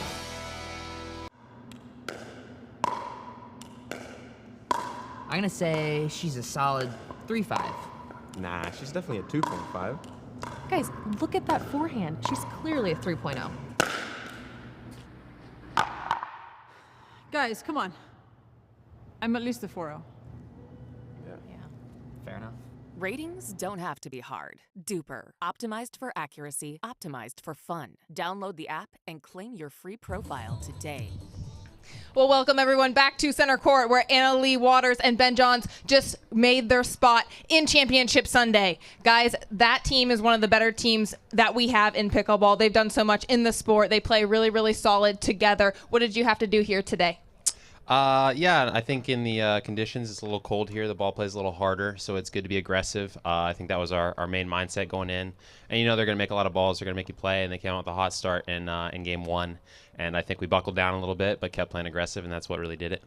I'm gonna say she's a solid 3.5. Nah, she's definitely a 2.5. Guys, look at that forehand. She's clearly a 3.0. Guys, come on. I'm at least a 4.0. Yeah. Fair enough. Ratings don't have to be hard. Duper. Optimized for accuracy, optimized for fun. Download the app and claim your free profile today. Well, welcome everyone back to Center Court, where Anna Leigh Waters and Ben Johns just made their spot in Championship Sunday. Guys, that team is one of the better teams that we have in pickleball. They've done so much in the sport. They play really, really solid together. What did you have to do here today? Yeah, I think in the conditions, it's a little cold here. The ball plays a little harder, so it's good to be aggressive. I think that was our main mindset going in. And, you know, they're going to make a lot of balls. They're going to make you play, and they came out with a hot start in Game 1. And I think we buckled down a little bit, but kept playing aggressive, and that's what really did it.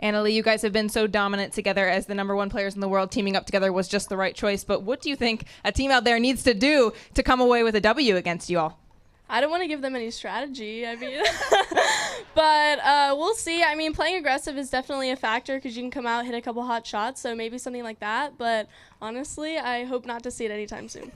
Anna Leigh, you guys have been so dominant together as the #1 players in the world. Teaming up together was just the right choice. But what do you think a team out there needs to do to come away with a W against you all? I don't want to give them any strategy. I mean, but we'll see. I mean, playing aggressive is definitely a factor because you can come out, hit a couple hot shots, so maybe something like that. But honestly, I hope not to see it anytime soon.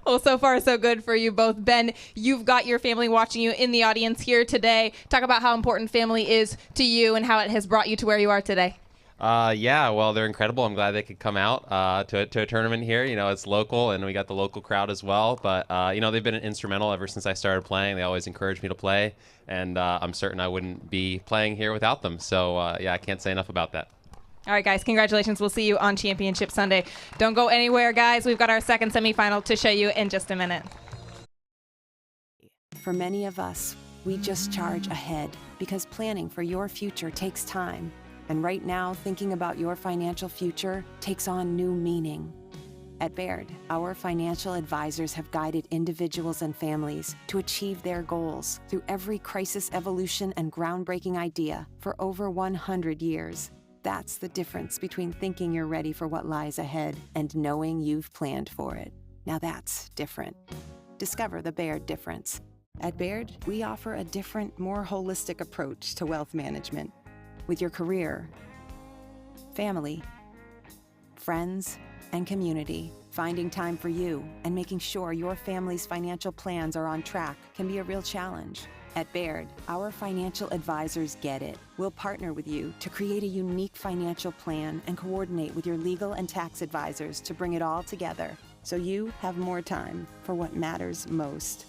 Well, so far, so good for you both. Ben, you've got your family watching you in the audience here today. Talk about how important family is to you and how it has brought you to where you are today. Yeah, well, they're incredible. I'm glad they could come out to a tournament here. You know, it's local, and we got the local crowd as well. But, you know, they've been instrumental ever since I started playing. They always encouraged me to play, and I'm certain I wouldn't be playing here without them. So, yeah, I can't say enough about that. All right, guys, congratulations. We'll see you on Championship Sunday. Don't go anywhere, guys. We've got our second semifinal to show you in just a minute. For many of us, we just charge ahead because planning for your future takes time. And right now, thinking about your financial future takes on new meaning. At Baird, our financial advisors have guided individuals and families to achieve their goals through every crisis evolution and groundbreaking idea for over 100 years. That's the difference between thinking you're ready for what lies ahead and knowing you've planned for it. Now that's different. Discover the Baird difference. At Baird, we offer a different, more holistic approach to wealth management. With your career, family, friends, and community, finding time for you and making sure your family's financial plans are on track can be a real challenge. At Baird, our financial advisors get it. We'll partner with you to create a unique financial plan and coordinate with your legal and tax advisors to bring it all together so you have more time for what matters most.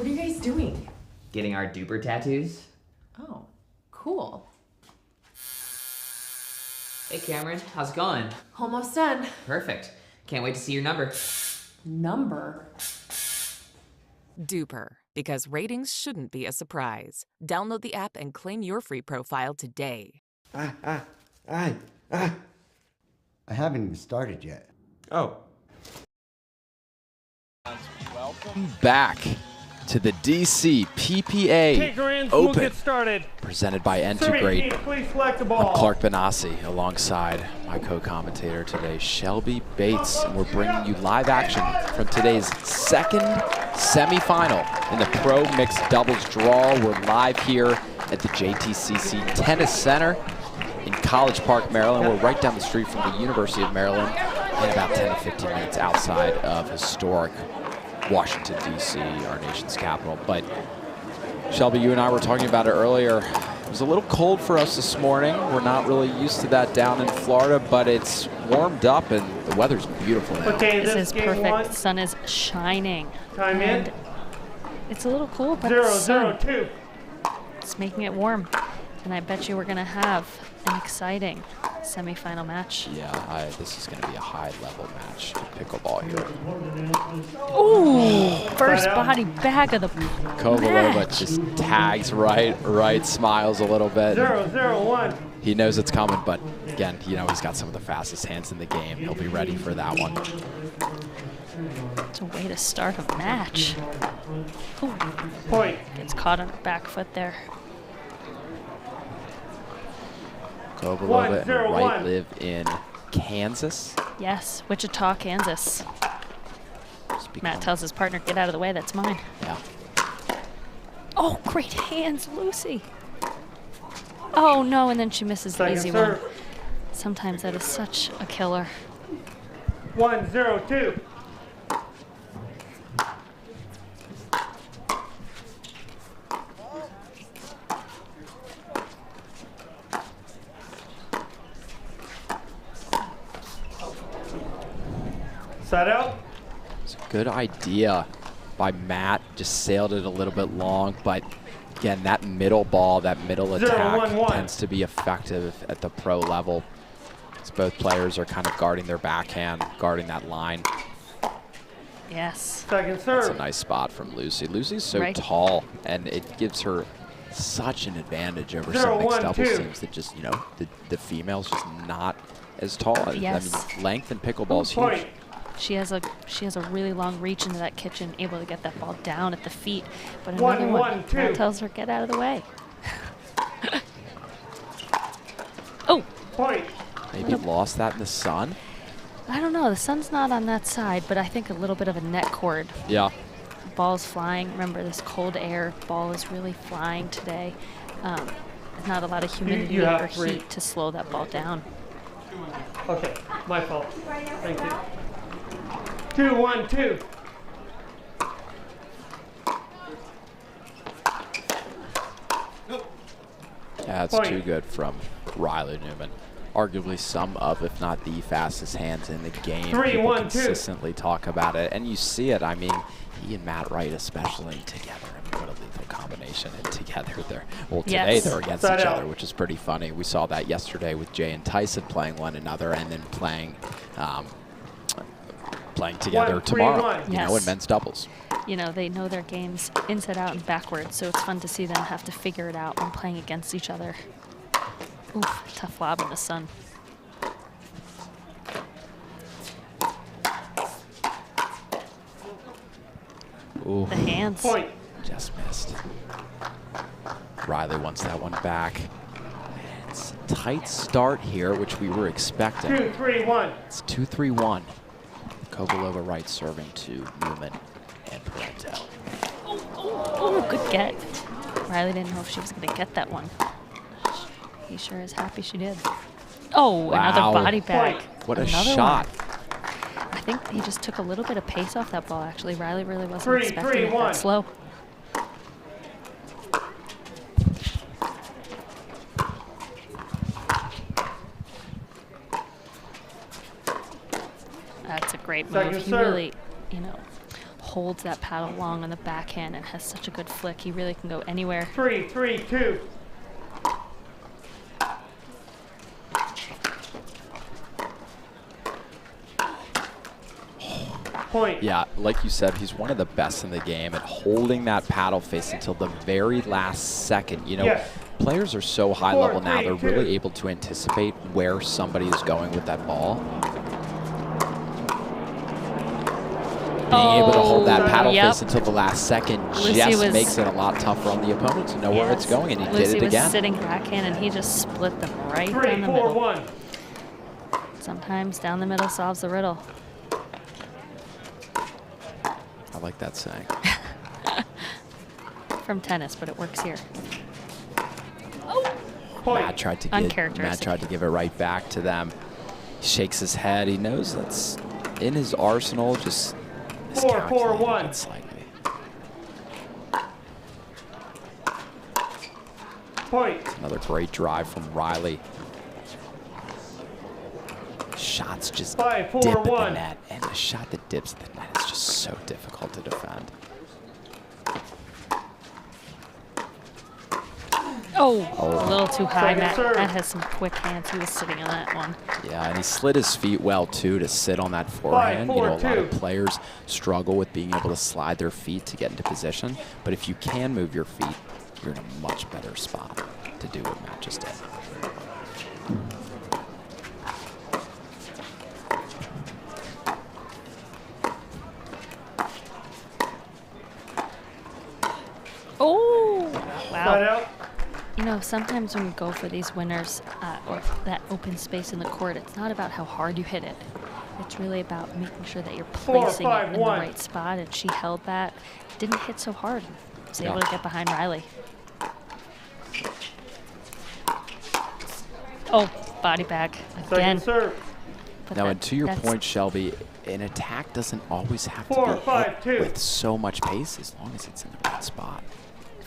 What are you guys doing? Getting our duper tattoos. Oh, cool. Hey Cameron, how's it going? Almost done. Perfect. Can't wait to see your number. Number? Duper, because ratings shouldn't be a surprise. Download the app and claim your free profile today. I haven't even started yet. Oh. Welcome back to the DC PPA Open, get started. presented by N2grate. Please select the I'm ball. Clark Benassi, alongside my co-commentator today, Shelby Bates, and we're bringing you live action from today's second semifinal in the Pro Mixed Doubles Draw. We're live here at the JTCC Tennis Center in College Park, Maryland. We're right down the street from the University of Maryland and about 10 to 15 minutes outside of historic Washington, D.C., our nation's capital. But Shelby, you and I were talking about it earlier. It was a little cold for us this morning. We're not really used to that down in Florida, but it's warmed up and the weather's beautiful now. Okay, this is perfect. The sun is shining. Time in. It's a little cold, but 0-0-2. It's making it warm. And I bet you we're going to have an exciting semifinal match. Yeah, this is going to be a high-level match of pickleball here. Ooh, first body bag of the Kovalova match. just tags right, smiles a little bit. 0-0-1. He knows it's coming, but again, you know, he's got some of the fastest hands in the game. He'll be ready for that one. It's a way to start a match. Ooh. Point. Gets caught on her back foot there. Kovalova and Wright live in Kansas. Yes, Wichita, Kansas. Matt tells his partner, get out of the way, that's mine. Yeah. Oh, great hands, Lucy. Oh, no, and then she misses the easy one. Sometimes that is such a killer. 1-0-2. Side out. It's a good idea by Matt. Just sailed it a little bit long, but again, that middle ball, that middle attack tends to be effective at the pro level. As both players are kind of guarding their backhand, guarding that line. Yes. Second serve. That's a nice spot from Lucy. Lucy's so tall, and it gives her such an advantage over some mixed doubles teams that just, you know, the female's just not as tall. Yes. I mean, length in pickleball is huge. She has a really long reach into that kitchen, able to get that ball down at the feet. But another one Matt tells her, get out of the way. Oh. Point. Maybe lost that in the sun. I don't know. The sun's not on that side, but I think a little bit of a net cord. Yeah. Ball's flying. Remember, this cold air ball is really flying today. There's not a lot of humidity or heat to slow that ball down. Okay, my fault. Thank you. 2-1-2. Yeah, that's too good from Riley Newman. Arguably some of, if not the fastest hands in the game. People consistently talk about it, and you see it. I mean, he and Matt Wright especially together. I mean, what a lethal combination. And together, today they're against each other, which is pretty funny. We saw that yesterday with Jay and Tyson playing one another, and then playing together tomorrow, you know, in men's doubles. You know, they know their games inside out and backwards, so it's fun to see them have to figure it out when playing against each other. Oof, tough lob in the sun. Ooh. The hands. Point. Just missed. Riley wants that one back. It's a tight start here, which we were expecting. 2-3-1. It's 2-3-1. Kovalova Wright serving to Newman and Parenteau. Oh, good get. Riley didn't know if she was going to get that one. He sure is happy she did. Oh, wow. Another body bag. What a shot. I think he just took a little bit of pace off that ball, actually. Riley really wasn't expecting it that slow. That's a great move. He really, you know, holds that paddle long on the backhand and has such a good flick. He really can go anywhere. 3-3-2. Point. Yeah, like you said, he's one of the best in the game at holding that paddle face until the very last second. You know, Yes. players are so high level now, 4-3-2. they're really able to anticipate where somebody is going with that ball. Being able to hold that paddle face until the last second just makes it a lot tougher on the opponent to know where it's going, and he did it was again. sitting backhand, and he just split them right down the middle. Sometimes down the middle solves the riddle. I like that saying. From tennis, but it works here. Matt tried to give it right back to them. He shakes his head. He knows that's in his arsenal. Just 4-4-1. slightly. Point. Another great drive from Riley. Shots just dip at the net, and the shot that dips at the net is just so difficult to defend. Oh, a little too high. Matt has some quick hands. He was sitting on that one. Yeah, and he slid his feet well, too, to sit on that forehand. You know, a lot of players struggle with being able to slide their feet to get into position. But if you can move your feet, you're in a much better spot to do what Matt just did. Oh, wow. You know, sometimes when we go for these winners or that open space in the court, it's not about how hard you hit it. It's really about making sure that you're placing it in the right spot, and she held that. Didn't hit so hard. Was able to get behind Riley. Oh, body bag again. Now, and to your point, Shelby, an attack doesn't always have to be hit with so much pace as long as it's in the right spot.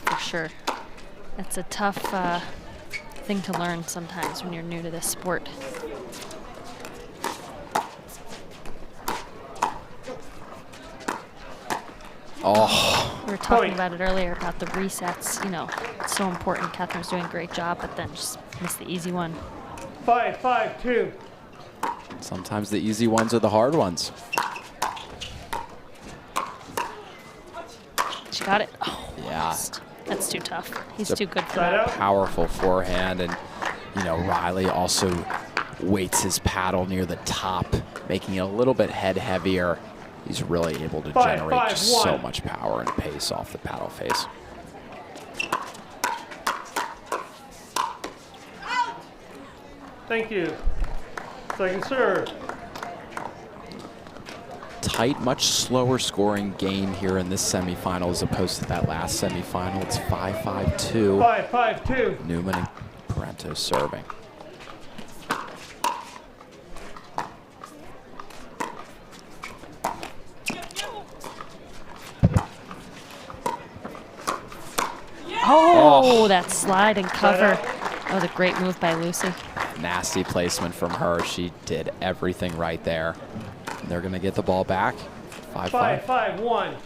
For sure. That's a tough thing to learn sometimes when you're new to this sport. Oh. We were talking about it earlier about the resets. You know, it's so important. Catherine's doing a great job, but then just missed the easy one. 5-5-2. Sometimes the easy ones are the hard ones. She got it. Oh, yeah. That's too tough. He's It's too a good for that. Powerful forehand, and you know, Riley also weights his paddle near the top, making it a little bit head heavier. He's really able to generate just so much power and pace off the paddle face. Thank you. Second serve. Tight, much slower scoring game here in this semifinal as opposed to that last semifinal. It's 5-5-2. 5-5-2. Newman and Parenteau serving. Oh, that slide and cover. That was a great move by Lucy. Nasty placement from her. She did everything right there. And they're going to get the ball back. 5-5. 5-5-1.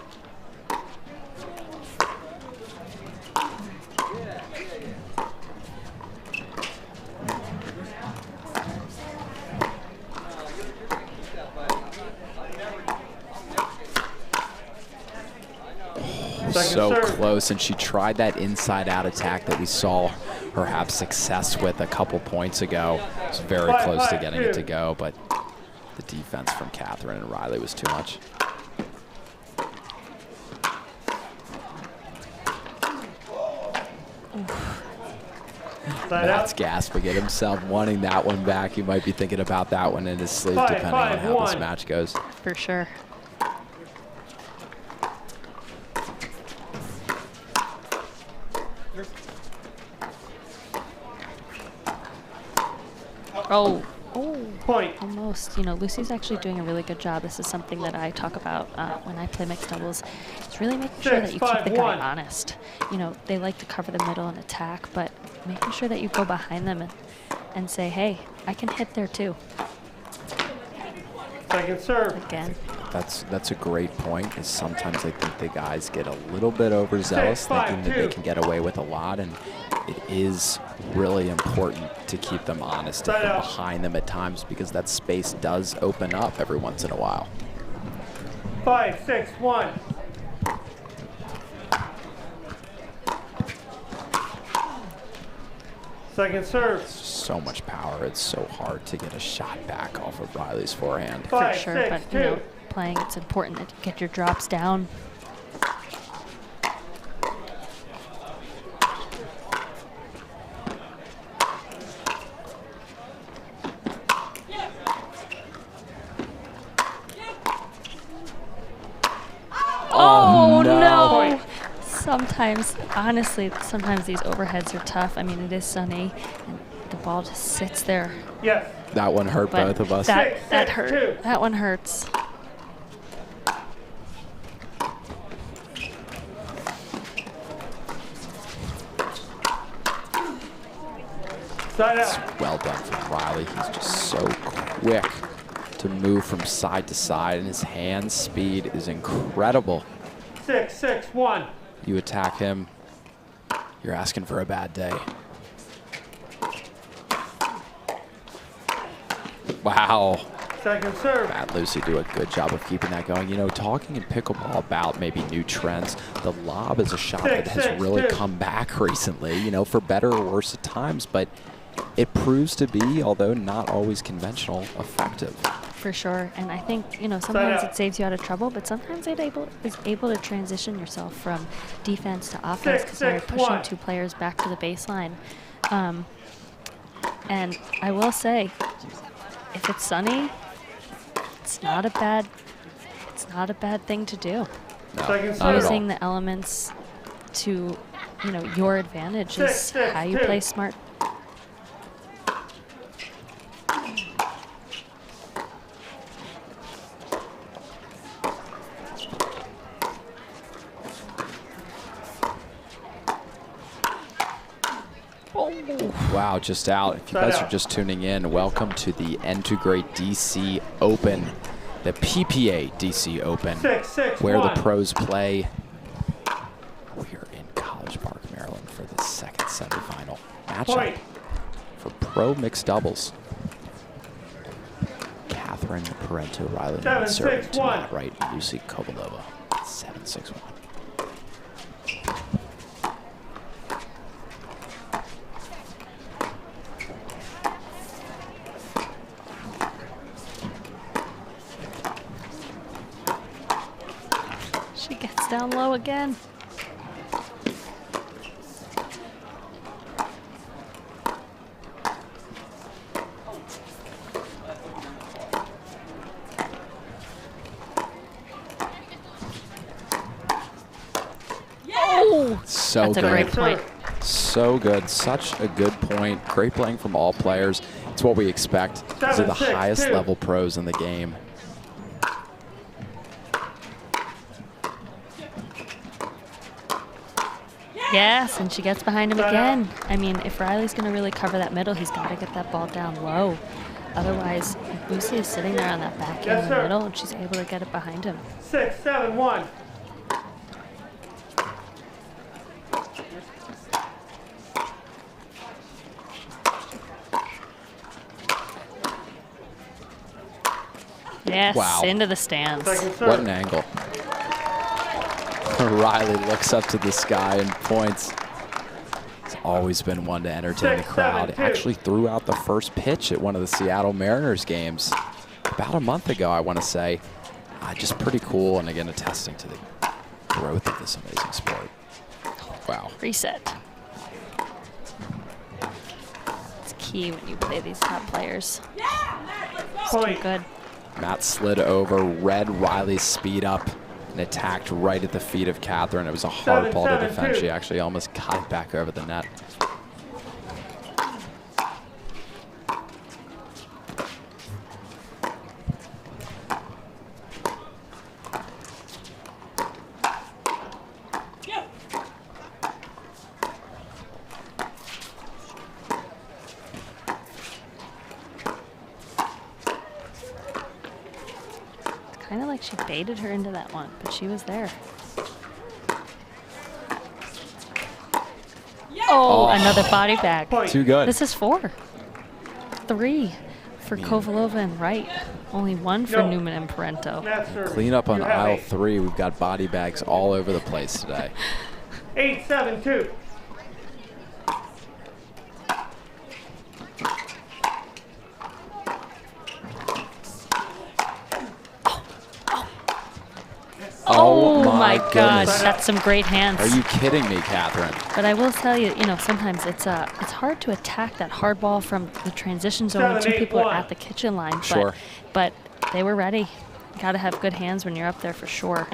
So close, and she tried that inside-out attack that we saw her have success with a couple points ago. It was very close to getting it to go, but the defense from Catherine and Riley was too much. Matt's gasping at himself, wanting that one back. He might be thinking about that one in his sleep, depending on how this match goes. For sure. Oh, point. Almost. You know, Lucy's actually doing a really good job. This is something that I talk about when I play mixed doubles. It's really making sure that you keep the guy honest. You know, they like to cover the middle and attack, but making sure that you go behind them and say, hey, I can hit there too. Second serve. Again. That's a great point. Is sometimes I think the guys get a little bit overzealous, thinking that they can get away with a lot, and it is really important to keep them honest and get behind them at times, because that space does open up every once in a while. 5-6-1. Second serve. So much power. It's so hard to get a shot back off of Riley's forehand. For sure, but you know, playing, it's important that you get your drops down. Oh no! Sometimes, honestly, sometimes these overheads are tough. I mean, it is sunny, and the ball just sits there. Yes. That one hurt But both of us. That hurt. That one hurts. It's well done from Riley. He's just so quick to move from side to side, and his hand speed is incredible. 6-6-1. You attack him, you're asking for a bad day. Wow. Second serve. Matt Lucy do a good job of keeping that going. You know, talking in pickleball about maybe new trends, the lob is a shot that has really come back recently, you know, for better or worse at times, but it proves to be, although not always conventional, effective. For sure, and I think, you know, sometimes it saves you out of trouble, but sometimes it is able to transition yourself from defense to offense, because now you're pushing two players back to the baseline. And I will say, if it's sunny, it's not a bad thing to do. No, using the elements to, you know, your advantage is how you play smart. Wow, just out. If you guys are just tuning in, welcome to the N2grate DC Open, the PPA DC Open, where the pros play. We're in College Park, Maryland for the second semifinal matchup for pro mixed doubles. Catherine Parenteau, Riley Newman serving to Matt Wright and Lucy Kovalova. 7-6-1. Down low again. Oh, so that's good. A great point. So good. Such a good point. Great playing from all players. It's what we expect. These are the highest level pros in the game. Yes, and she gets behind him again. I mean, if Riley's going to really cover that middle, he's got to get that ball down low. Otherwise, Lucy is sitting there on that backhand in the middle, and she's able to get it behind him. 6-7-1. Yes, wow. Into the stands. What an angle. Riley looks up to the sky and points. He's always been one to entertain the crowd. Actually threw out the first pitch at one of the Seattle Mariners games about a month ago, I want to say. Just pretty cool, and again, attesting to the growth of this amazing sport. Wow. Reset. It's key when you play these top players. So good. Matt slid over, read Riley's speed up, and attacked right at the feet of Catherine. It was a hard ball to defend. She actually almost got it back over the net. Kind of like she baited her into that one, but she was there. Oh, another body bag. Too good. This is 4. 3 for Kovalova and Wright. Only 1 for Newman and Parenteau. Clean up on aisle 3. We've got body bags all over the place today. 8-7-2. Oh my gosh, goodness. that's some great hands. Are you kidding me, Catherine? But I will tell you, sometimes it's hard to attack that hard ball from the transition zone when 2 people are at the kitchen line. Sure. But they were ready. Got to have good hands when you're up there for sure.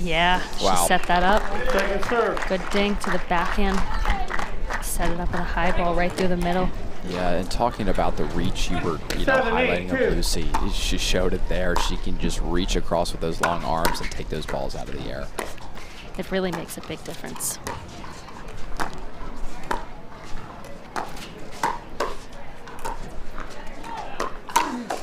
Yeah, Wow. she set that up. Good ding to the backhand. Set it up in a high ball right through the middle. Yeah, and talking about the reach you were highlighting of Lucy, she showed it there. She can just reach across with those long arms and take those balls out of the air. It really makes a big difference.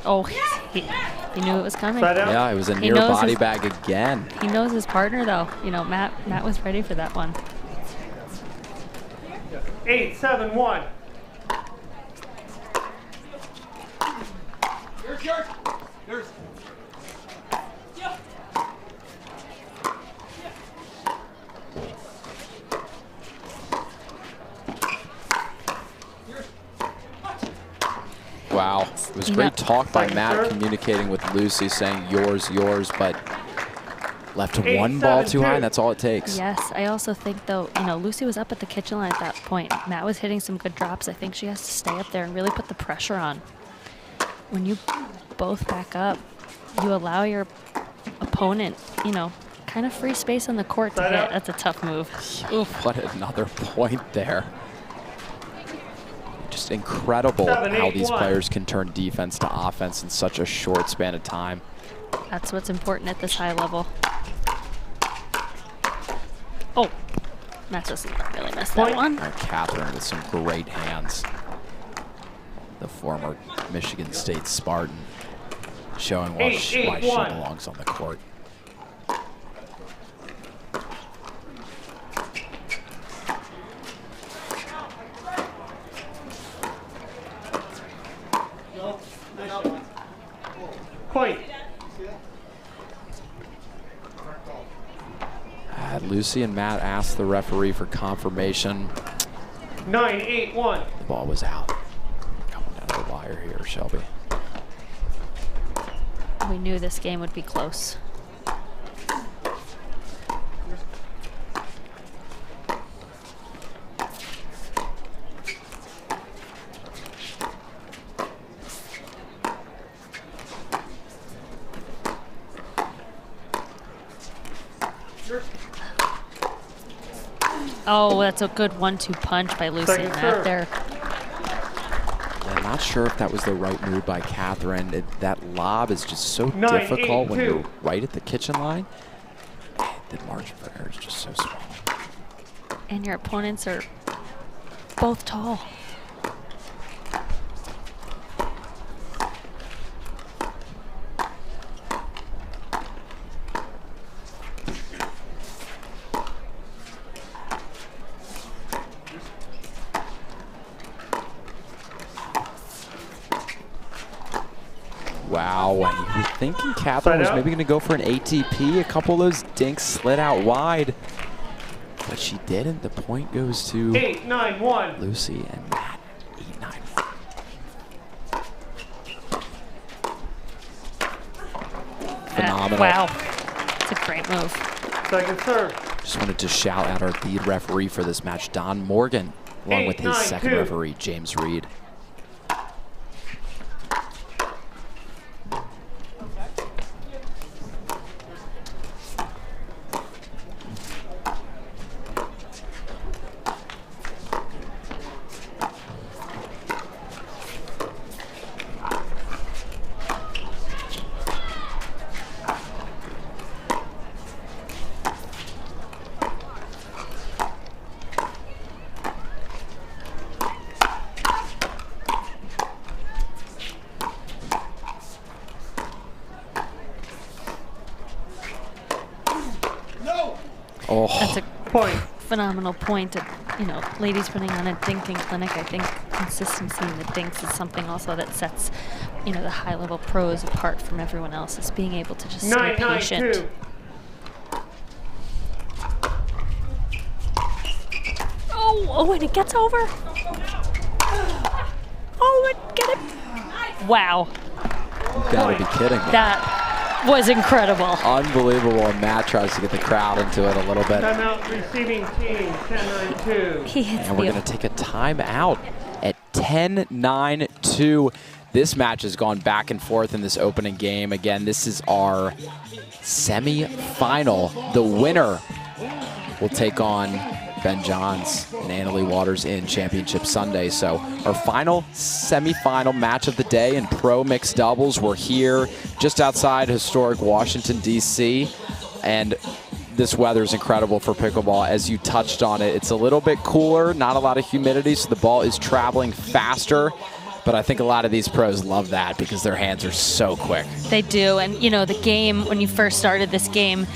Oh, he knew it was coming. Yeah, it was a near body bag again. He knows his partner, though. Matt was ready for that one. 8-7-1. Yours. Wow, it was great talk by Matt communicating with Lucy, saying yours, but left 1 ball too high, and that's all it takes. Yes, I also think, though, Lucy was up at the kitchen line at that point. Matt was hitting some good drops. I think she has to stay up there and really put the pressure on. When you both back up, you allow your opponent, kind of free space on the court to hit. That's a tough move. Oof. What another point there. Just incredible how these players can turn defense to offense in such a short span of time. That's what's important at this high level. Oh, Matt just really missed that one. Catherine with some great hands. The former Michigan State Spartan showing why she belongs on the court. Point. Lucy and Matt asked the referee for confirmation. 9-8-1. The ball was out. Coming down the wire here, Shelby. We knew this game would be close. Oh, that's a good 1-2 punch by Lucy and Matt there. I'm not sure if that was the right move by Catherine. That lob is just so difficult when you're right at the kitchen line. The margin for error is just so small. And your opponents are both tall. Wow, you were thinking Catherine was maybe going to go for an ATP. A couple of those dinks slid out wide, but she didn't. The point goes to 8-9-1. Lucy and Matt. 8-9. Phenomenal. Wow, it's a great move. Second serve. Just wanted to shout out our lead referee for this match, Don Morgan, along with his second referee, James Reed. Oh. That's a phenomenal point. You know, ladies putting on a dinking clinic. I think consistency in the dinks is something also that sets, you know, the high-level pros apart from everyone else, is being able to just stay patient. Oh, and it gets over. Oh, and get it. Wow. You gotta be kidding me. That was incredible. Unbelievable. And Matt tries to get the crowd into it a little bit. Timeout receiving team, 10-9-2. And we're going to take a timeout at 10-9-2. This match has gone back and forth in this opening game. Again, this is our semi-final. The winner will take on Ben Johns and Annalie Waters in Championship Sunday. So our final semi-final match of the day in pro mixed doubles. We're here just outside historic Washington, D.C. And this weather is incredible for pickleball. As you touched on it, it's a little bit cooler, not a lot of humidity, so the ball is traveling faster. But I think a lot of these pros love that because their hands are so quick. They do. And, you know, the game, when you first started this game,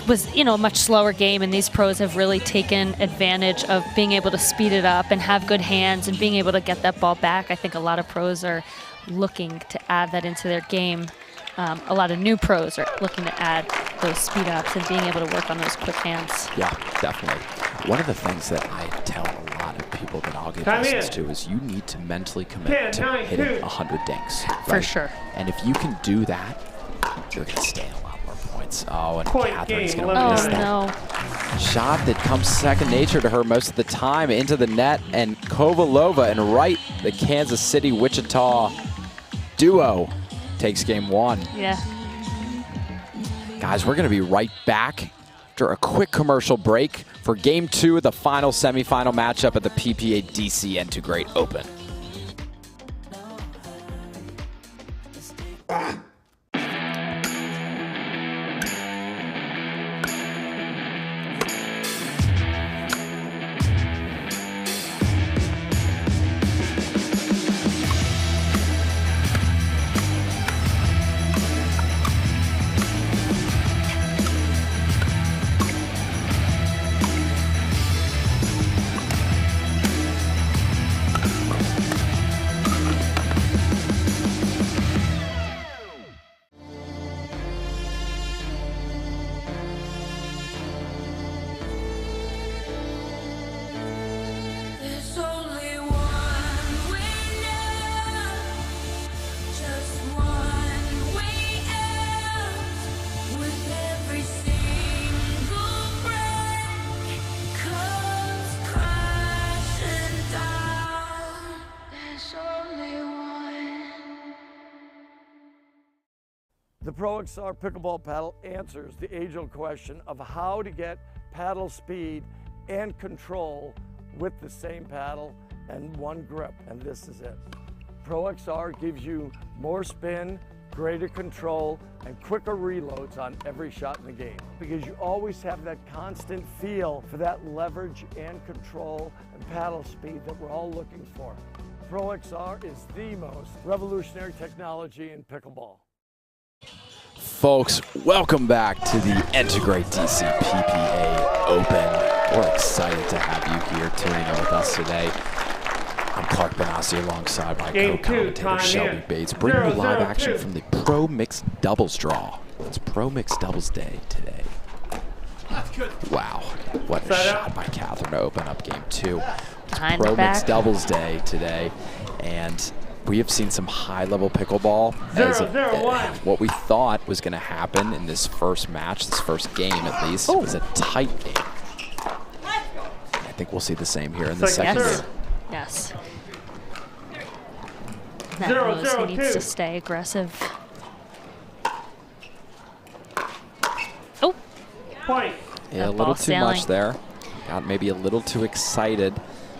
was, you know, a much slower game, and these pros have really taken advantage of being able to speed it up and have good hands and being able to get that ball back. I think a lot of pros are looking to add that into their game. A lot of new pros are looking to add those speed ups and being able to work on those quick hands. Yeah, definitely. One of the things that I tell a lot of people that I'll give lessons to is you need to mentally commit to hitting 100 dinks. Right? For sure. And if you can do that, you're going to stay a lot more points. Oh, and Point Catherine's game, going to miss that. No. Shot that comes second nature to her most of the time into the net. And Kovalova and Wright, the Kansas City-Wichita duo, takes game one. Yeah. Guys, we're going to be right back after a quick commercial break for game two of the final semifinal matchup at the PPA DC N2grate Open. The Pro XR pickleball paddle answers the age-old question of how to get paddle speed and control with the same paddle and one grip, and this is it. Pro XR gives you more spin, greater control, and quicker reloads on every shot in the game because you always have that constant feel for that leverage and control and paddle speed that we're all looking for. Pro XR is the most revolutionary technology in pickleball. Folks, welcome back to the N2grate DC PPA Open. We're excited to have you here tuning in with us today. I'm Clark Benassi alongside my co-commentator Shelby Bates, bringing you live action from the Pro Mixed Doubles draw. It's Pro Mixed Doubles Day today. Wow, what a shot by Catherine to open up game two. It's Pro Mixed Doubles Day today, and we have seen some high-level pickleball. What we thought was going to happen in this first match, this first game at least, was a tight game. I think we'll see the same here in the second game. Yes. That Rose needs to stay aggressive. Oh. Point. Yeah, a little too much there. Got maybe a little too excited.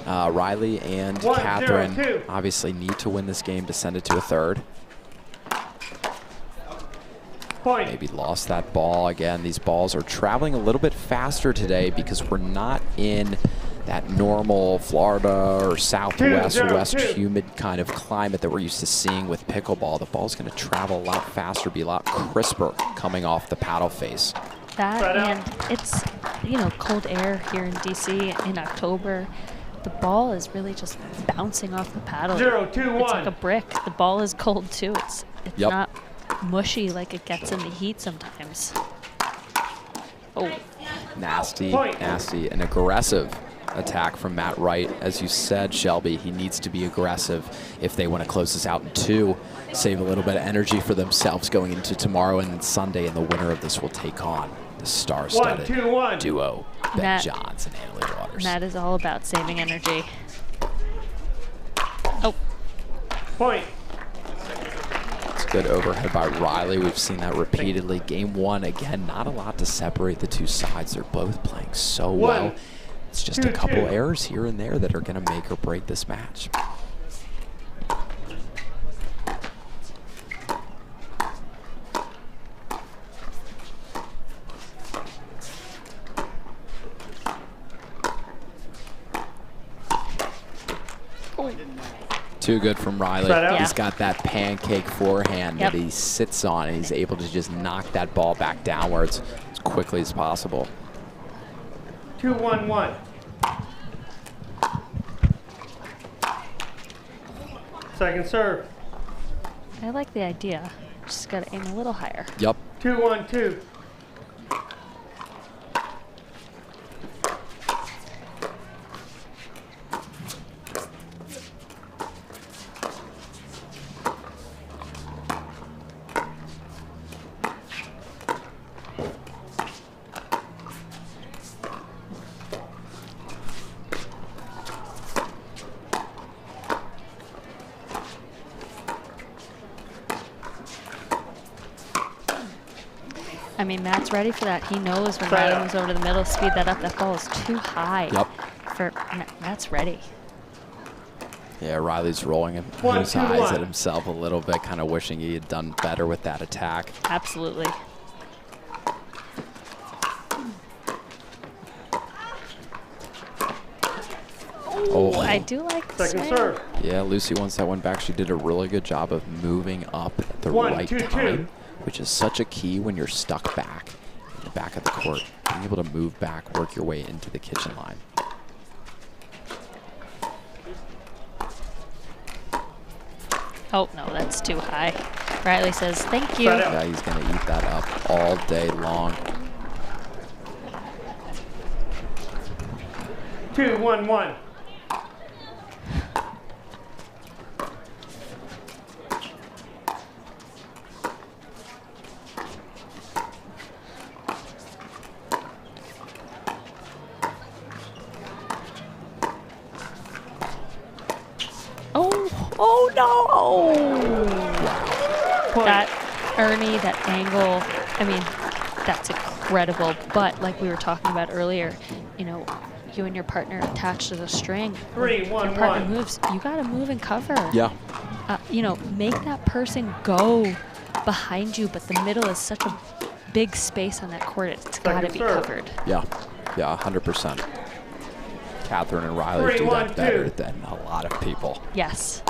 Riley and Catherine obviously need to win this game to send it to a third. Point. Maybe lost that ball again. These balls are traveling a little bit faster today because we're not in that normal Florida or Southwest or West humid kind of climate that we're used to seeing with pickleball. The ball's going to travel a lot faster, be a lot crisper coming off the paddle face. That and it's, you know, cold air here in DC in October. The ball is really just bouncing off the paddle. 0-2-1. It's like a brick. The ball is cold too. It's Yep. not mushy like it gets in the heat sometimes. Oh. Nasty, nasty, and aggressive attack from Matt Wright. As you said, Shelby, he needs to be aggressive if they want to close this out in 2, save a little bit of energy for themselves going into tomorrow and then Sunday, and the winner of this will take on the star-studded duo, Ben Johns and Annalie Waters. That is all about saving energy. Oh. Point. It's good overhead by Riley. We've seen that repeatedly. Game 1, again, not a lot to separate the two sides. They're both playing so well. It's just a couple errors here and there that are going to make or break this match. Too good from Riley. Yeah. He's got that pancake forehand that he sits on, and he's able to just knock that ball back downwards as quickly as possible. 2-1-1. Second serve. I like the idea. Just got to aim a little higher. Yep. 2-1-2. I mean, Matt's ready for that. He knows when Riley moves over to the middle, speed that up. That ball is too high. Yep. For Matt's ready. Yeah, Riley's rolling his eyes at himself a little bit, kind of wishing he had done better with that attack. Absolutely. Oh, I do like the second serve. Yeah, Lucy, once that went back, she did a really good job of moving up at the right time, which is such a key when you're stuck back in the back of the court. Being able to move back, work your way into the kitchen line. Oh, no, that's too high. Riley says, thank you. Yeah, he's going to eat that up all day long. 2-1-1. Oh, no! That Ernie, that angle, I mean, that's incredible. But like we were talking about earlier, you know, you and your partner attached to the string. 3-1-1. Your partner moves, you got to move and cover. Yeah. You know, make that person go behind you, but the middle is such a big space on that court. It's got to be covered. Yeah, yeah, 100%. Catherine and Riley do that better than a lot of people. Yes.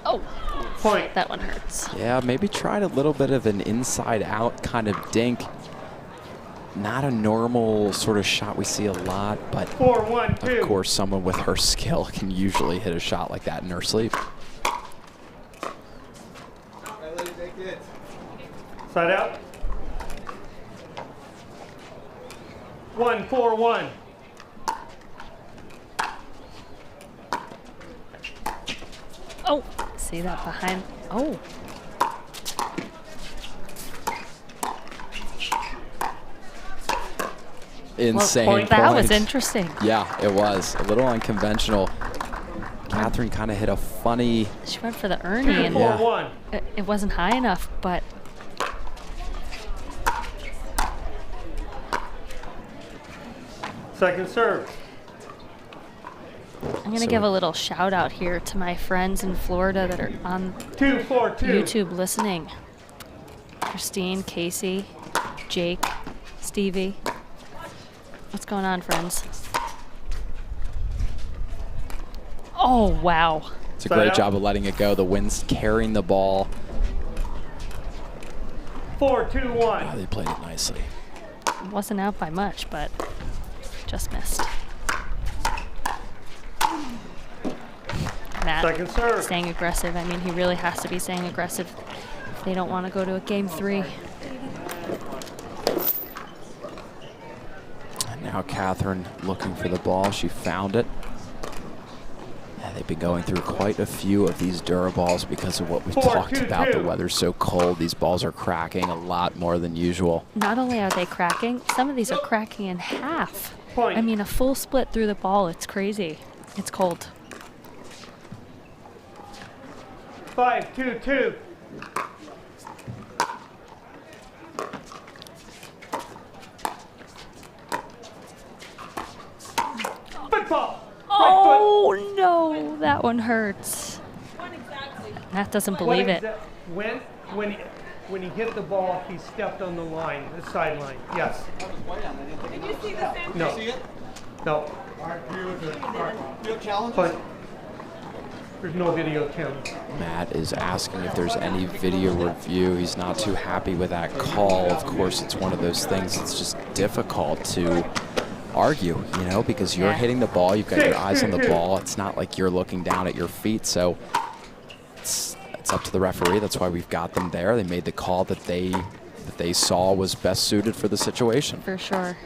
Oh, point. That one hurts. Yeah, maybe tried a little bit of an inside-out kind of dink. Not a normal sort of shot we see a lot, but 4-1-2. of course someone with her skill can usually hit a shot like that in her sleep. Side out. 1-4-1. Oh, see that behind. Oh. Insane well, point. That was interesting. Yeah, it was. A little unconventional. Catherine kind of hit a funny... She went for the Ernie, and it wasn't high enough, but... Second serve. I'm going to give a little shout out here to my friends in Florida that are on 2-4-2. YouTube listening. Christine, Casey, Jake, Stevie. What's going on, friends? Oh, wow. It's a great job of letting it go. The wind's carrying the ball. 4-2-1. They played it nicely. Wasn't out by much, but just missed. Matt Second serve. staying aggressive. I mean, he really has to be staying aggressive if they don't want to go to a game 3. And now Catherine looking for the ball. She found it. And they've been going through quite a few of these Duraballs because of what we talked about. The weather's so cold. These balls are cracking a lot more than usual. Not only are they cracking, some of these are cracking in half. Point. I mean, a full split through the ball. It's crazy. It's cold. 5-2-2. Football. Oh, no. That one hurts. Matt doesn't believe it. When he hit the ball, he stepped on the line, the sideline. Yes. Did you see the same? No. Did you see it? No. All right, agree with it. All right. You have challenges? But there's no video cam. Matt is asking if there's any video review. He's not too happy with that call. Of course, it's one of those things that's just difficult to argue, you know, because you're hitting the ball, you've got your eyes on the ball. It's not like you're looking down at your feet, so it's up to the referee. That's why we've got them there. They made the call that they saw was best suited for the situation. For sure.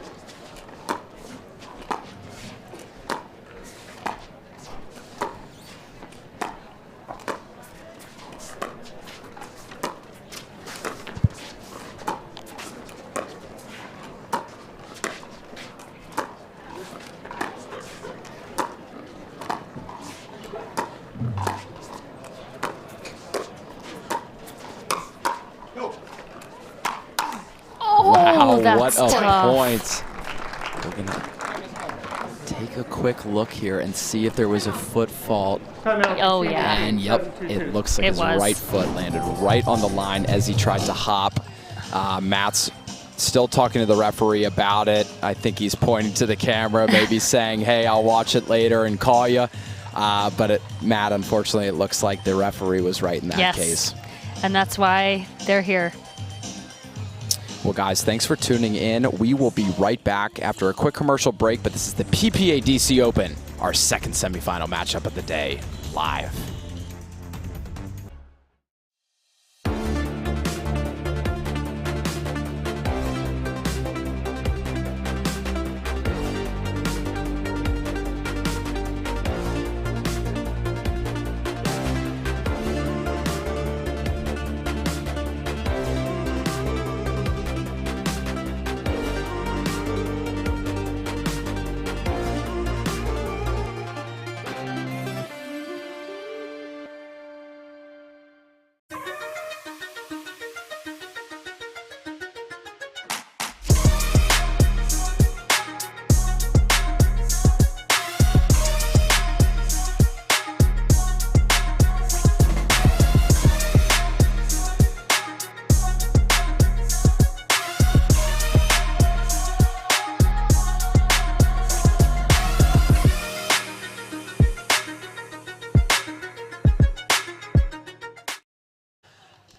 What a tough. point. We're going to take a quick look here and see if there was a foot fault. Oh, yeah. And, yep, it looks like It his was. right foot landed right on the line as he tried to hop. Matt's still talking to the referee about it. I think he's pointing to the camera, maybe saying, hey, I'll watch it later and call you. But Matt, unfortunately, it looks like the referee was right in that case. And that's why they're here. Well, guys, thanks for tuning in. We will be right back after a quick commercial break, but this is the PPA DC Open, our second semifinal matchup of the day, live.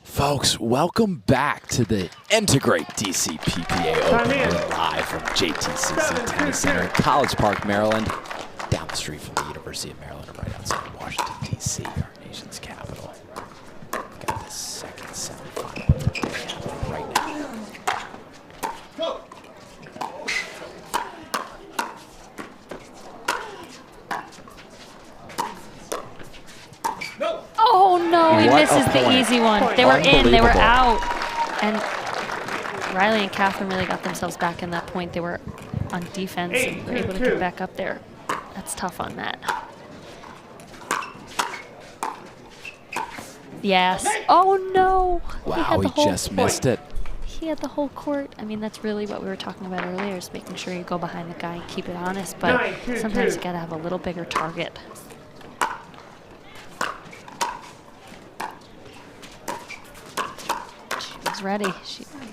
Folks, welcome back to the N2grate DC PPA Open. We're live from JTCC Tennis Center in College Park, Maryland, down the street from the University of Maryland, right outside Washington, D.C., our nation's capital. We've got the second semifinal happening right now. Go! Oh, no, he What misses a the point. easy one. They were in, they were Unbelievable. out. And Riley and Catherine really got themselves back in that point. They were on defense and were able to get back up there. That's tough on that. Yes. Oh, no. Wow, he just missed it. He had the whole court. I mean, that's really what we were talking about earlier, is making sure you go behind the guy and keep it honest. But sometimes you got to have a little bigger target. She's ready.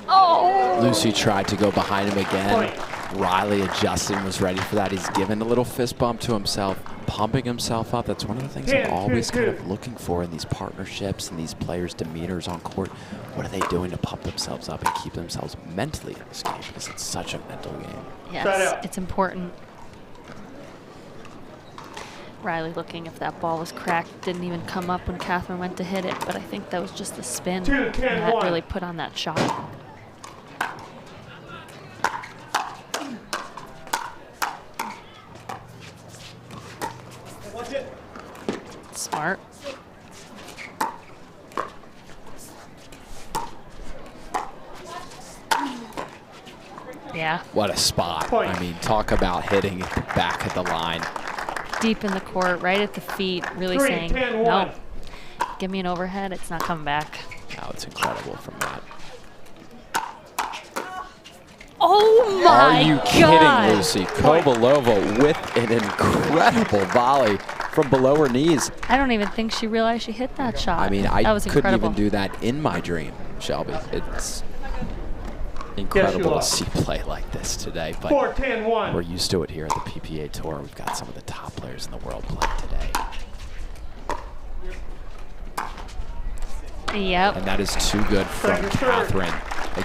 Oh! Lucy tried to go behind him again. Riley adjusting, was ready for that. He's given a little fist bump to himself. pumping himself up. That's one of the things I'm always kind of looking for in these partnerships and these players' demeanors on court. What are they doing to pump themselves up and keep themselves mentally in this game? Because it's such a mental game. Yes, it's important. Riley looking if that ball was cracked. Didn't even come up when Catherine went to hit it, but I think that was just the spin that really put on that shot. Smart. Yeah. What a spot. I mean, talk about hitting it back at the line. Deep in the court, right at the feet, really saying, no, give me an overhead, it's not coming back. Now it's incredible from that. Oh my Are you God. kidding, Lucy? Kovalova with an incredible volley from below her knees. I don't even think she realized she hit that shot. I mean, that I was couldn't incredible. even do that in my dream, Shelby. It's incredible to see play like this today, but we're used to it here at the PPA Tour. We've got some of the top players in the world play today. Yep. And that is too good from Catherine.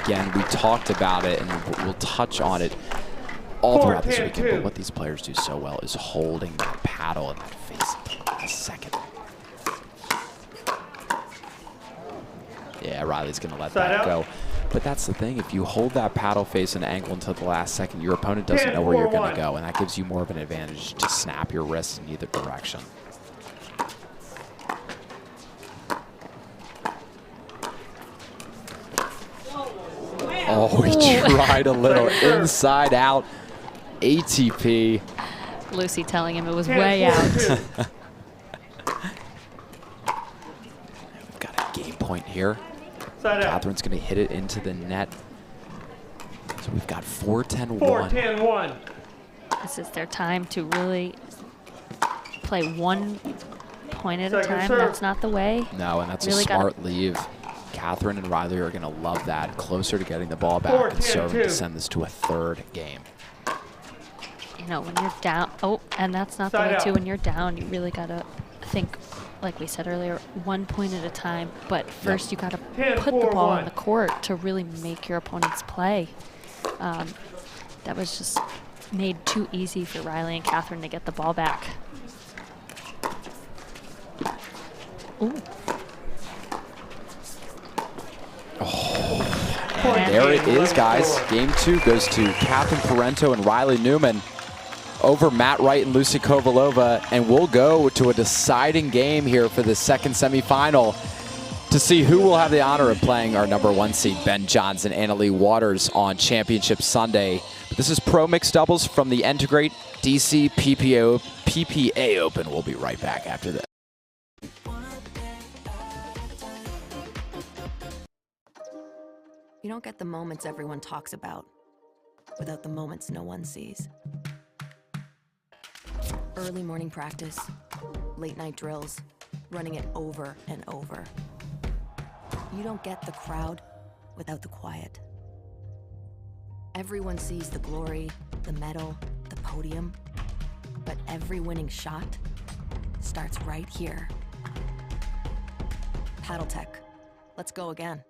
Again, we talked about it, and we'll touch on it all throughout this weekend, but what these players do so well is holding that paddle and that face until the last second. Yeah, Riley's going to let that go. But that's the thing. If you hold that paddle face and angle until the last second, your opponent doesn't know where you're going to go, and that gives you more of an advantage to snap your wrists in either direction. Oh, he tried a little inside out ATP. Lucy telling him it was way out. We've got a game point here. Catherine's going to hit it into the net. So we've got 4-10-1. 4-10-1. This is their time to really play one point at a time. That's not the way. No, and that's really a smart leave. Catherine and Riley are going to love that. Closer to getting the ball back and serving to send this to a third game. You know, when you're down, and that's not the way too. When you're down, you really got to think, like we said earlier, 1 point at a time. But first you got to put the ball on the court to really make your opponents play. That was just made too easy for Riley and Catherine to get the ball back. Ooh. And there it is, guys. Game 2 goes to Catherine Parenteau and Riley Newman over Matt Wright and Lucy Kovalova, and we'll go to a deciding game here for the second semifinal to see who will have the honor of playing our #1 seed, Ben Johnson, Anna-Leigh Waters, on Championship Sunday. This is Pro Mixed Doubles from the N2grate DC PPA Open. We'll be right back after this. You don't get the moments everyone talks about without the moments no one sees. Early morning practice, late night drills, running it over and over. You don't get the crowd without the quiet. Everyone sees the glory, the medal, the podium, but every winning shot starts right here. Paddle Tech. Let's go again.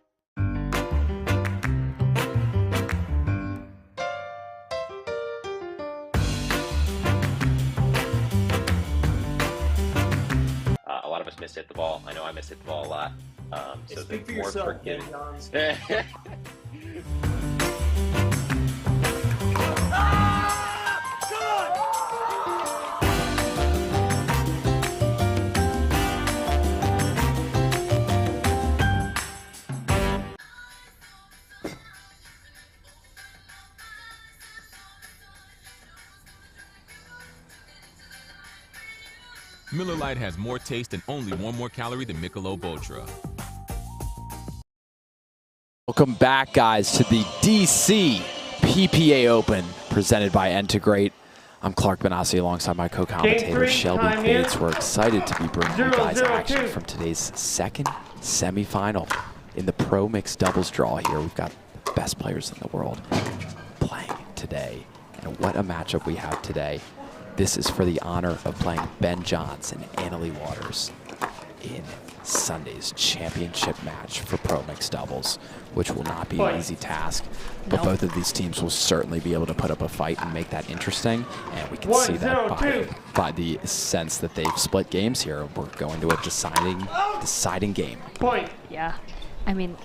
A lot of us miss hit the ball. I know I miss hit the ball a lot. So Speak for more yourself, forgiving. Miller Lite has more taste and only 1 more calorie than Michelob Ultra. Welcome back, guys, to the DC PPA Open presented by N2grate. I'm Clark Benassi alongside my co-commentator Shelby Bates. We're excited to be bringing you guys action from today's second semifinal in the Pro Mixed Doubles draw here. We've got the best players in the world playing today. And what a matchup we have today. This is for the honor of playing Ben Johns and Annalie Waters in Sunday's championship match for Pro Mixed Doubles, which will not be an easy task. But both of these teams will certainly be able to put up a fight and make that interesting. And we can see that by the sense that they've split games here. We're going to a deciding game. Yeah. I mean,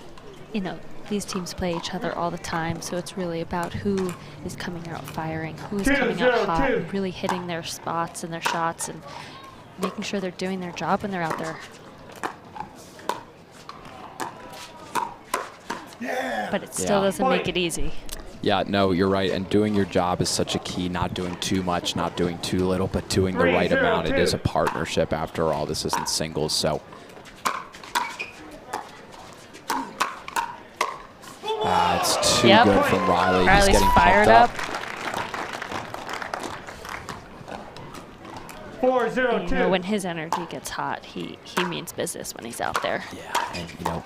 you know, these teams play each other all the time, so it's really about who is coming out firing, who is coming out hot, and really hitting their spots and their shots and making sure they're doing their job when they're out there. But it still doesn't make it easy. Yeah, no, you're right. And doing your job is such a key, not doing too much, not doing too little, but doing the right amount. It is a partnership after all. This isn't singles, so. It's too good from Riley. Riley's He's getting fired pumped up. 4-0-2. You know, when his energy gets hot, he means business when he's out there. Yeah, and you know,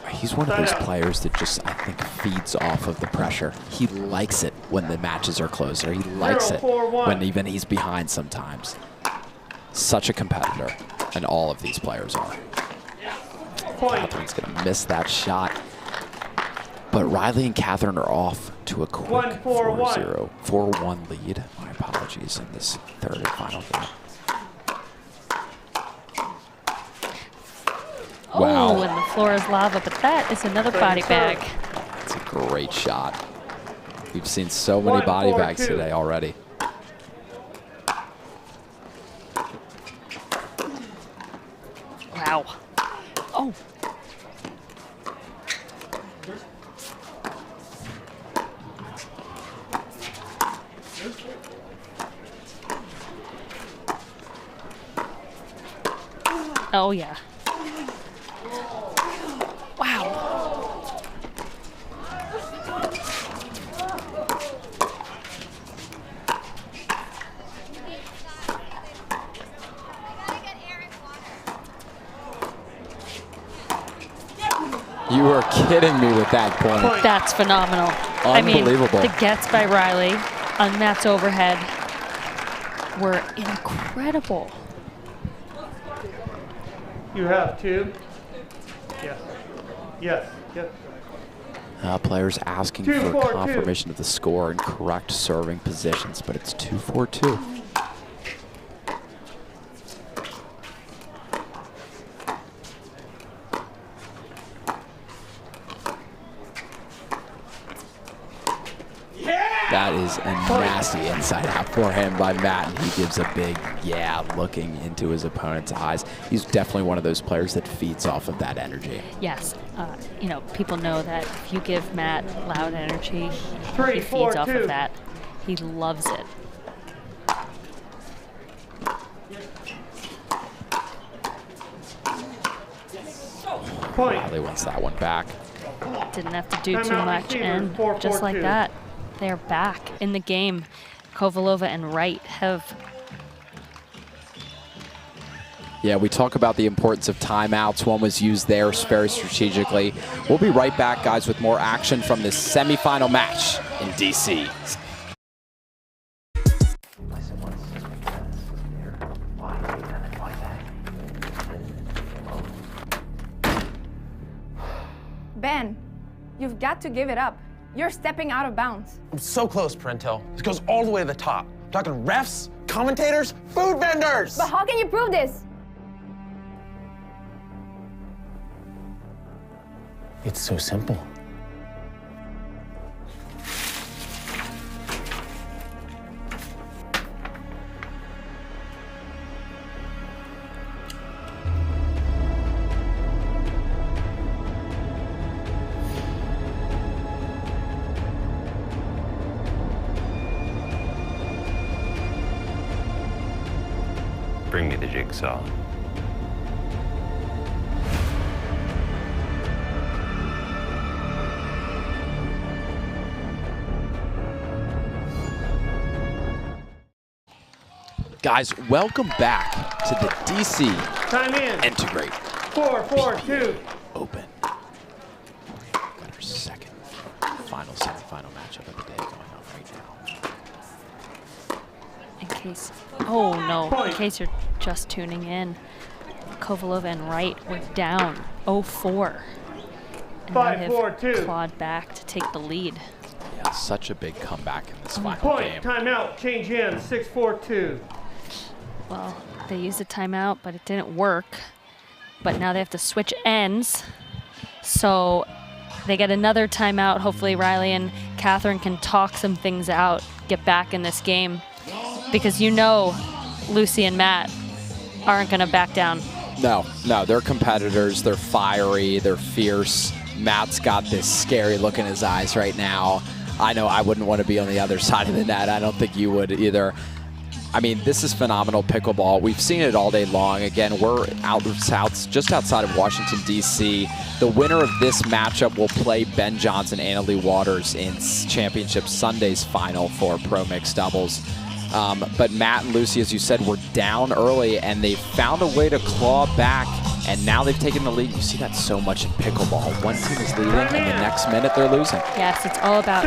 he's one of those players that just, I think, feeds off of the pressure. He likes it when the matches are closer. He likes it when even he's behind sometimes. Such a competitor, and all of these players are. Catherine's going to miss that shot. But Riley and Catherine are off to a quick 4-1 lead. My apologies in this third and final game. Wow. Oh, and the floor is lava, but that is another body bag. It's a great shot. We've seen so many body bags today already. Wow. Oh. Oh, yeah. Wow. You are kidding me with that point. That's phenomenal. Unbelievable. I mean, the gets by Riley on Matt's overhead were incredible. You have two. Yes. Yes. Yes. Players asking for confirmation of the score and correct serving positions, but it's 2-4-2. That is a nasty inside out for him by Matt, and he gives a big yeah looking into his opponent's eyes. He's definitely one of those players that feeds off of that energy. Yes, you know, people know that if you give Matt loud energy, he feeds off of that. He loves it. Riley wants that one back. Didn't have to do too much, and just like that, they're back in the game. Kovalova and Wright have... Yeah, we talk about the importance of timeouts. One was used there very strategically. We'll be right back, guys, with more action from this semifinal match in DC. Ben, you've got to give it up. You're stepping out of bounds. I'm so close, Parenteau. This goes all the way to the top. I'm talking refs, commentators, food vendors. But how can you prove this? It's so simple. Bring me the jigsaw. Guys, welcome back to the DC N2grate 4-4-2 Open. Got our second final semifinal matchup of the day going on right now. case, oh no, in case you're just tuning in, Kovalova and Wright were down 0-4. And now they've clawed back to take the lead. Yeah, such a big comeback in this final game. Point, timeout, change hands, 6-4-2. Well, they used a timeout, but it didn't work. But now they have to switch ends. So they get another timeout. Hopefully Riley and Catherine can talk some things out, get back in this game. Because you know Lucy and Matt aren't going to back down. No, they're competitors. They're fiery. They're fierce. Matt's got this scary look in his eyes right now. I know I wouldn't want to be on the other side of the net. I don't think you would either. I mean, this is phenomenal pickleball. We've seen it all day long. Again, we're just outside of Washington, D.C. The winner of this matchup will play Ben Johnson and Anna Leigh Waters in Championship Sunday's final for Pro Mixed Doubles. But Matt and Lucy, as you said, were down early, and they found a way to claw back, and now they've taken the lead. You see that so much in pickleball. One team is leading, and the next minute they're losing. Yes, it's all about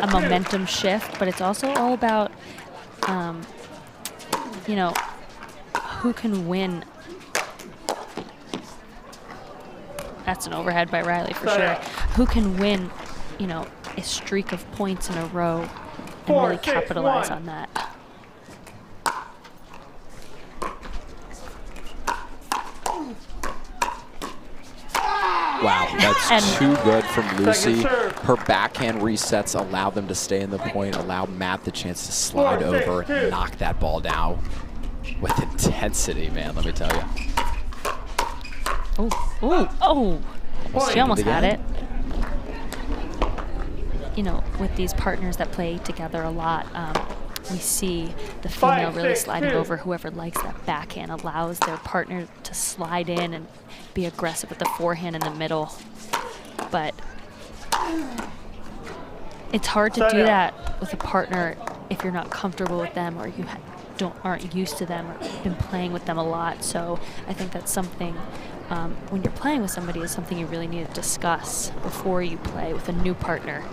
a momentum shift, but it's also all about, you know, who can win. That's an overhead by Riley for sure. Who can win, you know, a streak of points in a row and really capitalize on that. Wow, that's too good from Lucy. Her backhand resets allow them to stay in the point, allow Matt the chance to slide over and knock that ball down with intensity, man, let me tell you. Oh, she almost had it. You know, with these partners that play together a lot, we see the female really sliding over. Whoever likes that backhand allows their partner to slide in and be aggressive with the forehand in the middle. But it's hard to do that with a partner if you're not comfortable with them or you aren't used to them or been playing with them a lot. So I think that's something, when you're playing with somebody, is something you really need to discuss before you play with a new partner.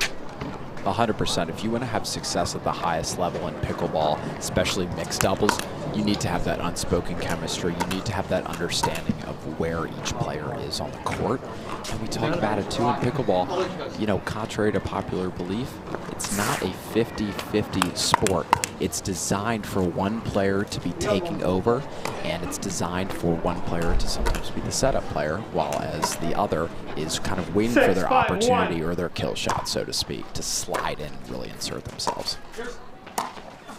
100%. If you want to have success at the highest level in pickleball, especially mixed doubles, you need to have that unspoken chemistry. You need to have that understanding of where each player is on the court. And we talk about it too in pickleball. You know, contrary to popular belief, it's not a 50-50 sport. It's designed for one player to be taking over, and it's designed for one player to sometimes be the setup player, while as the other is kind of waiting for their opportunity or their kill shot, so to speak, to slide in and really insert themselves.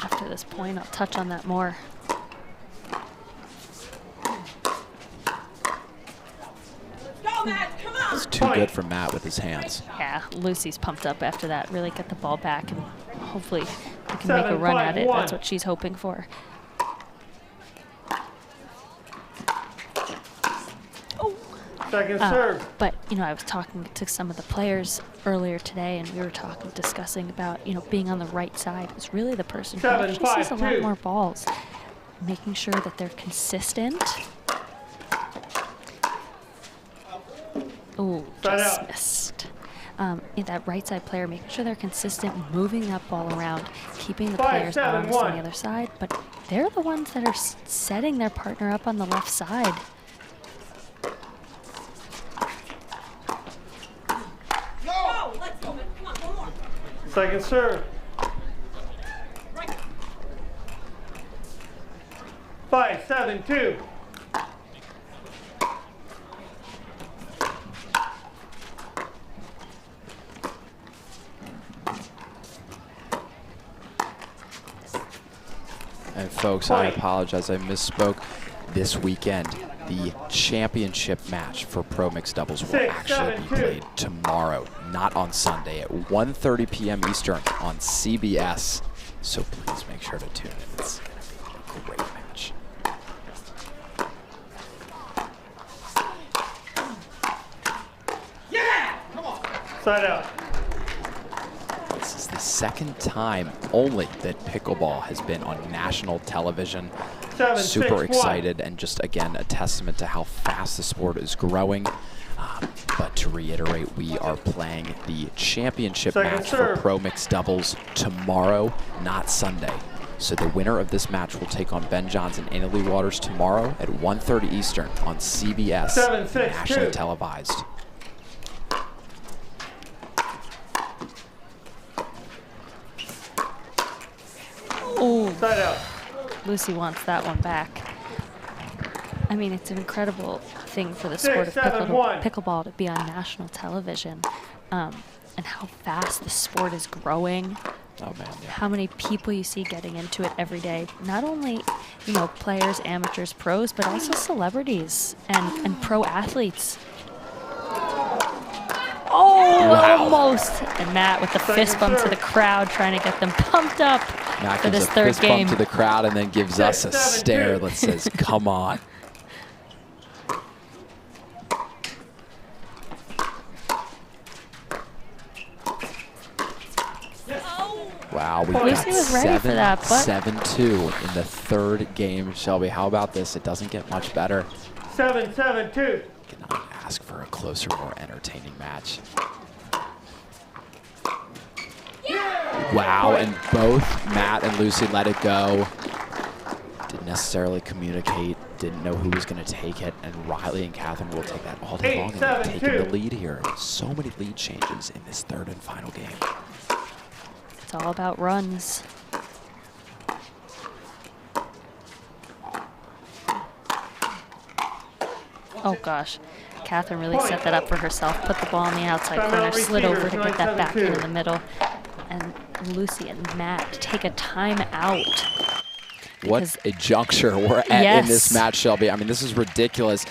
After this point, I'll touch on that more. It's too good for Matt with his hands. Yeah, Lucy's pumped up after that. Really get the ball back, and hopefully they can make a run at it. That's what she's hoping for. Second serve. But, you know, I was talking to some of the players earlier today, and we were discussing about, you know, being on the right side is really the person who actually sees a lot more balls. Making sure that they're consistent. Oh, just missed. That right side player, making sure they're consistent, moving that ball around, keeping the players honest on the other side. But they're the ones that are setting their partner up on the left side. Second serve. 5-7-2. And folks, I apologize, I misspoke. This weekend, the championship match for Pro Mixed Doubles will actually be played tomorrow, not on Sunday, at 1:30 p.m. Eastern on CBS. So please make sure to tune in. It's a great match. Yeah! Come on. Side out. This is the second time only that pickleball has been on national television. Super excited, and just again a testament to how fast the sport is growing. But to reiterate, we are playing the championship match for Pro Mixed Doubles tomorrow, not Sunday. So the winner of this match will take on Ben Johnson and Annalie Waters tomorrow at 1:30 Eastern on CBS, 7-6-2. nationally televised. Oh, Side out. Lucy wants that one back. I mean, it's an incredible thing for the sport of 6-7-1. pickleball to be on national television, and how fast the sport is growing. Oh man, yeah. How many people you see getting into it every day. Not only, you know, players, amateurs, pros, but also celebrities and pro athletes. Oh, wow. Almost. And Matt with the fist bump to the crowd, trying to get them pumped up Matt for gives this a third fist game. bump to the crowd and then gives us a stare that says, come on. Wow, we've Lucy got was ready for that, but 7-2 in the third game. Shelby, how about this? It doesn't get much better. 7-7-2. Cannot ask for a closer, more entertaining match. Wow, and both Matt and Lucy let it go. Didn't necessarily communicate, didn't know who was going to take it, and Riley and Catherine will take that all day long, and they're taking the lead here. So many lead changes in this third and final game. it's all about runs. Oh gosh, Catherine really set that up for herself. Put the ball on the outside corner, slid over to get that back into the middle. And Lucy and Matt take a timeout. What a juncture we're at in this match, Shelby. I mean, this is ridiculous.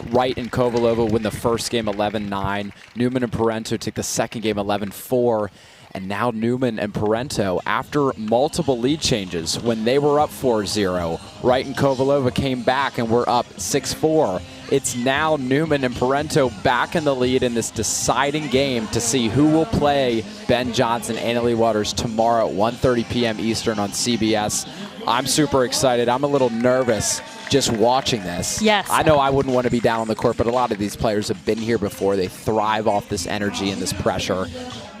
Wright and Kovalova win the first game 11-9. Newman and Parenteau take the second game 11-4. And now Newman and Parenteau, after multiple lead changes, when they were up 4-0, Wright and Kovalova came back and were up 6-4. It's now Newman and Parenteau back in the lead in this deciding game to see who will play Ben Johnson and Annalie Waters tomorrow at 1:30 p.m. Eastern on CBS. I'm super excited. I'm a little nervous just watching this. Yes. I know I wouldn't want to be down on the court, but a lot of these players have been here before. They thrive off this energy and this pressure.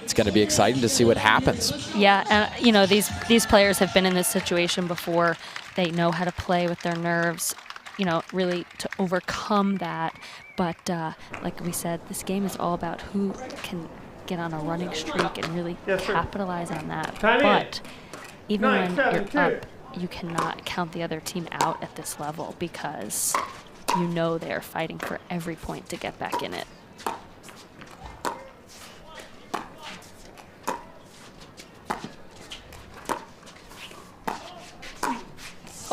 It's going to be exciting to see what happens. Yeah, and you know, these players have been in this situation before. They know how to play with their nerves, you know, really to overcome that. But like we said, this game is all about who can get on a running streak and really capitalize on that. But even when you're up, you cannot count the other team out at this level because you know they are fighting for every point to get back in it.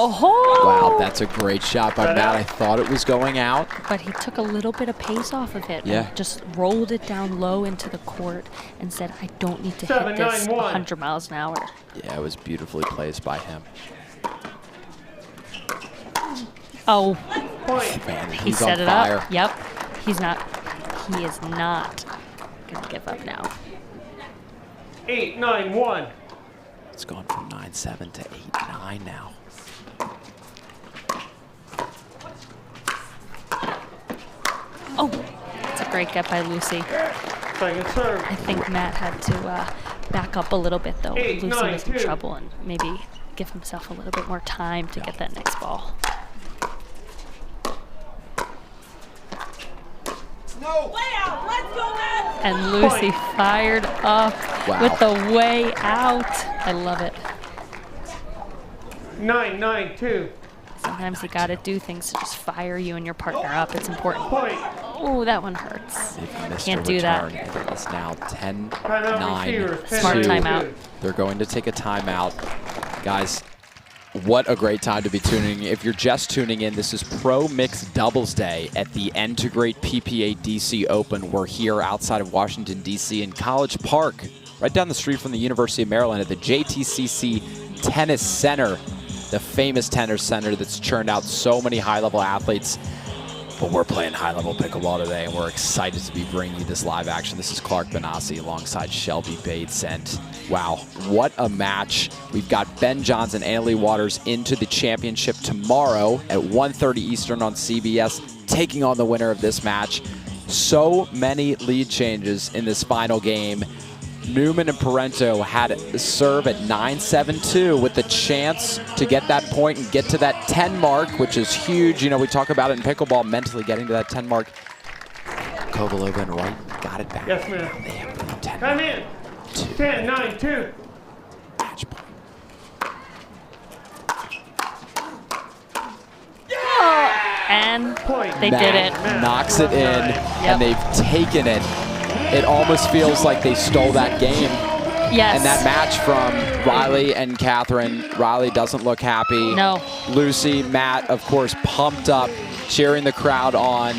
Oh! Wow, that's a great shot by Matt. I thought it was going out. But he took a little bit of pace off of it Yeah. and just rolled it down low into the court and said, I don't need to hit this 100 miles an hour. Yeah, it was beautifully placed by him. Oh, Man, he he's set on it fire. up. Yep. He is not going to give up now. 8-9-1. It's gone from 9-7 to 8-9 now. Oh, that's a great get by Lucy. Second serve. I think Matt had to back up a little bit, though. 8-9-2. Lucy was in trouble and maybe give himself a little bit more time to get that next ball. No. Way out. Let's go, Matt. And Lucy fired up with the way out. I love it. 9-9-2. Sometimes you got to do things to just fire you and your partner up. It's important. Oh, that one hurts. Can't do that. It's now 10-9. Smart timeout. They're going to take a timeout. Guys, what a great time to be tuning in. If you're just tuning in, this is Pro Mixed Doubles Day at the N2grate PPA DC Open. We're here outside of Washington, D.C. in College Park, right down the street from the University of Maryland at the JTCC Tennis Center, the famous tennis center that's churned out so many high-level athletes. But we're playing high-level pickleball today, and we're excited to be bringing you this live action. This is Clark Benassi alongside Shelby Bates, and wow, what a match. We've got Ben Johnson and Annalie Waters into the championship tomorrow at 1:30 Eastern on CBS, taking on the winner of this match. So many lead changes in this final game. Newman and Parenteau had a serve at 9-7-2 with the chance to get that point and get to that 10 mark, which is huge. You know, we talk about it in pickleball, mentally getting to that 10 mark. Kovalova and Wright got it back. Yes, ma'am. They have the 10. Come in. 10, 9, 2. Match point. And they Matt did it. Knocks it in, and they've taken it. It almost feels like they stole that game. Yes. And that match from Riley and Catherine. Riley doesn't look happy. No. Lucy, Matt, of course, pumped up, cheering the crowd on.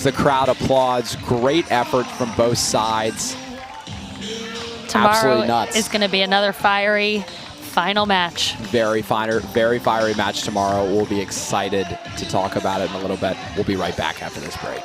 The crowd applauds. Great effort from both sides. Tomorrow Absolutely nuts. is going to be another fiery final match. Very fiery match tomorrow. We'll be excited to talk about it in a little bit. We'll be right back after this break.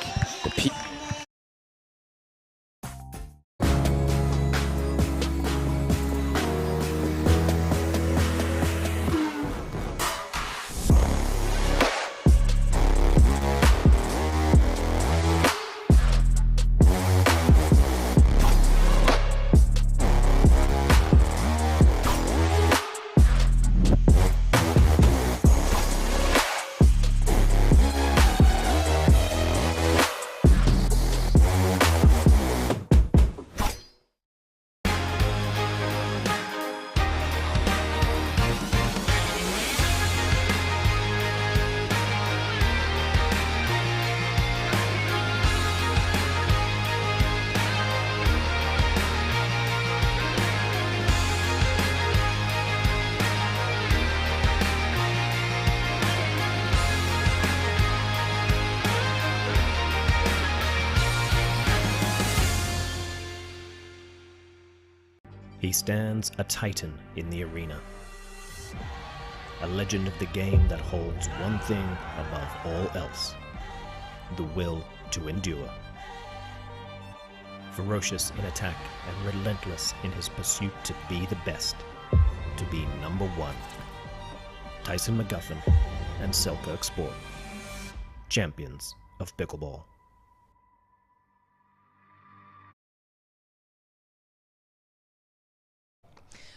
He stands a titan in the arena, a legend of the game that holds one thing above all else: the will to endure. Ferocious in attack and relentless in his pursuit to be the best, to be number one. Tyson McGuffin and Selkirk Sport, champions of pickleball.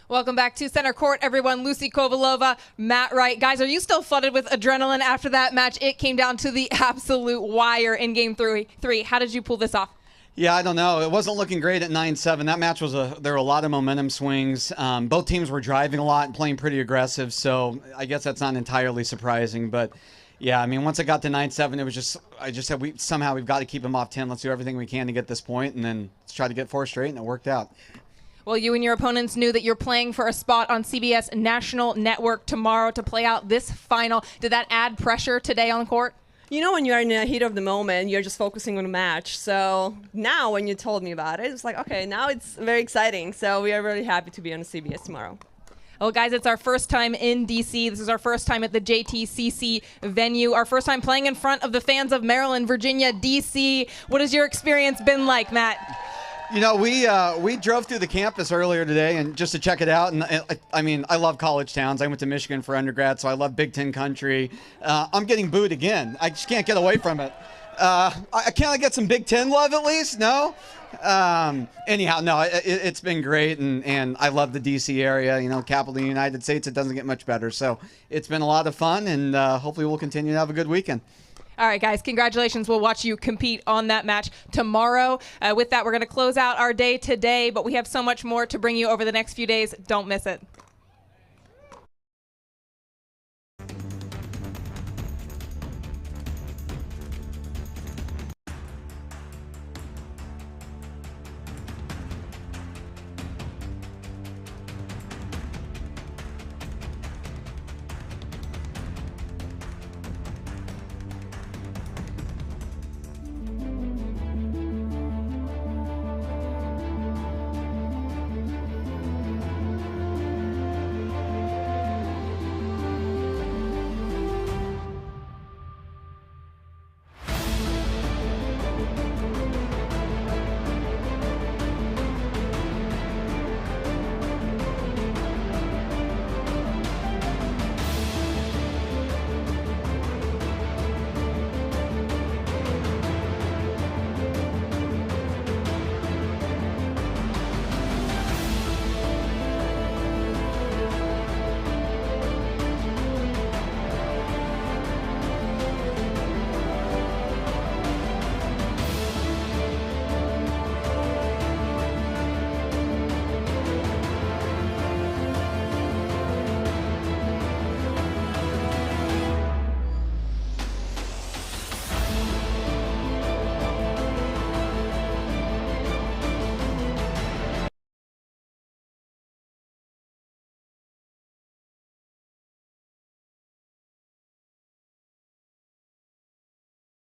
Welcome back to Center Court, everyone. Lucy Kovalova, Matt Wright. Guys, are you still flooded with adrenaline after that match? It came down to the absolute wire in game three. How did you pull this off? Yeah, I don't know. It wasn't looking great at 9-7. That match was there were a lot of momentum swings. Both teams were driving a lot and playing pretty aggressive, so I guess that's not entirely surprising. But yeah, I mean, once it got to 9-7, it was I just said we've got to keep them off 10. Let's do everything we can to get this point, and then let's try to get 4 straight, and it worked out. Well, you and your opponents knew that you're playing for a spot on CBS National Network tomorrow to play out this final. Did that add pressure today on the court? You know, when you're in the heat of the moment, you're just focusing on the match. So now when you told me about it, it's like, okay, now it's very exciting. So we are really happy to be on the CBS tomorrow. Well, guys, it's our first time in D.C. This is our first time at the JTCC venue, our first time playing in front of the fans of Maryland, Virginia, D.C. What has your experience been like, Matt? You know, we drove through the campus earlier today and just to check it out. And I mean, I love college towns. I went to Michigan for undergrad, so I love Big Ten country. I'm getting booed again. I just can't get away from it. Can't I get some Big Ten love at least? No? Anyhow, no, it's been great. And I love the D.C. area, you know, capital of the United States. It doesn't get much better. So it's been a lot of fun, and hopefully we'll continue to have a good weekend. All right, guys, congratulations. We'll watch you compete on that match tomorrow. With that, we're going to close out our day today, but we have so much more to bring you over the next few days. Don't miss it.